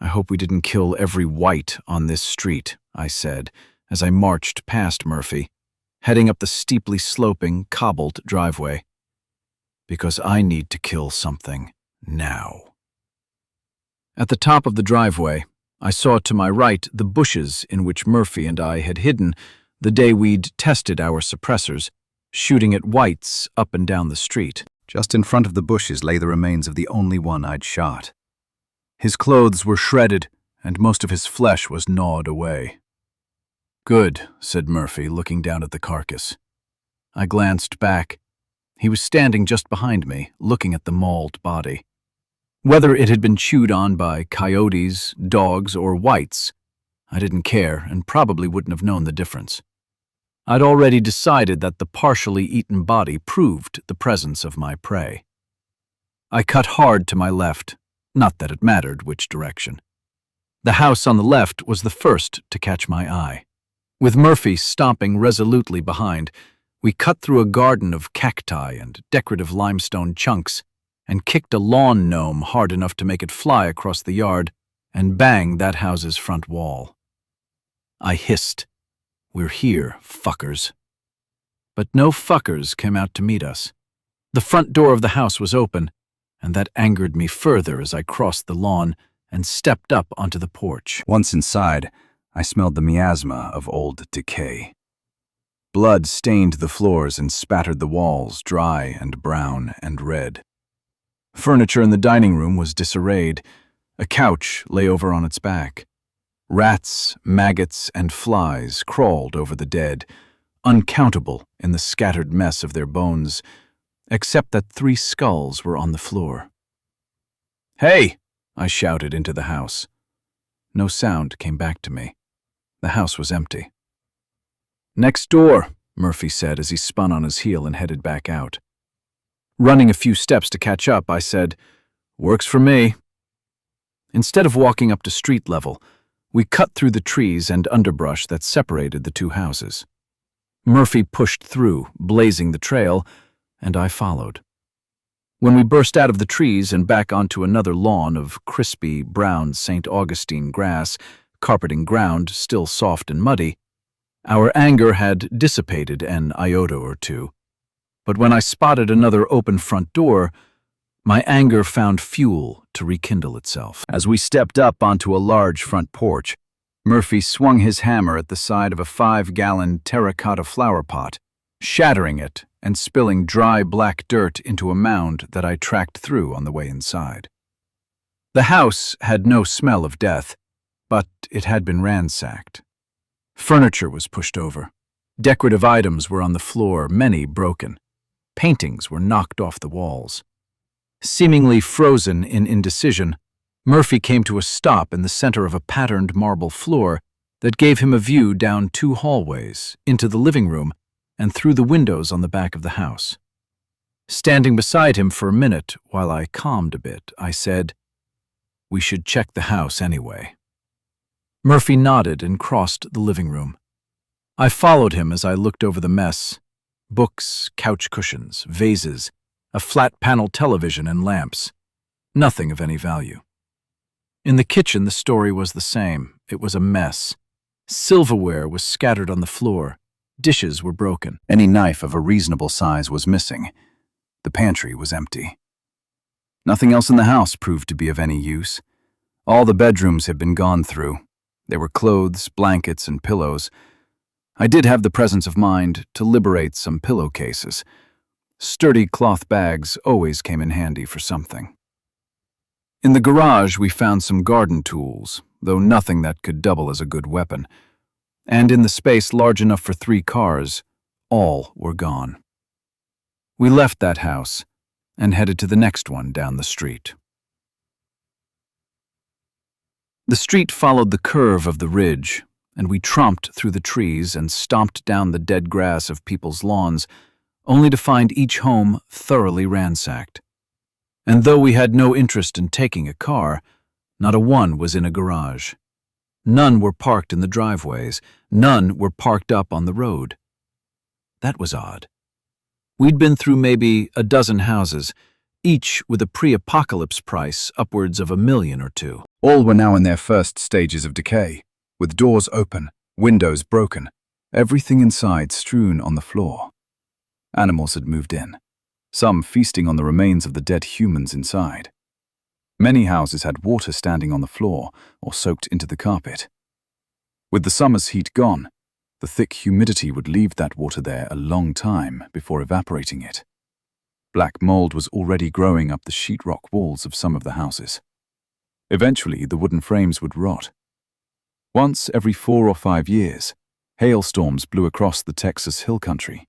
I hope we didn't kill every white on this street, I said, as I marched past Murphy, heading up the steeply sloping, cobbled driveway. Because I need to kill something now. At the top of the driveway, I saw to my right the bushes in which Murphy and I had hidden the day we'd tested our suppressors, shooting at whites up and down the street. Just in front of the bushes lay the remains of the only one I'd shot. His clothes were shredded, and most of his flesh was gnawed away. Good, said Murphy, looking down at the carcass. I glanced back. He was standing just behind me, looking at the mauled body. Whether it had been chewed on by coyotes, dogs, or whites, I didn't care and probably wouldn't have known the difference. I'd already decided that the partially eaten body proved the presence of my prey. I cut hard to my left, not that it mattered which direction. The house on the left was the first to catch my eye. With Murphy stomping resolutely behind, we cut through a garden of cacti and decorative limestone chunks and kicked a lawn gnome hard enough to make it fly across the yard and bang that house's front wall. I hissed, "We're here, fuckers." But no fuckers came out to meet us. The front door of the house was open, and that angered me further as I crossed the lawn and stepped up onto the porch. Once inside, I smelled the miasma of old decay. Blood stained the floors and spattered the walls, dry and brown and red. Furniture in the dining room was disarrayed. A couch lay over on its back. Rats, maggots, and flies crawled over the dead, uncountable in the scattered mess of their bones, except that 3 skulls were on the floor. "Hey!" I shouted into the house. No sound came back to me. The house was empty. "Next door," Murphy said as he spun on his heel and headed back out. Running a few steps to catch up, I said, "Works for me." Instead of walking up to street level, we cut through the trees and underbrush that separated the 2 houses. Murphy pushed through, blazing the trail, and I followed. When we burst out of the trees and back onto another lawn of crispy, brown St. Augustine grass, carpeting ground still soft and muddy, our anger had dissipated an iota or two. But when I spotted another open front door, my anger found fuel to rekindle itself. As we stepped up onto a large front porch, Murphy swung his hammer at the side of a 5-gallon terracotta flower pot, shattering it and spilling dry black dirt into a mound that I tracked through on the way inside. The house had no smell of death, but it had been ransacked. Furniture was pushed over. Decorative items were on the floor, many broken. Paintings were knocked off the walls. Seemingly frozen in indecision, Murphy came to a stop in the center of a patterned marble floor that gave him a view down 2 hallways, into the living room, and through the windows on the back of the house. Standing beside him for a minute while I calmed a bit, I said, "We should check the house anyway." Murphy nodded and crossed the living room. I followed him as I looked over the mess: books, couch cushions, vases, a flat-panel television and lamps. Nothing of any value. In the kitchen, the story was the same. It was a mess. Silverware was scattered on the floor. Dishes were broken. Any knife of a reasonable size was missing. The pantry was empty. Nothing else in the house proved to be of any use. All the bedrooms had been gone through. There were clothes, blankets, and pillows. I did have the presence of mind to liberate some pillowcases. Sturdy cloth bags always came in handy for something. In the garage, we found some garden tools, though nothing that could double as a good weapon. And in the space large enough for 3 cars, all were gone. We left that house and headed to the next one down the street. The street followed the curve of the ridge, and we tromped through the trees and stomped down the dead grass of people's lawns, only to find each home thoroughly ransacked. And though we had no interest in taking a car, not a one was in a garage. None were parked in the driveways. None were parked up on the road. That was odd. We'd been through maybe a dozen houses, each with a pre-apocalypse price upwards of $1 million or $2 million. All were now in their first stages of decay, with doors open, windows broken, everything inside strewn on the floor. Animals had moved in, some feasting on the remains of the dead humans inside. Many houses had water standing on the floor or soaked into the carpet. With the summer's heat gone, the thick humidity would leave that water there a long time before evaporating it. Black mold was already growing up the sheetrock walls of some of the houses. Eventually, the wooden frames would rot. Once every 4 or 5 years, hailstorms blew across the Texas hill country,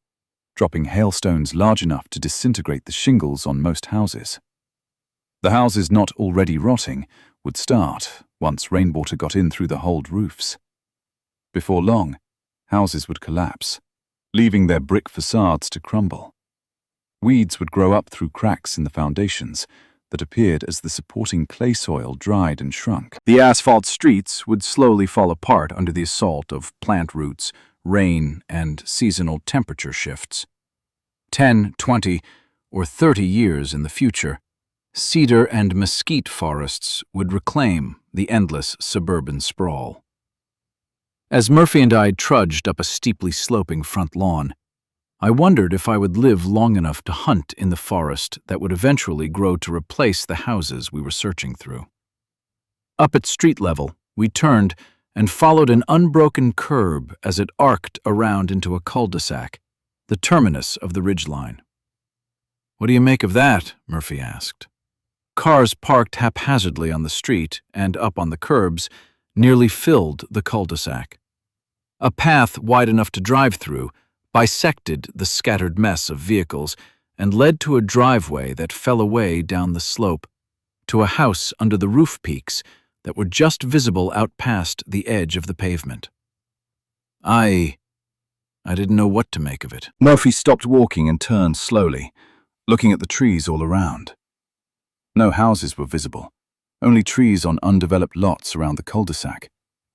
dropping hailstones large enough to disintegrate the shingles on most houses. The houses not already rotting would start once rainwater got in through the holed roofs. Before long, houses would collapse, leaving their brick facades to crumble. Weeds would grow up through cracks in the foundations that appeared as the supporting clay soil dried and shrunk. The asphalt streets would slowly fall apart under the assault of plant roots, rain, and seasonal temperature shifts. 10, 20, or 30 years in the future, cedar and mesquite forests would reclaim the endless suburban sprawl. As Murphy and I trudged up a steeply sloping front lawn, I wondered if I would live long enough to hunt in the forest that would eventually grow to replace the houses we were searching through. Up at street level, we turned and followed an unbroken curb as it arced around into a cul-de-sac, the terminus of the ridgeline. "What do you make of that?" Murphy asked. Cars parked haphazardly on the street and up on the curbs nearly filled the cul-de-sac. A path wide enough to drive through bisected the scattered mess of vehicles and led to a driveway that fell away down the slope, to a house under the roof peaks that were just visible out past the edge of the pavement. I didn't know what to make of it. Murphy stopped walking and turned slowly, looking at the trees all around. No houses were visible, only trees on undeveloped lots around the cul-de-sac,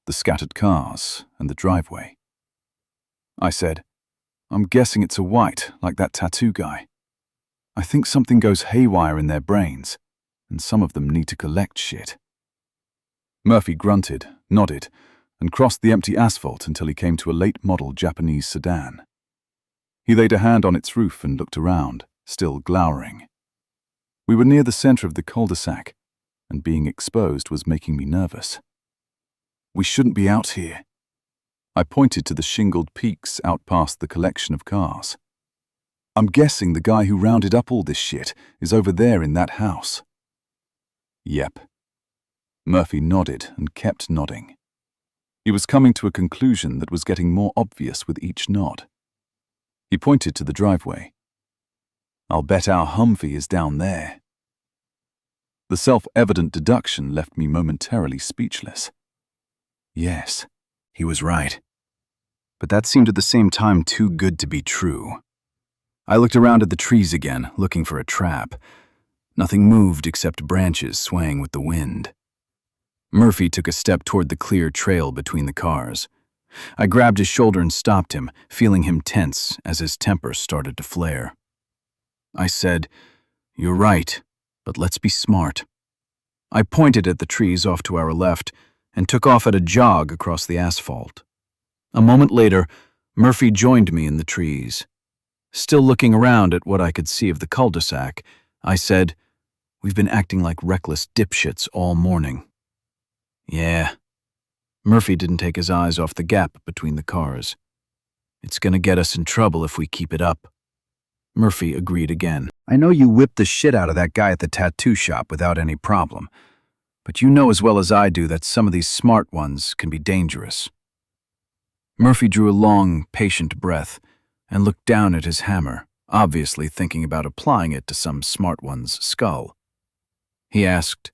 the scattered cars, and the driveway. I said, "I'm guessing it's a white, like that tattoo guy. I think something goes haywire in their brains, and some of them need to collect shit." Murphy grunted, nodded, and crossed the empty asphalt until he came to a late-model Japanese sedan. He laid a hand on its roof and looked around, still glowering. We were near the center of the cul-de-sac, and being exposed was making me nervous. "We shouldn't be out here." I pointed to the shingled peaks out past the collection of cars. I'm guessing the guy who rounded up all this shit is over there in that house. Yep. Murphy nodded and kept nodding. He was coming to a conclusion that was getting more obvious with each nod. He pointed to the driveway. I'll bet our Humvee is down there. The self-evident deduction left me momentarily speechless. Yes, he was right. But that seemed at the same time too good to be true. I looked around at the trees again, looking for a trap. Nothing moved except branches swaying with the wind. Murphy took a step toward the clear trail between the cars. I grabbed his shoulder and stopped him, feeling him tense as his temper started to flare. I said, "You're right, but let's be smart." I pointed at the trees off to our left and took off at a jog across the asphalt. A moment later, Murphy joined me in the trees. Still looking around at what I could see of the cul-de-sac, I said, "We've been acting like reckless dipshits all morning." "Yeah." Murphy didn't take his eyes off the gap between the cars. "It's gonna get us in trouble if we keep it up." Murphy agreed again. "I know you whipped the shit out of that guy at the tattoo shop without any problem, but you know as well as I do that some of these smart ones can be dangerous." Murphy drew a long, patient breath and looked down at his hammer, obviously thinking about applying it to some smart one's skull. He asked,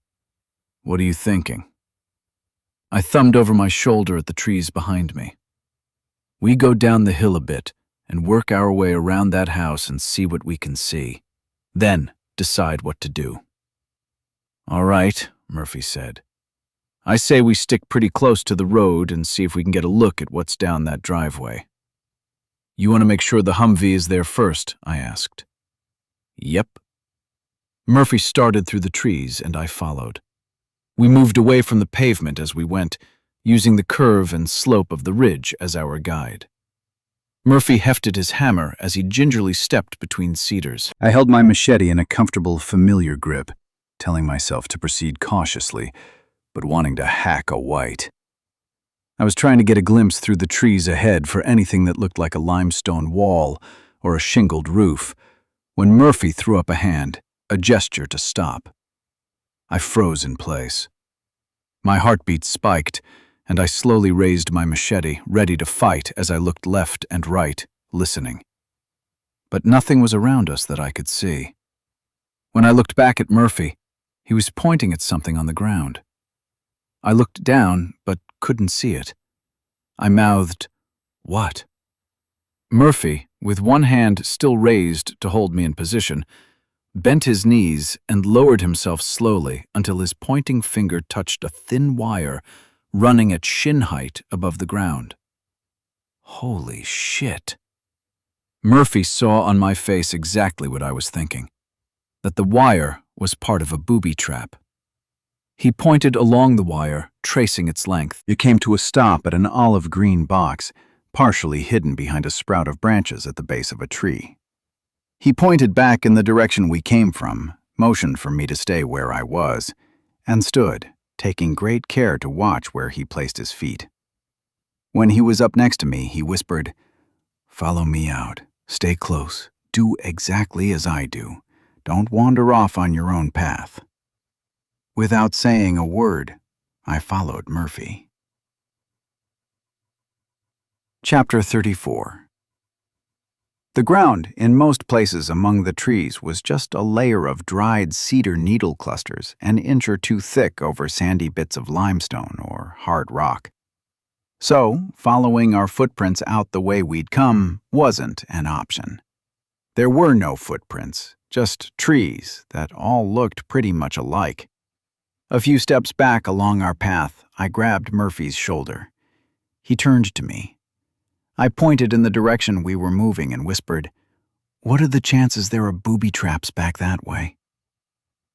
"What are you thinking?" I thumbed over my shoulder at the trees behind me. "We go down the hill a bit and work our way around that house and see what we can see. Then decide what to do." "All right," Murphy said. "I say we stick pretty close to the road and see if we can get a look at what's down that driveway." "You want to make sure the Humvee is there first?" I asked. "Yep." Murphy started through the trees and I followed. We moved away from the pavement as we went, using the curve and slope of the ridge as our guide. Murphy hefted his hammer as he gingerly stepped between cedars. I held my machete in a comfortable, familiar grip, telling myself to proceed cautiously, but wanting to hack a white. I was trying to get a glimpse through the trees ahead for anything that looked like a limestone wall or a shingled roof, when Murphy threw up a hand, a gesture to stop. I froze in place. My heartbeat spiked, and I slowly raised my machete, ready to fight as I looked left and right, listening. But nothing was around us that I could see. When I looked back at Murphy, he was pointing at something on the ground. I looked down, but couldn't see it. I mouthed, "What?" Murphy, with one hand still raised to hold me in position, bent his knees and lowered himself slowly until his pointing finger touched a thin wire running at shin height above the ground. Holy shit. Murphy saw on my face exactly what I was thinking, that the wire was part of a booby trap. He pointed along the wire, tracing its length. It came to a stop at an olive-green box, partially hidden behind a sprout of branches at the base of a tree. He pointed back in the direction we came from, motioned for me to stay where I was, and stood, taking great care to watch where he placed his feet. When he was up next to me, he whispered, "Follow me out. Stay close. Do exactly as I do. Don't wander off on your own path." Without saying a word, I followed Murphy. Chapter 34. The ground, in most places among the trees, was just a layer of dried cedar needle clusters an inch or two thick over sandy bits of limestone or hard rock. So, following our footprints out the way we'd come wasn't an option. There were no footprints, just trees that all looked pretty much alike. A few steps back along our path, I grabbed Murphy's shoulder. He turned to me. I pointed in the direction we were moving and whispered, "What are the chances there are booby traps back that way?"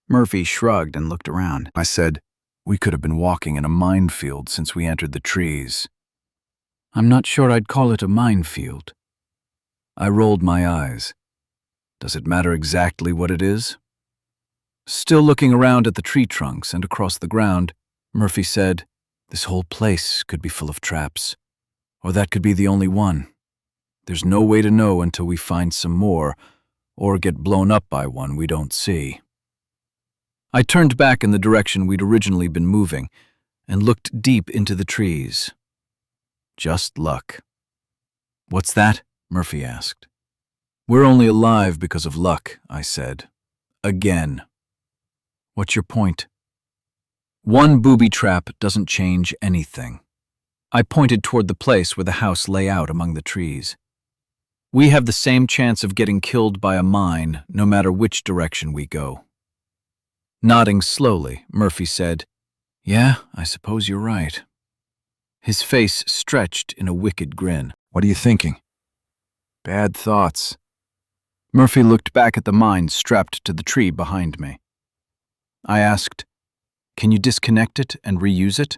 Murphy shrugged and looked around. I said, "We could have been walking in a minefield since we entered the trees." "I'm not sure I'd call it a minefield." I rolled my eyes. "Does it matter exactly what it is?" Still looking around at the tree trunks and across the ground, Murphy said, "This whole place could be full of traps. Or that could be the only one. There's no way to know until we find some more, or get blown up by one we don't see. I turned back in the direction we'd originally been moving and looked deep into the trees. Just luck. "What's that?" Murphy asked. "We're only alive because of luck," I said. "Again." "What's your point?" "One booby trap doesn't change anything." I pointed toward the place where the house lay out among the trees. "We have the same chance of getting killed by a mine no matter which direction we go." Nodding slowly, Murphy said, "Yeah, I suppose you're right." His face stretched in a wicked grin. "What are you thinking?" "Bad thoughts." Murphy looked back at the mine strapped to the tree behind me. I asked, "Can you disconnect it and reuse it?"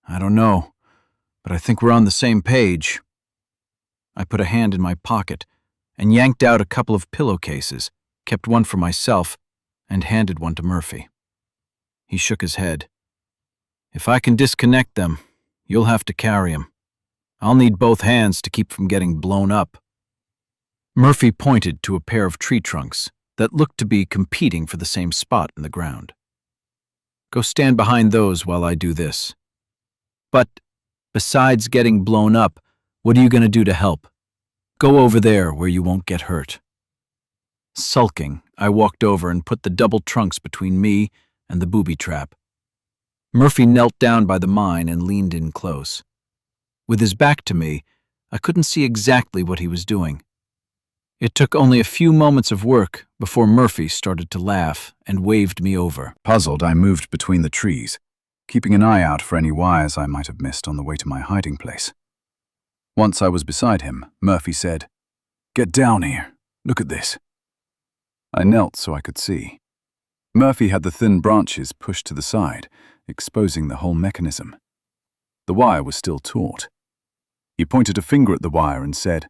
"I don't know, but I think we're on the same page." I put a hand in my pocket and yanked out a couple of pillowcases, kept one for myself, and handed one to Murphy. He shook his head. "If I can disconnect them, you'll have to carry 'em. I'll need both hands to keep from getting blown up." Murphy pointed to a pair of tree trunks that looked to be competing for the same spot in the ground. "Go stand behind those while I do this." "But besides getting blown up, what are you going to do to help?" "Go over there where you won't get hurt." Sulking, I walked over and put the double trunks between me and the booby trap. Murphy knelt down by the mine and leaned in close. With his back to me, I couldn't see exactly what he was doing. It took only a few moments of work before Murphy started to laugh and waved me over. Puzzled, I moved between the trees, keeping an eye out for any wires I might have missed on the way to my hiding place. Once I was beside him, Murphy said, "Get down here. Look at this." I knelt so I could see. Murphy had the thin branches pushed to the side, exposing the whole mechanism. The wire was still taut. He pointed a finger at the wire and said,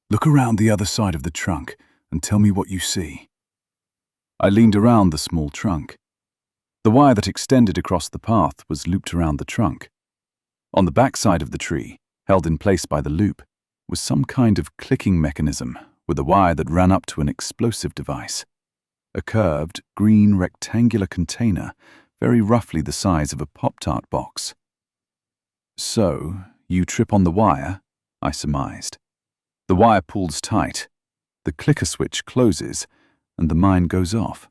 "Look around the other side of the trunk and tell me what you see." I leaned around the small trunk. The wire that extended across the path was looped around the trunk. On the back side of the tree, held in place by the loop, was some kind of clicking mechanism with a wire that ran up to an explosive device. A curved, green rectangular container, very roughly the size of a Pop-Tart box. "So, you trip on the wire," I surmised. The wire pulls tight, the clicker switch closes, and the mine goes off.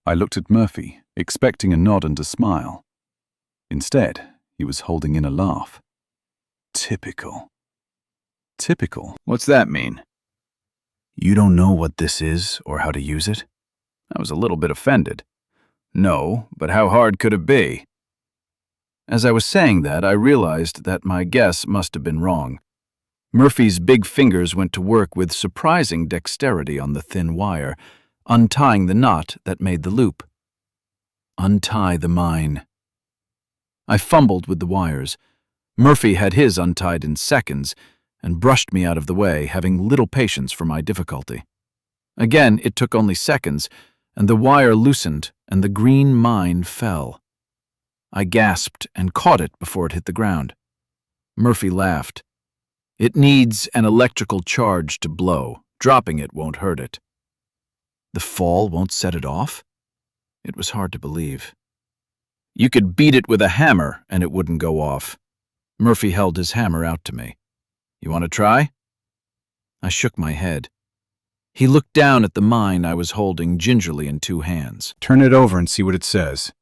I looked at Murphy, expecting a nod and a smile. Instead, he was holding in a laugh. Typical. Typical? What's that mean? "You don't know what this is or how to use it?" I was a little bit offended. "No, but how hard could it be?" As I was saying that, I realized that my guess must have been wrong. Murphy's big fingers went to work with surprising dexterity on the thin wire, untying the knot that made the loop. Untie the mine. I fumbled with the wires. Murphy had his untied in seconds and brushed me out of the way, having little patience for my difficulty. Again, it took only seconds, and the wire loosened and the green mine fell. I gasped and caught it before it hit the ground. Murphy laughed. "It needs an electrical charge to blow. Dropping it won't hurt it." "The fall won't set it off?" It was hard to believe. "You could beat it with a hammer and it wouldn't go off." Murphy held his hammer out to me. "You want to try?" I shook my head. He looked down at the mine I was holding gingerly in two hands. "Turn it over and see what it says."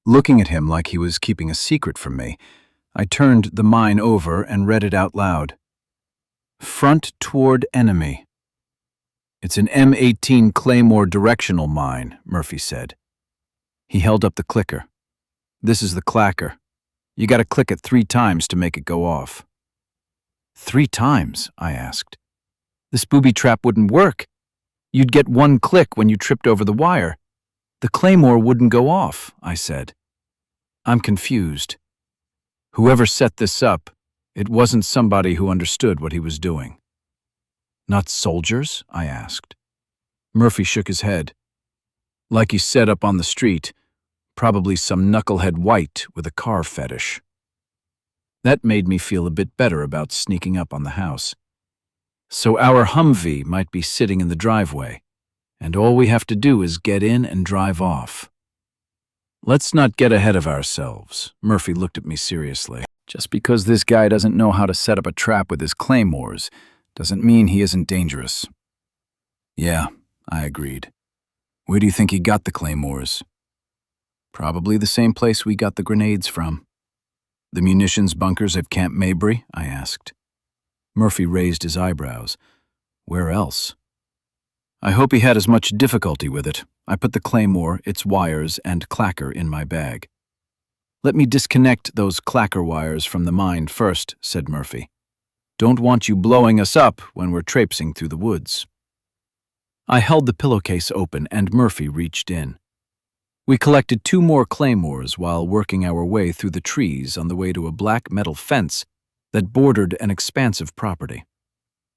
Looking at him like he was keeping a secret from me, I turned the mine over and read it out loud. "Front toward enemy." "It's an M18 Claymore directional mine," Murphy said. He held up the clicker. "This is the clacker. You gotta click it 3 times to make it go off." 3 times? I asked. "This booby trap wouldn't work. You'd get 1 click when you tripped over the wire. The Claymore wouldn't go off," I said. "I'm confused. Whoever set this up, it wasn't somebody who understood what he was doing." "Not soldiers?" I asked. Murphy shook his head. "Like you said up on the street, probably some knucklehead white with a car fetish." That made me feel a bit better about sneaking up on the house. So our Humvee might be sitting in the driveway, and all we have to do is get in and drive off. Let's not get ahead of ourselves. Murphy looked at me seriously. Just because this guy doesn't know how to set up a trap with his claymores doesn't mean he isn't dangerous. Yeah, I agreed. Where do you think he got the claymores? Probably the same place we got the grenades from. The munitions bunkers at Camp Mabry? I asked. Murphy raised his eyebrows. Where else? I hope he had as much difficulty with it. I put the claymore, its wires, and clacker in my bag. Let me disconnect those clacker wires from the mine first, said Murphy. Don't want you blowing us up when we're traipsing through the woods. I held the pillowcase open and Murphy reached in. We collected 2 more claymores while working our way through the trees on the way to a black metal fence that bordered an expansive property.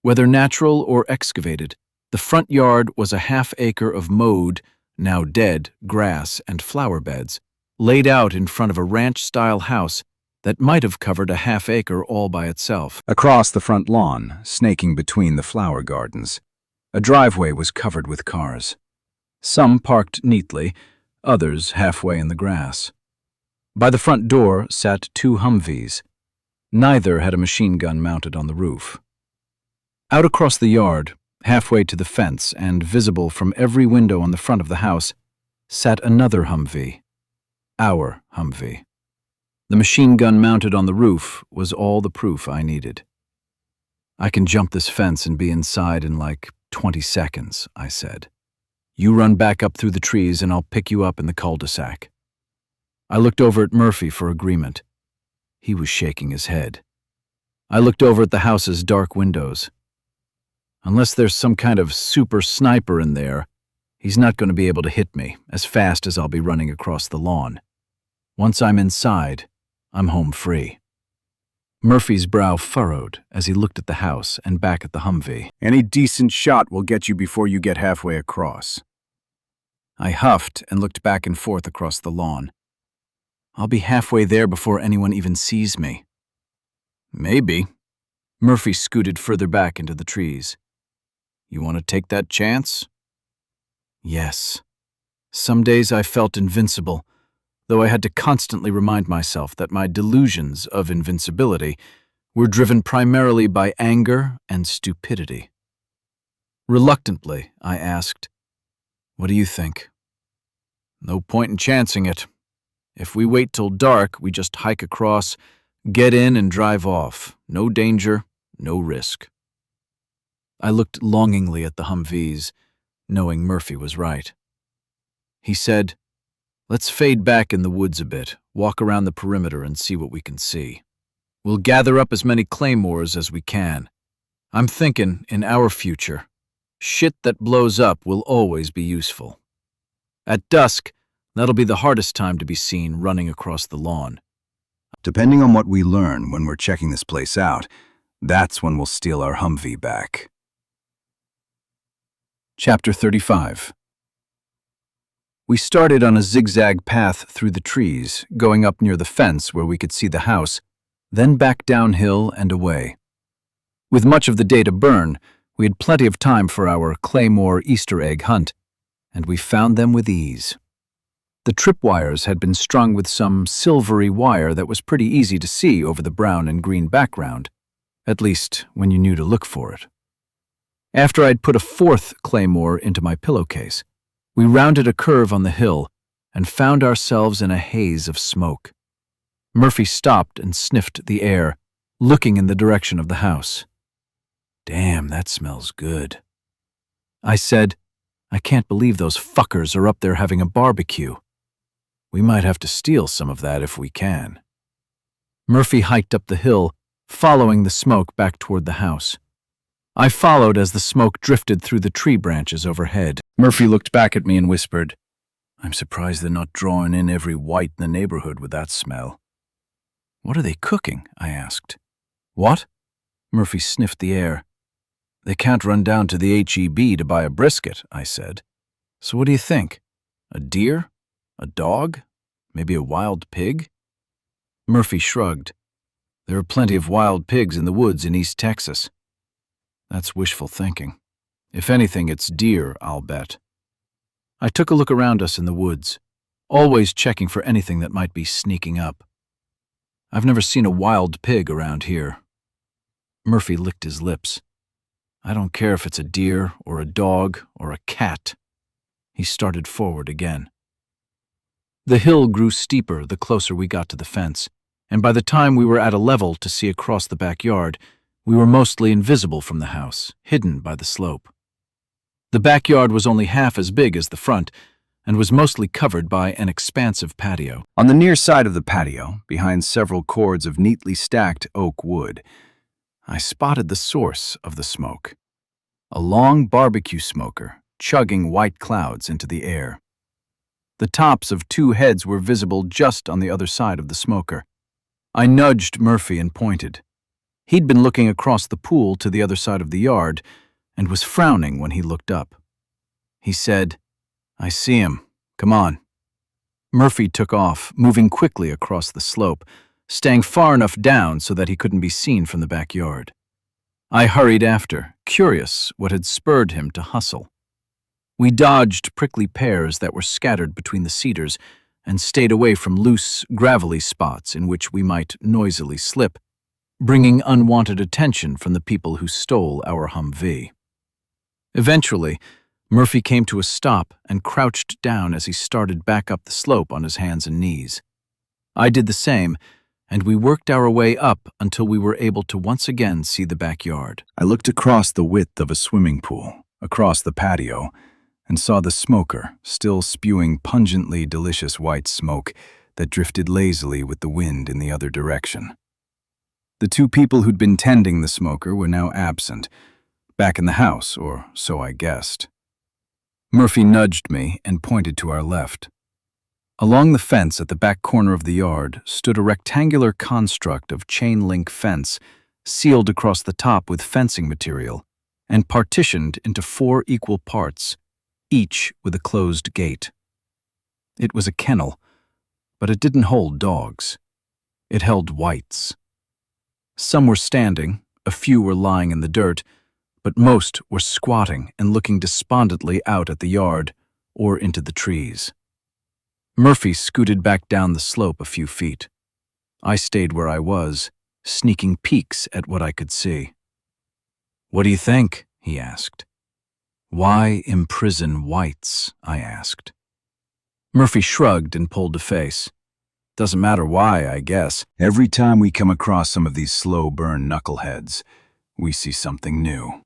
Whether natural or excavated, the front yard was a half-acre of mowed, now dead, grass and flower beds, laid out in front of a ranch-style house that might have covered a half-acre all by itself. Across the front lawn, snaking between the flower gardens, a driveway was covered with cars. Some parked neatly, others halfway in the grass. By the front door sat 2 Humvees. Neither had a machine gun mounted on the roof. Out across the yard, halfway to the fence and visible from every window on the front of the house, sat another Humvee. Our Humvee. The machine gun mounted on the roof was all the proof I needed. I can jump this fence and be inside in like 20 seconds, I said. You run back up through the trees and I'll pick you up in the cul-de-sac. I looked over at Murphy for agreement. He was shaking his head. I looked over at the house's dark windows. Unless there's some kind of super sniper in there, he's not going to be able to hit me as fast as I'll be running across the lawn. Once I'm inside, I'm home free. Murphy's brow furrowed as he looked at the house and back at the Humvee. Any decent shot will get you before you get halfway across. I huffed and looked back and forth across the lawn. I'll be halfway there before anyone even sees me. Maybe. Murphy scooted further back into the trees. You want to take that chance? Yes. Some days I felt invincible, though I had to constantly remind myself that my delusions of invincibility were driven primarily by anger and stupidity. Reluctantly, I asked, "What do you think?" No point in chancing it. If we wait till dark, we just hike across, get in and drive off. No danger, no risk. I looked longingly at the Humvees, knowing Murphy was right. He said, "Let's fade back in the woods a bit, walk around the perimeter and see what we can see. We'll gather up as many claymores as we can. I'm thinking, in our future, shit that blows up will always be useful. At dusk, that'll be the hardest time to be seen running across the lawn." Depending on what we learn when we're checking this place out, that's when we'll steal our Humvee back. Chapter 35. We started on a zigzag path through the trees, going up near the fence where we could see the house, then back downhill and away. With much of the day to burn, we had plenty of time for our claymore Easter egg hunt, and we found them with ease. The tripwires had been strung with some silvery wire that was pretty easy to see over the brown and green background, at least when you knew to look for it. After I'd put a 4th claymore into my pillowcase, we rounded a curve on the hill and found ourselves in a haze of smoke. Murphy stopped and sniffed the air, looking in the direction of the house. "Damn, that smells good." I said, "I can't believe those fuckers are up there having a barbecue. We might have to steal some of that if we can." Murphy hiked up the hill, following the smoke back toward the house. I followed as the smoke drifted through the tree branches overhead. Murphy looked back at me and whispered, "I'm surprised they're not drawing in every white in the neighborhood with that smell." "What are they cooking?" I asked. "What?" Murphy sniffed the air. "They can't run down to the HEB to buy a brisket," I said. "So what do you think? A deer? A dog? Maybe a wild pig?" Murphy shrugged. "There are plenty of wild pigs in the woods in East Texas." That's wishful thinking. If anything, it's deer, I'll bet. I took a look around us in the woods, always checking for anything that might be sneaking up. I've never seen a wild pig around here. Murphy licked his lips. I don't care if it's a deer or a dog or a cat. He started forward again. The hill grew steeper the closer we got to the fence, and by the time we were at a level to see across the backyard, we were mostly invisible from the house, hidden by the slope. The backyard was only half as big as the front and was mostly covered by an expansive patio. On the near side of the patio, behind several cords of neatly stacked oak wood, I spotted the source of the smoke. A long barbecue smoker chugging white clouds into the air. The tops of 2 heads were visible just on the other side of the smoker. I nudged Murphy and pointed. He'd been looking across the pool to the other side of the yard and was frowning when he looked up. He said, "I see him. Come on." Murphy took off, moving quickly across the slope, staying far enough down so that he couldn't be seen from the backyard. I hurried after, curious what had spurred him to hustle. We dodged prickly pears that were scattered between the cedars and stayed away from loose, gravelly spots in which we might noisily slip, bringing unwanted attention from the people who stole our Humvee. Eventually, Murphy came to a stop and crouched down as he started back up the slope on his hands and knees. I did the same, and we worked our way up until we were able to once again see the backyard. I looked across the width of a swimming pool, across the patio, and saw the smoker still spewing pungently delicious white smoke that drifted lazily with the wind in the other direction. The 2 people who'd been tending the smoker were now absent, back in the house, or so I guessed. Murphy nudged me and pointed to our left. Along the fence at the back corner of the yard stood a rectangular construct of chain-link fence, sealed across the top with fencing material, and partitioned into 4 equal parts, each with a closed gate. It was a kennel, but it didn't hold dogs. It held whites. Some were standing, a few were lying in the dirt, but most were squatting and looking despondently out at the yard or into the trees. Murphy scooted back down the slope a few feet. I stayed where I was, sneaking peeks at what I could see. "What do you think?" he asked. "Why imprison whites?" I asked. Murphy shrugged and pulled a face. "Doesn't matter why, I guess. Every time we come across some of these slow-burn knuckleheads, we see something new."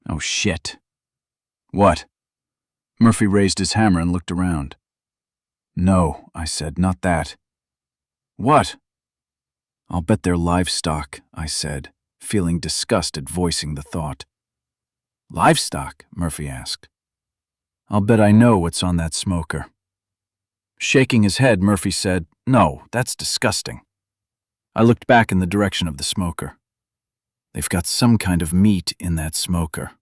"Oh, shit." "What?" Murphy raised his hammer and looked around. "No," I said, "not that." "What?" "I'll bet they're livestock," I said, feeling disgust at voicing the thought. "Livestock?" Murphy asked. "I'll bet I know what's on that smoker." Shaking his head, Murphy said, "No, that's disgusting." I looked back in the direction of the smoker. "They've got some kind of meat in that smoker."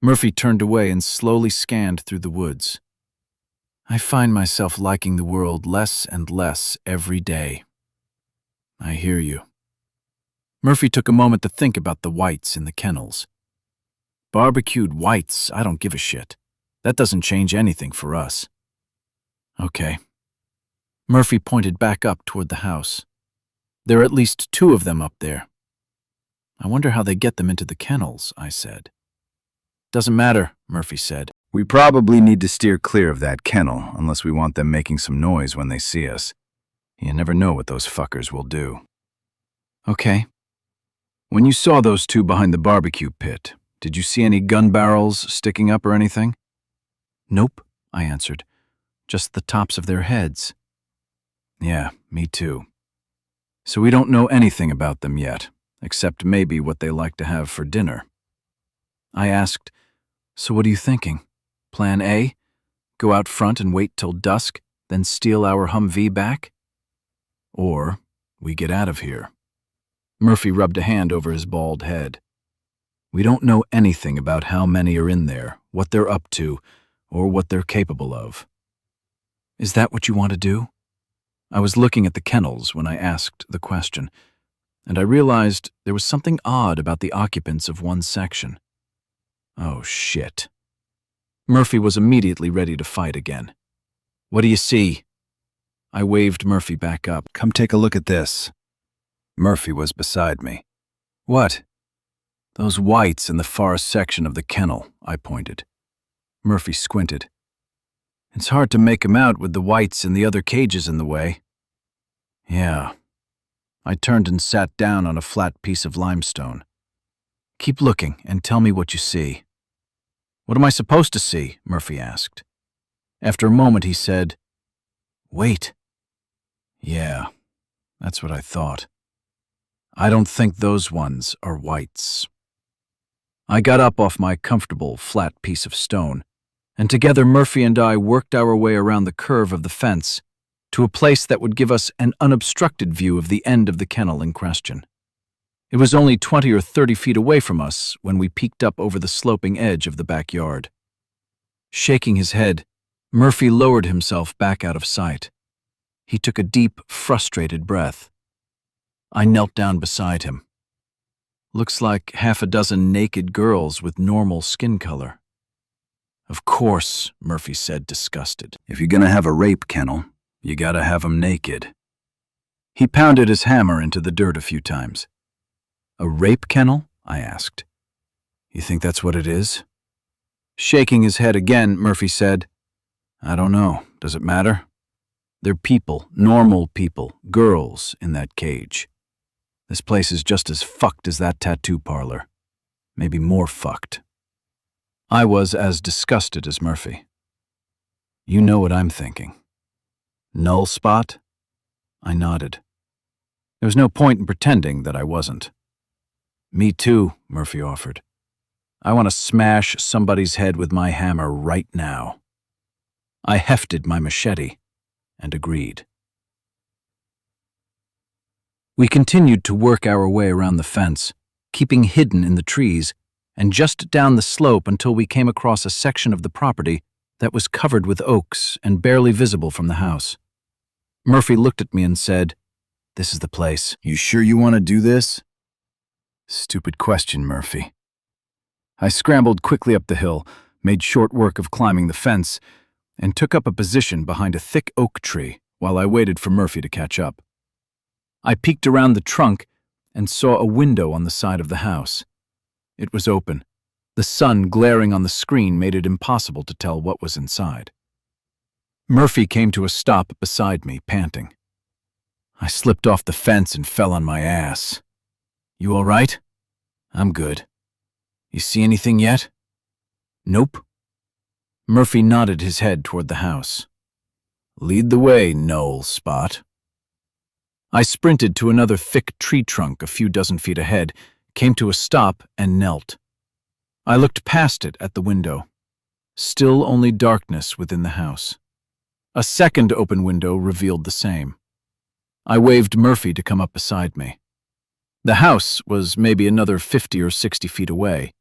Murphy turned away and slowly scanned through the woods. I find myself liking the world less and less every day. I hear you. Murphy took a moment to think about the whites in the kennels. Barbecued whites, I don't give a shit. That doesn't change anything for us. Okay. Murphy pointed back up toward the house. There are at least 2 of them up there. I wonder how they get them into the kennels, I said. Doesn't matter, Murphy said. We probably need to steer clear of that kennel unless we want them making some noise when they see us. You never know what those fuckers will do. Okay. When you saw those 2 behind the barbecue pit, did you see any gun barrels sticking up or anything? Nope, I answered. Just the tops of their heads. Yeah, me too. So we don't know anything about them yet, except maybe what they like to have for dinner. I asked, so what are you thinking? Plan A? Go out front and wait till dusk, then steal our Humvee back? Or we get out of here. Murphy rubbed a hand over his bald head. We don't know anything about how many are in there, what they're up to, or what they're capable of. Is that what you want to do? I was looking at the kennels when I asked the question. and I realized there was something odd about the occupants of one section. Oh, shit. Murphy was immediately ready to fight again. "What do you see?" I waved Murphy back up. "Come take a look at this." Murphy was beside me. "What?" "Those whites in the far section of the kennel," I pointed. Murphy squinted. "It's hard to make 'em out with the whites in the other cages in the way." "Yeah." I turned and sat down on a flat piece of limestone. "Keep looking and tell me what you see." "What am I supposed to see?" Murphy asked. After a moment he said, "Wait." "Yeah, that's what I thought. I don't think those ones are whites." I got up off my comfortable, flat piece of stone, and together Murphy and I worked our way around the curve of the fence to a place that would give us an unobstructed view of the end of the kennel in question. It was only 20 or 30 feet away from us when we peeked up over the sloping edge of the backyard. Shaking his head, Murphy lowered himself back out of sight. He took a deep, frustrated breath. I knelt down beside him. "Looks like half a dozen naked girls with normal skin color." "Of course," Murphy said, disgusted. "If you're gonna have a rape kennel, you gotta have 'em naked." He pounded his hammer into the dirt a few times. "A rape kennel?" I asked. "You think that's what it is?" Shaking his head again, Murphy said, "I don't know. Does it matter? They're people, normal people, girls in that cage. This place is just as fucked as that tattoo parlor. Maybe more fucked." I was as disgusted as Murphy. "You know what I'm thinking. Null spot?" I nodded. There was no point in pretending that I wasn't. "Me too," Murphy offered. "I want to smash somebody's head with my hammer right now." I hefted my machete and agreed. We continued to work our way around the fence, keeping hidden in the trees, and just down the slope until we came across a section of the property that was covered with oaks and barely visible from the house. Murphy looked at me and said, "This is the place." "You sure you want to do this?" Stupid question, Murphy. I scrambled quickly up the hill, made short work of climbing the fence, and took up a position behind a thick oak tree while I waited for Murphy to catch up. I peeked around the trunk and saw a window on the side of the house. It was open. The sun glaring on the screen made it impossible to tell what was inside. Murphy came to a stop beside me, panting. I slipped off the fence and fell on my ass. "You all right?" "I'm good." "You see anything yet?" "Nope." Murphy nodded his head toward the house. "Lead the way, Null Spot." I sprinted to another thick tree trunk a few dozen feet ahead, came to a stop, and knelt. I looked past it at the window. Still only darkness within the house. A second open window revealed the same. I waved Murphy to come up beside me. The house was maybe another 50 or 60 feet away.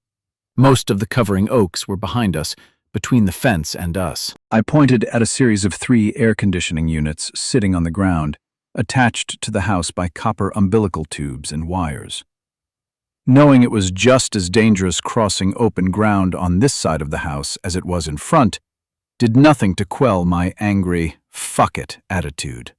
Most of the covering oaks were behind us, between the fence and us. I pointed at a series of 3 air conditioning units sitting on the ground, attached to the house by copper umbilical tubes and wires. Knowing it was just as dangerous crossing open ground on this side of the house as it was in front, did nothing to quell my angry, fuck it attitude.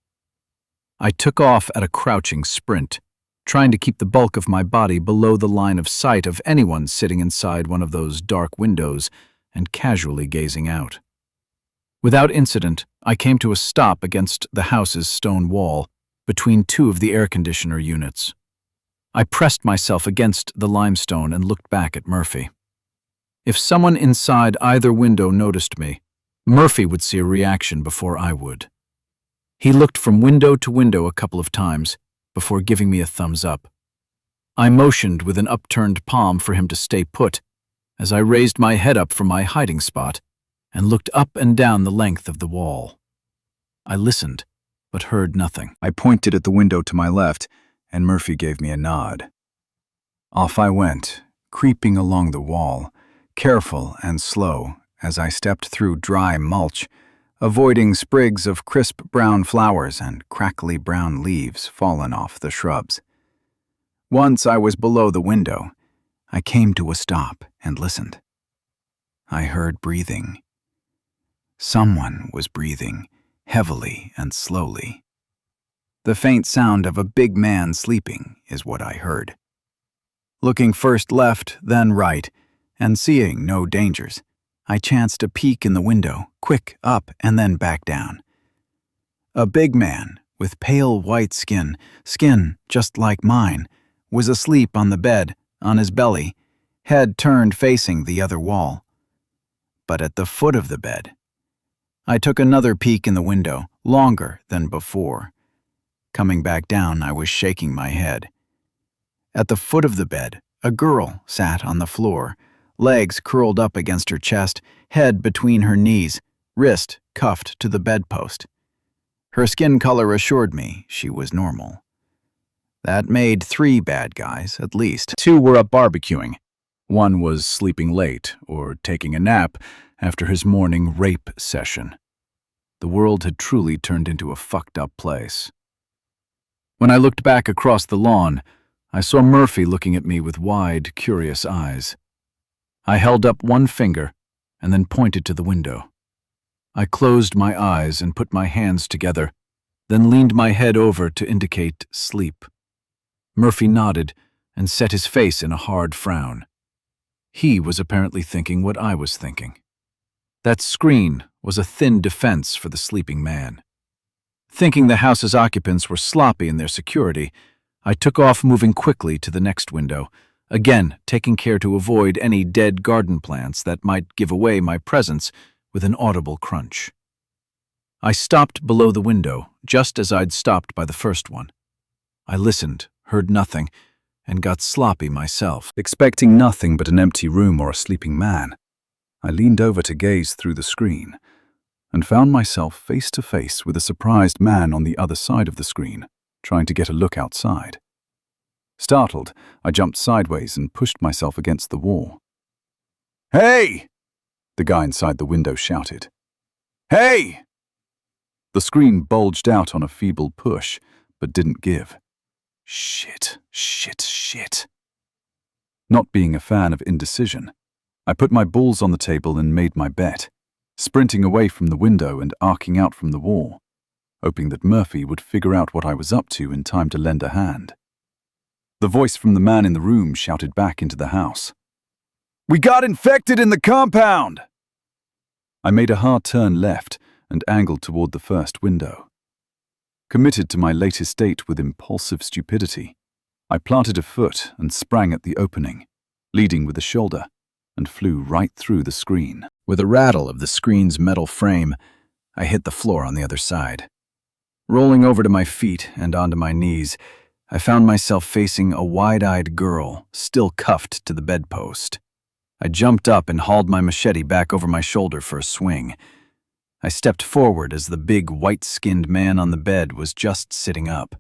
I took off at a crouching sprint, trying to keep the bulk of my body below the line of sight of anyone sitting inside one of those dark windows and casually gazing out. Without incident, I came to a stop against the house's stone wall, between 2 of the air conditioner units. I pressed myself against the limestone and looked back at Murphy. If someone inside either window noticed me, Murphy would see a reaction before I would. He looked from window to window a couple of times before giving me a thumbs up. I motioned with an upturned palm for him to stay put as I raised my head up from my hiding spot and looked up and down the length of the wall. I listened, but heard nothing. I pointed at the window to my left, and Murphy gave me a nod. Off I went, creeping along the wall, careful and slow as I stepped through dry mulch, avoiding sprigs of crisp brown flowers and crackly brown leaves fallen off the shrubs. Once I was below the window, I came to a stop and listened. I heard breathing. Someone was breathing, heavily and slowly. The faint sound of a big man sleeping is what I heard. Looking first left, then right, and seeing no dangers, I chanced a peek in the window, quick up and then back down. A big man, with pale white skin just like mine, was asleep on the bed, on his belly, head turned facing the other wall. But at the foot of the bed, I took another peek in the window, longer than before. Coming back down, I was shaking my head. At the foot of the bed, a girl sat on the floor, legs curled up against her chest, head between her knees, wrist cuffed to the bedpost. Her skin color assured me she was normal. That made 3 bad guys, at least. 2 were up barbecuing. 1 was sleeping late or taking a nap after his morning rape session. The world had truly turned into a fucked up place. When I looked back across the lawn, I saw Murphy looking at me with wide, curious eyes. I held up one finger and then pointed to the window. I closed my eyes and put my hands together, then leaned my head over to indicate sleep. Murphy nodded and set his face in a hard frown. He was apparently thinking what I was thinking. That screen was a thin defense for the sleeping man. Thinking the house's occupants were sloppy in their security, I took off moving quickly to the next window, again taking care to avoid any dead garden plants that might give away my presence with an audible crunch. I stopped below the window, just as I'd stopped by the first one. I listened, heard nothing, and got sloppy myself. Expecting nothing but an empty room or a sleeping man, I leaned over to gaze through the screen and found myself face to face with a surprised man on the other side of the screen, trying to get a look outside. Startled, I jumped sideways and pushed myself against the wall. "Hey!" the guy inside the window shouted. "Hey!" The screen bulged out on a feeble push, but didn't give. Shit. Not being a fan of indecision, I put my balls on the table and made my bet, sprinting away from the window and arcing out from the wall, hoping that Murphy would figure out what I was up to in time to lend a hand. The voice from the man in the room shouted back into the house. "We got infected in the compound!" I made a hard turn left and angled toward the first window. Committed to my latest date with impulsive stupidity, I planted a foot and sprang at the opening, leading with the shoulder, and flew right through the screen. With a rattle of the screen's metal frame, I hit the floor on the other side. Rolling over to my feet and onto my knees, I found myself facing a wide-eyed girl, still cuffed to the bedpost. I jumped up and hauled my machete back over my shoulder for a swing. I stepped forward as the big, white-skinned man on the bed was just sitting up.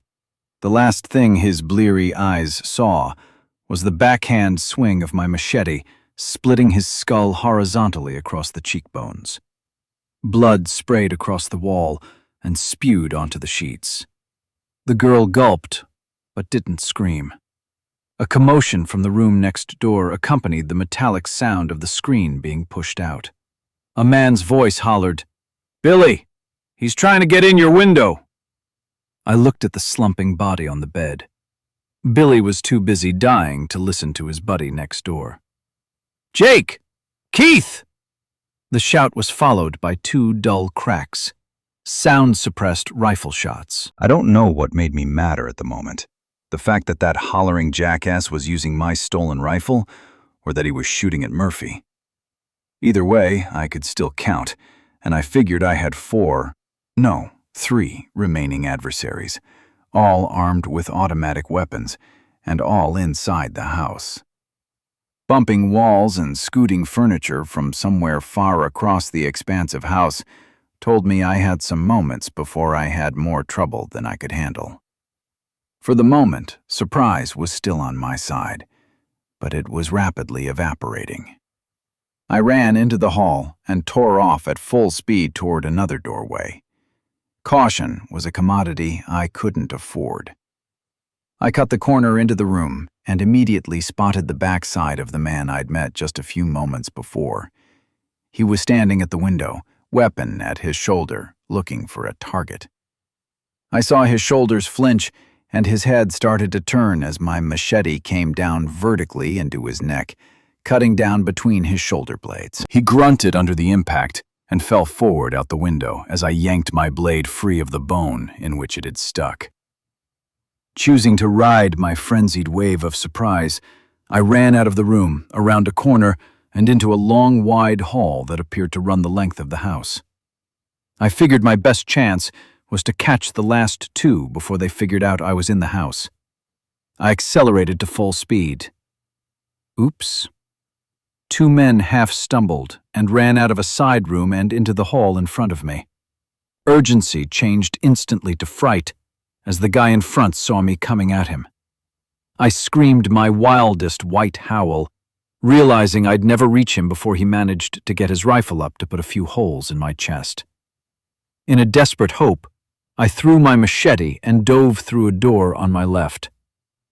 The last thing his bleary eyes saw was the backhand swing of my machete, splitting his skull horizontally across the cheekbones. Blood sprayed across the wall and spewed onto the sheets. The girl gulped, but didn't scream. A commotion from the room next door accompanied the metallic sound of the screen being pushed out. A man's voice hollered, "Billy, he's trying to get in your window." I looked at the slumping body on the bed. Billy was too busy dying to listen to his buddy next door. "Jake! Keith!" The shout was followed by 2 dull cracks, sound-suppressed rifle shots. I don't know what made me madder at the moment. The fact that that hollering jackass was using my stolen rifle, or that he was shooting at Murphy. Either way, I could still count, and I figured I had 3 remaining adversaries, all armed with automatic weapons, and all inside the house. Bumping walls and scooting furniture from somewhere far across the expansive house told me I had some moments before I had more trouble than I could handle. For the moment, surprise was still on my side, but it was rapidly evaporating. I ran into the hall and tore off at full speed toward another doorway. Caution was a commodity I couldn't afford. I cut the corner into the room and immediately spotted the backside of the man I'd met just a few moments before. He was standing at the window, weapon at his shoulder, looking for a target. I saw his shoulders flinch and his head started to turn as my machete came down vertically into his neck, cutting down between his shoulder blades. He grunted under the impact and fell forward out the window as I yanked my blade free of the bone in which it had stuck. Choosing to ride my frenzied wave of surprise, I ran out of the room, around a corner, and into a long, wide hall that appeared to run the length of the house. I figured my best chance was to catch the last two before they figured out I was in the house. I accelerated to full speed. Oops. Two men half stumbled and ran out of a side room and into the hall in front of me. Urgency changed instantly to fright as the guy in front saw me coming at him. I screamed my wildest white howl, realizing I'd never reach him before he managed to get his rifle up to put a few holes in my chest. In a desperate hope, I threw my machete and dove through a door on my left.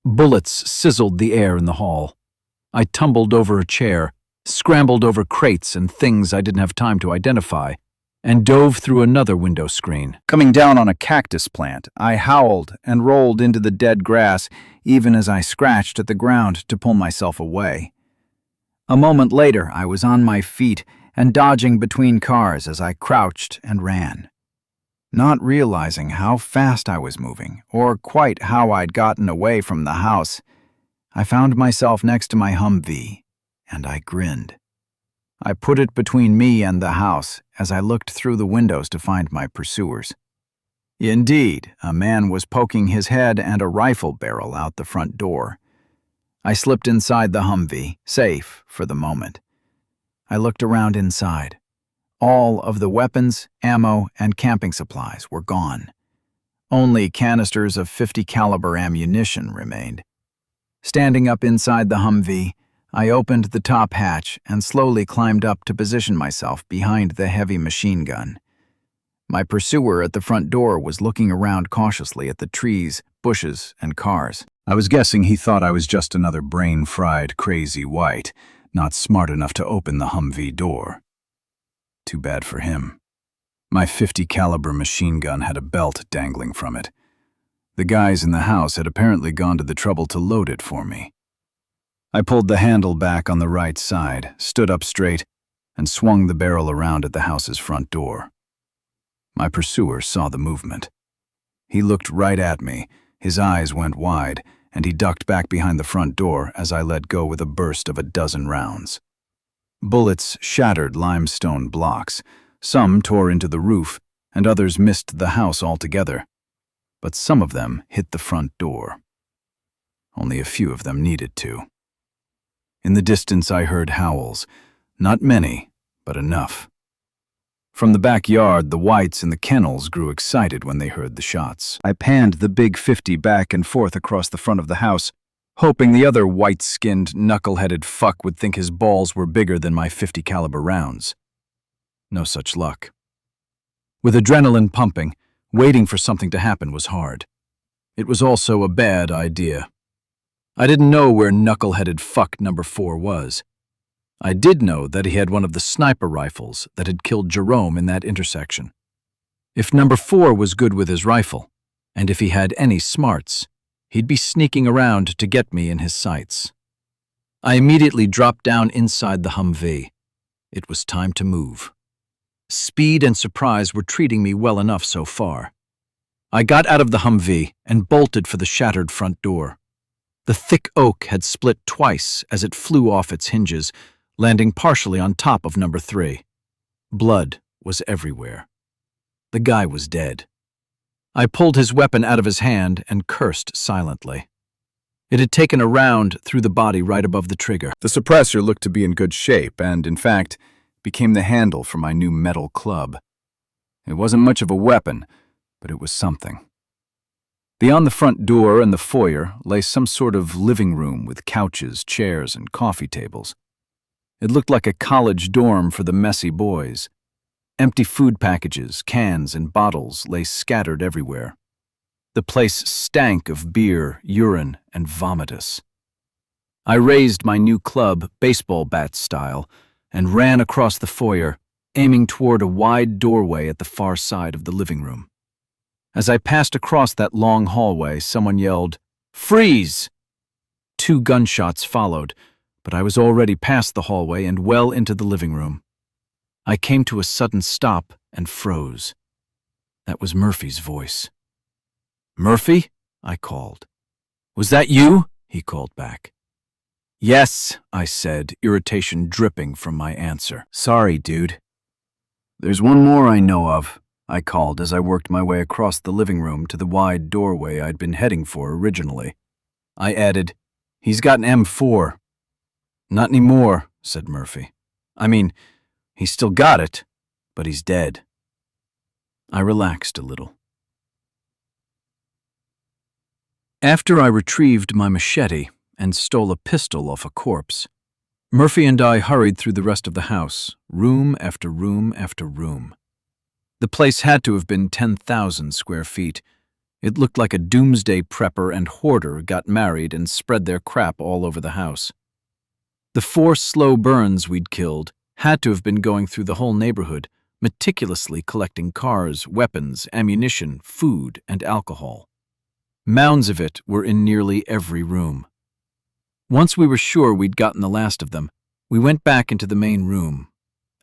Bullets sizzled the air in the hall. I tumbled over a chair, scrambled over crates and things I didn't have time to identify, and dove through another window screen. Coming down on a cactus plant, I howled and rolled into the dead grass even as I scratched at the ground to pull myself away. A moment later, I was on my feet and dodging between cars as I crouched and ran. Not realizing how fast I was moving, or quite how I'd gotten away from the house, I found myself next to my Humvee, and I grinned. I put it between me and the house as I looked through the windows to find my pursuers. Indeed, a man was poking his head and a rifle barrel out the front door. I slipped inside the Humvee, safe for the moment. I looked around inside. All of the weapons, ammo, and camping supplies were gone. Only canisters of .50 caliber ammunition remained. Standing up inside the Humvee, I opened the top hatch and slowly climbed up to position myself behind the heavy machine gun. My pursuer at the front door was looking around cautiously at the trees, bushes, and cars. I was guessing he thought I was just another brain-fried, crazy white, not smart enough to open the Humvee door. Too bad for him. My .50 caliber machine gun had a belt dangling from it. The guys in the house had apparently gone to the trouble to load it for me. I pulled the handle back on the right side, stood up straight, and swung the barrel around at the house's front door. My pursuer saw the movement. He looked right at me, his eyes went wide, and he ducked back behind the front door as I let go with a burst of a dozen rounds. Bullets shattered limestone blocks. Some tore into the roof, and others missed the house altogether. But some of them hit the front door. Only a few of them needed to. In the distance I heard howls. Not many, but enough. From the backyard, the whites in the kennels grew excited when they heard the shots. I panned the big .50 back and forth across the front of the house, hoping the other white-skinned, knuckle-headed fuck would think his balls were bigger than my .50 caliber rounds. No such luck. With adrenaline pumping, waiting for something to happen was hard. It was also a bad idea. I didn't know where knuckle-headed fuck number 4 was. I did know that he had one of the sniper rifles that had killed Jerome in that intersection. If number 4 was good with his rifle, and if he had any smarts, he'd be sneaking around to get me in his sights. I immediately dropped down inside the Humvee. It was time to move. Speed and surprise were treating me well enough so far. I got out of the Humvee and bolted for the shattered front door. The thick oak had split twice as it flew off its hinges, landing partially on top of number 3. Blood was everywhere. The guy was dead. I pulled his weapon out of his hand and cursed silently. It had taken a round through the body right above the trigger. The suppressor looked to be in good shape and, in fact, became the handle for my new metal club. It wasn't much of a weapon, but it was something. Beyond the front door and the foyer lay some sort of living room with couches, chairs, and coffee tables. It looked like a college dorm for the messy boys. Empty food packages, cans, and bottles lay scattered everywhere. The place stank of beer, urine, and vomitus. I raised my new club, baseball bat style, and ran across the foyer, aiming toward a wide doorway at the far side of the living room. As I passed across that long hallway, someone yelled, "Freeze!" 2 gunshots followed, but I was already past the hallway and well into the living room. I came to a sudden stop and froze. That was Murphy's voice. "Murphy?" I called. "Was that you?" he called back. "Yes," I said, irritation dripping from my answer. Sorry, dude. There's one more I know of, I called as I worked my way across the living room to the wide doorway I'd been heading for originally. I added, "He's got an M4. "Not anymore," said Murphy. "I mean, he's still got it, but he's dead." I relaxed a little. After I retrieved my machete and stole a pistol off a corpse, Murphy and I hurried through the rest of the house, room after room after room. The place had to have been 10,000 square feet. It looked like a doomsday prepper and hoarder got married and spread their crap all over the house. The 4 slow burns we'd killed had to have been going through the whole neighborhood, meticulously collecting cars, weapons, ammunition, food, and alcohol. Mounds of it were in nearly every room. Once we were sure we'd gotten the last of them, we went back into the main room.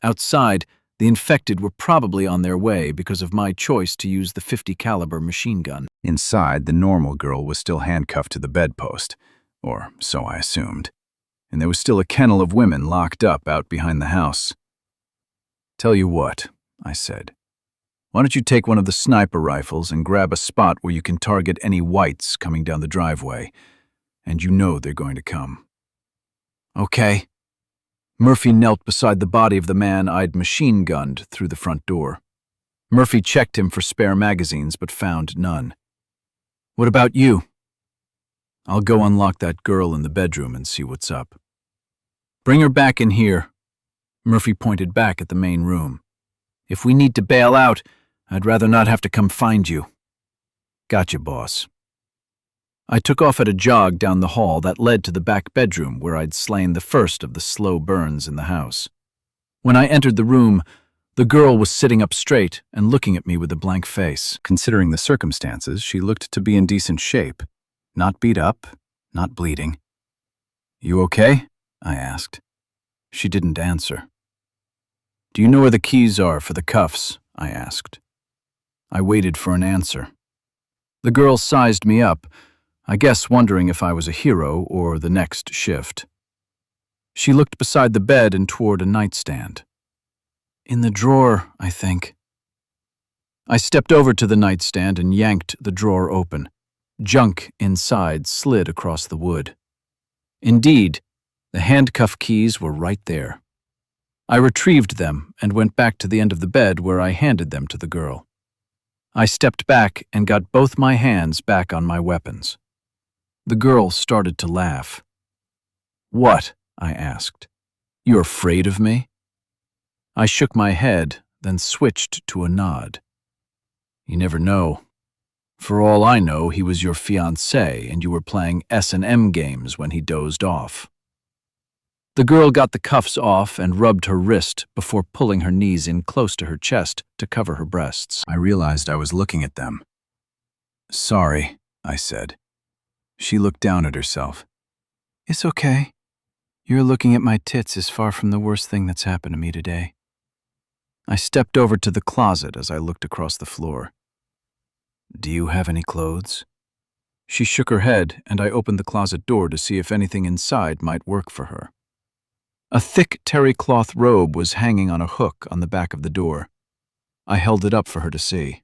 Outside, the infected were probably on their way because of my choice to use the .50 caliber machine gun. Inside, the normal girl was still handcuffed to the bedpost, or so I assumed, and there was still a kennel of women locked up out behind the house. "Tell you what," I said. "Why don't you take one of the sniper rifles and grab a spot where you can target any whites coming down the driveway, and you know they're going to come." "Okay." Murphy knelt beside the body of the man I'd machine-gunned through the front door. Murphy checked him for spare magazines but found none. "What about you?" "I'll go unlock that girl in the bedroom and see what's up." "Bring her back in here." Murphy pointed back at the main room. "If we need to bail out, I'd rather not have to come find you." "Gotcha, boss." I took off at a jog down the hall that led to the back bedroom where I'd slain the first of the slow burns in the house. When I entered the room, the girl was sitting up straight and looking at me with a blank face. Considering the circumstances, she looked to be in decent shape. Not beat up, not bleeding. "You okay?" I asked. She didn't answer. "Do you know where the keys are for the cuffs?" I asked. I waited for an answer. The girl sized me up, I guess wondering if I was a hero or the next shift. She looked beside the bed and toward a nightstand. "In the drawer, I think." I stepped over to the nightstand and yanked the drawer open. Junk inside slid across the wood. Indeed, the handcuff keys were right there. I retrieved them and went back to the end of the bed where I handed them to the girl. I stepped back and got both my hands back on my weapons. The girl started to laugh. "What?" I asked. "You're afraid of me?" I shook my head, then switched to a nod. "You never know. For all I know, he was your fiancé and you were playing S&M games when he dozed off." The girl got the cuffs off and rubbed her wrist before pulling her knees in close to her chest to cover her breasts. I realized I was looking at them. "Sorry," I said. She looked down at herself. "It's okay. Your looking at my tits is far from the worst thing that's happened to me today." I stepped over to the closet as I looked across the floor. "Do you have any clothes?" She shook her head, and I opened the closet door to see if anything inside might work for her. A thick terry cloth robe was hanging on a hook on the back of the door. I held it up for her to see.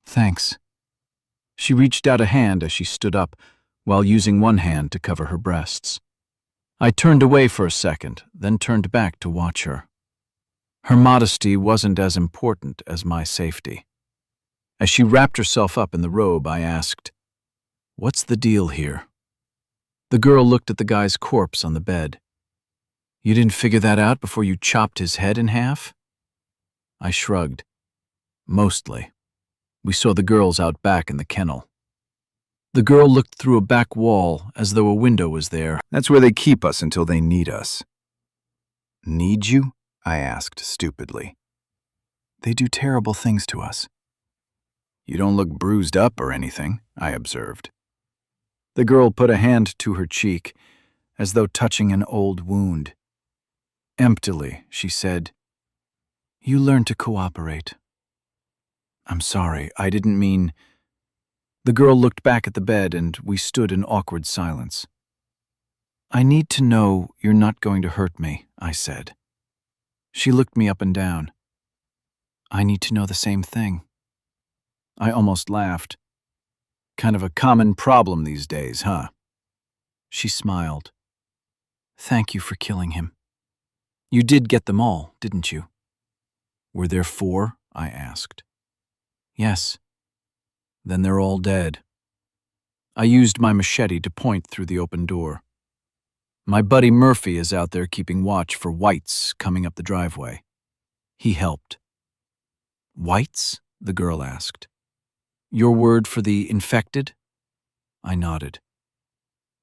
"Thanks." She reached out a hand as she stood up, while using one hand to cover her breasts. I turned away for a second, then turned back to watch her. Her modesty wasn't as important as my safety. As she wrapped herself up in the robe, I asked, "What's the deal here?" The girl looked at the guy's corpse on the bed. "You didn't figure that out before you chopped his head in half?" I shrugged. "Mostly. We saw the girls out back in the kennel. The girl looked through a back wall as though a window was there. That's where they keep us until they need us. Need you? I asked stupidly. They do terrible things to us. You don't look bruised up or anything, I observed. The girl put a hand to her cheek, as though touching an old wound. Emptily, she said, "You learn to cooperate." I'm sorry, I didn't mean... The girl looked back at the bed and we stood in awkward silence. I need to know you're not going to hurt me, I said. She looked me up and down. I need to know the same thing. I almost laughed. Kind of a common problem these days, huh? She smiled. Thank you for killing him. You did get them all, didn't you? Were there 4? I asked. Yes. Then they're all dead. I used my machete to point through the open door. My buddy Murphy is out there keeping watch for whites coming up the driveway. He helped. Whites? The girl asked. Your word for the infected? I nodded.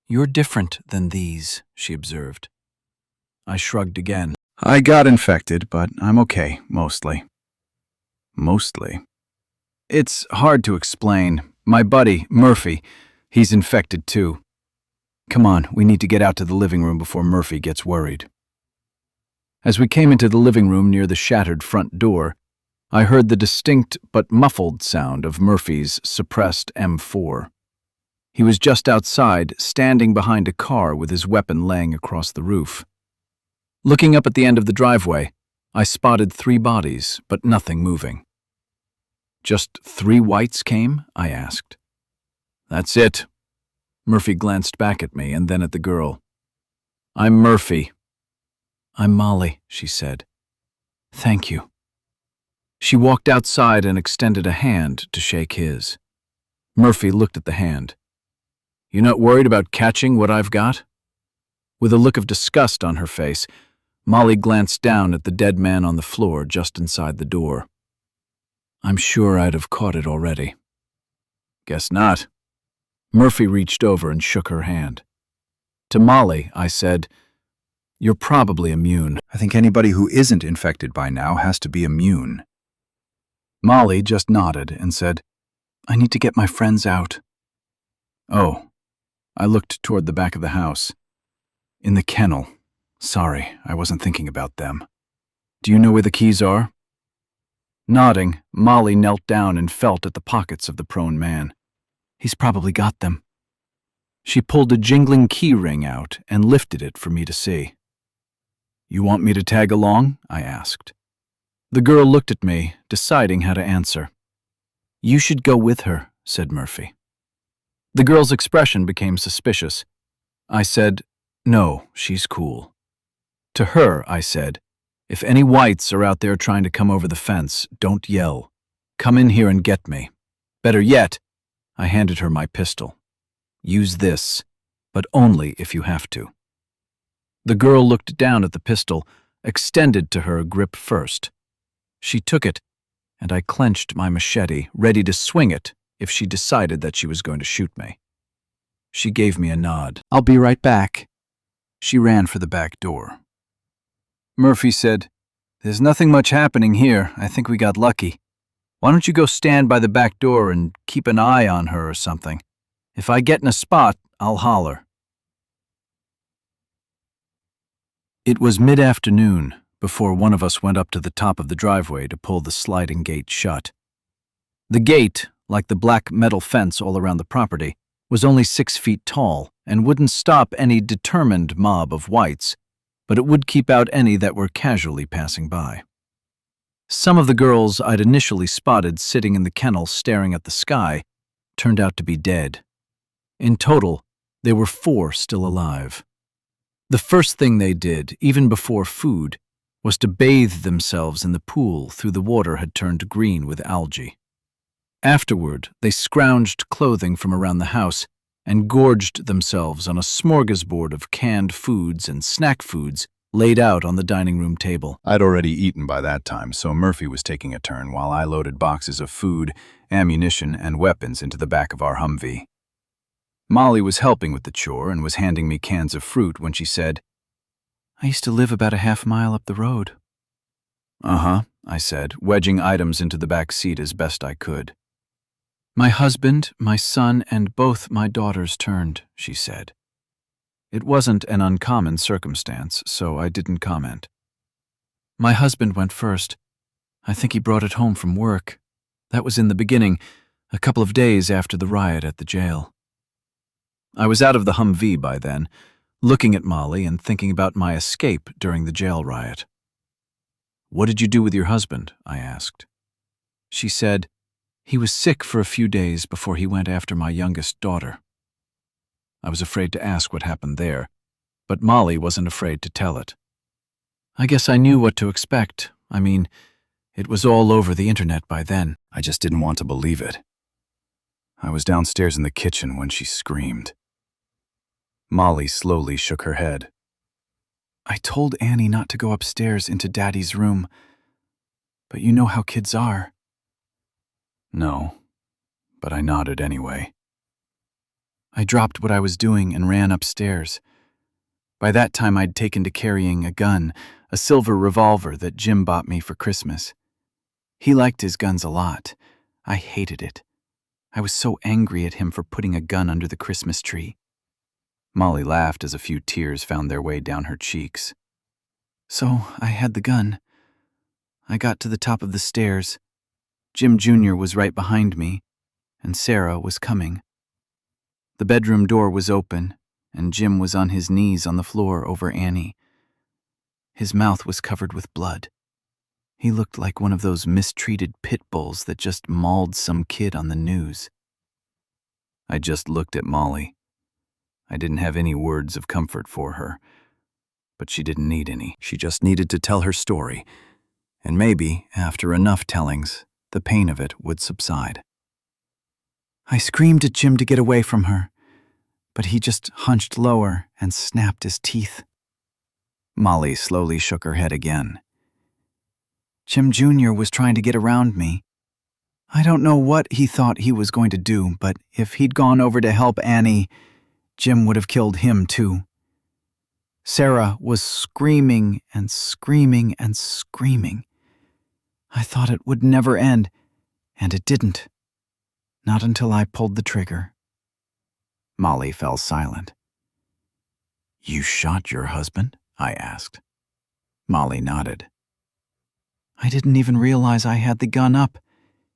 You're different than these, she observed. I shrugged again. I got infected, but I'm okay, mostly. Mostly? It's hard to explain. My buddy, Murphy, he's infected too. Come on, we need to get out to the living room before Murphy gets worried. As we came into the living room near the shattered front door, I heard the distinct but muffled sound of Murphy's suppressed M4. He was just outside, standing behind a car with his weapon laying across the roof. Looking up at the end of the driveway, I spotted 3 bodies, but nothing moving. Just 3 whites came? I asked. That's it. Murphy glanced back at me and then at the girl. I'm Murphy. I'm Molly, she said. Thank you. She walked outside and extended a hand to shake his. Murphy looked at the hand. You not worried about catching what I've got? With a look of disgust on her face, Molly glanced down at the dead man on the floor just inside the door. I'm sure I'd have caught it already. Guess not. Murphy reached over and shook her hand. To Molly, I said, You're probably immune. I think anybody who isn't infected by now has to be immune. Molly just nodded and said, I need to get my friends out. Oh. I looked toward the back of the house. In the kennel. Sorry, I wasn't thinking about them. Do you know where the keys are? Nodding, Molly knelt down and felt at the pockets of the prone man. He's probably got them. She pulled a jingling key ring out and lifted it for me to see. You want me to tag along? I asked. The girl looked at me, deciding how to answer. You should go with her, said Murphy. The girl's expression became suspicious. I said, No, she's cool. To her, I said, If any whites are out there trying to come over the fence, don't yell. Come in here and get me. Better yet, I handed her my pistol. Use this, but only if you have to. The girl looked down at the pistol, extended to her grip first. She took it, and I clenched my machete, ready to swing it if she decided that she was going to shoot me. She gave me a nod. I'll be right back. She ran for the back door. Murphy said, There's nothing much happening here. I think we got lucky. Why don't you go stand by the back door and keep an eye on her or something? If I get in a spot, I'll holler. It was mid-afternoon before one of us went up to the top of the driveway to pull the sliding gate shut. The gate, like the black metal fence all around the property, was only 6 feet tall and wouldn't stop any determined mob of whites, but it would keep out any that were casually passing by. Some of the girls I'd initially spotted sitting in the kennel staring at the sky turned out to be dead. In total, there were 4 still alive. The first thing they did, even before food, was to bathe themselves in the pool through the water had turned green with algae. Afterward, they scrounged clothing from around the house and gorged themselves on a smorgasbord of canned foods and snack foods laid out on the dining room table. I'd already eaten by that time, so Murphy was taking a turn while I loaded boxes of food, ammunition, and weapons into the back of our Humvee. Molly was helping with the chore and was handing me cans of fruit when she said, I used to live about a half-mile up the road. "Uh-huh," I said, wedging items into the back seat as best I could. My husband, my son, and both my daughters turned, she said. It wasn't an uncommon circumstance, so I didn't comment. My husband went first. I think he brought it home from work. That was in the beginning, a couple of days after the riot at the jail. I was out of the Humvee by then, looking at Molly and thinking about my escape during the jail riot. What did you do with your husband? I asked. She said, he was sick for a few days before he went after my youngest daughter. I was afraid to ask what happened there, but Molly wasn't afraid to tell it. I guess I knew what to expect. I mean, it was all over the internet by then. I just didn't want to believe it. I was downstairs in the kitchen when she screamed. Molly slowly shook her head. I told Annie not to go upstairs into Daddy's room, but you know how kids are. No, but I nodded anyway. I dropped what I was doing and ran upstairs. By that time, I'd taken to carrying a gun, a silver revolver that Jim bought me for Christmas. He liked his guns a lot. I hated it. I was so angry at him for putting a gun under the Christmas tree. Molly laughed as a few tears found their way down her cheeks. So I had the gun. I got to the top of the stairs. Jim Jr. was right behind me, and Sarah was coming. The bedroom door was open, and Jim was on his knees on the floor over Annie. His mouth was covered with blood. He looked like one of those mistreated pit bulls that just mauled some kid on the news. I just looked at Molly. I didn't have any words of comfort for her, but she didn't need any. She just needed to tell her story, and maybe, after enough tellings, the pain of it would subside. I screamed at Jim to get away from her, but he just hunched lower and snapped his teeth. Molly slowly shook her head again. Jim Jr. was trying to get around me. I don't know what he thought he was going to do, but if he'd gone over to help Annie, Jim would have killed him too. Sarah was screaming and screaming and screaming. I thought it would never end, and it didn't. Not until I pulled the trigger. Molly fell silent. You shot your husband? I asked. Molly nodded. I didn't even realize I had the gun up.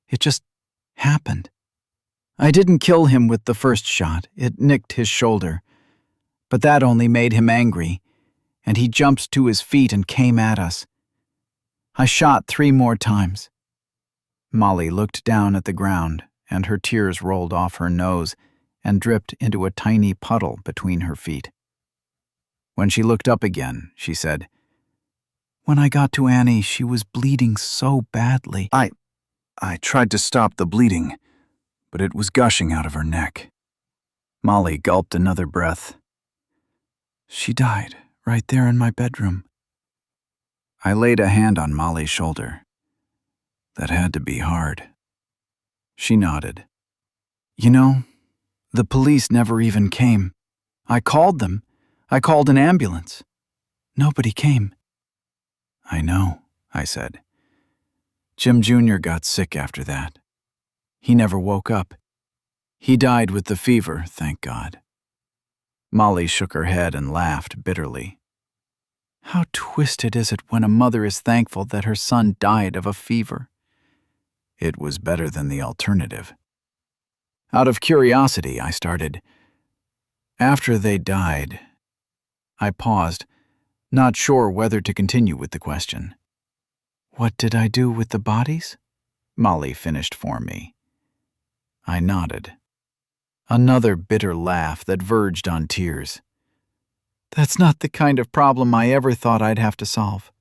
It just happened. I didn't kill him with the first shot. It nicked his shoulder. But that only made him angry, and he jumped to his feet and came at us. I shot 3 more times. Molly looked down at the ground, and her tears rolled off her nose and dripped into a tiny puddle between her feet. When she looked up again, she said, When I got to Annie, she was bleeding so badly. I tried to stop the bleeding, but it was gushing out of her neck. Molly gulped another breath. She died right there in my bedroom. I laid a hand on Molly's shoulder. That had to be hard. She nodded. You know, the police never even came. I called them. I called an ambulance. Nobody came. I know, I said. Jim Jr. got sick after that. He never woke up. He died with the fever, thank God. Molly shook her head and laughed bitterly. How twisted is it when a mother is thankful that her son died of a fever? It was better than the alternative. Out of curiosity, I started. After they died, I paused, not sure whether to continue with the question. What did I do with the bodies? Molly finished for me. I nodded. Another bitter laugh that verged on tears. That's not the kind of problem I ever thought I'd have to solve.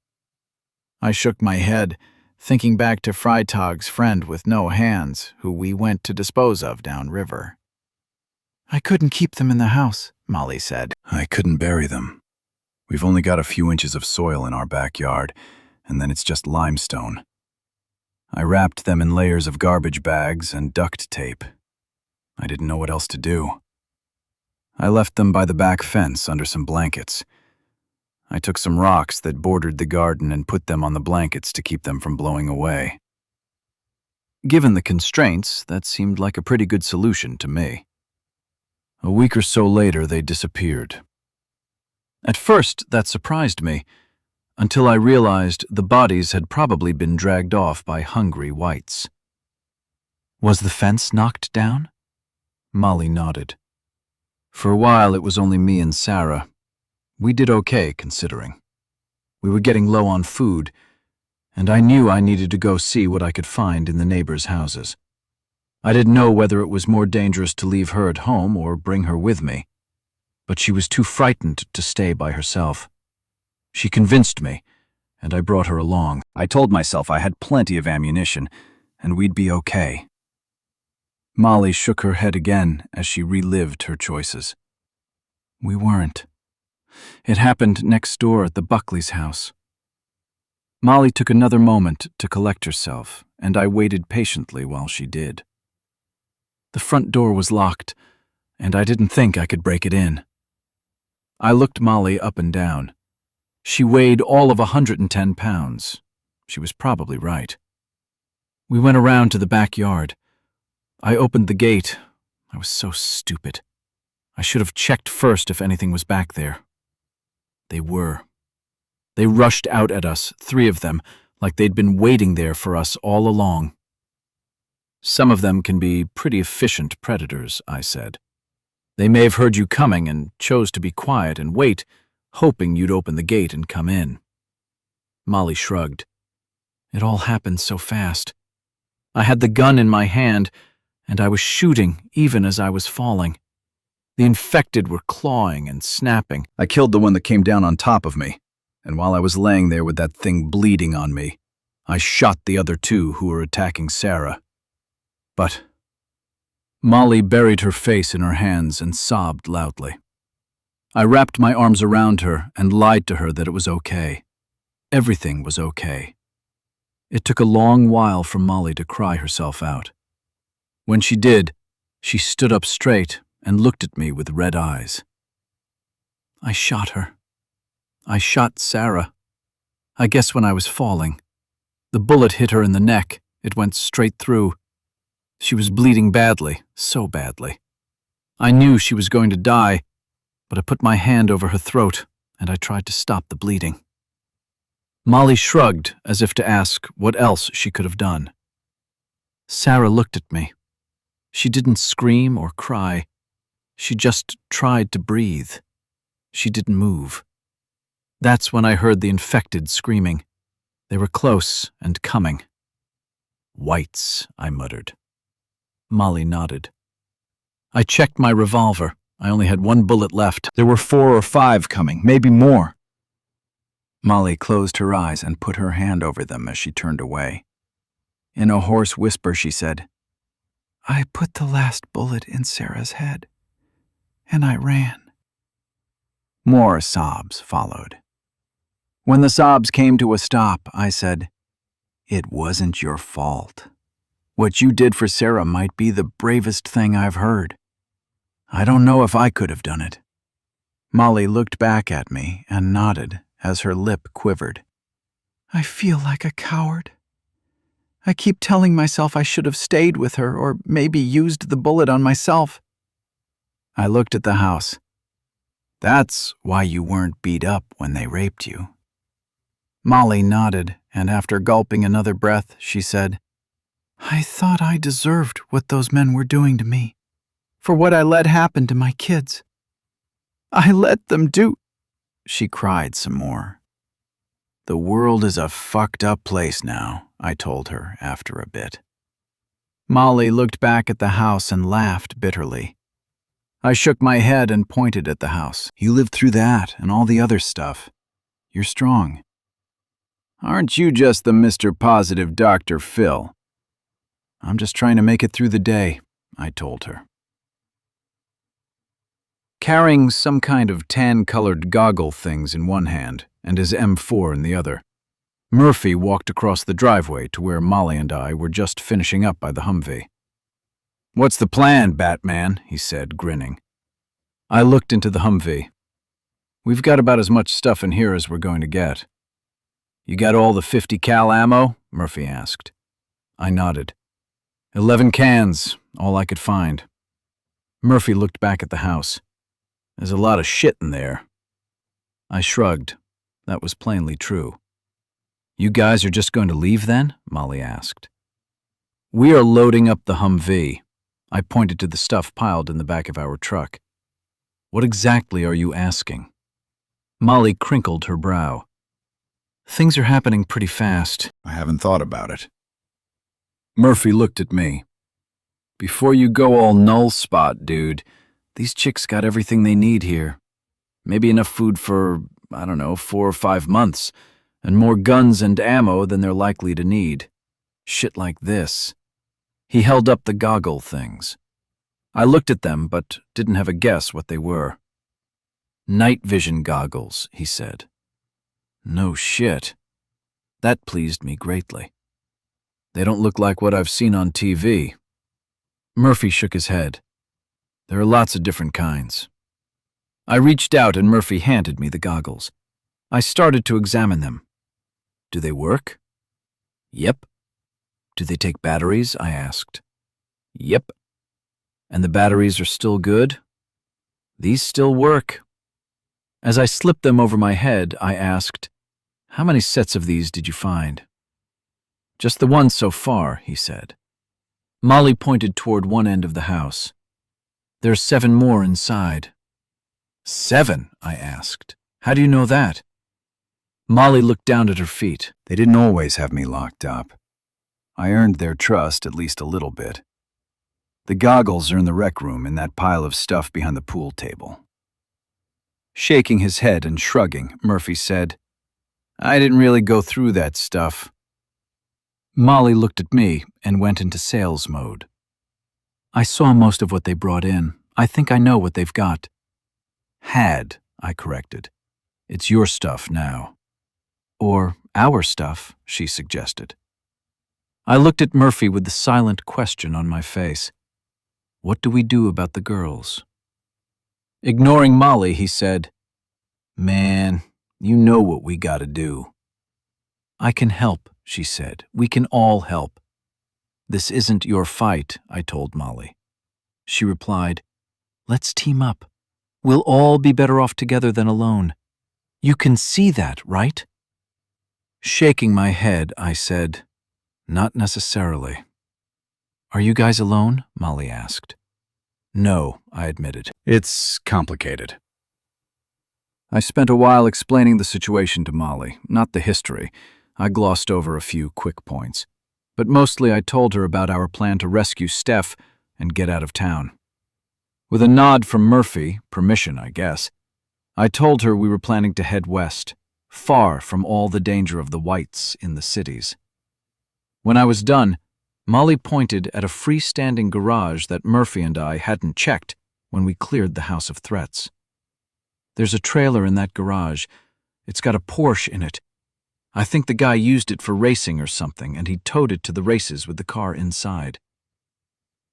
I shook my head, thinking back to Freitag's friend with no hands, who we went to dispose of downriver. I couldn't keep them in the house, Molly said. I couldn't bury them. We've only got a few inches of soil in our backyard, and then it's just limestone. I wrapped them in layers of garbage bags and duct tape. I didn't know what else to do. I left them by the back fence under some blankets. I took some rocks that bordered the garden and put them on the blankets to keep them from blowing away. Given the constraints, that seemed like a pretty good solution to me. A week or so later, they disappeared. At first, that surprised me, until I realized the bodies had probably been dragged off by hungry whites. Was the fence knocked down? Molly nodded. For a while, it was only me and Sarah. We did okay, considering. We were getting low on food, and I knew I needed to go see what I could find in the neighbors' houses. I didn't know whether it was more dangerous to leave her at home or bring her with me, but she was too frightened to stay by herself. She convinced me, and I brought her along. I told myself I had plenty of ammunition, and we'd be okay. Molly shook her head again as she relived her choices. We weren't. It happened next door at the Buckley's house. Molly took another moment to collect herself, and I waited patiently while she did. The front door was locked, and I didn't think I could break it in. I looked Molly up and down. She weighed all of 110 pounds. She was probably right. We went around to the backyard. I opened the gate. I was so stupid. I should have checked first if anything was back there. They were. They rushed out at us, 3 of them, like they'd been waiting there for us all along. Some of them can be pretty efficient predators, I said. They may have heard you coming and chose to be quiet and wait, hoping you'd open the gate and come in. Molly shrugged. It all happened so fast. I had the gun in my hand, and I was shooting even as I was falling. The infected were clawing and snapping. I killed the one that came down on top of me, and while I was laying there with that thing bleeding on me, I shot the other 2 who were attacking Sarah. But Molly buried her face in her hands and sobbed loudly. I wrapped my arms around her and lied to her that it was okay. Everything was okay. It took a long while for Molly to cry herself out. When she did, she stood up straight and looked at me with red eyes. I shot her. I shot Sarah. I guess when I was falling. The bullet hit her in the neck. It went straight through. She was bleeding badly, so badly. I knew she was going to die, but I put my hand over her throat and I tried to stop the bleeding. Molly shrugged as if to ask what else she could have done. Sarah looked at me. She didn't scream or cry. She just tried to breathe. She didn't move. That's when I heard the infected screaming. They were close and coming. Whites, I muttered. Molly nodded. I checked my revolver. I only had 1 bullet left. There were 4 or 5 coming, maybe more. Molly closed her eyes and put her hand over them as she turned away. In a hoarse whisper, she said, I put the last bullet in Sarah's head, and I ran. More sobs followed. When the sobs came to a stop, I said, It wasn't your fault. What you did for Sarah might be the bravest thing I've heard. I don't know if I could have done it. Molly looked back at me and nodded as her lip quivered. I feel like a coward. I keep telling myself I should have stayed with her or maybe used the bullet on myself. I looked at the house. That's why you weren't beat up when they raped you. Molly nodded, and after gulping another breath, she said, I thought I deserved what those men were doing to me, for what I let happen to my kids. I let them do. She cried some more. The world is a fucked up place now, I told her after a bit. Molly looked back at the house and laughed bitterly. I shook my head and pointed at the house. You lived through that and all the other stuff. You're strong. Aren't you just the Mr. Positive Dr. Phil? I'm just trying to make it through the day, I told her. carrying some kind of tan-colored goggle things in one hand and his M4 in the other. Murphy walked across the driveway to where Molly and I were just finishing up by the Humvee. "What's the plan, Batman?" he said, grinning. I looked into the Humvee. "We've got about as much stuff in here as we're going to get." "You got all the 50 cal ammo?" Murphy asked. I nodded. 11 cans, all I could find. Murphy looked back at the house. "There's a lot of shit in there." I shrugged. That was plainly true. "You guys are just going to leave then?" Molly asked. "We are loading up the Humvee." I pointed to the stuff piled in the back of our truck. "What exactly are you asking?" Molly crinkled her brow. "Things are happening pretty fast." I haven't thought about it. Murphy looked at me. "Before you go all null spot, dude, these chicks got everything they need here. Maybe enough food for, 4 or 5 months, and more guns and ammo than they're likely to need. Shit like this." He held up the goggle things. I looked at them, but didn't have a guess what they were. "Night vision goggles," he said. No shit. That pleased me greatly. "They don't look like what I've seen on TV. Murphy shook his head. "There are lots of different kinds." I reached out and Murphy handed me the goggles. I started to examine them. "Do they work?" "Yep." "Do they take batteries?" I asked. "Yep." "And the batteries are still good?" "These still work." As I slipped them over my head, I asked, "How many sets of these did you find?" "Just the one so far," he said. Molly pointed toward one end of the house. "There's 7 more inside." "7?" I asked. "How do you know that?" Molly looked down at her feet. They didn't always have me locked up. I earned their trust at least a little bit. The goggles are in the rec room in that pile of stuff behind the pool table. Shaking his head and shrugging, Murphy said, "I didn't really go through that stuff." Molly looked at me and went into sales mode. "I saw most of what they brought in. I think I know what they've got." "Had," I corrected. "It's your stuff now." "Or our stuff," she suggested. I looked at Murphy with the silent question on my face. "What do we do about the girls?" Ignoring Molly, he said, "Man, you know what we gotta do." "I can help," she said. "We can all help." "This isn't your fight," I told Molly. She replied, "Let's team up. We'll all be better off together than alone. You can see that, right?" Shaking my head, I said, "Not necessarily." "Are you guys alone?" Molly asked. "No," I admitted. It's complicated. I spent a while explaining the situation to Molly, not the history. I glossed over a few quick points. But mostly I told her about our plan to rescue Steph and get out of town. With a nod from Murphy, permission, I guess, I told her we were planning to head west, far from all the danger of the whites in the cities. When I was done, Molly pointed at a freestanding garage that Murphy and I hadn't checked when we cleared the House of Threats. "There's a trailer in that garage. It's got a Porsche in it. I think the guy used it for racing or something, and he towed it to the races with the car inside."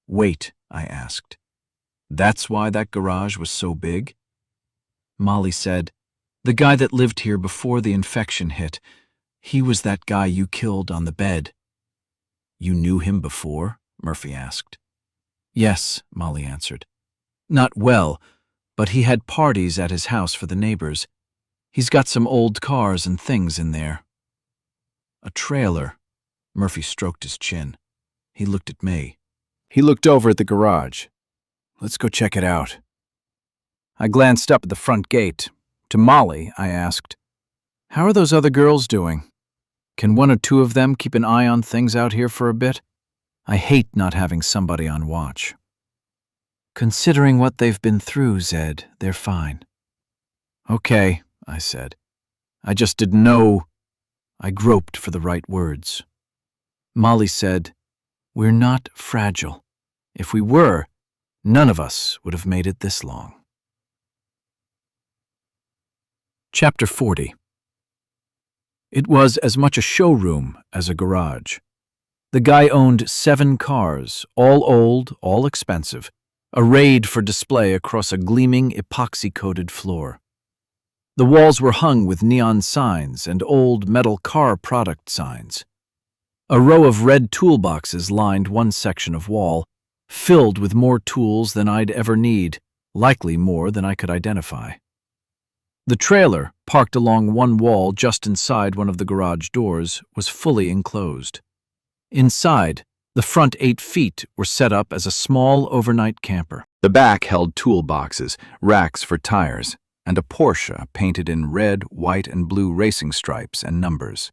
"Wait," I asked. "That's why that garage was so big?" Molly said, "The guy that lived here before the infection hit, he was that guy you killed on the bed." "You knew him before?" Murphy asked. "Yes," Molly answered. "Not well, but he had parties at his house for the neighbors. He's got some old cars and things in there." "A trailer." Murphy stroked his chin. He looked at me. He looked over at the garage. "Let's go check it out." I glanced up at the front gate. To Molly, I asked, "How are those other girls doing? Can 1 or 2 of them keep an eye on things out here for a bit? I hate not having somebody on watch." "Considering what they've been through, Zed, they're fine." "Okay," I said. "I just didn't know." I groped for the right words. Molly said, "We're not fragile. If we were, none of us would have made it this long." Chapter 40. It was as much a showroom as a garage. The guy owned 7 cars, all old, all expensive, arrayed for display across a gleaming epoxy-coated floor. The walls were hung with neon signs and old metal car product signs. A row of red toolboxes lined one section of wall, filled with more tools than I'd ever need, likely more than I could identify. The trailer, parked along one wall just inside one of the garage doors, was fully enclosed. Inside, the front 8 feet were set up as a small overnight camper. The back held toolboxes, racks for tires, and a Porsche painted in red, white, and blue racing stripes and numbers.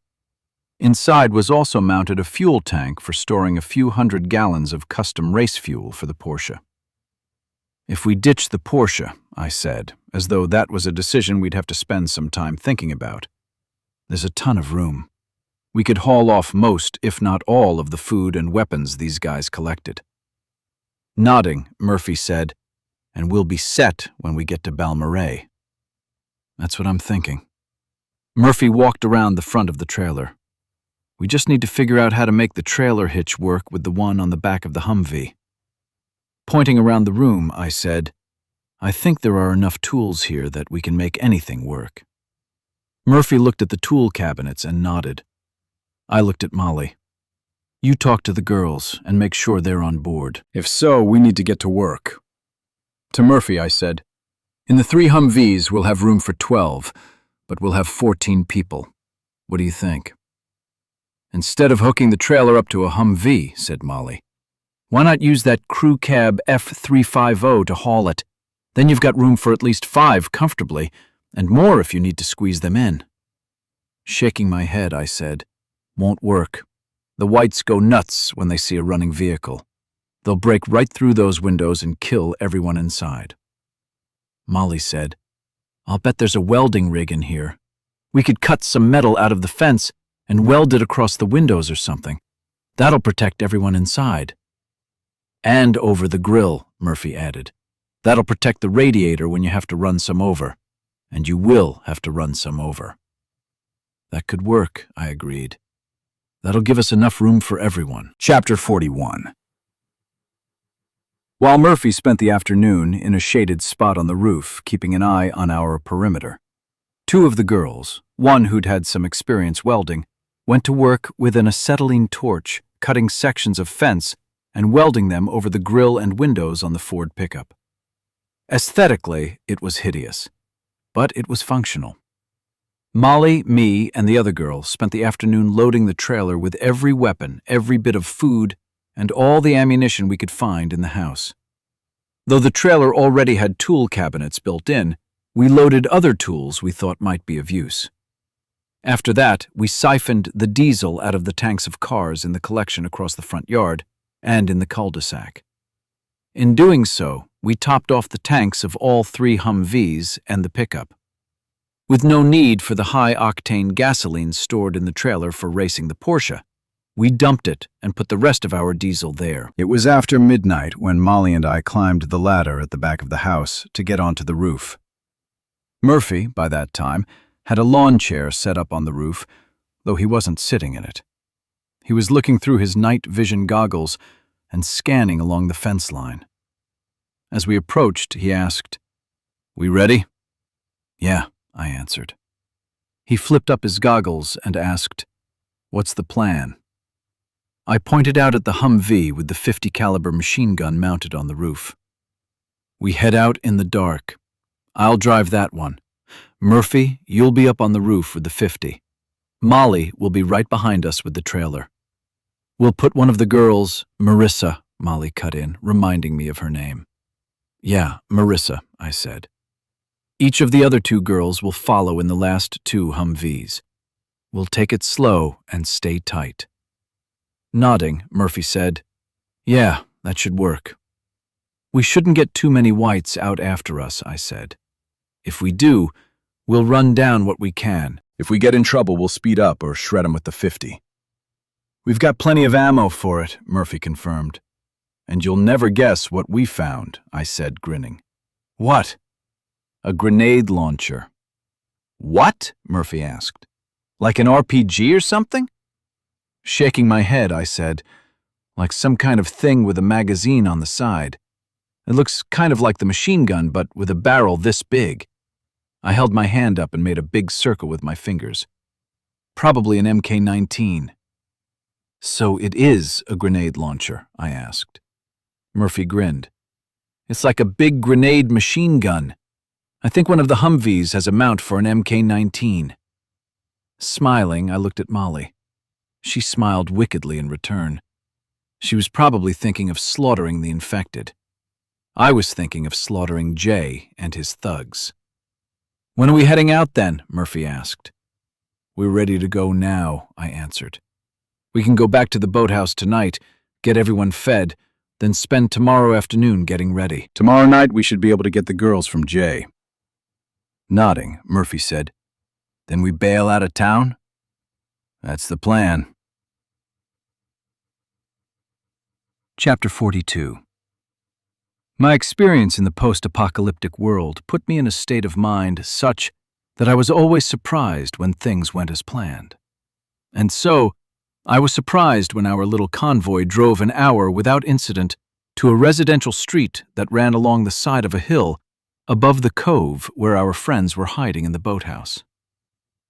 Inside was also mounted a fuel tank for storing a few hundred gallons of custom race fuel for the Porsche. "If we ditch the Porsche," I said, as though that was a decision we'd have to spend some time thinking about, "there's a ton of room. We could haul off most, if not all, of the food and weapons these guys collected." Nodding, Murphy said, "And we'll be set when we get to Balmorhea." "That's what I'm thinking." Murphy walked around the front of the trailer. "We just need to figure out how to make the trailer hitch work with the one on the back of the Humvee." Pointing around the room, I said, "I think there are enough tools here that we can make anything work." Murphy looked at the tool cabinets and nodded. I looked at Molly. "You talk to the girls and make sure they're on board. If so, we need to get to work." To Murphy, I said, "In the 3 Humvees, we'll have room for 12, but we'll have 14 people. What do you think?" "Instead of hooking the trailer up to a Humvee," said Molly, "why not use that crew cab F350 to haul it? Then you've got room for at least 5 comfortably, and more if you need to squeeze them in." Shaking my head, I said, "Won't work. The whites go nuts when they see a running vehicle. They'll break right through those windows and kill everyone inside." Molly said, "I'll bet there's a welding rig in here. We could cut some metal out of the fence and weld it across the windows or something. That'll protect everyone inside." "And over the grill," Murphy added. "That'll protect the radiator when you have to run some over. And you will have to run some over." "That could work," I agreed. "That'll give us enough room for everyone." Chapter 41. While Murphy spent the afternoon in a shaded spot on the roof, keeping an eye on our perimeter, 2 of the girls, one who'd had some experience welding, went to work with an acetylene torch, cutting sections of fence and welding them over the grill and windows on the Ford pickup. Aesthetically, it was hideous, but it was functional. Molly, me, and the other girl spent the afternoon loading the trailer with every weapon, every bit of food, and all the ammunition we could find in the house. Though the trailer already had tool cabinets built in, we loaded other tools we thought might be of use. After that, we siphoned the diesel out of the tanks of cars in the collection across the front yard and in the cul-de-sac. In doing so, we topped off the tanks of all 3 Humvees and the pickup. With no need for the high-octane gasoline stored in the trailer for racing the Porsche, we dumped it and put the rest of our diesel there. It was after midnight when Molly and I climbed the ladder at the back of the house to get onto the roof. Murphy, by that time, had a lawn chair set up on the roof, though he wasn't sitting in it. He was looking through his night vision goggles and scanning along the fence line. As we approached, he asked, "We ready?" "Yeah," I answered. He flipped up his goggles and asked, "What's the plan?" I pointed out at the Humvee with the .50 caliber machine gun mounted on the roof. "We head out in the dark. I'll drive that one. Murphy, you'll be up on the roof with the .50. Molly will be right behind us with the trailer. We'll put one of the girls—" "Marissa," Molly cut in, reminding me of her name. "Yeah, Marissa," I said. "Each of the other 2 girls will follow in the last 2 Humvees. We'll take it slow and stay tight." Nodding, Murphy said, "Yeah, that should work." "We shouldn't get too many whites out after us," I said. "If we do, we'll run down what we can. If we get in trouble, we'll speed up or shred them with the .50. "We've got plenty of ammo for it," Murphy confirmed. "And you'll never guess what we found," I said, grinning. "What?" "A grenade launcher." What? Murphy asked. Like an RPG or something? Shaking my head, I said, like some kind of thing with a magazine on the side. It looks kind of like the machine gun, but with a barrel this big. I held my hand up and made a big circle with my fingers. Probably an MK-19. So it is a grenade launcher, I asked. Murphy grinned. It's like a big grenade machine gun. I think one of the Humvees has a mount for an MK-19. Smiling, I looked at Molly. She smiled wickedly in return. She was probably thinking of slaughtering the infected. I was thinking of slaughtering Jay and his thugs. When are we heading out then? Murphy asked. We're ready to go now, I answered. We can go back to the boathouse tonight, get everyone fed, then spend tomorrow afternoon getting ready. Tomorrow night we should be able to get the girls from Jay. Nodding, Murphy said, Then we bail out of town? That's the plan. Chapter 42. My experience in the post-apocalyptic world put me in a state of mind such that I was always surprised when things went as planned. And so, I was surprised when our little convoy drove an hour without incident to a residential street that ran along the side of a hill above the cove where our friends were hiding in the boathouse.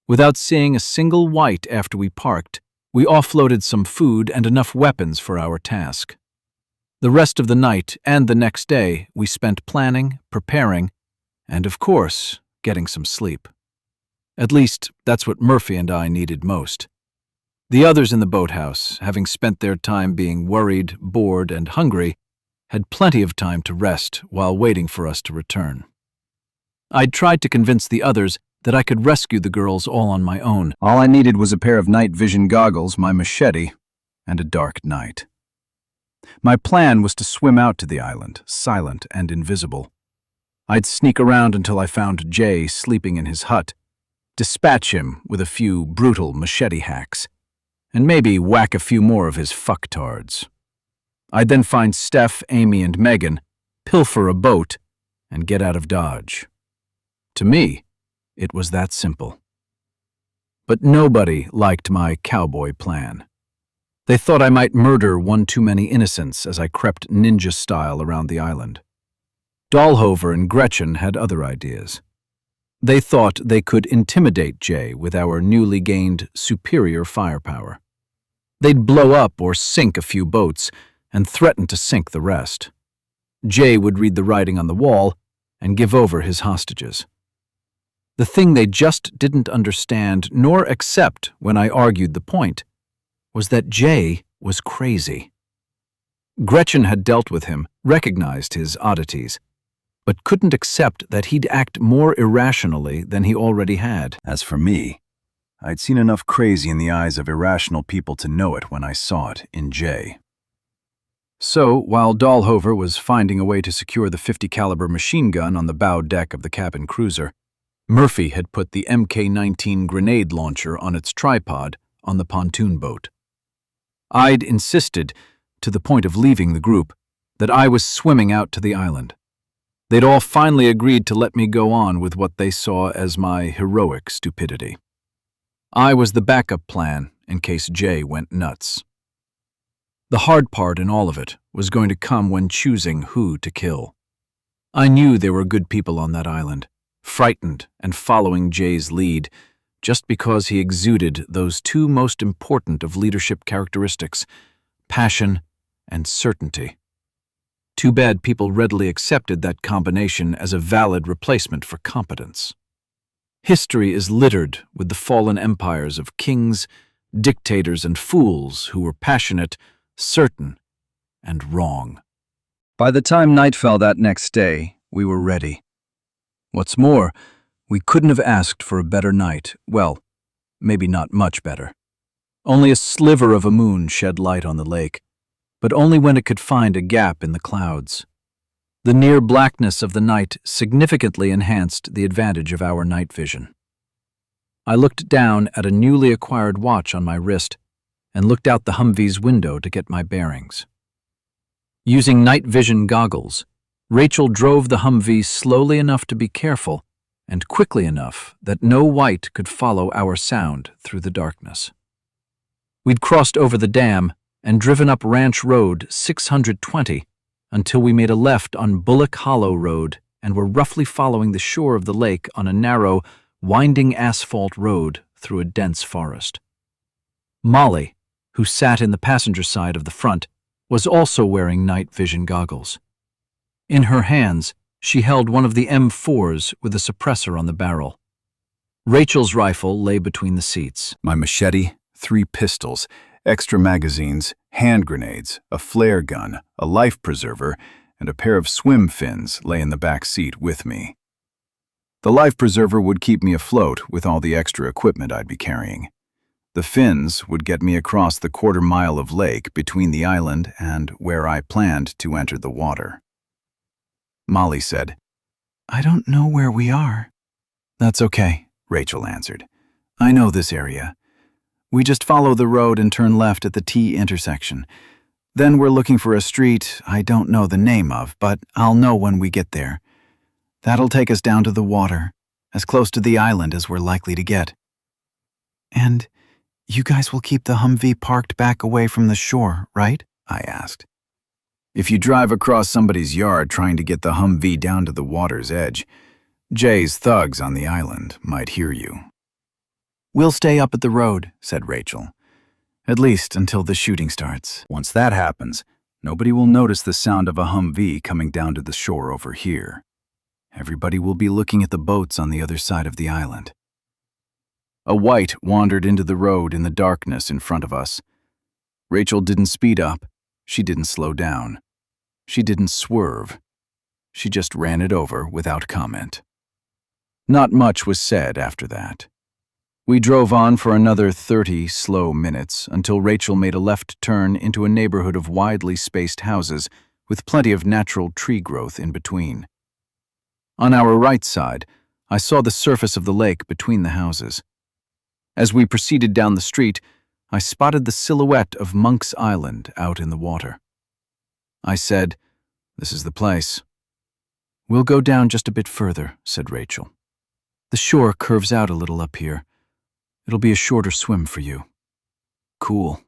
Without seeing a single white after we parked, we offloaded some food and enough weapons for our task. The rest of the night and the next day we spent planning, preparing, and of course, getting some sleep. At least, that's what Murphy and I needed most. The others in the boathouse, having spent their time being worried, bored, and hungry, had plenty of time to rest while waiting for us to return. I'd tried to convince the others that I could rescue the girls all on my own. All I needed was a pair of night vision goggles, my machete, and a dark night. My plan was to swim out to the island, silent and invisible. I'd sneak around until I found Jay sleeping in his hut, dispatch him with a few brutal machete hacks, and maybe whack a few more of his fucktards. I'd then find Steph, Amy, and Megan, pilfer a boat, and get out of Dodge. To me, it was that simple. But nobody liked my cowboy plan. They thought I might murder one too many innocents as I crept ninja-style around the island. Dahlhover and Gretchen had other ideas. They thought they could intimidate Jay with our newly gained superior firepower. They'd blow up or sink a few boats and threaten to sink the rest. Jay would read the writing on the wall and give over his hostages. The thing they just didn't understand nor accept when I argued the point was that Jay was crazy. Gretchen had dealt with him, recognized his oddities, but couldn't accept that he'd act more irrationally than he already had. As for me, I'd seen enough crazy in the eyes of irrational people to know it when I saw it in Jay. So, while Dahlhover was finding a way to secure the .50 caliber machine gun on the bow deck of the cabin cruiser, Murphy had put the MK-19 grenade launcher on its tripod on the pontoon boat. I'd insisted, to the point of leaving the group, that I was swimming out to the island. They'd all finally agreed to let me go on with what they saw as my heroic stupidity. I was the backup plan in case Jay went nuts. The hard part in all of it was going to come when choosing who to kill. I knew there were good people on that island, frightened and following Jay's lead, just because he exuded those two most important of leadership characteristics, passion and certainty. Too bad people readily accepted that combination as a valid replacement for competence. History is littered with the fallen empires of kings, dictators, and fools who were passionate, certain, and wrong. By the time night fell that next day, we were ready. What's more, we couldn't have asked for a better night. Well, maybe not much better. Only a sliver of a moon shed light on the lake, but only when it could find a gap in the clouds. The near blackness of the night significantly enhanced the advantage of our night vision. I looked down at a newly acquired watch on my wrist and looked out the Humvee's window to get my bearings. Using night vision goggles, Rachel drove the Humvee slowly enough to be careful and quickly enough that no white could follow our sound through the darkness. We'd crossed over the dam and driven up Ranch Road 620 until we made a left on Bullock Hollow Road and were roughly following the shore of the lake on a narrow, winding asphalt road through a dense forest. Molly, who sat in the passenger side of the front, was also wearing night vision goggles. In her hands, she held one of the M4s with a suppressor on the barrel. Rachel's rifle lay between the seats. My machete, 3 pistols, extra magazines, hand grenades, a flare gun, a life preserver, and a pair of swim fins lay in the back seat with me. The life preserver would keep me afloat with all the extra equipment I'd be carrying. The fins would get me across the 1/4 mile of lake between the island and where I planned to enter the water. Molly said, "I don't know where we are." "That's okay," Rachel answered. "I know this area. We just follow the road and turn left at the T intersection. Then we're looking for a street I don't know the name of, but I'll know when we get there. That'll take us down to the water, as close to the island as we're likely to get." "And you guys will keep the Humvee parked back away from the shore, right?" I asked. "If you drive across somebody's yard trying to get the Humvee down to the water's edge, Jay's thugs on the island might hear you." "We'll stay up at the road," said Rachel. "At least until the shooting starts. Once that happens, nobody will notice the sound of a Humvee coming down to the shore over here. Everybody will be looking at the boats on the other side of the island." A white wandered into the road in the darkness in front of us. Rachel didn't speed up. She didn't slow down. She didn't swerve. She just ran it over without comment. Not much was said after that. We drove on for another 30 slow minutes until Rachel made a left turn into a neighborhood of widely spaced houses with plenty of natural tree growth in between. On our right side, I saw the surface of the lake between the houses. As we proceeded down the street, I spotted the silhouette of Monk's Island out in the water. I said, "This is the place." "We'll go down just a bit further," said Rachel. "The shore curves out a little up here. It'll be a shorter swim for you." "Cool."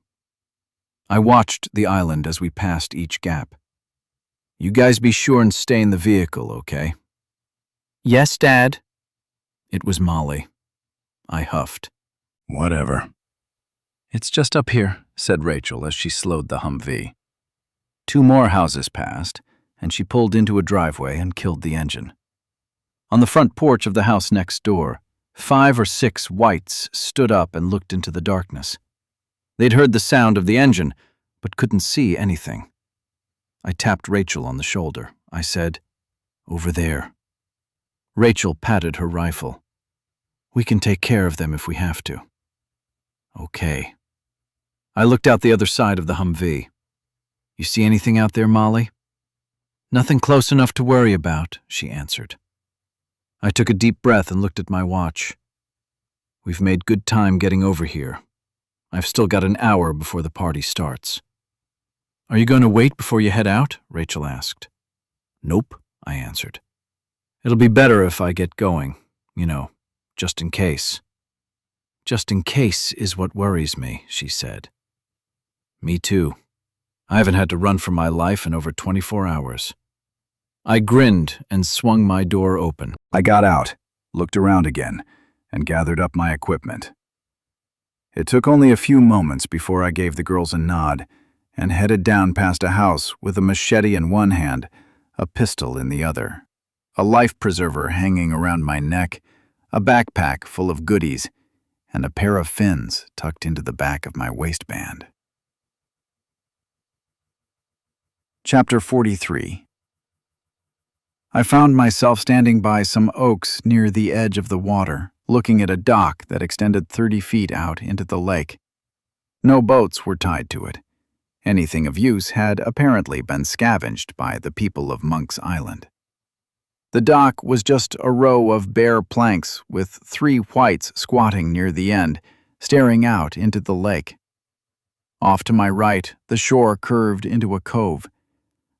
I watched the island as we passed each gap. "You guys be sure and stay in the vehicle, okay?" "Yes, Dad." It was Molly. I huffed. "Whatever." "It's just up here," said Rachel as she slowed the Humvee. 2 more houses passed, and she pulled into a driveway and killed the engine. On the front porch of the house next door, 5 or 6 whites stood up and looked into the darkness. They'd heard the sound of the engine, but couldn't see anything. I tapped Rachel on the shoulder. I said, "Over there." Rachel patted her rifle. "We can take care of them if we have to." "Okay." I looked out the other side of the Humvee. "You see anything out there, Molly?" "Nothing close enough to worry about," she answered. I took a deep breath and looked at my watch. We've made good time getting over here. I've still got an hour before the party starts. "Are you going to wait before you head out?" Rachel asked. "Nope," I answered. "It'll be better if I get going, just in case." "Just in case is what worries me," she said. "Me too. I haven't had to run for my life in over 24 hours. I grinned and swung my door open. I got out, looked around again, and gathered up my equipment. It took only a few moments before I gave the girls a nod and headed down past a house with a machete in one hand, a pistol in the other, a life preserver hanging around my neck, a backpack full of goodies, and a pair of fins tucked into the back of my waistband. Chapter 43. I found myself standing by some oaks near the edge of the water, looking at a dock that extended 30 feet out into the lake. No boats were tied to it. Anything of use had apparently been scavenged by the people of Monk's Island. The dock was just a row of bare planks with 3 whites squatting near the end, staring out into the lake. Off to my right, the shore curved into a cove.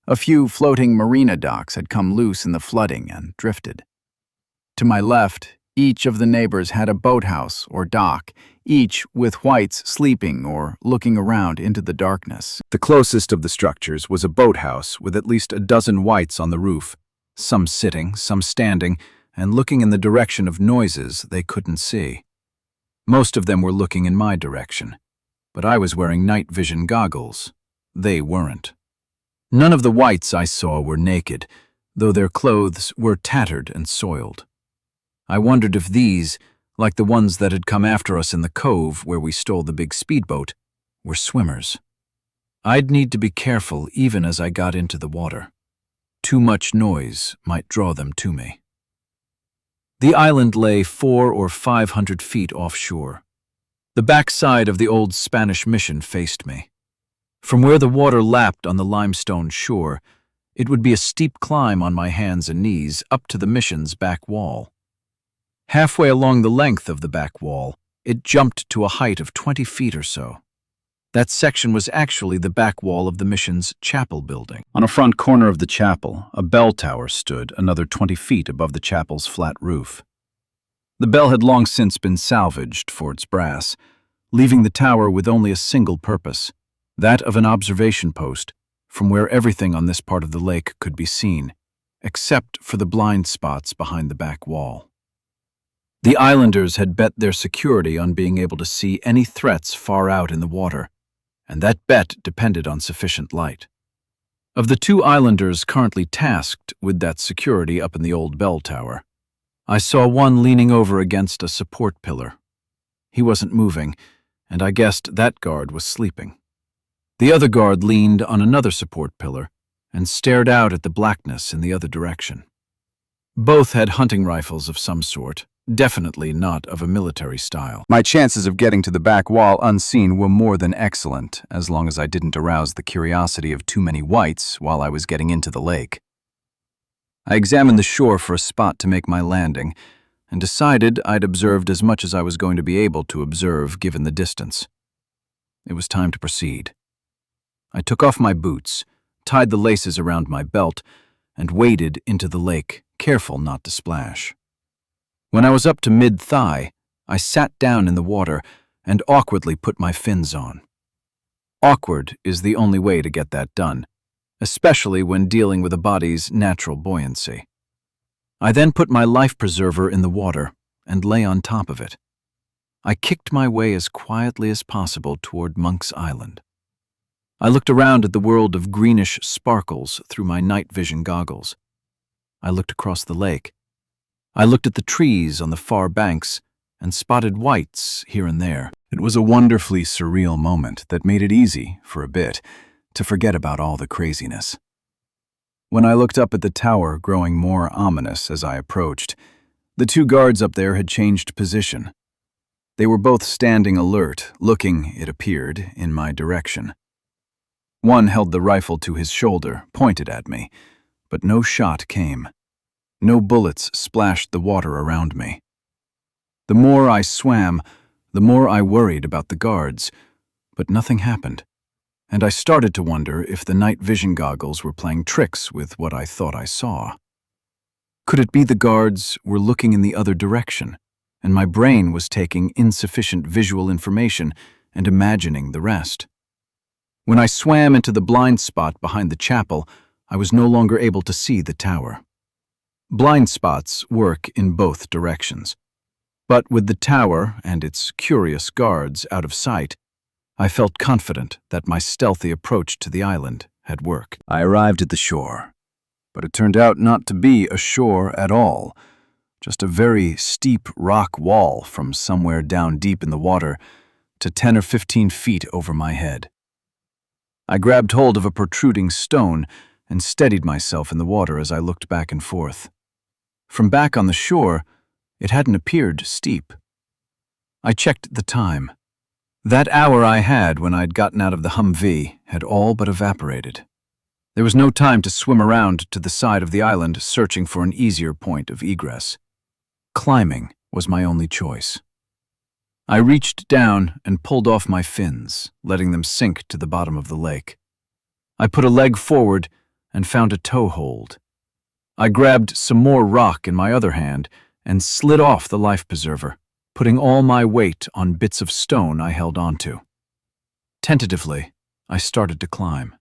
A few floating marina docks had come loose in the flooding and drifted. To my left, each of the neighbors had a boathouse or dock, each with whites sleeping or looking around into the darkness. The closest of the structures was a boathouse with at least a dozen whites on the roof, some sitting, some standing, and looking in the direction of noises they couldn't see. Most of them were looking in my direction, but I was wearing night vision goggles. They weren't. None of the whites I saw were naked, though their clothes were tattered and soiled. I wondered if these, like the ones that had come after us in the cove where we stole the big speedboat, were swimmers. I'd need to be careful even as I got into the water. Too much noise might draw them to me. The island lay 400 or 500 feet offshore. The backside of the old Spanish mission faced me. From where the water lapped on the limestone shore, it would be a steep climb on my hands and knees up to the mission's back wall. Halfway along the length of the back wall, it jumped to a height of 20 feet or so. That section was actually the back wall of the mission's chapel building. On a front corner of the chapel, a bell tower stood another 20 feet above the chapel's flat roof. The bell had long since been salvaged for its brass, leaving the tower with only a single purpose, that of an observation post from where everything on this part of the lake could be seen, except for the blind spots behind the back wall. The islanders had bet their security on being able to see any threats far out in the water, and that bet depended on sufficient light. Of the 2 islanders currently tasked with that security up in the old bell tower, I saw one leaning over against a support pillar. He wasn't moving, and I guessed that guard was sleeping. The other guard leaned on another support pillar and stared out at the blackness in the other direction. Both had hunting rifles of some sort, definitely not of a military style. My chances of getting to the back wall unseen were more than excellent, as long as I didn't arouse the curiosity of too many whites while I was getting into the lake. I examined the shore for a spot to make my landing, and decided I'd observed as much as I was going to be able to observe given the distance. It was time to proceed. I took off my boots, tied the laces around my belt, and waded into the lake, careful not to splash. When I was up to mid-thigh, I sat down in the water and awkwardly put my fins on. Awkward is the only way to get that done, especially when dealing with a body's natural buoyancy. I then put my life preserver in the water and lay on top of it. I kicked my way as quietly as possible toward Monk's Island. I looked around at the world of greenish sparkles through my night vision goggles. I looked across the lake. I looked at the trees on the far banks and spotted whites here and there. It was a wonderfully surreal moment that made it easy, for a bit, to forget about all the craziness. When I looked up at the tower, growing more ominous as I approached, the 2 guards up there had changed position. They were both standing alert, looking, it appeared, in my direction. One held the rifle to his shoulder, pointed at me, but no shot came. No bullets splashed the water around me. The more I swam, the more I worried about the guards, but nothing happened, and I started to wonder if the night vision goggles were playing tricks with what I thought I saw. Could it be the guards were looking in the other direction, and my brain was taking insufficient visual information and imagining the rest? When I swam into the blind spot behind the chapel, I was no longer able to see the tower. Blind spots work in both directions. But with the tower and its curious guards out of sight, I felt confident that my stealthy approach to the island had worked. I arrived at the shore, but it turned out not to be a shore at all, just a very steep rock wall from somewhere down deep in the water to 10 or 15 feet over my head. I grabbed hold of a protruding stone and steadied myself in the water as I looked back and forth. From back on the shore, it hadn't appeared steep. I checked the time. That hour I had when I'd gotten out of the Humvee had all but evaporated. There was no time to swim around to the side of the island searching for an easier point of egress. Climbing was my only choice. I reached down and pulled off my fins, letting them sink to the bottom of the lake. I put a leg forward and found a toe hold. I grabbed some more rock in my other hand and slid off the life preserver, putting all my weight on bits of stone I held onto. Tentatively, I started to climb.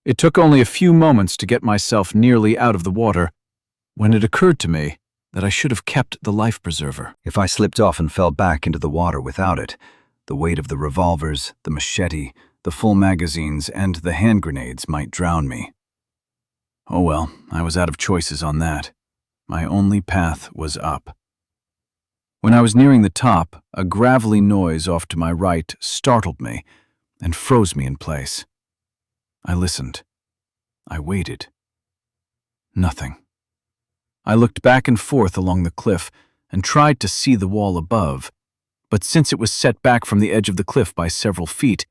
It took only a few moments to get myself nearly out of the water when it occurred to me that I should have kept the life preserver. If I slipped off and fell back into the water without it, the weight of the revolvers, the machete, the full magazines, and the hand grenades might drown me. Oh well, I was out of choices on that. My only path was up. When I was nearing the top, a gravelly noise off to my right startled me and froze me in place. I listened. I waited. Nothing. I looked back and forth along the cliff and tried to see the wall above, but since it was set back from the edge of the cliff by several feet,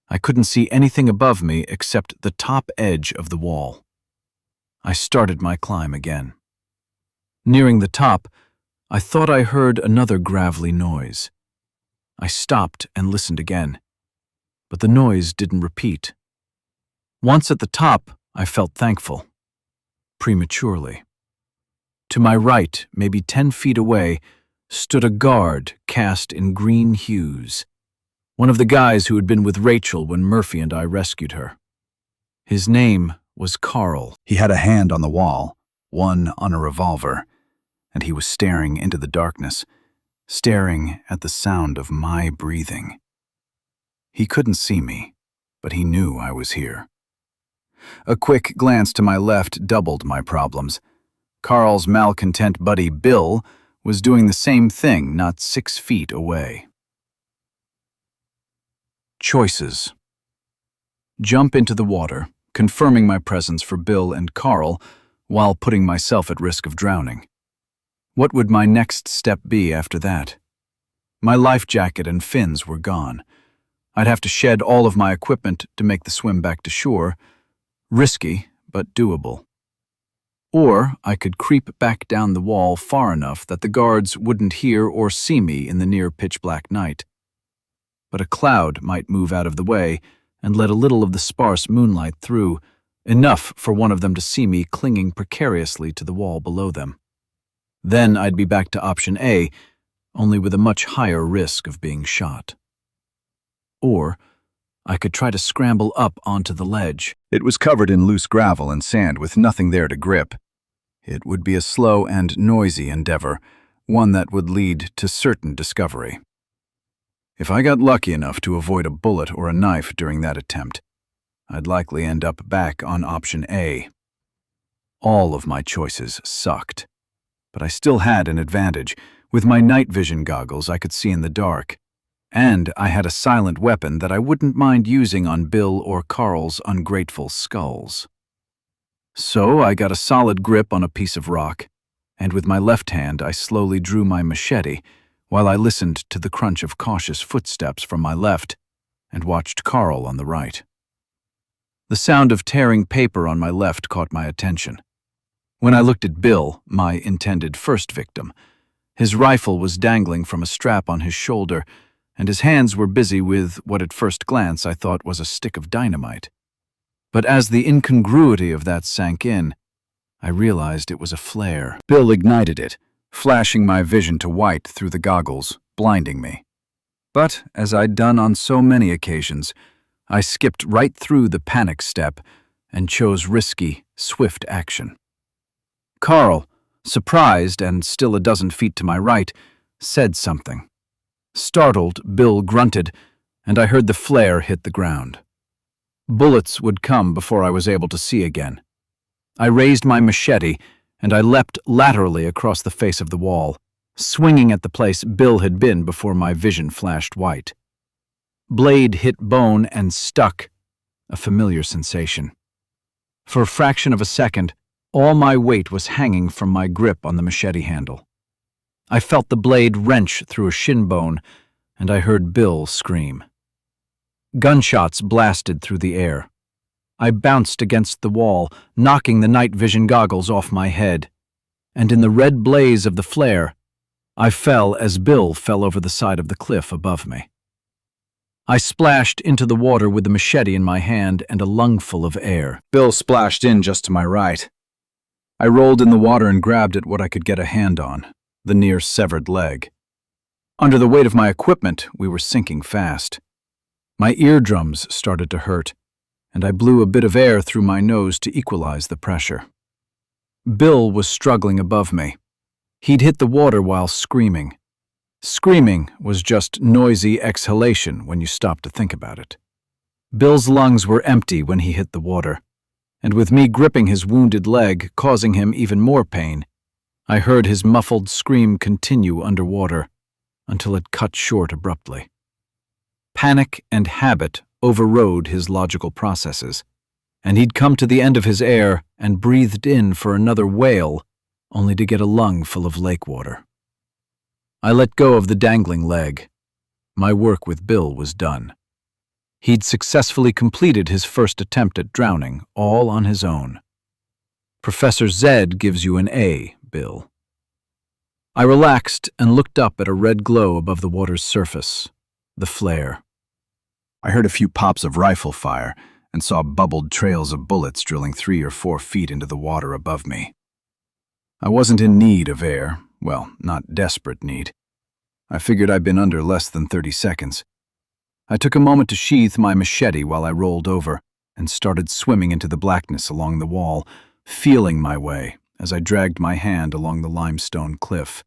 I couldn't see anything above me except the top edge of the wall. I started my climb again. Nearing the top, I thought I heard another gravelly noise. I stopped and listened again, but the noise didn't repeat. Once at the top, I felt thankful. Prematurely. To my right, maybe 10 feet away, stood a guard cast in green hues, one of the guys who had been with Rachel when Murphy and I rescued her. His name was Carl. He had a hand on the wall, one on a revolver, and he was staring into the darkness, staring at the sound of my breathing. He couldn't see me, but he knew I was here. A quick glance to my left doubled my problems. Carl's malcontent buddy Bill was doing the same thing not 6 feet away. Choices. Jump into the water, confirming my presence for Bill and Carl while putting myself at risk of drowning. What would my next step be after that? My life jacket and fins were gone. I'd have to shed all of my equipment to make the swim back to shore. Risky, but doable. Or I could creep back down the wall far enough that the guards wouldn't hear or see me in the near pitch-black night. But a cloud might move out of the way and let a little of the sparse moonlight through, enough for one of them to see me clinging precariously to the wall below them. Then I'd be back to option A, only with a much higher risk of being shot. Or I could try to scramble up onto the ledge. It was covered in loose gravel and sand with nothing there to grip. It would be a slow and noisy endeavor, one that would lead to certain discovery. If I got lucky enough to avoid a bullet or a knife during that attempt, I'd likely end up back on option A. All of my choices sucked, but I still had an advantage. With my night vision goggles, I could see in the dark. And I had a silent weapon that I wouldn't mind using on Bill or Carl's ungrateful skulls. So I got a solid grip on a piece of rock, and with my left hand I slowly drew my machete while I listened to the crunch of cautious footsteps from my left and watched Carl on the right. The sound of tearing paper on my left caught my attention. When I looked at Bill, my intended first victim, his rifle was dangling from a strap on his shoulder, and his hands were busy with what at first glance I thought was a stick of dynamite. But as the incongruity of that sank in, I realized it was a flare. Bill ignited it, flashing my vision to white through the goggles, blinding me. But, as I'd done on so many occasions, I skipped right through the panic step and chose risky, swift action. Carl, surprised and still a dozen feet to my right, said something. Startled, Bill grunted, and I heard the flare hit the ground. Bullets would come before I was able to see again. I raised my machete, and I leapt laterally across the face of the wall, swinging at the place Bill had been before my vision flashed white. Blade hit bone and stuck, a familiar sensation. For a fraction of a second, all my weight was hanging from my grip on the machete handle. I felt the blade wrench through a shin bone, and I heard Bill scream. Gunshots blasted through the air. I bounced against the wall, knocking the night vision goggles off my head, and in the red blaze of the flare, I fell as Bill fell over the side of the cliff above me. I splashed into the water with the machete in my hand and a lungful of air. Bill splashed in just to my right. I rolled in the water and grabbed at what I could get a hand on. the near severed leg. Under the weight of my equipment, we were sinking fast. My eardrums started to hurt, and I blew a bit of air through my nose to equalize the pressure. Bill was struggling above me. He'd hit the water while screaming. Screaming was just noisy exhalation when you stop to think about it. Bill's lungs were empty when he hit the water, and with me gripping his wounded leg, causing him even more pain, I heard his muffled scream continue underwater until it cut short abruptly. Panic and habit overrode his logical processes, and he'd come to the end of his air and breathed in for another whale, only to get a lung full of lake water. I let go of the dangling leg. My work with Bill was done. He'd successfully completed his first attempt at drowning, all on his own. Professor Zed gives you an A, Bill. I relaxed and looked up at a red glow above the water's surface, the flare. I heard a few pops of rifle fire and saw bubbled trails of bullets drilling 3 or 4 feet into the water above me. I wasn't in need of air, well, not desperate need. I figured I'd been under less than 30 seconds. I took a moment to sheath my machete while I rolled over and started swimming into the blackness along the wall, feeling my way as I dragged my hand along the limestone cliff.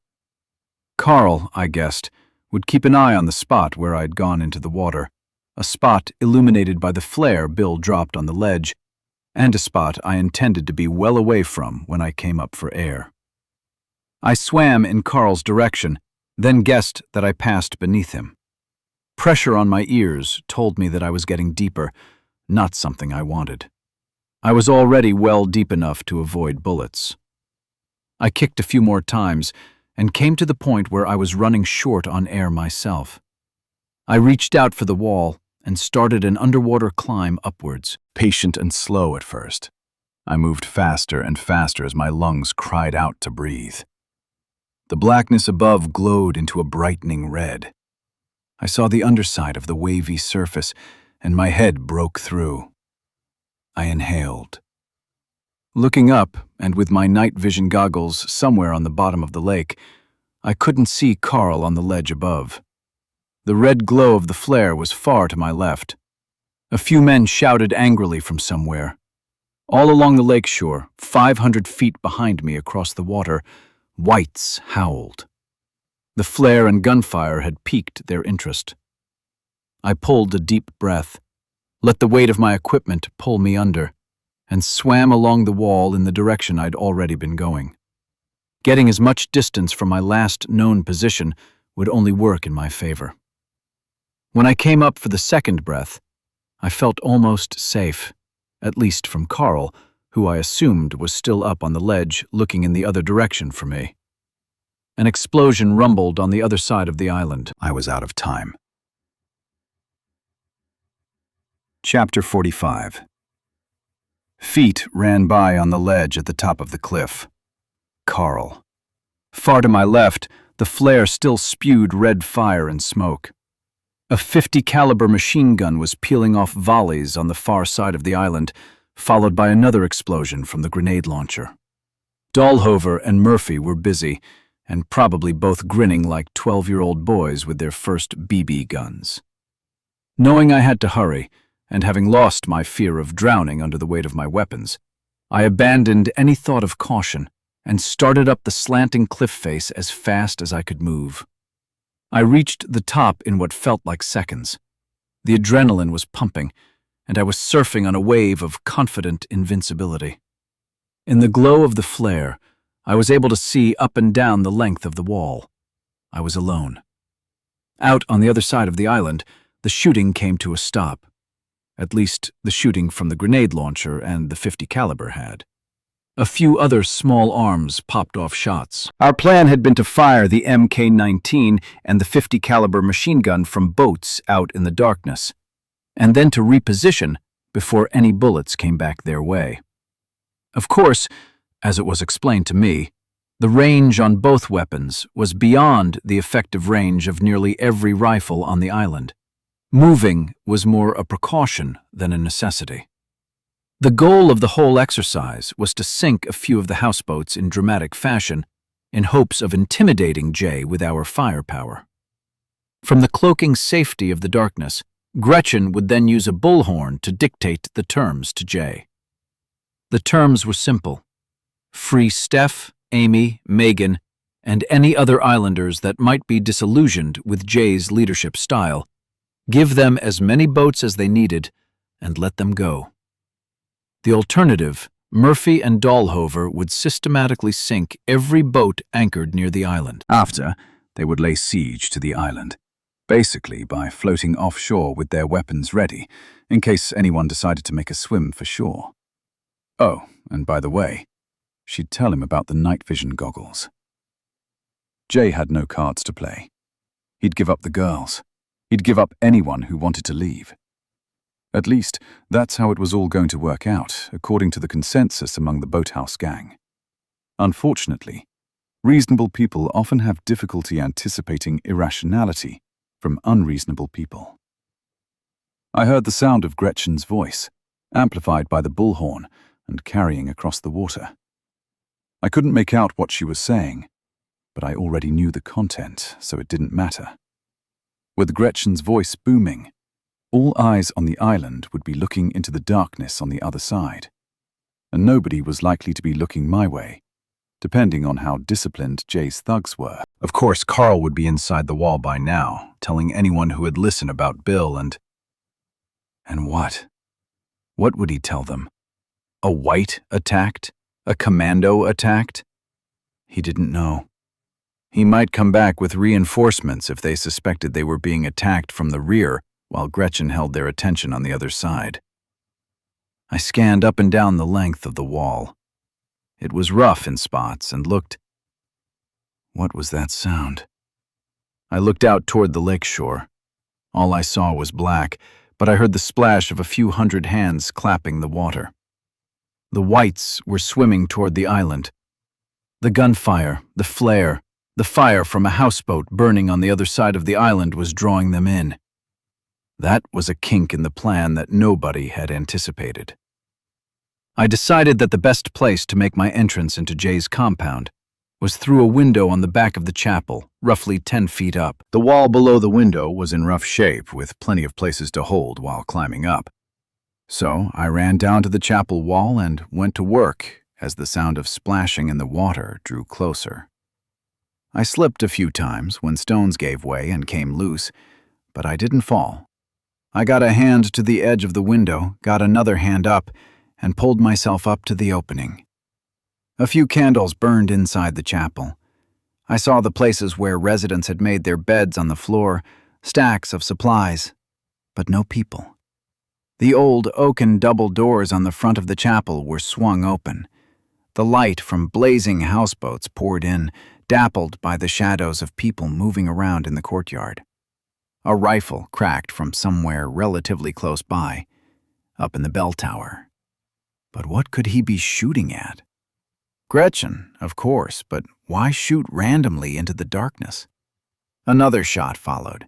Carl, I guessed, would keep an eye on the spot where I'd gone into the water, a spot illuminated by the flare Bill dropped on the ledge, and a spot I intended to be well away from when I came up for air. I swam in Carl's direction, then guessed that I passed beneath him. Pressure on my ears told me that I was getting deeper, not something I wanted. I was already well deep enough to avoid bullets. I kicked a few more times and came to the point where I was running short on air myself. I reached out for the wall and started an underwater climb upwards, patient and slow at first. I moved faster and faster as my lungs cried out to breathe. The blackness above glowed into a brightening red. I saw the underside of the wavy surface, and my head broke through. I inhaled. Looking up, and with my night vision goggles somewhere on the bottom of the lake, I couldn't see Carl on the ledge above. The red glow of the flare was far to my left. A few men shouted angrily from somewhere. All along the lake shore, 500 feet behind me across the water, whites howled. The flare and gunfire had piqued their interest. I pulled a deep breath, let the weight of my equipment pull me under, and swam along the wall in the direction I'd already been going. Getting as much distance from my last known position would only work in my favor. When I came up for the second breath, I felt almost safe, at least from Carl, who I assumed was still up on the ledge looking in the other direction for me. An explosion rumbled on the other side of the island. I was out of time. Chapter 45. Feet ran by on the ledge at the top of the cliff. Carl. Far to my left, the flare still spewed red fire and smoke. A .50 caliber machine gun was peeling off volleys on the far side of the island, followed by another explosion from the grenade launcher. Dahlhover and Murphy were busy, and probably both grinning like 12-year-old boys with their first BB guns. Knowing I had to hurry, and having lost my fear of drowning under the weight of my weapons, I abandoned any thought of caution and started up the slanting cliff face as fast as I could move. I reached the top in what felt like seconds. The adrenaline was pumping, and I was surfing on a wave of confident invincibility. In the glow of the flare, I was able to see up and down the length of the wall. I was alone. Out on the other side of the island, the shooting came to a stop. At least, the shooting from the grenade launcher and the .50 caliber had. A few other small arms popped off shots. Our plan had been to fire the Mk-19 and the .50 caliber machine gun from boats out in the darkness, and then to reposition before any bullets came back their way. Of course, as it was explained to me, the range on both weapons was beyond the effective range of nearly every rifle on the island. Moving was more a precaution than a necessity. The goal of the whole exercise was to sink a few of the houseboats in dramatic fashion in hopes of intimidating Jay with our firepower. From the cloaking safety of the darkness, Gretchen would then use a bullhorn to dictate the terms to Jay. The terms were simple: free Steph, Amy, Megan, and any other islanders that might be disillusioned with Jay's leadership style, give them as many boats as they needed, and let them go. The alternative, Murphy and Dahlhover would systematically sink every boat anchored near the island. After, they would lay siege to the island, basically by floating offshore with their weapons ready, in case anyone decided to make a swim for shore. Oh, and by the way, she'd tell him about the night vision goggles. Jay had no cards to play. He'd give up the girls. He'd give up anyone who wanted to leave. At least, that's how it was all going to work out, according to the consensus among the boathouse gang. Unfortunately, reasonable people often have difficulty anticipating irrationality from unreasonable people. I heard the sound of Gretchen's voice, amplified by the bullhorn and carrying across the water. I couldn't make out what she was saying, but I already knew the content, so it didn't matter. With Gretchen's voice booming, all eyes on the island would be looking into the darkness on the other side, and nobody was likely to be looking my way, depending on how disciplined Jay's thugs were. Of course, Carl would be inside the wall by now, telling anyone who would listen about Bill and what? What would he tell them? A white attacked? A commando attacked? He didn't know. He might come back with reinforcements if they suspected they were being attacked from the rear while Gretchen held their attention on the other side. I scanned up and down the length of the wall. It was rough in spots and looked... What was that sound? I looked out toward the lakeshore. All I saw was black, but I heard the splash of a few hundred hands clapping the water. The whites were swimming toward the island. The gunfire, the flare, the fire from a houseboat burning on the other side of the island was drawing them in. That was a kink in the plan that nobody had anticipated. I decided that the best place to make my entrance into Jay's compound was through a window on the back of the chapel, roughly 10 feet up. The wall below the window was in rough shape, with plenty of places to hold while climbing up. So I ran down to the chapel wall and went to work as the sound of splashing in the water drew closer. I slipped a few times when stones gave way and came loose, but I didn't fall. I got a hand to the edge of the window, got another hand up, and pulled myself up to the opening. A few candles burned inside the chapel. I saw the places where residents had made their beds on the floor, stacks of supplies, but no people. The old oaken double doors on the front of the chapel were swung open. The light from blazing houseboats poured in, dappled by the shadows of people moving around in the courtyard. A rifle cracked from somewhere relatively close by, up in the bell tower. But what could he be shooting at? Gretchen, of course, but why shoot randomly into the darkness? Another shot followed.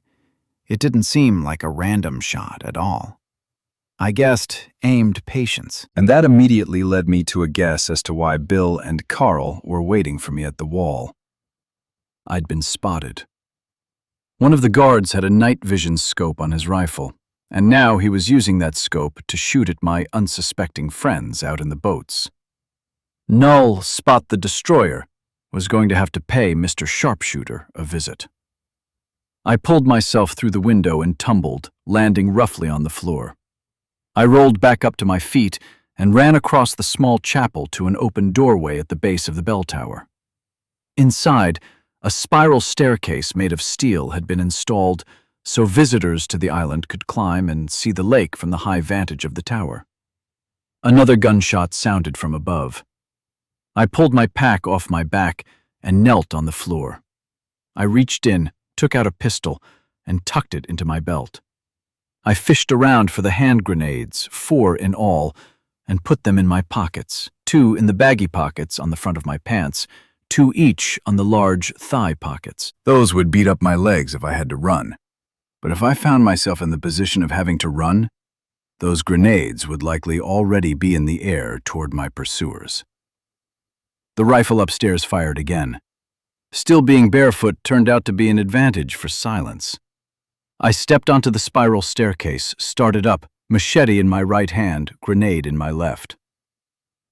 It didn't seem like a random shot at all. I guessed aimed patience. And that immediately led me to a guess as to why Bill and Carl were waiting for me at the wall. I'd been spotted. One of the guards had a night vision scope on his rifle, and now he was using that scope to shoot at my unsuspecting friends out in the boats. Null Spot the Destroyer was going to have to pay Mr. Sharpshooter a visit. I pulled myself through the window and tumbled, landing roughly on the floor. I rolled back up to my feet and ran across the small chapel to an open doorway at the base of the bell tower. Inside, a spiral staircase made of steel had been installed so visitors to the island could climb and see the lake from the high vantage of the tower. Another gunshot sounded from above. I pulled my pack off my back and knelt on the floor. I reached in, took out a pistol, and tucked it into my belt. I fished around for the hand grenades, 4 in all, and put them in my pockets, 2 in the baggy pockets on the front of my pants, 2 each on the large thigh pockets. Those would beat up my legs if I had to run. But if I found myself in the position of having to run, those grenades would likely already be in the air toward my pursuers. The rifle upstairs fired again. Still being barefoot turned out to be an advantage for silence. I stepped onto the spiral staircase, started up, machete in my right hand, grenade in my left.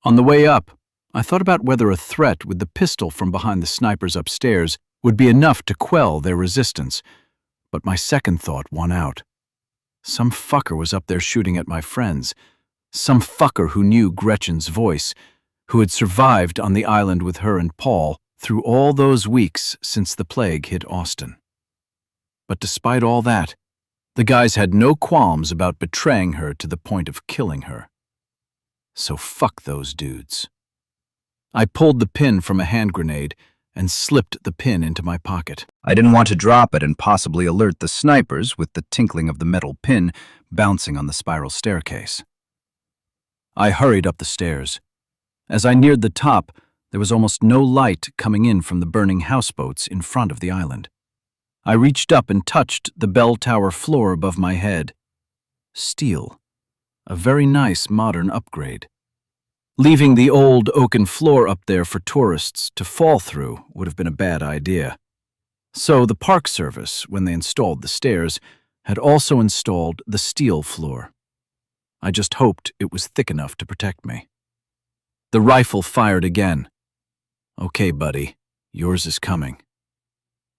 On the way up, I thought about whether a threat with the pistol from behind the snipers upstairs would be enough to quell their resistance, but my second thought won out. Some fucker was up there shooting at my friends. Some fucker who knew Gretchen's voice, who had survived on the island with her and Paul through all those weeks since the plague hit Austin. But despite all that, the guys had no qualms about betraying her to the point of killing her. So fuck those dudes. I pulled the pin from a hand grenade and slipped the pin into my pocket. I didn't want to drop it and possibly alert the snipers with the tinkling of the metal pin bouncing on the spiral staircase. I hurried up the stairs. As I neared the top, there was almost no light coming in from the burning houseboats in front of the island. I reached up and touched the bell tower floor above my head. Steel. A very nice modern upgrade. Leaving the old oaken floor up there for tourists to fall through would have been a bad idea. So the Park Service, when they installed the stairs, had also installed the steel floor. I just hoped it was thick enough to protect me. The rifle fired again. Okay, buddy, yours is coming.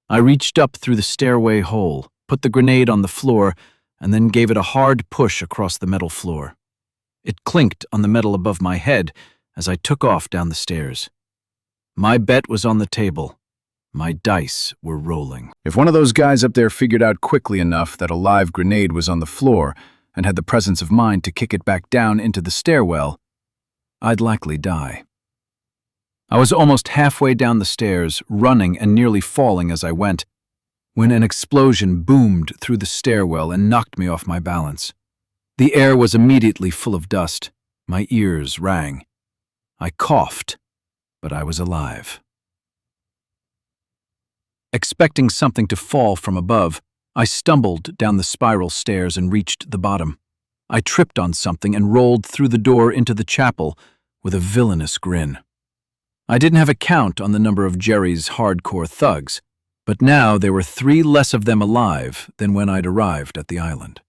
I reached up through the stairway hole, put the grenade on the floor, and then gave it a hard push across the metal floor. It clinked on the metal above my head as I took off down the stairs. My bet was on the table. My dice were rolling. If one of those guys up there figured out quickly enough that a live grenade was on the floor and had the presence of mind to kick it back down into the stairwell, I'd likely die. I was almost halfway down the stairs, running and nearly falling as I went, when an explosion boomed through the stairwell and knocked me off my balance. The air was immediately full of dust. My ears rang. I coughed, but I was alive. Expecting something to fall from above, I stumbled down the spiral stairs and reached the bottom. I tripped on something and rolled through the door into the chapel with a villainous grin. I didn't have a count on the number of Jerry's hardcore thugs, but now there were 3 less of them alive than when I'd arrived at the island.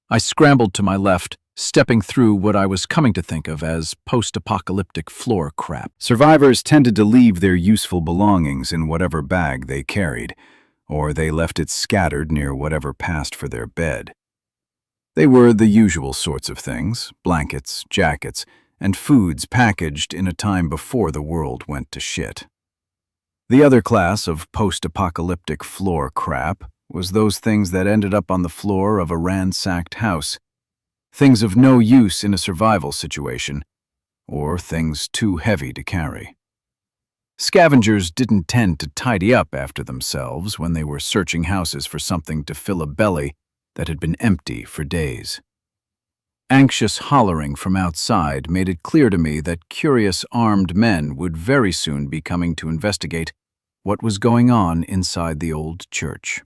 I scrambled to my left, stepping through what I was coming to think of as post-apocalyptic floor crap. Survivors tended to leave their useful belongings in whatever bag they carried, or they left it scattered near whatever passed for their bed. They were the usual sorts of things: blankets, jackets, and foods packaged in a time before the world went to shit. The other class of post-apocalyptic floor crap was those things that ended up on the floor of a ransacked house, things of no use in a survival situation, or things too heavy to carry. Scavengers didn't tend to tidy up after themselves when they were searching houses for something to fill a belly that had been empty for days. Anxious hollering from outside made it clear to me that curious armed men would very soon be coming to investigate what was going on inside the old church.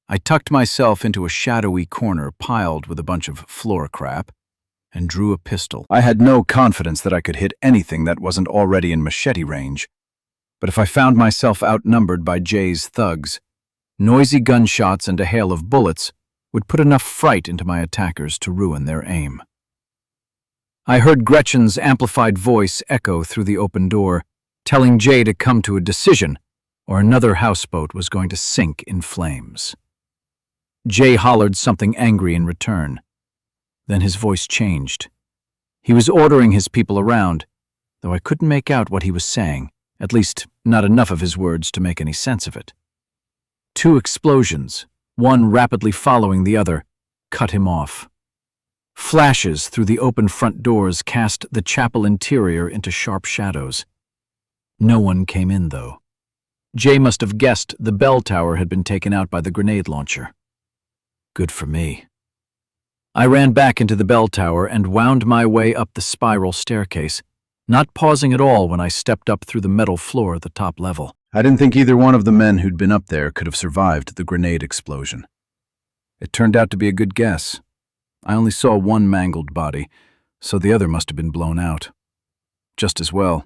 I tucked myself into a shadowy corner piled with a bunch of floor crap and drew a pistol. I had no confidence that I could hit anything that wasn't already in machete range, but if I found myself outnumbered by Jay's thugs, noisy gunshots and a hail of bullets would put enough fright into my attackers to ruin their aim. I heard Gretchen's amplified voice echo through the open door, telling Jay to come to a decision, or another houseboat was going to sink in flames. Jay hollered something angry in return. Then his voice changed. He was ordering his people around, though I couldn't make out what he was saying, at least not enough of his words to make any sense of it. 2 explosions, one rapidly following the other, cut him off. Flashes through the open front doors cast the chapel interior into sharp shadows. No one came in, though. Jay must have guessed the bell tower had been taken out by the grenade launcher. Good for me. I ran back into the bell tower and wound my way up the spiral staircase, not pausing at all when I stepped up through the metal floor at the top level. I didn't think either one of the men who'd been up there could have survived the grenade explosion. It turned out to be a good guess. I only saw one mangled body, so the other must have been blown out. Just as well.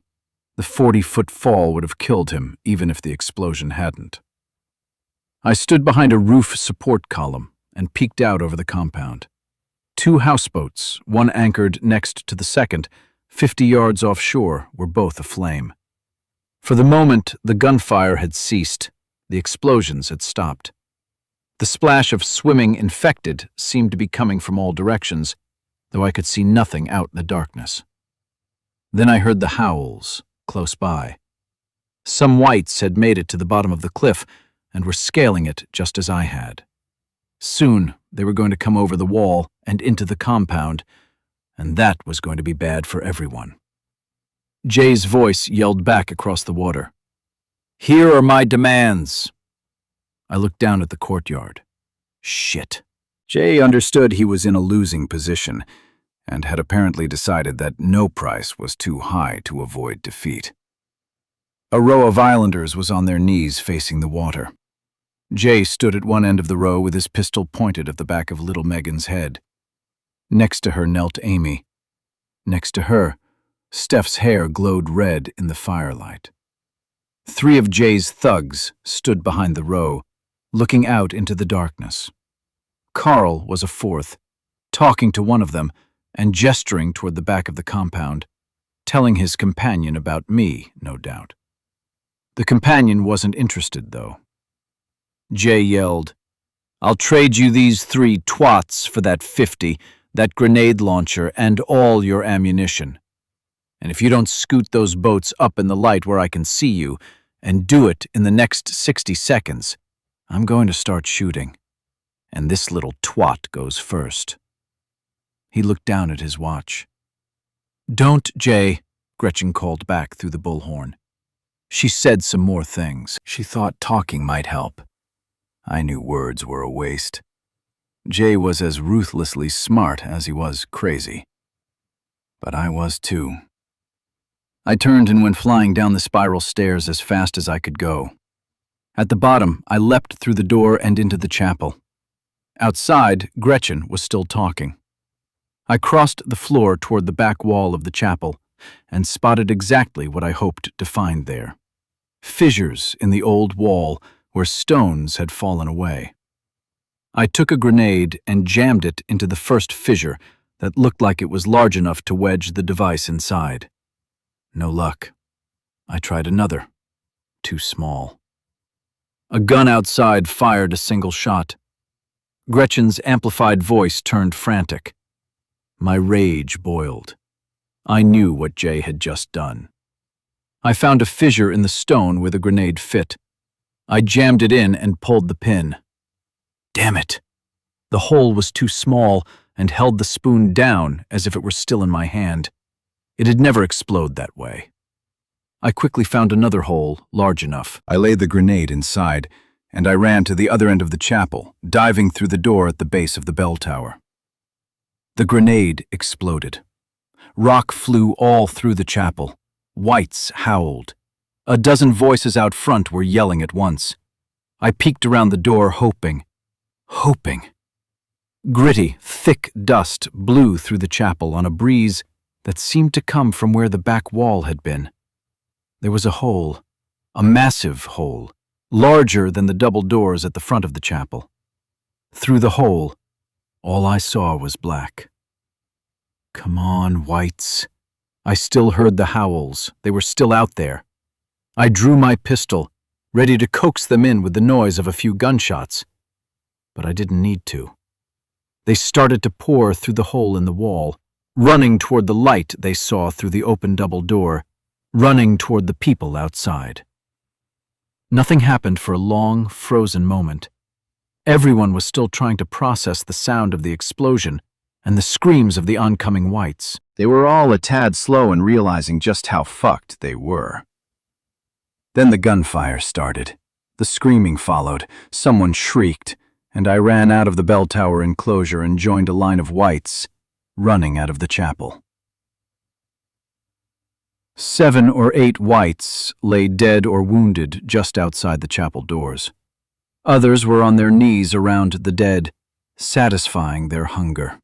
The 40-foot fall would have killed him, even if the explosion hadn't. I stood behind a roof support column and peeked out over the compound. 2 houseboats, one anchored next to the second, 50 yards offshore, were both aflame. For the moment, the gunfire had ceased. The explosions had stopped. The splash of swimming infected seemed to be coming from all directions, though I could see nothing out in the darkness. Then I heard the howls close by. Some whites had made it to the bottom of the cliff and were scaling it just as I had. Soon they were going to come over the wall and into the compound, and that was going to be bad for everyone. Jay's voice yelled back across the water. "Here are my demands." I looked down at the courtyard. Shit. Jay understood he was in a losing position and had apparently decided that no price was too high to avoid defeat. A row of islanders was on their knees facing the water. Jay stood at one end of the row with his pistol pointed at the back of little Megan's head. Next to her knelt Amy. Next to her, Steph's hair glowed red in the firelight. 3 of Jay's thugs stood behind the row, looking out into the darkness. Carl was a 4th, talking to one of them and gesturing toward the back of the compound, telling his companion about me, no doubt. The companion wasn't interested, though. Jay yelled, "I'll trade you these 3 twats for that 50, that grenade launcher, and all your ammunition. And if you don't scoot those boats up in the light where I can see you, and do it in the next 60 seconds, I'm going to start shooting. And this little twat goes first." He looked down at his watch. "Don't, Jay," Gretchen called back through the bullhorn. She said some more things. She thought talking might help. I knew words were a waste. Jay was as ruthlessly smart as he was crazy. But I was too. I turned and went flying down the spiral stairs as fast as I could go. At the bottom, I leapt through the door and into the chapel. Outside, Gretchen was still talking. I crossed the floor toward the back wall of the chapel and spotted exactly what I hoped to find there. Fissures in the old wall where stones had fallen away. I took a grenade and jammed it into the first fissure that looked like it was large enough to wedge the device inside. No luck. I tried another. Too small. A gun outside fired a single shot. Gretchen's amplified voice turned frantic. My rage boiled. I knew what Jay had just done. I found a fissure in the stone where the grenade fit. I jammed it in and pulled the pin. Damn it! The hole was too small and held the spoon down as if it were still in my hand. It'd never explode that way. I quickly found another hole large enough. I laid the grenade inside, and I ran to the other end of the chapel, diving through the door at the base of the bell tower. The grenade exploded. Rock flew all through the chapel. Whites howled. A dozen voices out front were yelling at once. I peeked around the door, hoping. Gritty, thick dust blew through the chapel on a breeze that seemed to come from where the back wall had been. There was a hole, a massive hole, larger than the double doors at the front of the chapel. Through the hole, all I saw was black. Come on, whites. I still heard the howls. They were still out there. I drew my pistol, ready to coax them in with the noise of a few gunshots. But I didn't need to. They started to pour through the hole in the wall, running toward the light they saw through the open double door, running toward the people outside. Nothing happened for a long, frozen moment. Everyone was still trying to process the sound of the explosion and the screams of the oncoming whites. They were all a tad slow in realizing just how fucked they were. Then the gunfire started. The screaming followed. Someone shrieked, and I ran out of the bell tower enclosure and joined a line of whites running out of the chapel. 7 or 8 whites lay dead or wounded just outside the chapel doors. Others were on their knees around the dead, satisfying their hunger.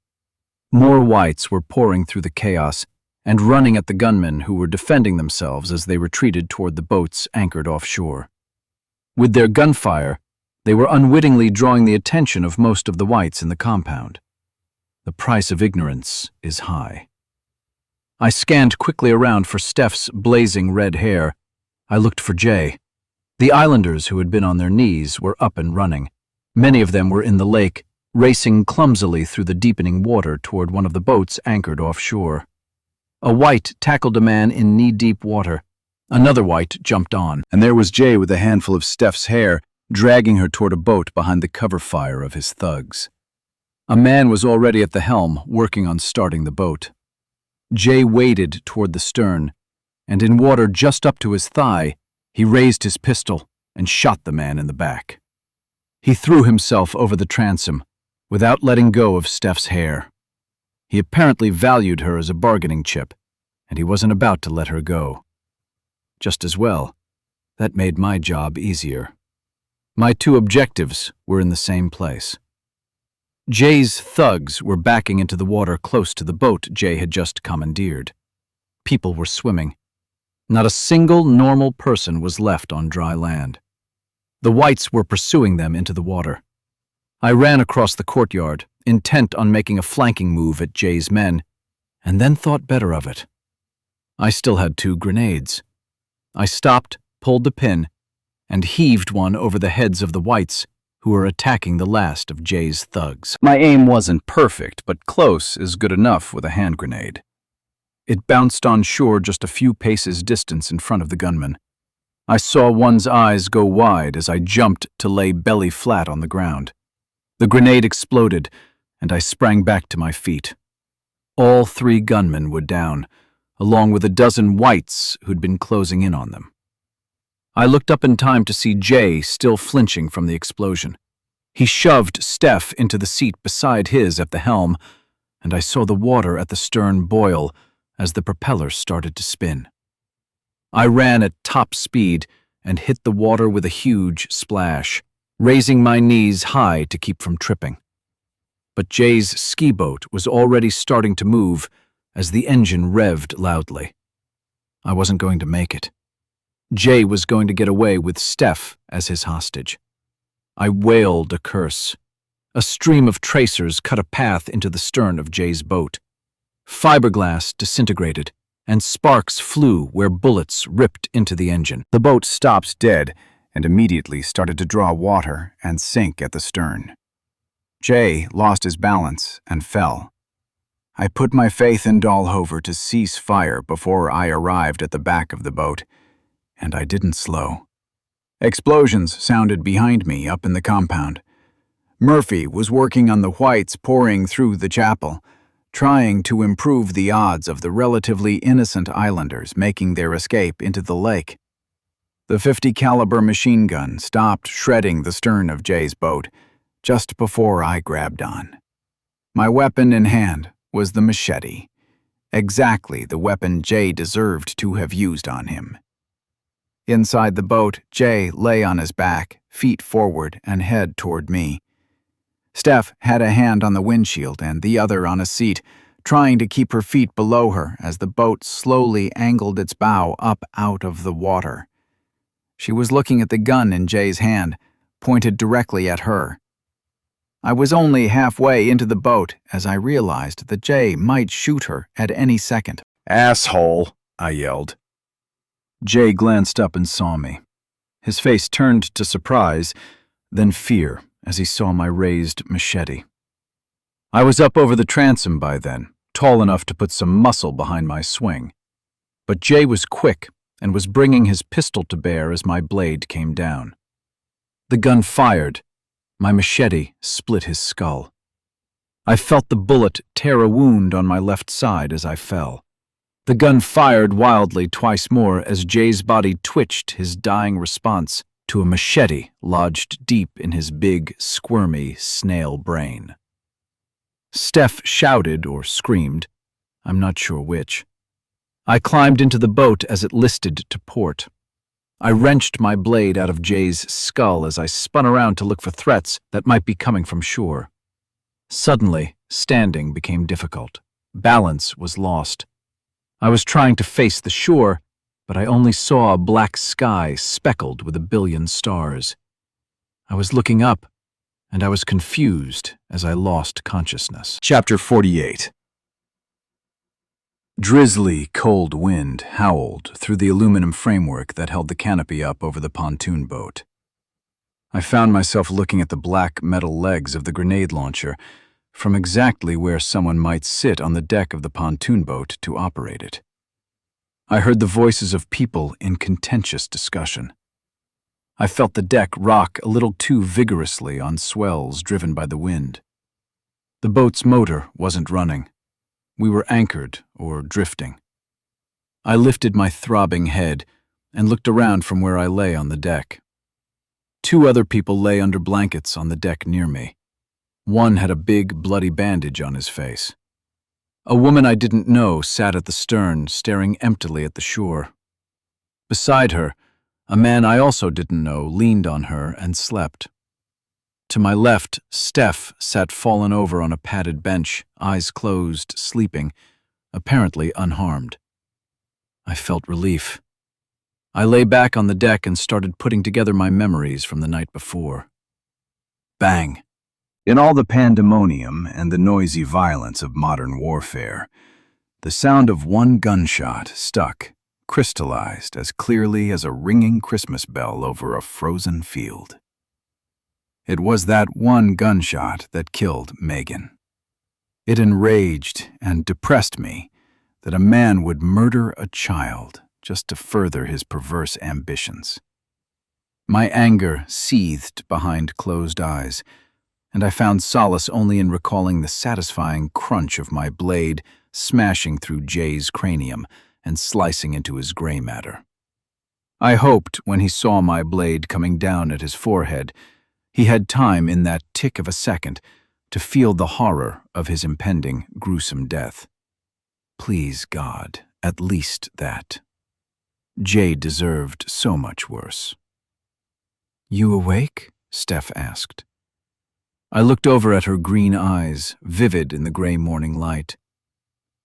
More whites were pouring through the chaos, and running at the gunmen who were defending themselves as they retreated toward the boats anchored offshore. With their gunfire, they were unwittingly drawing the attention of most of the whites in the compound. The price of ignorance is high. I scanned quickly around for Steph's blazing red hair. I looked for Jay. The islanders who had been on their knees were up and running. Many of them were in the lake, racing clumsily through the deepening water toward one of the boats anchored offshore. A white tackled a man in knee-deep water. Another white jumped on, and there was Jay with a handful of Steph's hair, dragging her toward a boat behind the cover fire of his thugs. A man was already at the helm, working on starting the boat. Jay waded toward the stern, and in water just up to his thigh, he raised his pistol and shot the man in the back. He threw himself over the transom, without letting go of Steph's hair. He apparently valued her as a bargaining chip, and he wasn't about to let her go. Just as well, that made my job easier. My two objectives were in the same place. Jay's thugs were backing into the water close to the boat Jay had just commandeered. People were swimming. Not a single normal person was left on dry land. The whites were pursuing them into the water. I ran across the courtyard, intent on making a flanking move at Jay's men, and then thought better of it. I still had 2 grenades. I stopped, pulled the pin, and heaved one over the heads of the whites who were attacking the last of Jay's thugs. My aim wasn't perfect, but close is good enough with a hand grenade. It bounced on shore just a few paces distance in front of the gunman. I saw one's eyes go wide as I jumped to lay belly flat on the ground. The grenade exploded, and I sprang back to my feet. All 3 gunmen were down, along with a dozen whites who'd been closing in on them. I looked up in time to see Jay still flinching from the explosion. He shoved Steph into the seat beside his at the helm, and I saw the water at the stern boil as the propeller started to spin. I ran at top speed and hit the water with a huge splash, raising my knees high to keep from tripping. But Jay's ski boat was already starting to move as the engine revved loudly. I wasn't going to make it. Jay was going to get away with Steph as his hostage. I wailed a curse. A stream of tracers cut a path into the stern of Jay's boat. Fiberglass disintegrated, and sparks flew where bullets ripped into the engine. The boat stopped dead and immediately started to draw water and sink at the stern. Jay lost his balance and fell. I put my faith in Dahlhover to cease fire before I arrived at the back of the boat, and I didn't slow. Explosions sounded behind me up in the compound. Murphy was working on the whites pouring through the chapel, trying to improve the odds of the relatively innocent islanders making their escape into the lake. The .50 caliber machine gun stopped shredding the stern of Jay's boat just before I grabbed on. My weapon in hand was the machete, exactly the weapon Jay deserved to have used on him. Inside the boat, Jay lay on his back, feet forward and head toward me. Steph had a hand on the windshield and the other on a seat, trying to keep her feet below her as the boat slowly angled its bow up out of the water. She was looking at the gun in Jay's hand, pointed directly at her. I was only halfway into the boat as I realized that Jay might shoot her at any second. "Asshole!" I yelled. Jay glanced up and saw me. His face turned to surprise, then fear as he saw my raised machete. I was up over the transom by then, tall enough to put some muscle behind my swing. But Jay was quick and was bringing his pistol to bear as my blade came down. The gun fired. My machete split his skull. I felt the bullet tear a wound on my left side as I fell. The gun fired wildly twice more as Jay's body twitched his dying response to a machete lodged deep in his big, squirmy snail brain. Steph shouted or screamed, I'm not sure which. I climbed into the boat as it listed to port. I wrenched my blade out of Jay's skull as I spun around to look for threats that might be coming from shore. Suddenly, standing became difficult. Balance was lost. I was trying to face the shore, but I only saw a black sky speckled with 1,000,000,000 stars. I was looking up, and I was confused as I lost consciousness. Chapter 48. Drizzly, cold wind howled through the aluminum framework that held the canopy up over the pontoon boat. I found myself looking at the black metal legs of the grenade launcher from exactly where someone might sit on the deck of the pontoon boat to operate it. I heard the voices of people in contentious discussion. I felt the deck rock a little too vigorously on swells driven by the wind. The boat's motor wasn't running. We were anchored or drifting. I lifted my throbbing head and looked around from where I lay on the deck. 2 other people lay under blankets on the deck near me. One had a big, bloody bandage on his face. A woman I didn't know sat at the stern, staring emptily at the shore. Beside her, a man I also didn't know leaned on her and slept. To my left, Steph sat fallen over on a padded bench, eyes closed, sleeping, apparently unharmed. I felt relief. I lay back on the deck and started putting together my memories from the night before. Bang! In all the pandemonium and the noisy violence of modern warfare, the sound of one gunshot stuck, crystallized as clearly as a ringing Christmas bell over a frozen field. It was that one gunshot that killed Megan. It enraged and depressed me that a man would murder a child just to further his perverse ambitions. My anger seethed behind closed eyes, and I found solace only in recalling the satisfying crunch of my blade smashing through Jay's cranium and slicing into his gray matter. I hoped when he saw my blade coming down at his forehead, he had time in that tick of a second to feel the horror of his impending gruesome death. Please, God, at least that. Jay deserved so much worse. "You awake?" Steph asked. I looked over at her green eyes, vivid in the gray morning light.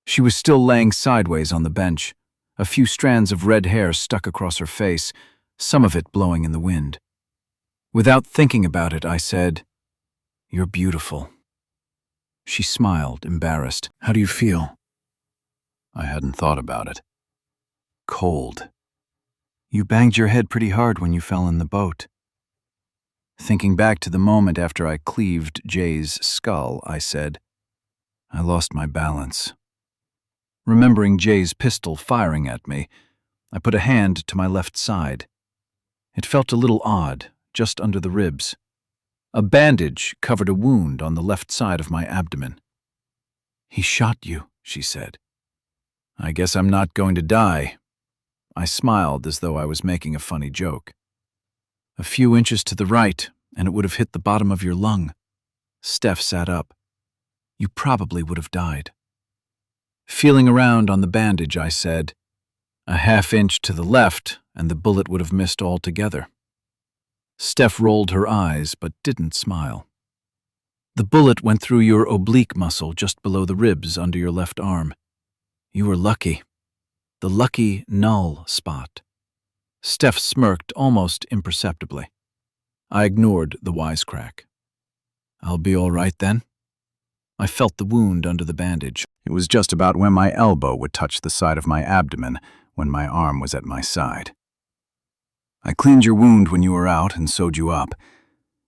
She was still laying sideways on the bench, a few strands of red hair stuck across her face, some of it blowing in the wind. Without thinking about it, I said, "You're beautiful." She smiled, embarrassed. "How do you feel?" I hadn't thought about it. Cold. "You banged your head pretty hard when you fell in the boat." Thinking back to the moment after I cleaved Jay's skull, I said, "I lost my balance." Remembering Jay's pistol firing at me, I put a hand to my left side. It felt a little odd, just under the ribs. A bandage covered a wound on the left side of my abdomen. "He shot you," she said. "I guess I'm not going to die." I smiled as though I was making a funny joke. "A few inches to the right, and it would have hit the bottom of your lung." Steph sat up. "You probably would have died." Feeling around on the bandage, I said, "A half inch to the left, and the bullet would have missed altogether." Steph rolled her eyes, but didn't smile. "The bullet went through your oblique muscle just below the ribs under your left arm. You were lucky. The lucky null spot." Steph smirked almost imperceptibly. I ignored the wisecrack. "I'll be all right then?" I felt the wound under the bandage. It was just about when my elbow would touch the side of my abdomen when my arm was at my side. "I cleaned your wound when you were out and sewed you up.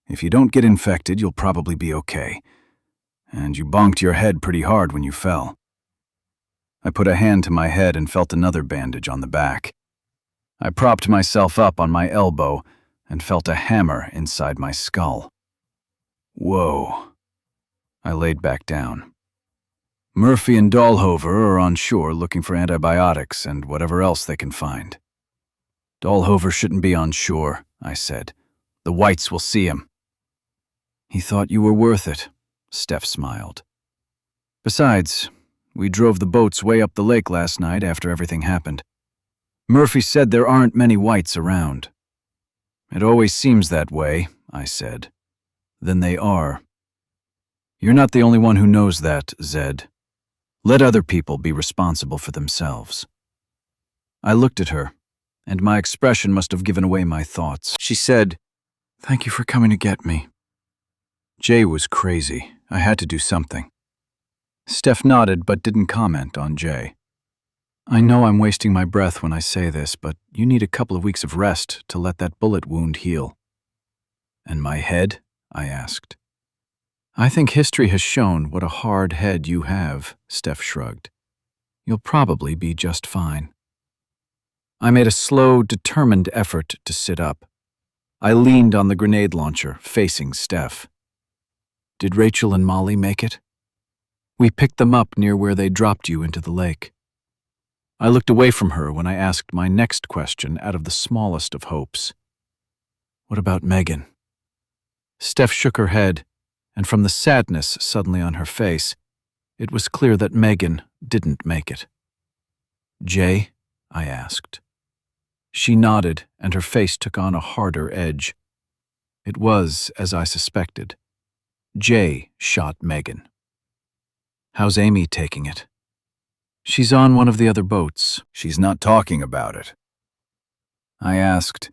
If you don't get infected, you'll probably be okay. And you bonked your head pretty hard when you fell." I put a hand to my head and felt another bandage on the back. I propped myself up on my elbow and felt a hammer inside my skull. Whoa. I laid back down. "Murphy and Dahlhover are on shore looking for antibiotics and whatever else they can find." "Dahlhover shouldn't be on shore," I said. "The whites will see him." "He thought you were worth it," Steph smiled. "Besides, we drove the boats way up the lake last night after everything happened. Murphy said there aren't many whites around." "It always seems that way," I said. "Then they are." "You're not the only one who knows that, Zed. Let other people be responsible for themselves. I looked at her, and my expression must have given away my thoughts. She said, "Thank you for coming to get me." Jay was crazy. I had to do something. Steph nodded but didn't comment on Jay. "I know I'm wasting my breath when I say this, but you need a couple of weeks of rest to let that bullet wound heal." "And my head?" I asked. "I think history has shown what a hard head you have," Steph shrugged. "You'll probably be just fine." I made a slow, determined effort to sit up. I leaned on the grenade launcher, facing Steph. "Did Rachel and Molly make it?" "We picked them up near where they dropped you into the lake." I looked away from her when I asked my next question out of the smallest of hopes. "What about Megan?" Steph shook her head, and from the sadness suddenly on her face, it was clear that Megan didn't make it. "Jay?" I asked. She nodded, and her face took on a harder edge. It was, as I suspected. Jay shot Megan. "How's Amy taking it?" "She's on one of the other boats." "She's not talking about it." I asked,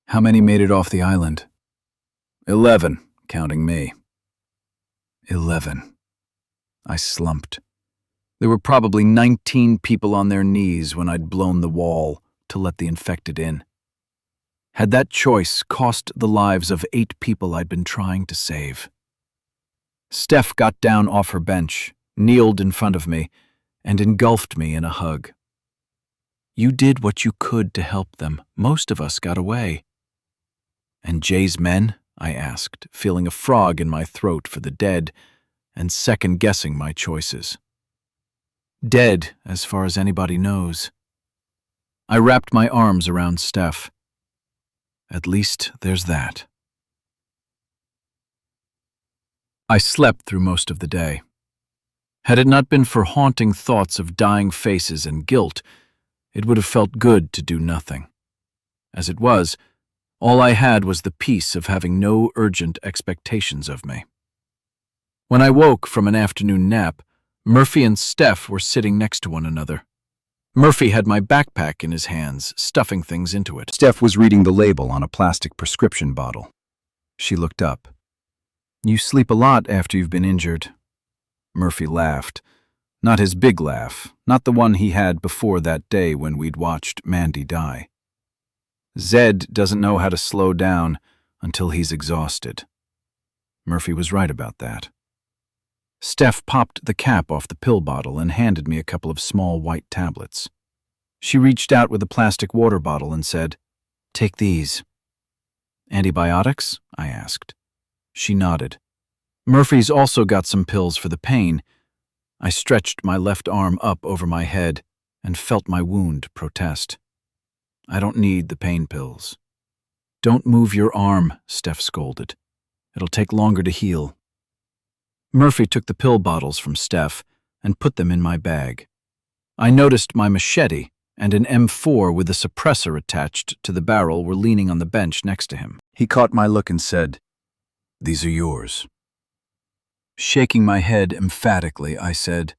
"How many made it off the island?" 11, counting me. 11. I slumped. There were probably 19 people on their knees when I'd blown the wall to let the infected in. Had that choice cost the lives of 8 people I'd been trying to save? Steph got down off her bench, kneeled in front of me, and engulfed me in a hug. "You did what you could to help them. Most of us got away." "And Jay's men?" I asked, feeling a frog in my throat for the dead and second-guessing my choices. "Dead, as far as anybody knows." I wrapped my arms around Steph. "At least there's that." I slept through most of the day. Had it not been for haunting thoughts of dying faces and guilt, it would have felt good to do nothing. As it was, all I had was the peace of having no urgent expectations of me. When I woke from an afternoon nap, Murphy and Steph were sitting next to one another. Murphy had my backpack in his hands, stuffing things into it. Steph was reading the label on a plastic prescription bottle. She looked up. "You sleep a lot after you've been injured." Murphy laughed. Not his big laugh, not the one he had before that day when we'd watched Mandy die. Zed doesn't know how to slow down until he's exhausted. Murphy was right about that. Steph popped the cap off the pill bottle and handed me a couple of small white tablets. She reached out with a plastic water bottle and said, "Take these." "Antibiotics?" I asked. She nodded. "Murphy's also got some pills for the pain." I stretched my left arm up over my head and felt my wound protest. "I don't need the pain pills." "Don't move your arm," Steph scolded. "It'll take longer to heal." Murphy took the pill bottles from Steph and put them in my bag. I noticed my machete and an M4 with a suppressor attached to the barrel were leaning on the bench next to him. He caught my look and said, "These are yours." Shaking my head emphatically, I said,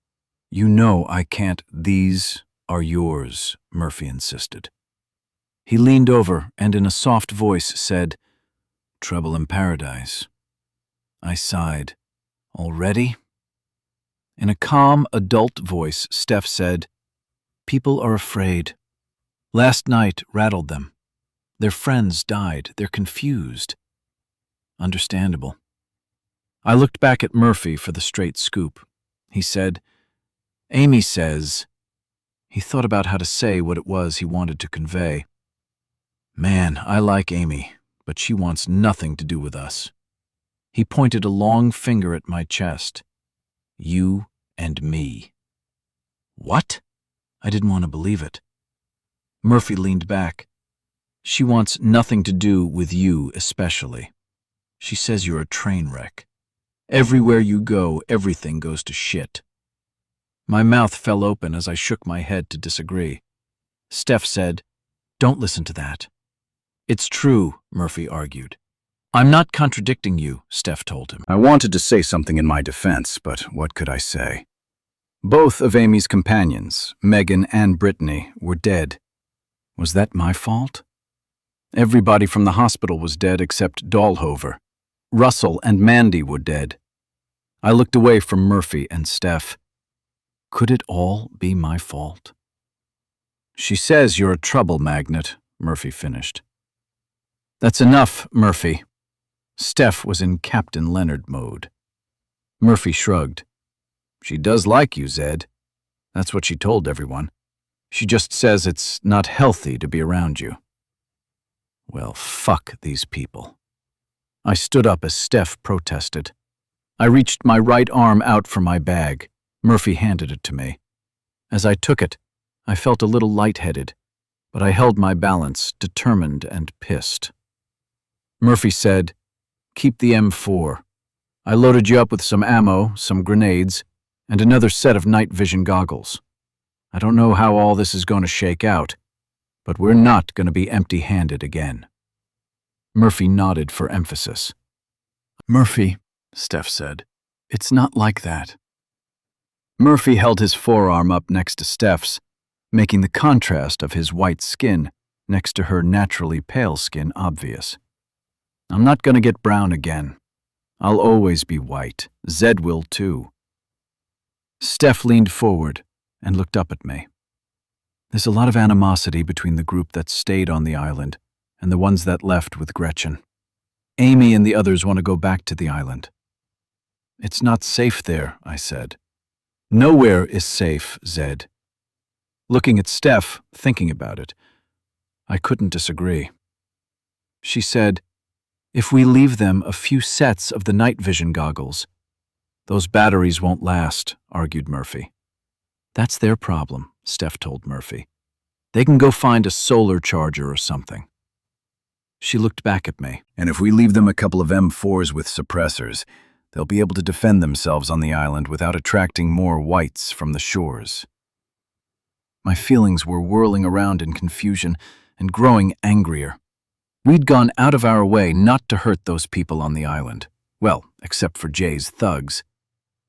"You know I can't." "These are yours," Murphy insisted. He leaned over and in a soft voice said, "Trouble in paradise." I sighed. "Already?" In a calm, adult voice, Steph said, "People are afraid. Last night rattled them. Their friends died. They're confused." Understandable. I looked back at Murphy for the straight scoop. He said, "Amy says..." He thought about how to say what it was he wanted to convey. "Man, I like Amy, but she wants nothing to do with us." He pointed a long finger at my chest. "You and me." "What?" I didn't want to believe it. Murphy leaned back. "She wants nothing to do with you especially. She says you're a train wreck. Everywhere you go, everything goes to shit." My mouth fell open as I shook my head to disagree. Steph said, "Don't listen to that." "It's true," Murphy argued. "I'm not contradicting you," Steph told him. I wanted to say something in my defense, but what could I say? Both of Amy's companions, Megan and Brittany, were dead. Was that my fault? Everybody from the hospital was dead except Dahlhover. Russell and Mandy were dead. I looked away from Murphy and Steph. Could it all be my fault? She says you're a trouble magnet, Murphy finished. That's enough, Murphy. Steph was in Captain Leonard mode. Murphy shrugged. She does like you, Zed. That's what she told everyone. She just says it's not healthy to be around you. Well, fuck these people. I stood up as Steph protested. I reached my right arm out for my bag. Murphy handed it to me. As I took it, I felt a little lightheaded, but I held my balance, determined and pissed. Murphy said, "Keep the M4. I loaded you up with some ammo, some grenades, and another set of night vision goggles. I don't know how all this is going to shake out, but we're not going to be empty-handed again." Murphy nodded for emphasis. "Murphy," Steph said, "it's not like that." Murphy held his forearm up next to Steph's, making the contrast of his white skin next to her naturally pale skin obvious. "I'm not going to get brown again. I'll always be white. Zed will too." Steph leaned forward and looked up at me. There's a lot of animosity between the group that stayed on the island and the ones that left with Gretchen. Amy and the others want to go back to the island. "It's not safe there," I said. "Nowhere is safe, Zed." Looking at Steph, thinking about it, I couldn't disagree. She said, "If we leave them a few sets of the night vision goggles, those batteries won't last," argued Murphy. "That's their problem," Steph told Murphy. "They can go find a solar charger or something." She looked back at me. "And if we leave them a couple of M4s with suppressors, they'll be able to defend themselves on the island without attracting more whites from the shores." My feelings were whirling around in confusion and growing angrier. We'd gone out of our way not to hurt those people on the island. Well, except for Jay's thugs.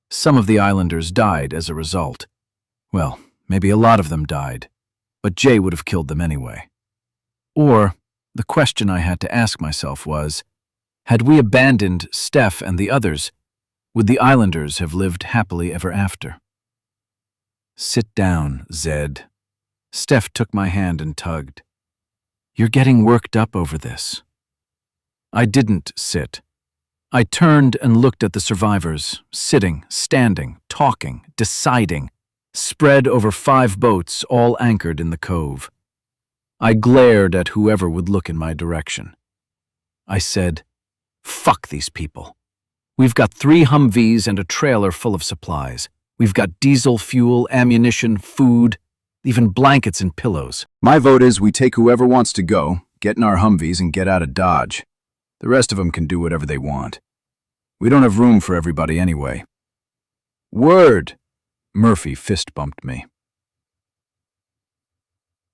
Some of the islanders died as a result. Well, maybe a lot of them died, but Jay would have killed them anyway. Or, the question I had to ask myself was, had we abandoned Steph and the others, would the islanders have lived happily ever after? "Sit down, Zed." Steph took my hand and tugged. "You're getting worked up over this." I didn't sit. I turned and looked at the survivors, sitting, standing, talking, deciding, spread over 5 boats all anchored in the cove. I glared at whoever would look in my direction. I said, "Fuck these people. We've got 3 Humvees and a trailer full of supplies. We've got diesel, fuel, ammunition, food, even blankets and pillows. My vote is we take whoever wants to go, get in our Humvees, and get out of Dodge. The rest of them can do whatever they want. We don't have room for everybody anyway." "Word!" Murphy fist-bumped me.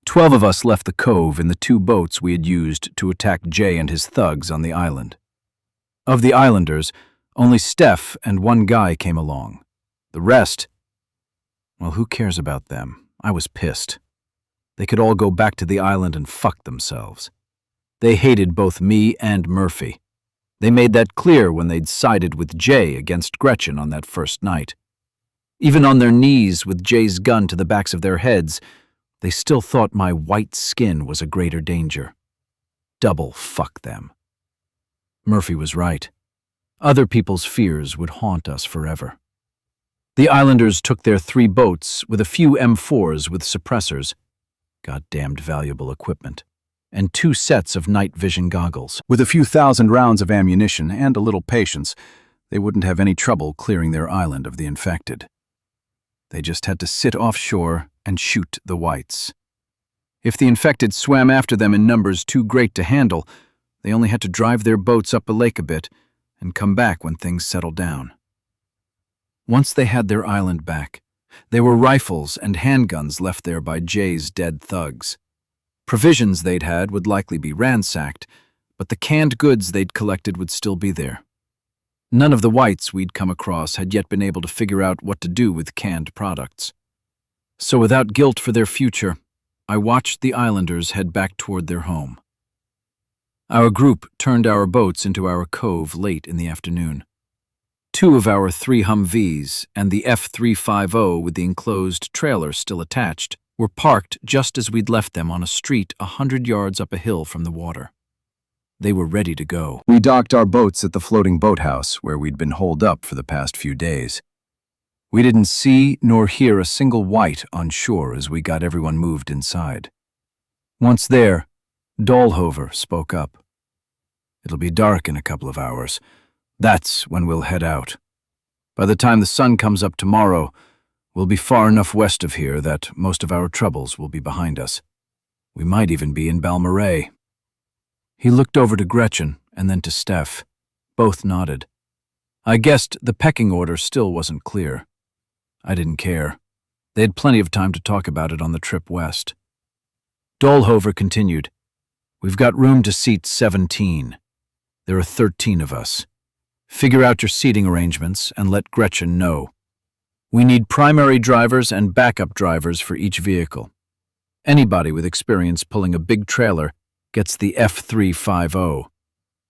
12 of us left the cove in the 2 boats we had used to attack Jay and his thugs on the island. Of the islanders, only Steph and 1 guy came along. The rest, well, who cares about them? I was pissed. They could all go back to the island and fuck themselves. They hated both me and Murphy. They made that clear when they'd sided with Jay against Gretchen on that first night. Even on their knees with Jay's gun to the backs of their heads, they still thought my white skin was a greater danger. Double fuck them. Murphy was right. Other people's fears would haunt us forever. The islanders took their 3 boats with a few M4s with suppressors, goddamned valuable equipment, and 2 sets of night vision goggles. With a few thousand rounds of ammunition and a little patience, they wouldn't have any trouble clearing their island of the infected. They just had to sit offshore and shoot the whites. If the infected swam after them in numbers too great to handle, they only had to drive their boats up a lake a bit and come back when things settled down. Once they had their island back, there were rifles and handguns left there by Jay's dead thugs. Provisions they'd had would likely be ransacked, but the canned goods they'd collected would still be there. None of the whites we'd come across had yet been able to figure out what to do with canned products. So without guilt for their future, I watched the islanders head back toward their home. Our group turned our boats into our cove late in the afternoon. 2 of our 3 Humvees and the F350 with the enclosed trailer still attached were parked just as we'd left them on a street 100 yards up a hill from the water. They were ready to go. We docked our boats at the floating boathouse where we'd been holed up for the past few days. We didn't see nor hear a single white on shore as we got everyone moved inside. Once there, Dahlhover spoke up. "It'll be dark in a couple of hours. That's when we'll head out. By the time the sun comes up tomorrow, we'll be far enough west of here that most of our troubles will be behind us. We might even be in Balmoral." He looked over to Gretchen and then to Steph. Both nodded. I guessed the pecking order still wasn't clear. I didn't care. They had plenty of time to talk about it on the trip west. Dahlhover continued, "We've got room to seat 17. There are 13 of us. Figure out your seating arrangements and let Gretchen know. We need primary drivers and backup drivers for each vehicle. Anybody with experience pulling a big trailer gets the F350.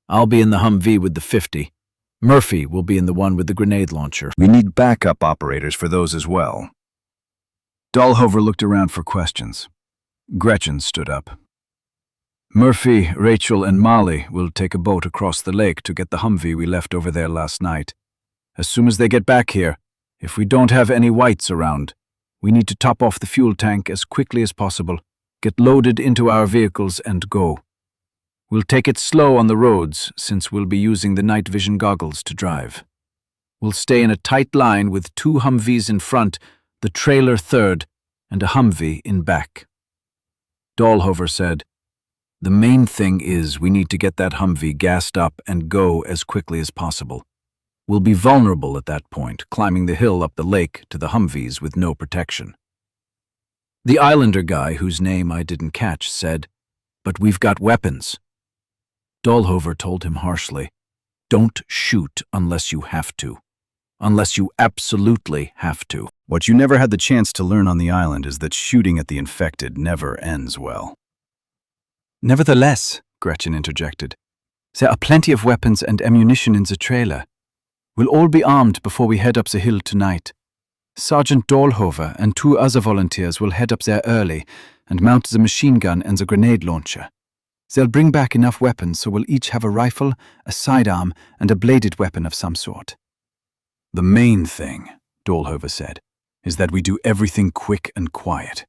I'll be in the Humvee with the 50. Murphy will be in the one with the grenade launcher. We need backup operators for those as well." Dahlhover looked around for questions. Gretchen stood up. "Murphy, Rachel, and Molly will take a boat across the lake to get the Humvee we left over there last night. As soon as they get back here, if we don't have any whites around, we need to top off the fuel tank as quickly as possible, get loaded into our vehicles, and go. We'll take it slow on the roads since we'll be using the night vision goggles to drive. We'll stay in a tight line with 2 Humvees in front, the trailer third, and a Humvee in back." Dahlhover said, "The main thing is we need to get that Humvee gassed up and go as quickly as possible. We'll be vulnerable at that point, climbing the hill up the lake to the Humvees with no protection." The Islander guy, whose name I didn't catch, said, "But we've got weapons." Dahlhover told him harshly, "Don't shoot unless you have to. Unless you absolutely have to." What you never had the chance to learn on the island is that shooting at the infected never ends well. "Nevertheless," Gretchen interjected, "there are plenty of weapons and ammunition in the trailer. We'll all be armed before we head up the hill tonight. Sergeant Dahlhover and 2 other volunteers will head up there early and mount the machine gun and the grenade launcher. They'll bring back enough weapons so we'll each have a rifle, a sidearm, and a bladed weapon of some sort." "The main thing," Dahlhover said, "is that we do everything quick and quiet.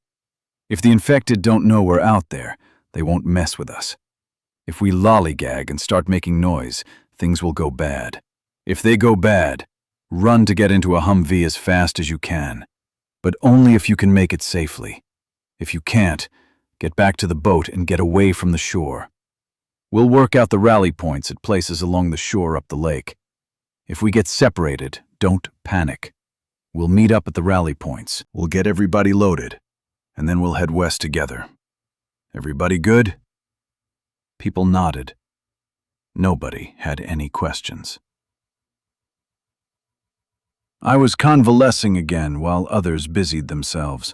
If the infected don't know we're out there, they won't mess with us. If we lollygag and start making noise, things will go bad. If they go bad, run to get into a Humvee as fast as you can. But only if you can make it safely. If you can't, get back to the boat and get away from the shore. We'll work out the rally points at places along the shore up the lake. If we get separated, don't panic. We'll meet up at the rally points. We'll get everybody loaded, and then we'll head west together. Everybody good?" People nodded. Nobody had any questions. I was convalescing again while others busied themselves.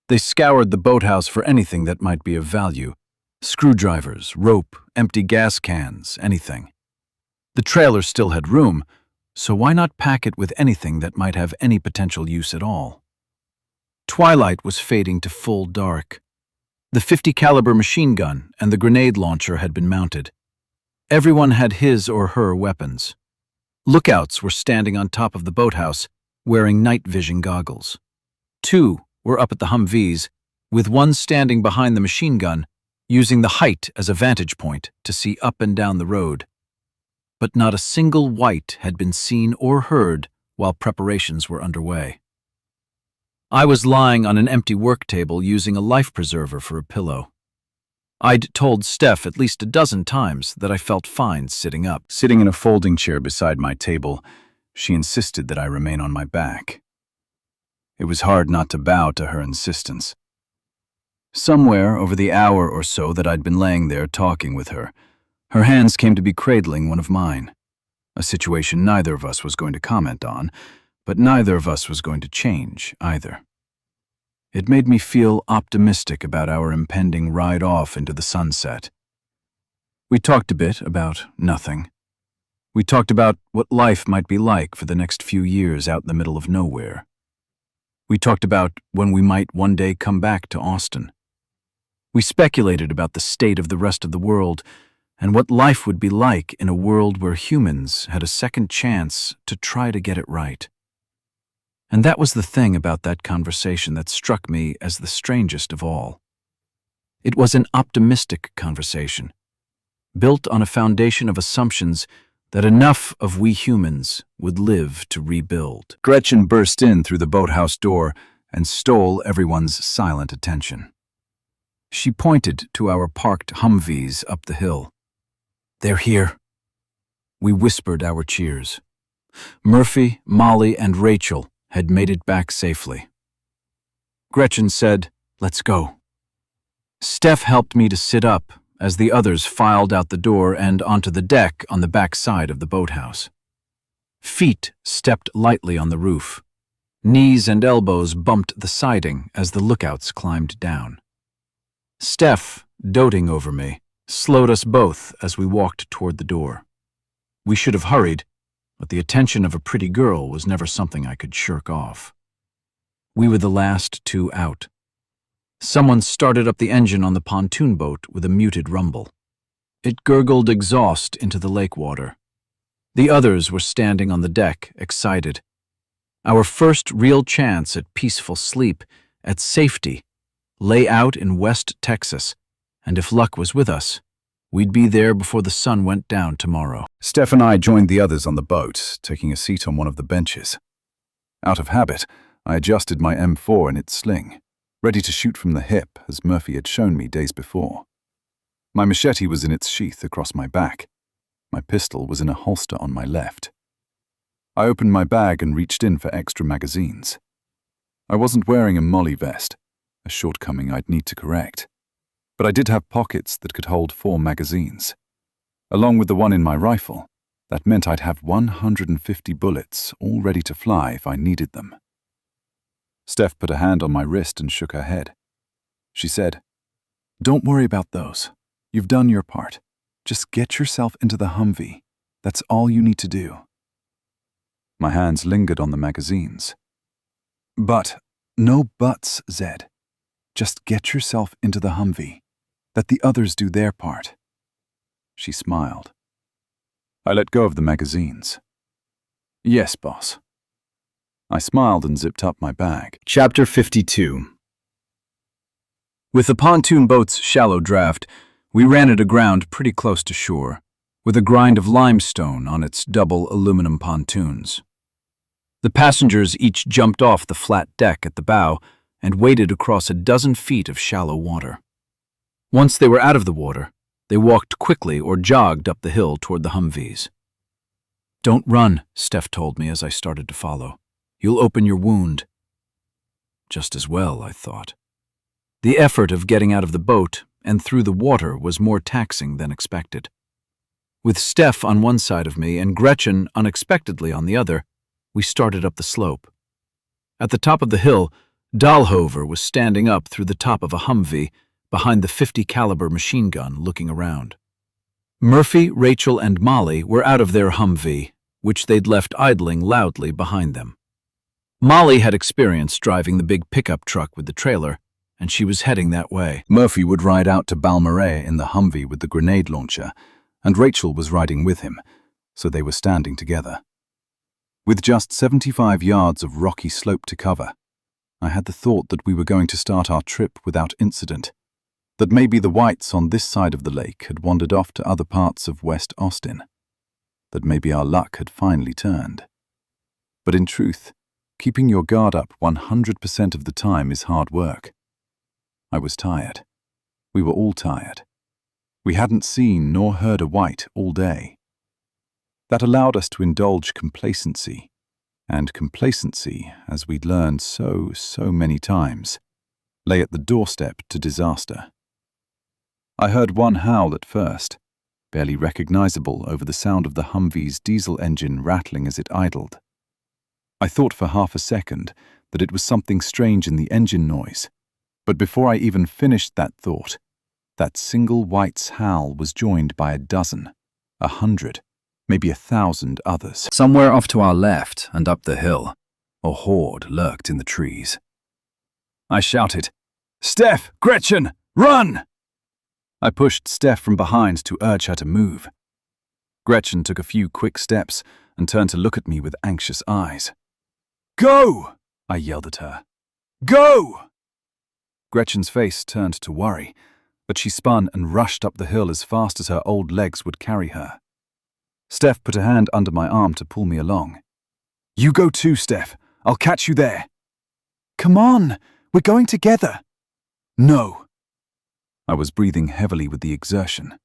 They scoured the boathouse for anything that might be of value. Screwdrivers, rope, empty gas cans, anything. The trailer still had room, so why not pack it with anything that might have any potential use at all? Twilight was fading to full dark. The 50 caliber machine gun and the grenade launcher had been mounted. Everyone had his or her weapons. Lookouts were standing on top of the boathouse, wearing night vision goggles. 2 were up at the Humvees, with one standing behind the machine gun, using the height as a vantage point to see up and down the road. But not a single white had been seen or heard while preparations were underway. I was lying on an empty work table using a life preserver for a pillow. I'd told Steph at least a dozen times that I felt fine sitting up. Sitting in a folding chair beside my table, she insisted that I remain on my back. It was hard not to bow to her insistence. Somewhere over the hour or so that I'd been laying there talking with her, her hands came to be cradling one of mine. a situation neither of us was going to comment on, but neither of us was going to change either. It made me feel optimistic about our impending ride off into the sunset. We talked a bit about nothing. We talked about what life might be like for the next few years out in the middle of nowhere. We talked about when we might one day come back to Austin. We speculated about the state of the rest of the world and what life would be like in a world where humans had a second chance to try to get it right. And that was the thing about that conversation that struck me as the strangest of all. It was an optimistic conversation, built on a foundation of assumptions that enough of we humans would live to rebuild. Gretchen burst in through the boathouse door and stole everyone's silent attention. She pointed to our parked Humvees up the hill. "They're here." We whispered our cheers. Murphy, Molly, and Rachel had made it back safely. Gretchen said, "Let's go." Steph helped me to sit up as the others filed out the door and onto the deck on the back side of the boathouse. Feet stepped lightly on the roof. Knees and elbows bumped the siding as the lookouts climbed down. Steph, doting over me, slowed us both as we walked toward the door. We should have hurried, but the attention of a pretty girl was never something I could shirk off. We were the last two out. Someone started up the engine on the pontoon boat with a muted rumble. It gurgled exhaust into the lake water. The others were standing on the deck, excited. Our first real chance at peaceful sleep, at safety, lay out in West Texas, and if luck was with us, we'd be there before the sun went down tomorrow. Steph and I joined the others on the boat, taking a seat on one of the benches. Out of habit, I adjusted my M4 in its sling, ready to shoot from the hip as Murphy had shown me days before. My machete was in its sheath across my back. My pistol was in a holster on my left. I opened my bag and reached in for extra magazines. I wasn't wearing a molly vest, a shortcoming I'd need to correct. But I did have pockets that could hold 4 magazines. Along with the one in my rifle, that meant I'd have 150 bullets all ready to fly if I needed them. Steph put a hand on my wrist and shook her head. She said, "Don't worry about those. You've done your part. Just get yourself into the Humvee. That's all you need to do." My hands lingered on the magazines. "But, no buts, Zed. Just get yourself into the Humvee. Let the others do their part." She smiled. I let go of the magazines. "Yes, boss." I smiled and zipped up my bag. Chapter 52. With the pontoon boat's shallow draft, we ran it aground pretty close to shore, with a grind of limestone on its double aluminum pontoons. The passengers each jumped off the flat deck at the bow and waded across a dozen feet of shallow water. Once they were out of the water, they walked quickly or jogged up the hill toward the Humvees. "Don't run," Steph told me as I started to follow. "You'll open your wound." Just as well, I thought. The effort of getting out of the boat and through the water was more taxing than expected. With Steph on one side of me and Gretchen unexpectedly on the other, we started up the slope. At the top of the hill, Dahlhover was standing up through the top of a Humvee behind the .50 caliber machine gun looking around. Murphy, Rachel, and Molly were out of their Humvee, which they'd left idling loudly behind them. Molly had experience driving the big pickup truck with the trailer, and she was heading that way. Murphy would ride out to Balmorhea in the Humvee with the grenade launcher, and Rachel was riding with him, so they were standing together. With just 75 yards of rocky slope to cover, I had the thought that we were going to start our trip without incident, that maybe the whites on this side of the lake had wandered off to other parts of West Austin, that maybe our luck had finally turned. But in truth, keeping your guard up 100% of the time is hard work. I was tired. We were all tired. We hadn't seen nor heard a white all day. That allowed us to indulge complacency, and complacency, as we'd learned so many times, lay at the doorstep to disaster. I heard one howl at first, barely recognizable over the sound of the Humvee's diesel engine rattling as it idled. I thought for half a second that it was something strange in the engine noise, but before I even finished that thought, that single White's howl was joined by 12, 100, maybe 1,000 others. Somewhere off to our left and up the hill, a horde lurked in the trees. I shouted, "Steph! Gretchen! Run!" I pushed Steph from behind to urge her to move. Gretchen took a few quick steps and turned to look at me with anxious eyes. "Go!" I yelled at her. "Go!" Gretchen's face turned to worry, but she spun and rushed up the hill as fast as her old legs would carry her. Steph put a hand under my arm to pull me along. "You go too, Steph. I'll catch you there." "Come on, we're going together." "No." I was breathing heavily with the exertion.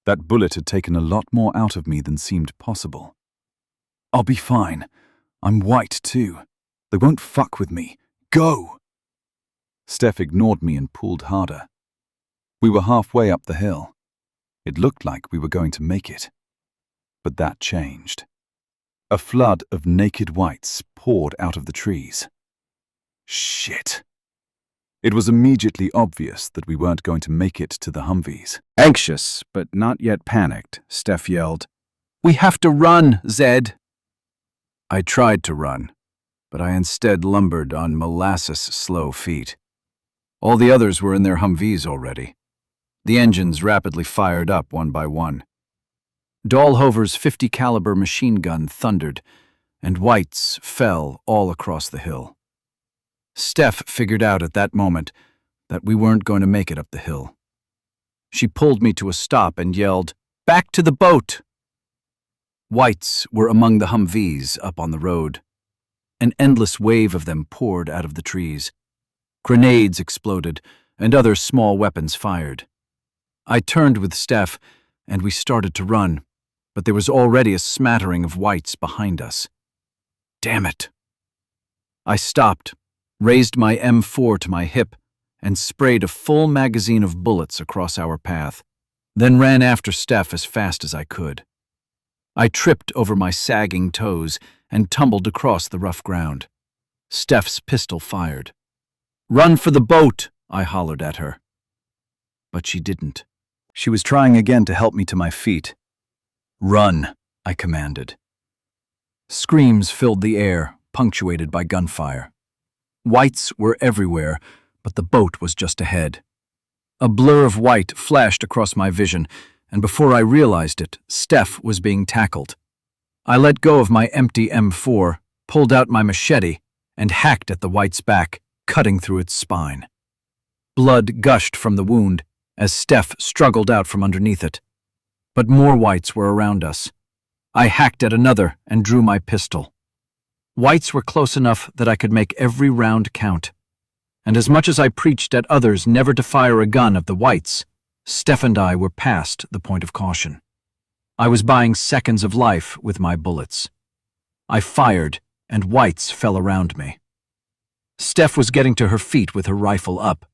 That bullet had taken a lot more out of me than seemed possible. "I'll be fine. I'm white too. They won't fuck with me. Go!" Steph ignored me and pulled harder. We were halfway up the hill. It looked like we were going to make it. But that changed. A flood of naked whites poured out of the trees. Shit. It was immediately obvious that we weren't going to make it to the Humvees. Anxious, but not yet panicked, Steph yelled, "We have to run, Zed!" I tried to run, but I instead lumbered on molasses-slow feet. All the others were in their Humvees already. The engines rapidly fired up one by one. Dahlhover's 50 caliber machine gun thundered, and whites fell all across the hill. Steph figured out at that moment that we weren't going to make it up the hill. She pulled me to a stop and yelled, "Back to the boat!" Whites were among the Humvees up on the road. An endless wave of them poured out of the trees. Grenades exploded, and other small weapons fired. I turned with Steph, and we started to run, but there was already a smattering of whites behind us. Damn it! I stopped, raised my M4 to my hip, and sprayed a full magazine of bullets across our path, then ran after Steph as fast as I could. I tripped over my sagging toes and tumbled across the rough ground. Steph's pistol fired. "Run for the boat!" I hollered at her. But she didn't. She was trying again to help me to my feet. "Run!" I commanded. Screams filled the air, punctuated by gunfire. Whites were everywhere, but the boat was just ahead. A blur of white flashed across my vision, and before I realized it, Steph was being tackled. I let go of my empty M4, pulled out my machete, and hacked at the white's back, cutting through its spine. Blood gushed from the wound as Steph struggled out from underneath it. But more whites were around us. I hacked at another and drew my pistol. Whites were close enough that I could make every round count. And as much as I preached at others never to fire a gun at the whites, Steph and I were past the point of caution. I was buying seconds of life with my bullets. I fired, and whites fell around me. Steph was getting to her feet with her rifle up.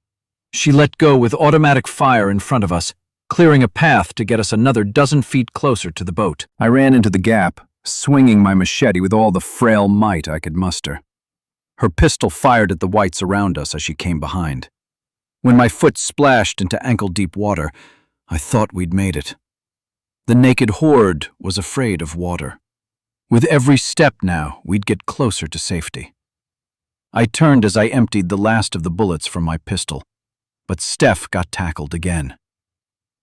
She let go with automatic fire in front of us, clearing a path to get us another dozen feet closer to the boat. I ran into the gap, swinging my machete with all the frail might I could muster. Her pistol fired at the whites around us as she came behind. When my foot splashed into ankle-deep water, I thought we'd made it. The naked horde was afraid of water. With every step now, we'd get closer to safety. I turned as I emptied the last of the bullets from my pistol, but Steph got tackled again.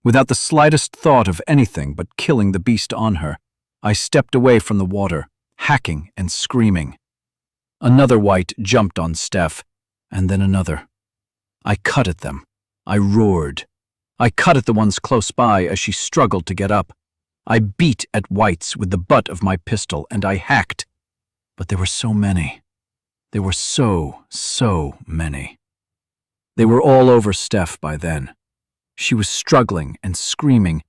Without the slightest thought of anything but killing the beast on her, I stepped away from the water, hacking and screaming. Another white jumped on Steph, and then another. I cut at them. I roared. I cut at the ones close by as she struggled to get up. I beat at whites with the butt of my pistol, and I hacked. But there were so many. There were so many. They were all over Steph by then. She was struggling and screaming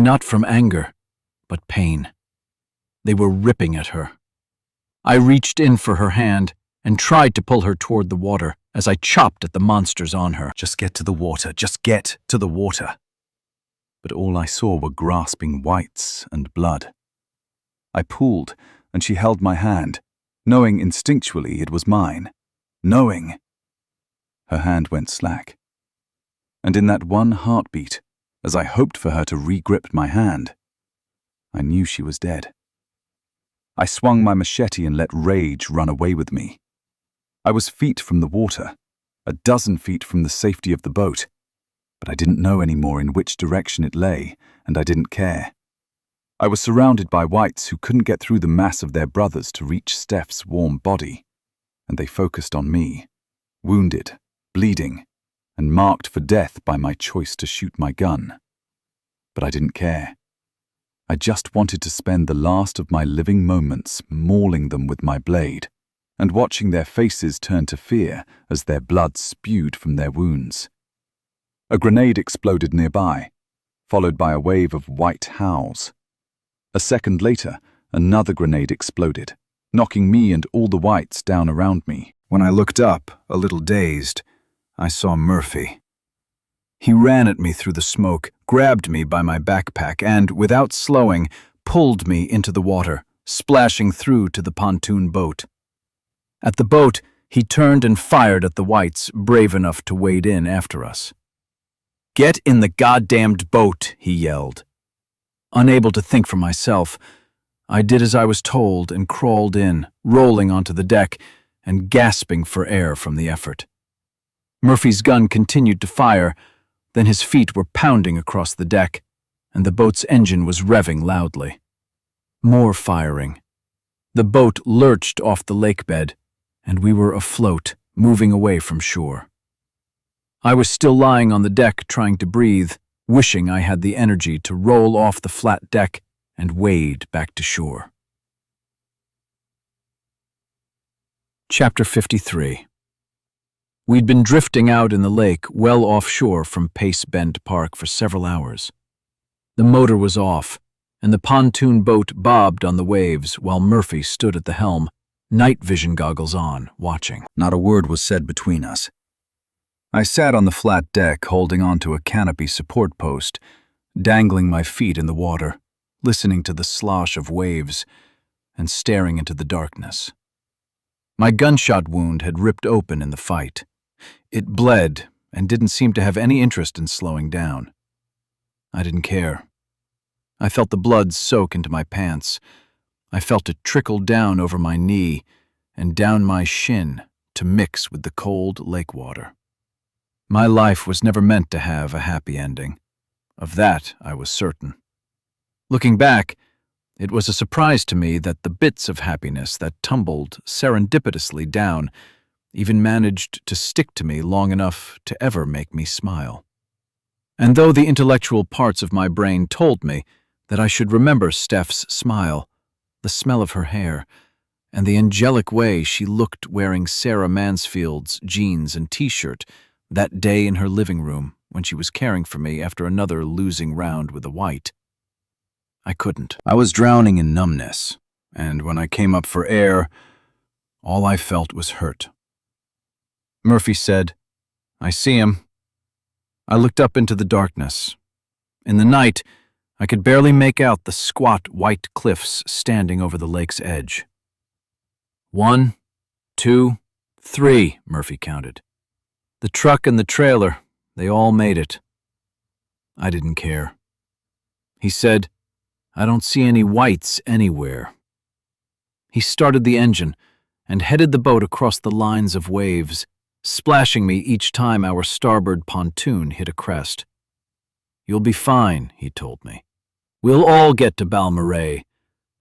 not from anger, but pain. They were ripping at her. I reached in for her hand and tried to pull her toward the water as I chopped at the monsters on her. Just get to the water. Just get to the water. but all I saw were grasping whites and blood. I pulled, and she held my hand, knowing instinctually it was mine. Knowing. Her hand went slack. And in that one heartbeat, as I hoped for her to re-grip my hand, I knew she was dead. I swung my machete and let rage run away with me. I was feet from the water, a dozen feet from the safety of the boat, but I didn't know anymore in which direction it lay, and I didn't care. I was surrounded by whites who couldn't get through the mass of their brothers to reach Steph's warm body, and they focused on me, wounded, bleeding, and marked for death by my choice to shoot my gun. But I didn't care. I just wanted to spend the last of my living moments mauling them with my blade, and watching their faces turn to fear as their blood spewed from their wounds. A grenade exploded nearby, followed by a wave of white howls. A second later, another grenade exploded, knocking me and all the whites down around me. When I looked up, a little dazed, I saw Murphy. He ran at me through the smoke, grabbed me by my backpack, and, without slowing, pulled me into the water, splashing through to the pontoon boat. At the boat, he turned and fired at the whites, brave enough to wade in after us. "Get in the goddamned boat," he yelled. Unable to think for myself, I did as I was told and crawled in, rolling onto the deck and gasping for air from the effort. Murphy's gun continued to fire, then his feet were pounding across the deck, and the boat's engine was revving loudly. More firing. The boat lurched off the lake bed, and we were afloat, moving away from shore. I was still lying on the deck trying to breathe, wishing I had the energy to roll off the flat deck and wade back to shore. Chapter 53. We'd been drifting out in the lake well offshore from Pace Bend Park for several hours. The motor was off, and the pontoon boat bobbed on the waves while Murphy stood at the helm, night vision goggles on, watching. Not a word was said between us. I sat on the flat deck holding onto a canopy support post, dangling my feet in the water, listening to the slosh of waves and staring into the darkness. My gunshot wound had ripped open in the fight. It bled and didn't seem to have any interest in slowing down. I didn't care. I felt the blood soak into my pants. I felt it trickle down over my knee and down my shin to mix with the cold lake water. My life was never meant to have a happy ending. Of that, I was certain. Looking back, it was a surprise to me that the bits of happiness that tumbled serendipitously down even managed to stick to me long enough to ever make me smile. And though the intellectual parts of my brain told me that I should remember Steph's smile, the smell of her hair, and the angelic way she looked wearing Sarah Mansfield's jeans and t-shirt that day in her living room when she was caring for me after another losing round with a white, I couldn't. I was drowning in numbness, and when I came up for air, all I felt was hurt. Murphy said, "I see him." I looked up into the darkness. In the night, I could barely make out the squat white cliffs standing over the lake's edge. 1, 2, 3, Murphy counted. The truck and the trailer, they all made it. I didn't care. He said, "I don't see any whites anywhere." He started the engine and headed the boat across the lines of waves, splashing me each time our starboard pontoon hit a crest. "You'll be fine," he told me. "We'll all get to Balmorhea,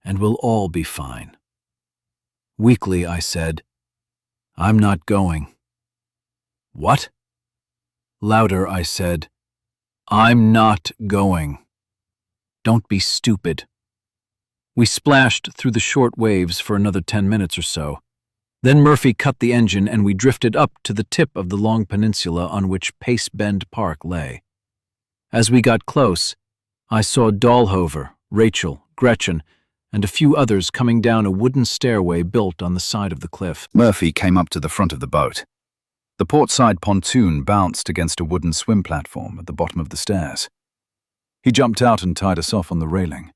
and we'll all be fine." Weakly, I said, "I'm not going." "What?" Louder, I said, "I'm not going." "Don't be stupid." We splashed through the short waves for another 10 minutes or so. Then Murphy cut the engine and we drifted up to the tip of the long peninsula on which Pace Bend Park lay. As we got close, I saw Dahlhover, Rachel, Gretchen, and a few others coming down a wooden stairway built on the side of the cliff. Murphy came up to the front of the boat. The port side pontoon bounced against a wooden swim platform at the bottom of the stairs. He jumped out and tied us off on the railing.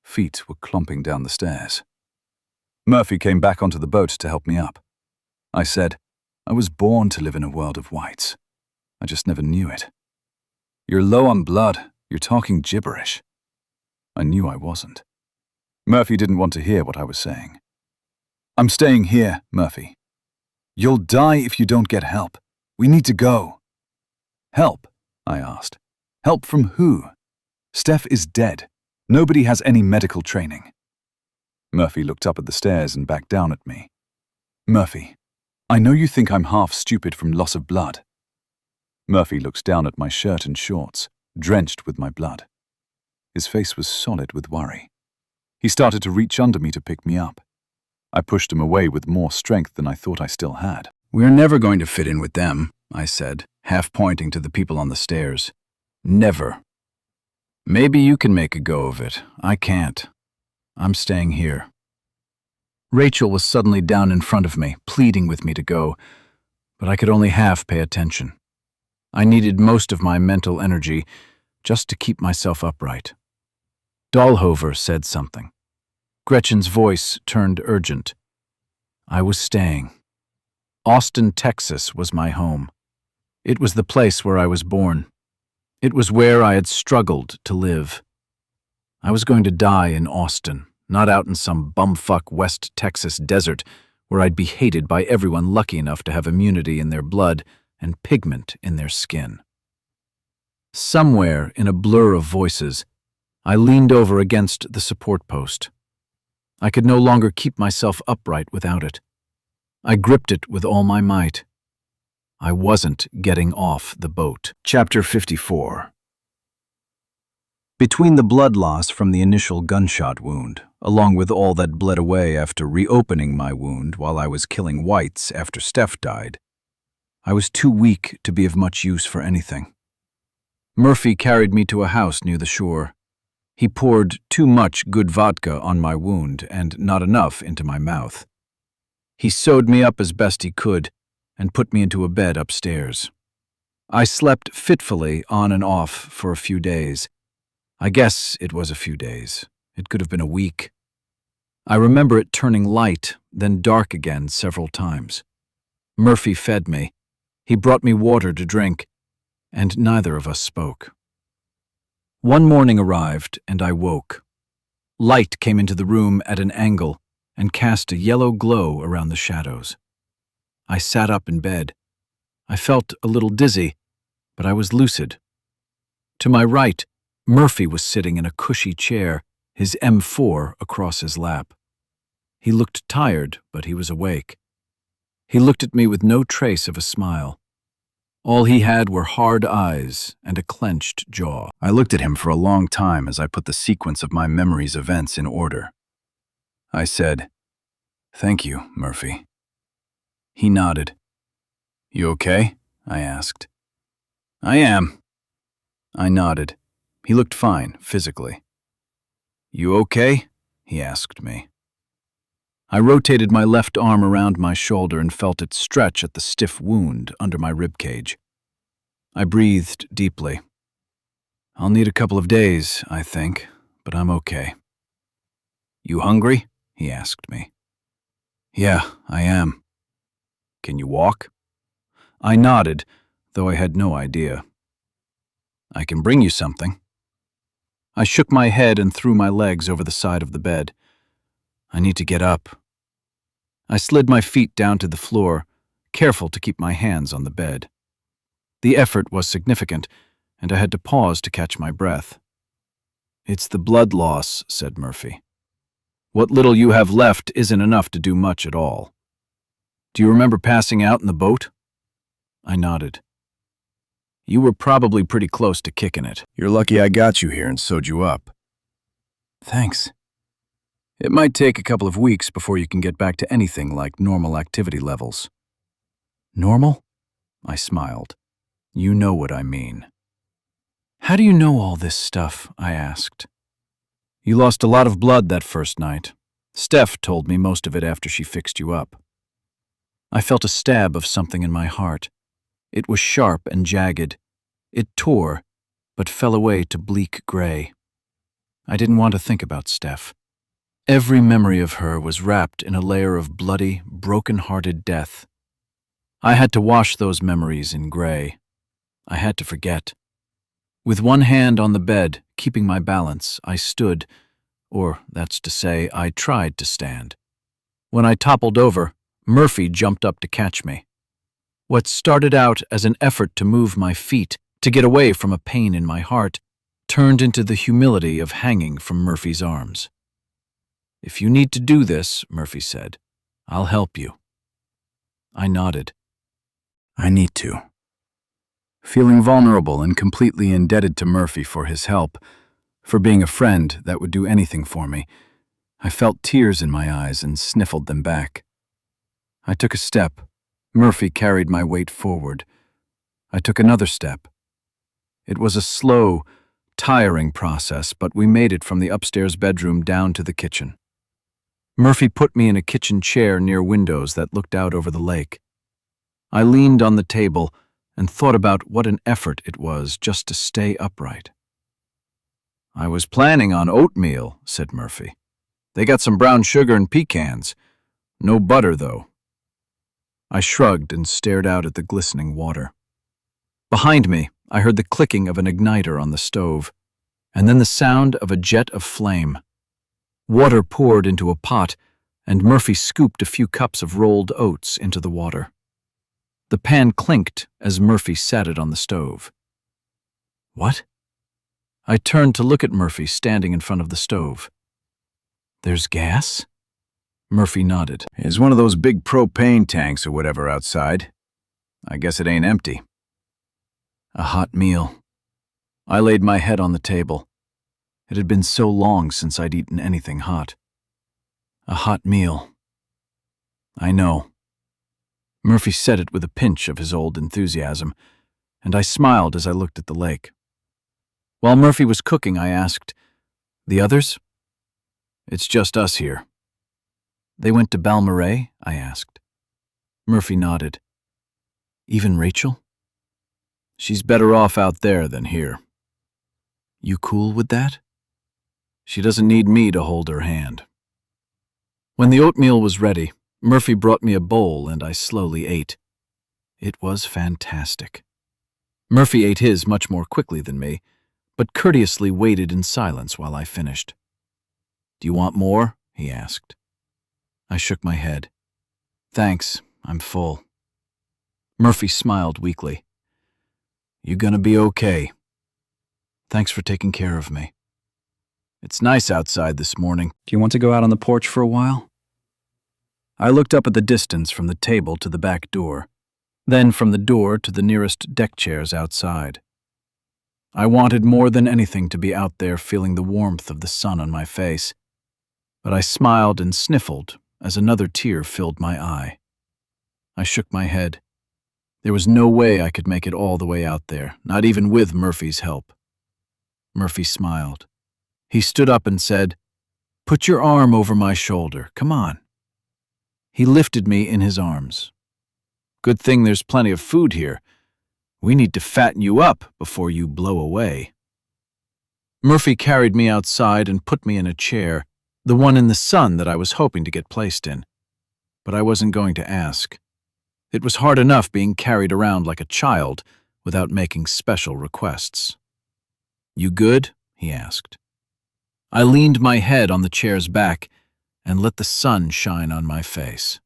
Feet were clomping down the stairs. Murphy came back onto the boat to help me up. I said, I was born to live in a world of whites. I just never knew it. You're low on blood. You're talking gibberish. I knew I wasn't. Murphy didn't want to hear what I was saying. I'm staying here, Murphy. You'll die if you don't get help. We need to go. Help? I asked. Help from who? Steph is dead. Nobody has any medical training. Murphy looked up at the stairs and back down at me. Murphy, I know you think I'm half stupid from loss of blood. Murphy looked down at my shirt and shorts, drenched with my blood. His face was solid with worry. He started to reach under me to pick me up. I pushed him away with more strength than I thought I still had. We're never going to fit in with them, I said, half pointing to the people on the stairs. Never. Maybe you can make a go of it. I can't. I'm staying here. Rachel was suddenly down in front of me, pleading with me to go, but I could only half pay attention. I needed most of my mental energy just to keep myself upright. Dahlhover said something. Gretchen's voice turned urgent. I was staying. Austin, Texas was my home. It was the place where I was born. It was where I had struggled to live. I was going to die in Austin, not out in some bumfuck West Texas desert where I'd be hated by everyone lucky enough to have immunity in their blood and pigment in their skin. Somewhere in a blur of voices, I leaned over against the support post. I could no longer keep myself upright without it. I gripped it with all my might. I wasn't getting off the boat. Chapter 54. Between the blood loss from the initial gunshot wound, along with all that bled away after reopening my wound while I was killing whites after Steph died, I was too weak to be of much use for anything. Murphy carried me to a house near the shore. He poured too much good vodka on my wound and not enough into my mouth. He sewed me up as best he could and put me into a bed upstairs. I slept fitfully on and off for a few days. I guess it was a few days. It could have been a week. I remember it turning light, then dark again several times. Murphy fed me. He brought me water to drink, and neither of us spoke. One morning arrived, and I woke. Light came into the room at an angle and cast a yellow glow around the shadows. I sat up in bed. I felt a little dizzy, but I was lucid. To my right, Murphy was sitting in a cushy chair, his M4 across his lap. He looked tired, but he was awake. He looked at me with no trace of a smile. All he had were hard eyes and a clenched jaw. I looked at him for a long time as I put the sequence of my memory's events in order. I said, "Thank you, Murphy." He nodded. "You okay?" I asked. "I am." I nodded. He looked fine, physically. "You okay?" he asked me. I rotated my left arm around my shoulder and felt it stretch at the stiff wound under my ribcage. I breathed deeply. "I'll need a couple of days, I think, but I'm okay." "You hungry?" he asked me. "Yeah, I am." "Can you walk?" I nodded, though I had no idea. "I can bring you something." I shook my head and threw my legs over the side of the bed. "I need to get up." I slid my feet down to the floor, careful to keep my hands on the bed. The effort was significant, and I had to pause to catch my breath. "It's the blood loss," said Murphy. "What little you have left isn't enough to do much at all. Do you remember passing out in the boat?" I nodded. "You were probably pretty close to kicking it. You're lucky I got you here and sewed you up." "Thanks. It might take a couple of weeks before you can get back to anything like normal activity levels." "Normal?" I smiled. "You know what I mean." "How do you know all this stuff?" I asked. "You lost a lot of blood that first night. Steph told me most of it after she fixed you up." I felt a stab of something in my heart. It was sharp and jagged. It tore, but fell away to bleak gray. I didn't want to think about Steph. Every memory of her was wrapped in a layer of bloody, broken-hearted death. I had to wash those memories in gray. I had to forget. With one hand on the bed, keeping my balance, I stood, or that's to say, I tried to stand. When I toppled over, Murphy jumped up to catch me. What started out as an effort to move my feet, to get away from a pain in my heart, turned into the humility of hanging from Murphy's arms. "If you need to do this," Murphy said, "I'll help you." I nodded. I need to. Feeling vulnerable and completely indebted to Murphy for his help, for being a friend that would do anything for me, I felt tears in my eyes and sniffled them back. I took a step. Murphy carried my weight forward. I took another step. It was a slow, tiring process, but we made it from the upstairs bedroom down to the kitchen. Murphy put me in a kitchen chair near windows that looked out over the lake. I leaned on the table and thought about what an effort it was just to stay upright. "I was planning on oatmeal," said Murphy. "They got some brown sugar and pecans. No butter, though." I shrugged and stared out at the glistening water. Behind me, I heard the clicking of an igniter on the stove, and then the sound of a jet of flame. Water poured into a pot, and Murphy scooped a few cups of rolled oats into the water. The pan clinked as Murphy sat it on the stove. "What?" I turned to look at Murphy standing in front of the stove. "There's gas?" Murphy nodded. "There's one of those big propane tanks or whatever outside. I guess it ain't empty." A hot meal. I laid my head on the table. It had been so long since I'd eaten anything hot. A hot meal. I know. Murphy said it with a pinch of his old enthusiasm, and I smiled as I looked at the lake. While Murphy was cooking, I asked, "The others?" "It's just us here." "They went to Balmorhea?" I asked. Murphy nodded. "Even Rachel?" "She's better off out there than here." "You cool with that?" "She doesn't need me to hold her hand." When the oatmeal was ready, Murphy brought me a bowl and I slowly ate. It was fantastic. Murphy ate his much more quickly than me, but courteously waited in silence while I finished. "Do you want more?" he asked. I shook my head. "Thanks, I'm full." Murphy smiled weakly. "You gonna be okay? Thanks for taking care of me. It's nice outside this morning. Do you want to go out on the porch for a while?" I looked up at the distance from the table to the back door, then from the door to the nearest deck chairs outside. I wanted more than anything to be out there feeling the warmth of the sun on my face, but I smiled and sniffled as another tear filled my eye. I shook my head. There was no way I could make it all the way out there, not even with Murphy's help. Murphy smiled. He stood up and said, "Put your arm over my shoulder, come on." He lifted me in his arms. "Good thing there's plenty of food here. We need to fatten you up before you blow away." Murphy carried me outside and put me in a chair, the one in the sun that I was hoping to get placed in. But I wasn't going to ask. It was hard enough being carried around like a child without making special requests. "You good?" he asked. I leaned my head on the chair's back and let the sun shine on my face.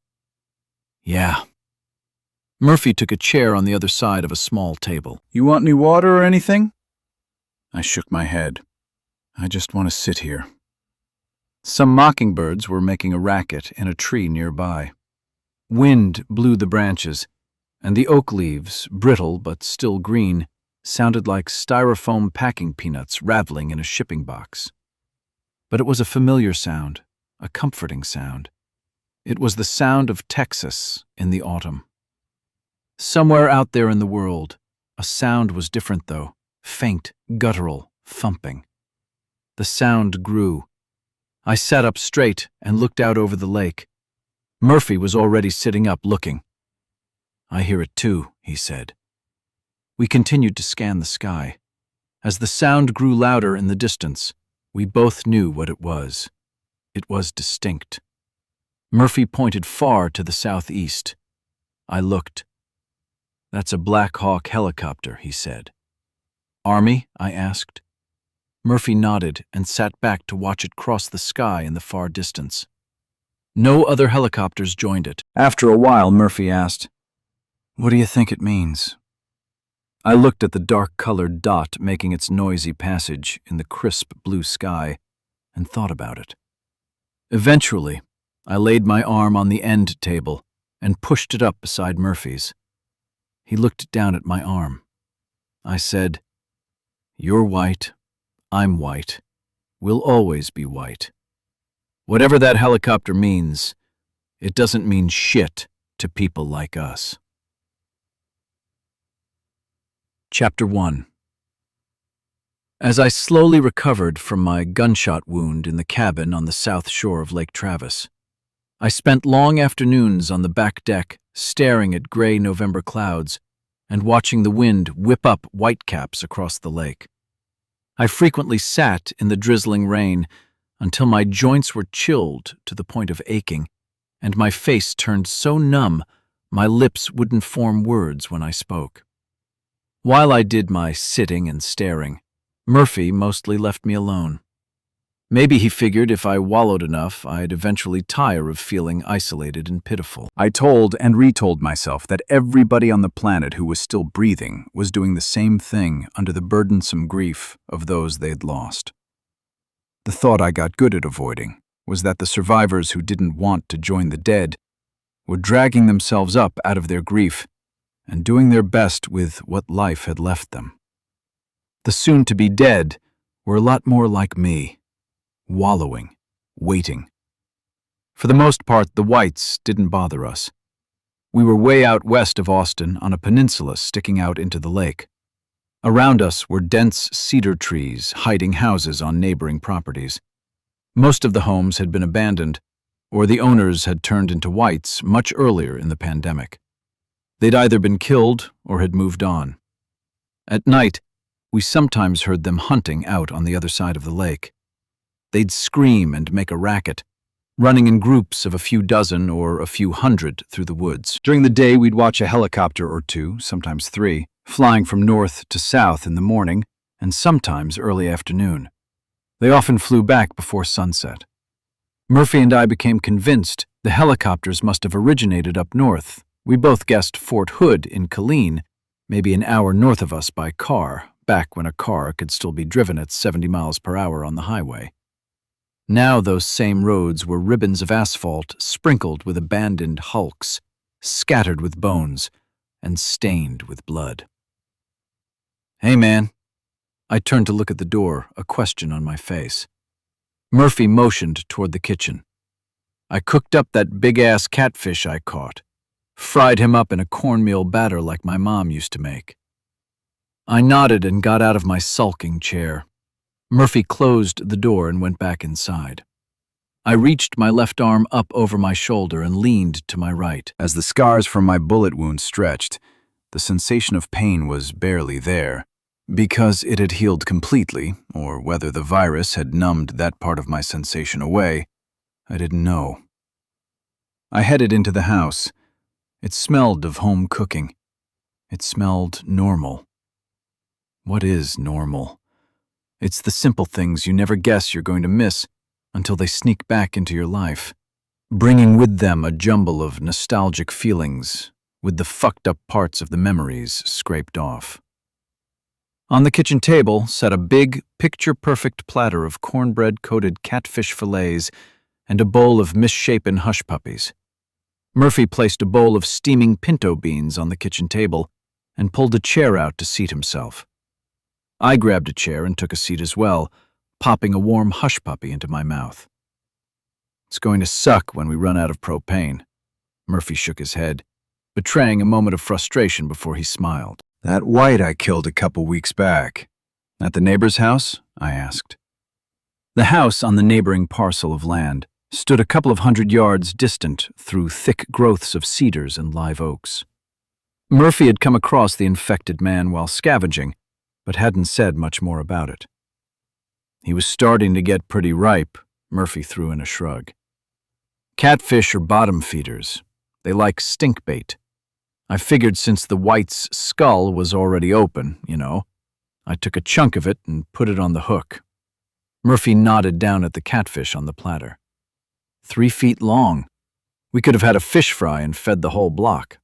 "Yeah." Murphy took a chair on the other side of a small table. "You want any water or anything?" I shook my head. "I just want to sit here." Some mockingbirds were making a racket in a tree nearby. Wind blew the branches, and the oak leaves, brittle but still green, sounded like styrofoam packing peanuts rattling in a shipping box. But it was a familiar sound, a comforting sound. It was the sound of Texas in the autumn. Somewhere out there in the world, a sound was different though, faint, guttural, thumping. The sound grew. I sat up straight and looked out over the lake. Murphy was already sitting up looking. "I hear it too," he said. We continued to scan the sky. As the sound grew louder in the distance, we both knew what it was. It was distinct. Murphy pointed far to the southeast. I looked. "That's a Black Hawk helicopter," he said. "Army?" I asked. Murphy nodded and sat back to watch it cross the sky in the far distance. No other helicopters joined it. After a while, Murphy asked, "What do you think it means?" I looked at the dark-colored dot making its noisy passage in the crisp blue sky and thought about it. Eventually, I laid my arm on the end table and pushed it up beside Murphy's. He looked down at my arm. I said, "You're white, I'm white. We'll always be white. Whatever that helicopter means, it doesn't mean shit to people like us." Chapter 1. As I slowly recovered from my gunshot wound in the cabin on the south shore of Lake Travis, I spent long afternoons on the back deck staring at gray November clouds and watching the wind whip up whitecaps across the lake. I frequently sat in the drizzling rain until my joints were chilled to the point of aching, and my face turned so numb my lips wouldn't form words when I spoke. While I did my sitting and staring, Murphy mostly left me alone. Maybe he figured if I wallowed enough, I'd eventually tire of feeling isolated and pitiful. I told and retold myself that everybody on the planet who was still breathing was doing the same thing under the burdensome grief of those they'd lost. The thought I got good at avoiding was that the survivors who didn't want to join the dead were dragging themselves up out of their grief and doing their best with what life had left them. The soon-to-be dead were a lot more like me, wallowing, waiting. For the most part, the whites didn't bother us. We were way out west of Austin on a peninsula sticking out into the lake. Around us were dense cedar trees hiding houses on neighboring properties. Most of the homes had been abandoned, or the owners had turned into whites much earlier in the pandemic. They'd either been killed or had moved on. At night, we sometimes heard them hunting out on the other side of the lake. They'd scream and make a racket, running in groups of a few dozen or a few hundred through the woods. During the day, we'd watch a helicopter or two, sometimes 3, flying from north to south in the morning and sometimes early afternoon. They often flew back before sunset. Murphy and I became convinced the helicopters must have originated up north. We both guessed Fort Hood in Killeen, maybe an hour north of us by car, back when a car could still be driven at 70 miles per hour on the highway. Now those same roads were ribbons of asphalt sprinkled with abandoned hulks, scattered with bones, and stained with blood. "Hey, man." I turned to look at the door, a question on my face. Murphy motioned toward the kitchen. "I cooked up that big-ass catfish I caught. Fried him up in a cornmeal batter like my mom used to make." I nodded and got out of my sulking chair. Murphy closed the door and went back inside. I reached my left arm up over my shoulder and leaned to my right. As the scars from my bullet wound stretched, the sensation of pain was barely there. Because it had healed completely, or whether the virus had numbed that part of my sensation away, I didn't know. I headed into the house. It smelled of home cooking. It smelled normal. What is normal? It's the simple things you never guess you're going to miss until they sneak back into your life, bringing with them a jumble of nostalgic feelings with the fucked up parts of the memories scraped off. On the kitchen table sat a big, picture-perfect platter of cornbread-coated catfish fillets and a bowl of misshapen hush puppies. Murphy placed a bowl of steaming pinto beans on the kitchen table and pulled a chair out to seat himself. I grabbed a chair and took a seat as well, popping a warm hush puppy into my mouth. "It's going to suck when we run out of propane." Murphy shook his head, betraying a moment of frustration before he smiled. "That white I killed a couple weeks back. At the neighbor's house?" I asked. The house on the neighboring parcel of land stood a couple of 100 yards distant through thick growths of cedars and live oaks. Murphy had come across the infected man while scavenging, but hadn't said much more about it. He was starting to get pretty ripe, Murphy threw in a shrug. Catfish are bottom feeders. They like stink bait. I figured since the white's skull was already open, I took a chunk of it and put it on the hook. Murphy nodded down at the catfish on the platter. 3 feet long. We could have had a fish fry and fed the whole block.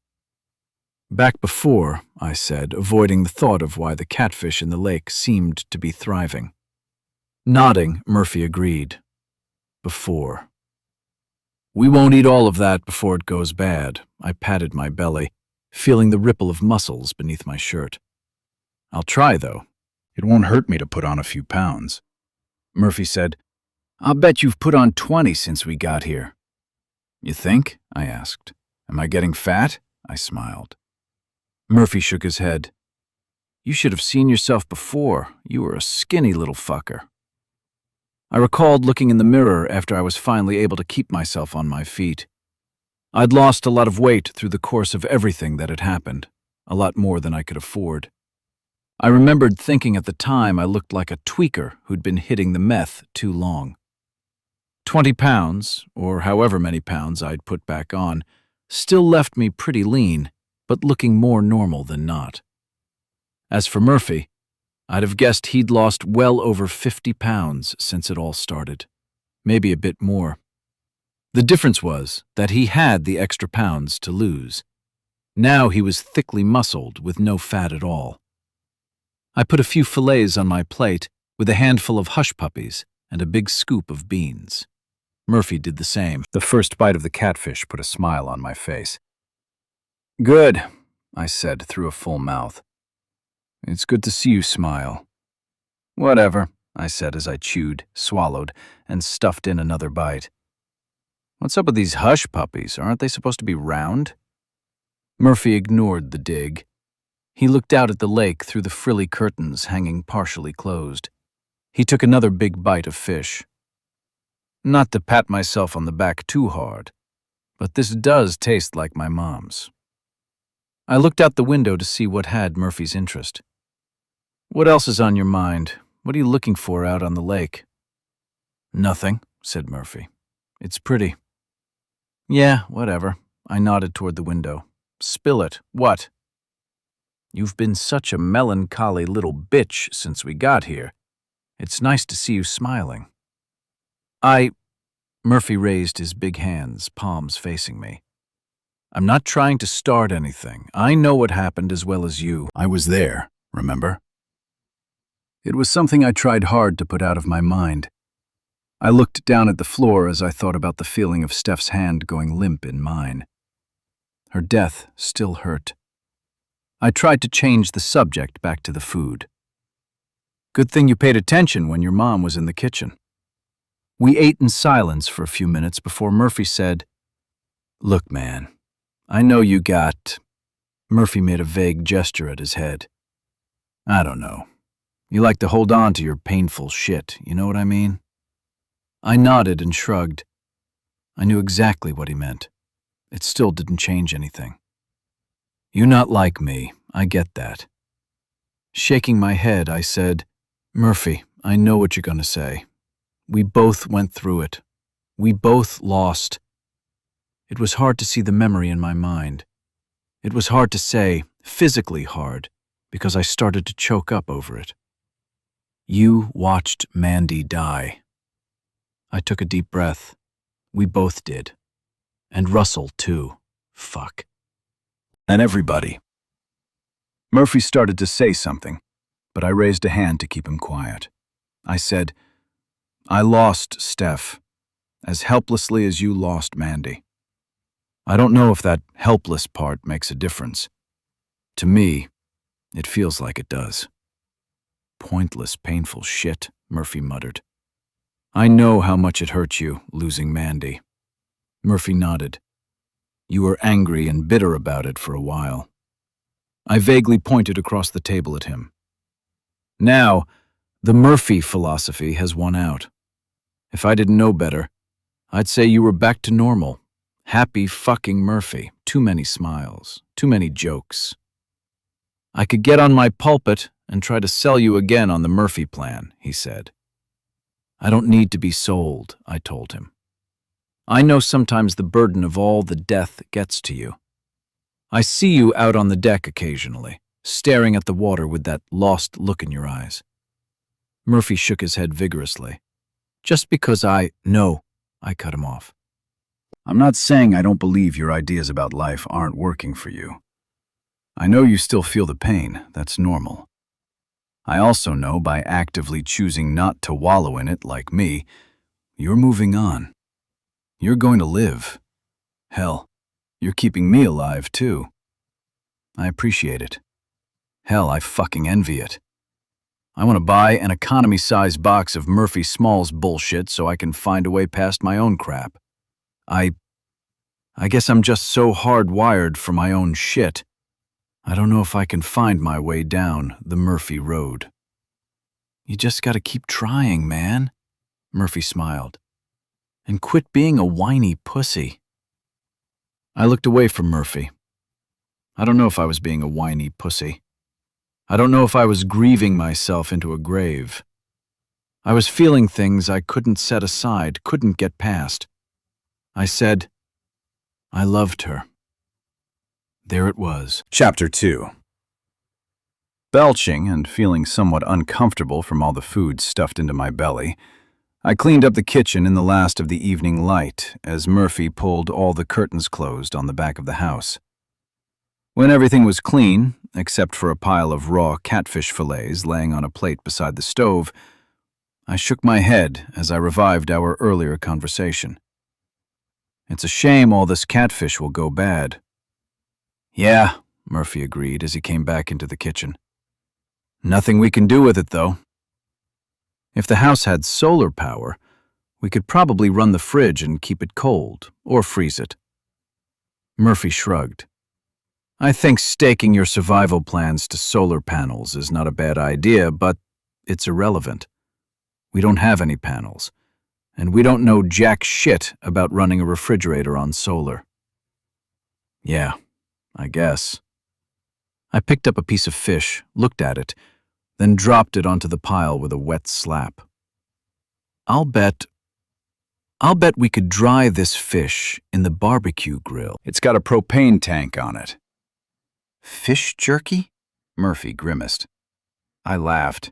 Back before, I said, avoiding the thought of why the catfish in the lake seemed to be thriving. Nodding, Murphy agreed. Before. We won't eat all of that before it goes bad. I patted my belly, feeling the ripple of muscles beneath my shirt. I'll try, though. It won't hurt me to put on a few pounds. Murphy said, I'll bet you've put on 20 since we got here. You think? I asked. Am I getting fat? I smiled. Murphy shook his head. You should have seen yourself before. You were a skinny little fucker. I recalled looking in the mirror after I was finally able to keep myself on my feet. I'd lost a lot of weight through the course of everything that had happened, a lot more than I could afford. I remembered thinking at the time I looked like a tweaker who'd been hitting the meth too long. 20 pounds, or however many pounds I'd put back on, still left me pretty lean, but looking more normal than not. As for Murphy, I'd have guessed he'd lost well over 50 pounds since it all started, maybe a bit more. The difference was that he had the extra pounds to lose. Now he was thickly muscled with no fat at all. I put a few fillets on my plate with a handful of hush puppies and a big scoop of beans. Murphy did the same. The first bite of the catfish put a smile on my face. Good, I said through a full mouth. It's good to see you smile. Whatever, I said as I chewed, swallowed, and stuffed in another bite. What's up with these hush puppies? Aren't they supposed to be round? Murphy ignored the dig. He looked out at the lake through the frilly curtains hanging partially closed. He took another big bite of fish. Not to pat myself on the back too hard, but this does taste like my mom's. I looked out the window to see what had Murphy's interest. What else is on your mind? What are you looking for out on the lake? Nothing, said Murphy. It's pretty. Yeah, whatever. I nodded toward the window. Spill it. What? You've been such a melancholy little bitch since we got here. It's nice to see you smiling. Murphy raised his big hands, palms facing me. I'm not trying to start anything. I know what happened as well as you. I was there, remember? It was something I tried hard to put out of my mind. I looked down at the floor as I thought about the feeling of Steph's hand going limp in mine. Her death still hurt. I tried to change the subject back to the food. Good thing you paid attention when your mom was in the kitchen. We ate in silence for a few minutes before Murphy said, Look, man, I know you got... Murphy made a vague gesture at his head. I don't know. You like to hold on to your painful shit, you know what I mean? I nodded and shrugged. I knew exactly what he meant. It still didn't change anything. You're not like me, I get that. Shaking my head, I said, Murphy, I know what you're going to say. We both went through it. We both lost. It was hard to see the memory in my mind. It was hard to say, physically hard, because I started to choke up over it. You watched Mandy die. I took a deep breath. We both did. And Russell, too. Fuck. And everybody. Murphy started to say something, but I raised a hand to keep him quiet. I said, I lost Steph, as helplessly as you lost Mandy. I don't know if that helpless part makes a difference. To me, it feels like it does. Pointless, painful shit, Murphy muttered. I know how much it hurt you, losing Mandy. Murphy nodded. You were angry and bitter about it for a while. I vaguely pointed across the table at him. Now, the Murphy philosophy has won out. If I didn't know better, I'd say you were back to normal. Happy fucking Murphy. Too many smiles. Too many jokes. I could get on my pulpit and try to sell you again on the Murphy plan, he said. I don't need to be sold, I told him. I know sometimes the burden of all the death gets to you. I see you out on the deck occasionally, staring at the water with that lost look in your eyes. Murphy shook his head vigorously. Just because No, I cut him off. I'm not saying I don't believe your ideas about life aren't working for you. I know you still feel the pain, that's normal. I also know by actively choosing not to wallow in it like me, you're moving on. You're going to live. Hell, you're keeping me alive too. I appreciate it. Hell, I fucking envy it. I want to buy an economy-sized box of Murphy Smalls bullshit so I can find a way past my own crap. I guess I'm just so hardwired for my own shit. I don't know if I can find my way down the Murphy road. You just gotta keep trying, man, Murphy smiled. And quit being a whiny pussy. I looked away from Murphy. I don't know if I was being a whiny pussy. I don't know if I was grieving myself into a grave. I was feeling things I couldn't set aside, couldn't get past. I said, I loved her. There it was. Chapter 2. Belching and feeling somewhat uncomfortable from all the food stuffed into my belly, I cleaned up the kitchen in the last of the evening light as Murphy pulled all the curtains closed on the back of the house. When everything was clean, except for a pile of raw catfish fillets laying on a plate beside the stove, I shook my head as I revived our earlier conversation. It's a shame all this catfish will go bad. Yeah, Murphy agreed as he came back into the kitchen. Nothing we can do with it, though. If the house had solar power, we could probably run the fridge and keep it cold, or freeze it. Murphy shrugged. I think staking your survival plans to solar panels is not a bad idea, but it's irrelevant. We don't have any panels, and we don't know jack shit about running a refrigerator on solar. Yeah, I guess. I picked up a piece of fish, looked at it, then dropped it onto the pile with a wet slap. I'll bet we could dry this fish in the barbecue grill. It's got a propane tank on it. Fish jerky? Murphy grimaced. I laughed.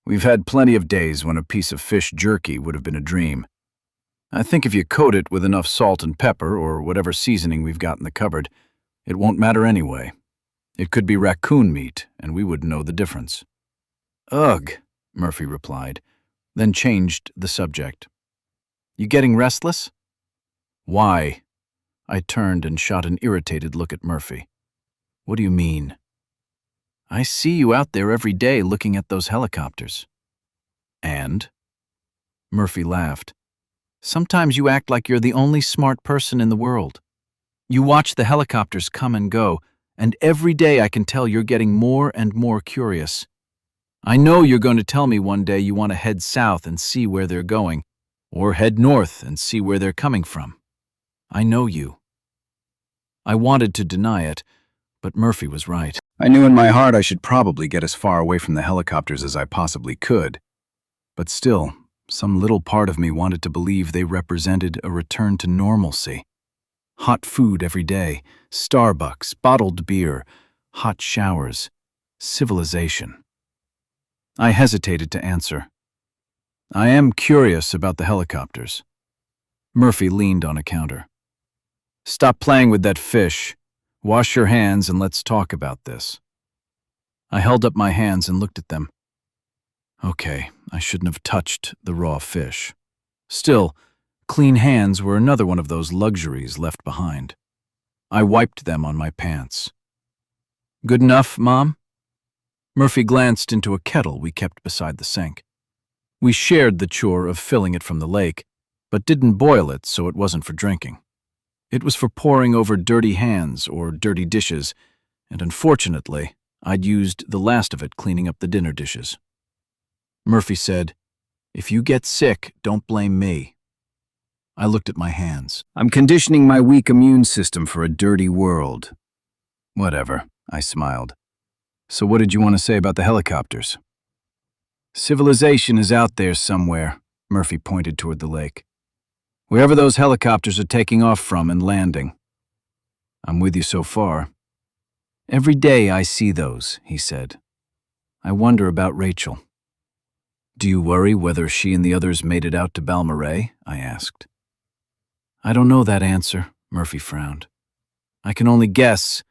We've had plenty of days when a piece of fish jerky would have been a dream. I think if you coat it with enough salt and pepper or whatever seasoning we've got in the cupboard, it won't matter anyway. It could be raccoon meat, and we wouldn't know the difference. Ugh, Murphy replied, then changed the subject. You getting restless? Why? I turned and shot an irritated look at Murphy. What do you mean? I see you out there every day looking at those helicopters. And? Murphy laughed. Sometimes you act like you're the only smart person in the world. You watch the helicopters come and go, and every day I can tell you're getting more and more curious. I know you're going to tell me one day you want to head south and see where they're going, or head north and see where they're coming from. I know you. I wanted to deny it, but Murphy was right. I knew in my heart I should probably get as far away from the helicopters as I possibly could. But still, some little part of me wanted to believe they represented a return to normalcy. Hot food every day, Starbucks, bottled beer, hot showers, civilization. I hesitated to answer. I am curious about the helicopters. Murphy leaned on a counter. Stop playing with that fish. Wash your hands and let's talk about this. I held up my hands and looked at them. Okay, I shouldn't have touched the raw fish. Still, clean hands were another one of those luxuries left behind. I wiped them on my pants. Good enough, Mom? Murphy glanced into a kettle we kept beside the sink. We shared the chore of filling it from the lake, but didn't boil it so it wasn't for drinking. It was for pouring over dirty hands or dirty dishes, and unfortunately, I'd used the last of it cleaning up the dinner dishes. Murphy said, If you get sick, don't blame me. I looked at my hands. I'm conditioning my weak immune system for a dirty world. Whatever, I smiled. So what did you want to say about the helicopters? Civilization is out there somewhere, Murphy pointed toward the lake. Wherever those helicopters are taking off from and landing. I'm with you so far. Every day I see those, he said. I wonder about Rachel. Do you worry whether she and the others made it out to Balmorhea? I asked. I don't know that answer, Murphy frowned. I can only guess,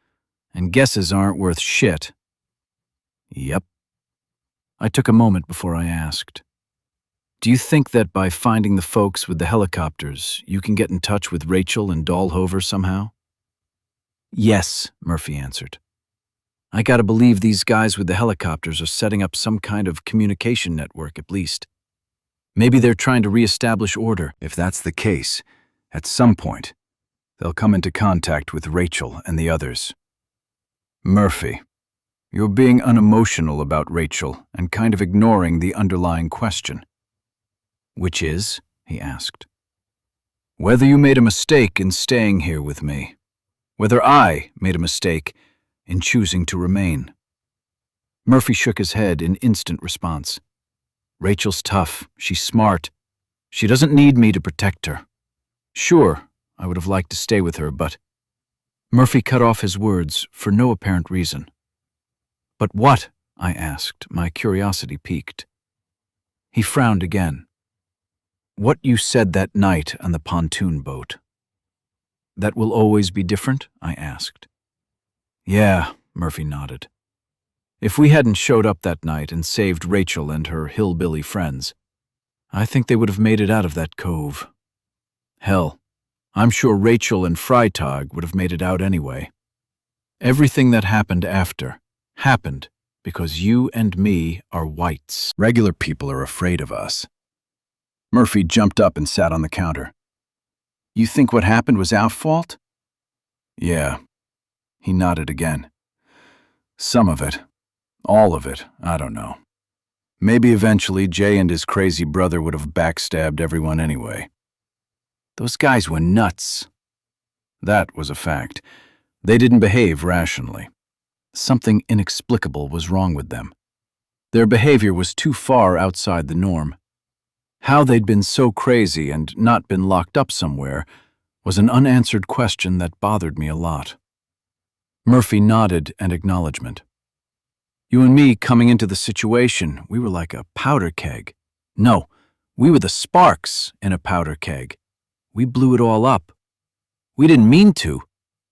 and guesses aren't worth shit. Yep. I took a moment before I asked. Do you think that by finding the folks with the helicopters, you can get in touch with Rachel and Dahlhover somehow? Yes, Murphy answered. I gotta believe these guys with the helicopters are setting up some kind of communication network at least. Maybe they're trying to reestablish order. If that's the case, at some point, they'll come into contact with Rachel and the others. Murphy, you're being unemotional about Rachel and kind of ignoring the underlying question. Which is? He asked. Whether you made a mistake in staying here with me. Whether I made a mistake in choosing to remain. Murphy shook his head in instant response. Rachel's tough. She's smart. She doesn't need me to protect her. Sure, I would have liked to stay with her, but... Murphy cut off his words for no apparent reason. But what? I asked, my curiosity piqued. He frowned again. What you said that night on the pontoon boat. That will always be different? I asked. Yeah, Murphy nodded. If we hadn't showed up that night and saved Rachel and her hillbilly friends, I think they would have made it out of that cove. Hell, I'm sure Rachel and Freitag would have made it out anyway. Everything that happened after happened because you and me are whites. Regular people are afraid of us. Murphy jumped up and sat on the counter. You think what happened was our fault? Yeah. He nodded again. Some of it. All of it. I don't know. Maybe eventually Jay and his crazy brother would have backstabbed everyone anyway. Those guys were nuts. That was a fact. They didn't behave rationally. Something inexplicable was wrong with them. Their behavior was too far outside the norm. How they'd been so crazy and not been locked up somewhere was an unanswered question that bothered me a lot. Murphy nodded an acknowledgement. You and me coming into the situation, we were like a powder keg. No, we were the sparks in a powder keg. We blew it all up. We didn't mean to.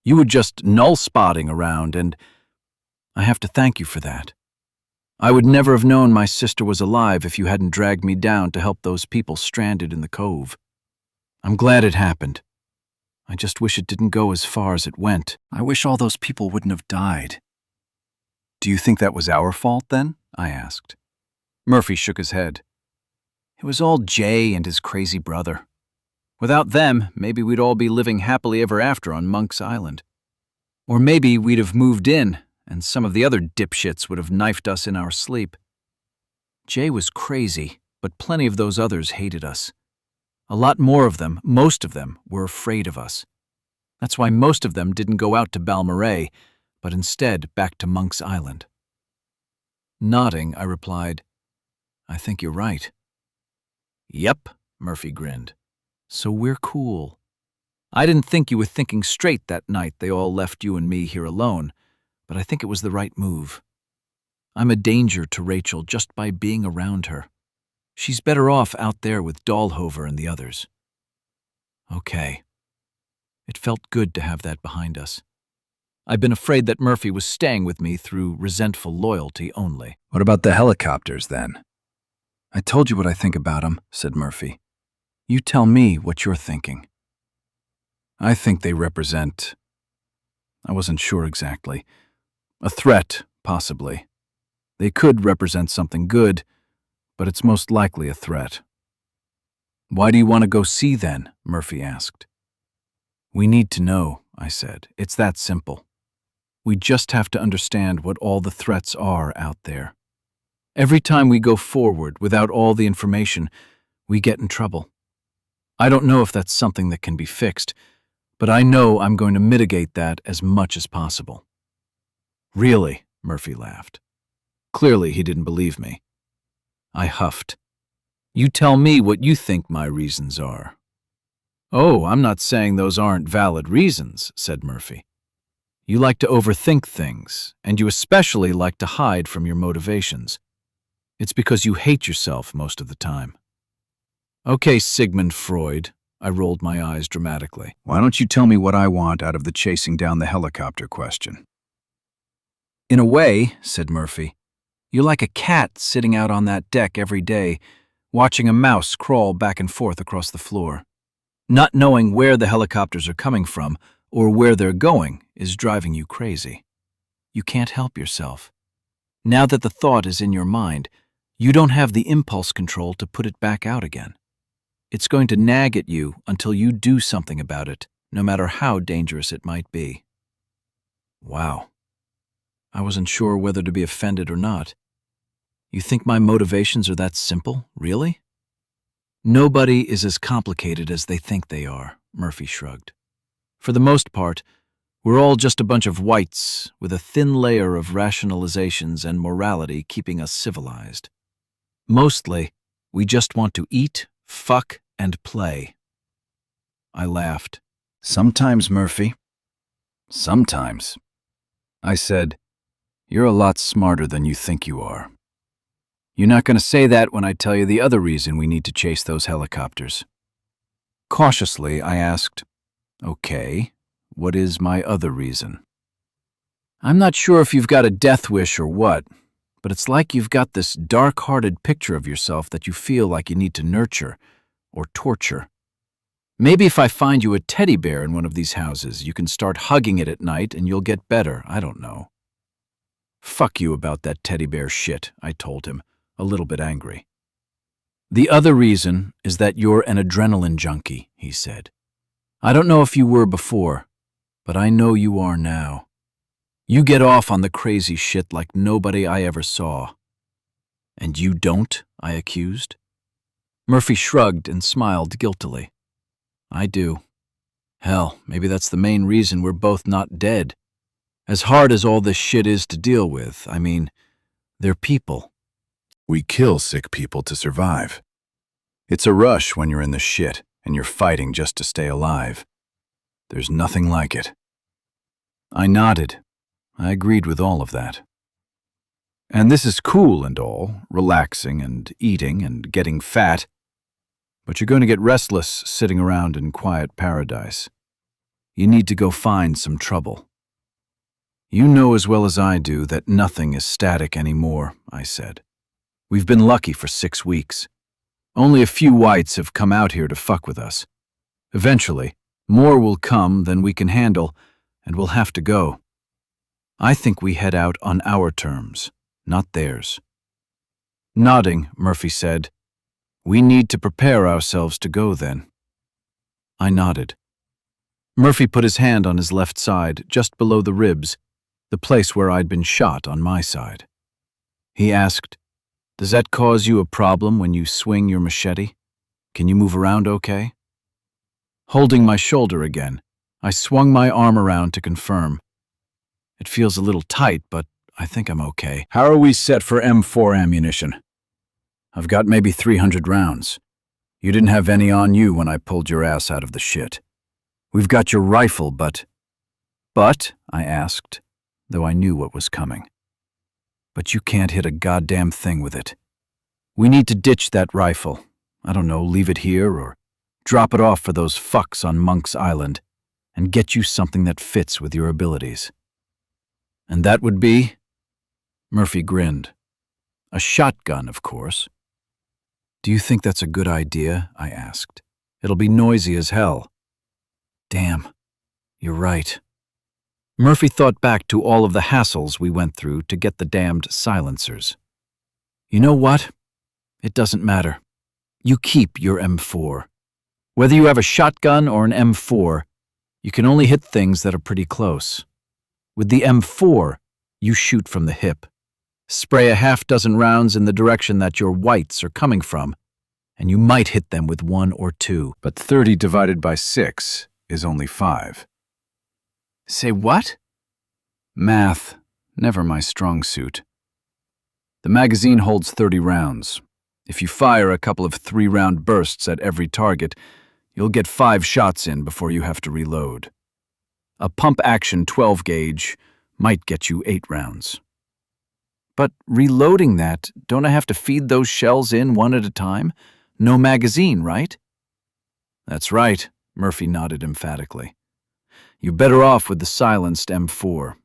You were just null-spotting around, and I have to thank you for that. I would never have known my sister was alive if you hadn't dragged me down to help those people stranded in the cove. I'm glad it happened. I just wish it didn't go as far as it went. I wish all those people wouldn't have died. Do you think that was our fault then? I asked. Murphy shook his head. It was all Jay and his crazy brother. Without them, maybe we'd all be living happily ever after on Monk's Island. Or maybe we'd have moved in, and some of the other dipshits would have knifed us in our sleep. Jay was crazy, but plenty of those others hated us. A lot more of them, most of them, were afraid of us. That's why most of them didn't go out to Balmorhea, but instead back to Monk's Island. Nodding, I replied, I think you're right. Yep, Murphy grinned. So we're cool. I didn't think you were thinking straight that night they all left you and me here alone, but I think it was the right move. I'm a danger to Rachel just by being around her. She's better off out there with Dahlhover and the others. Okay. It felt good to have that behind us. I'd been afraid that Murphy was staying with me through resentful loyalty only. What about the helicopters then? I told you what I think about them, said Murphy. You tell me what you're thinking. I think they represent... I wasn't sure exactly. A threat, possibly. They could represent something good, but it's most likely a threat. Why do you want to go see then? Murphy asked. We need to know, I said. It's that simple. We just have to understand what all the threats are out there. Every time we go forward without all the information, we get in trouble. I don't know if that's something that can be fixed, but I know I'm going to mitigate that as much as possible. Really? Murphy laughed. Clearly, he didn't believe me. I huffed. You tell me what you think my reasons are. Oh, I'm not saying those aren't valid reasons, said Murphy. You like to overthink things, and you especially like to hide from your motivations. It's because you hate yourself most of the time. Okay, Sigmund Freud, I rolled my eyes dramatically. Why don't you tell me what I want out of the chasing down the helicopter question? In a way, said Murphy, you're like a cat sitting out on that deck every day, watching a mouse crawl back and forth across the floor. Not knowing where the helicopters are coming from or where they're going is driving you crazy. You can't help yourself. Now that the thought is in your mind, you don't have the impulse control to put it back out again. It's going to nag at you until you do something about it, no matter how dangerous it might be. Wow. I wasn't sure whether to be offended or not. You think my motivations are that simple, really? Nobody is as complicated as they think they are, Murphy shrugged. For the most part, we're all just a bunch of whites with a thin layer of rationalizations and morality keeping us civilized. Mostly, we just want to eat, fuck, and play. I laughed. Sometimes, Murphy. Sometimes. I said, you're a lot smarter than you think you are. You're not going to say that when I tell you the other reason we need to chase those helicopters. Cautiously, I asked, okay, what is my other reason? I'm not sure if you've got a death wish or what, but it's like you've got this dark-hearted picture of yourself that you feel like you need to nurture or torture. Maybe if I find you a teddy bear in one of these houses, you can start hugging it at night and you'll get better, I don't know. Fuck you about that teddy bear shit, I told him, a little bit angry. The other reason is that you're an adrenaline junkie, he said. I don't know if you were before, but I know you are now. You get off on the crazy shit like nobody I ever saw. And you don't? I accused. Murphy shrugged and smiled guiltily. I do. Hell, maybe that's the main reason we're both not dead. As hard as all this shit is to deal with, I mean, they're people. We kill sick people to survive. It's a rush when you're in the shit and you're fighting just to stay alive. There's nothing like it. I nodded. I agreed with all of that. And this is cool and all, relaxing and eating and getting fat, but you're going to get restless sitting around in quiet paradise. You need to go find some trouble. You know as well as I do that nothing is static anymore, I said. We've been lucky for 6 weeks. Only a few whites have come out here to fuck with us. Eventually, more will come than we can handle, and we'll have to go. I think we head out on our terms, not theirs. Nodding, Murphy said, we need to prepare ourselves to go then. I nodded. Murphy put his hand on his left side, just below the ribs, the place where I'd been shot on my side. He asked, does that cause you a problem when you swing your machete? Can you move around okay? Holding my shoulder again, I swung my arm around to confirm. It feels a little tight, but I think I'm okay. How are we set for M4 ammunition? I've got maybe 300 rounds. You didn't have any on you when I pulled your ass out of the shit. We've got your rifle, but... But, I asked, though I knew what was coming. But you can't hit a goddamn thing with it. We need to ditch that rifle. I don't know, leave it here or drop it off for those fucks on Monk's Island and get you something that fits with your abilities. And that would be? Murphy grinned. A shotgun, of course. Do you think that's a good idea? I asked. It'll be noisy as hell. Damn, you're right. Murphy thought back to all of the hassles we went through to get the damned silencers. You know what? It doesn't matter. You keep your M4. Whether you have a shotgun or an M4, you can only hit things that are pretty close. With the M4, you shoot from the hip. Spray a half-dozen rounds in the direction that your whites are coming from, and you might hit them with 1 or 2. But 30 divided by 6 is only 5. Say what? Math. Never my strong suit. The magazine holds 30 rounds. If you fire a couple of 3-round bursts at every target, you'll get 5 shots in before you have to reload. A pump-action 12-gauge might get you 8 rounds. But reloading that, don't I have to feed those shells in one at a time? No magazine, right? That's right, Murphy nodded emphatically. You're better off with the silenced M4.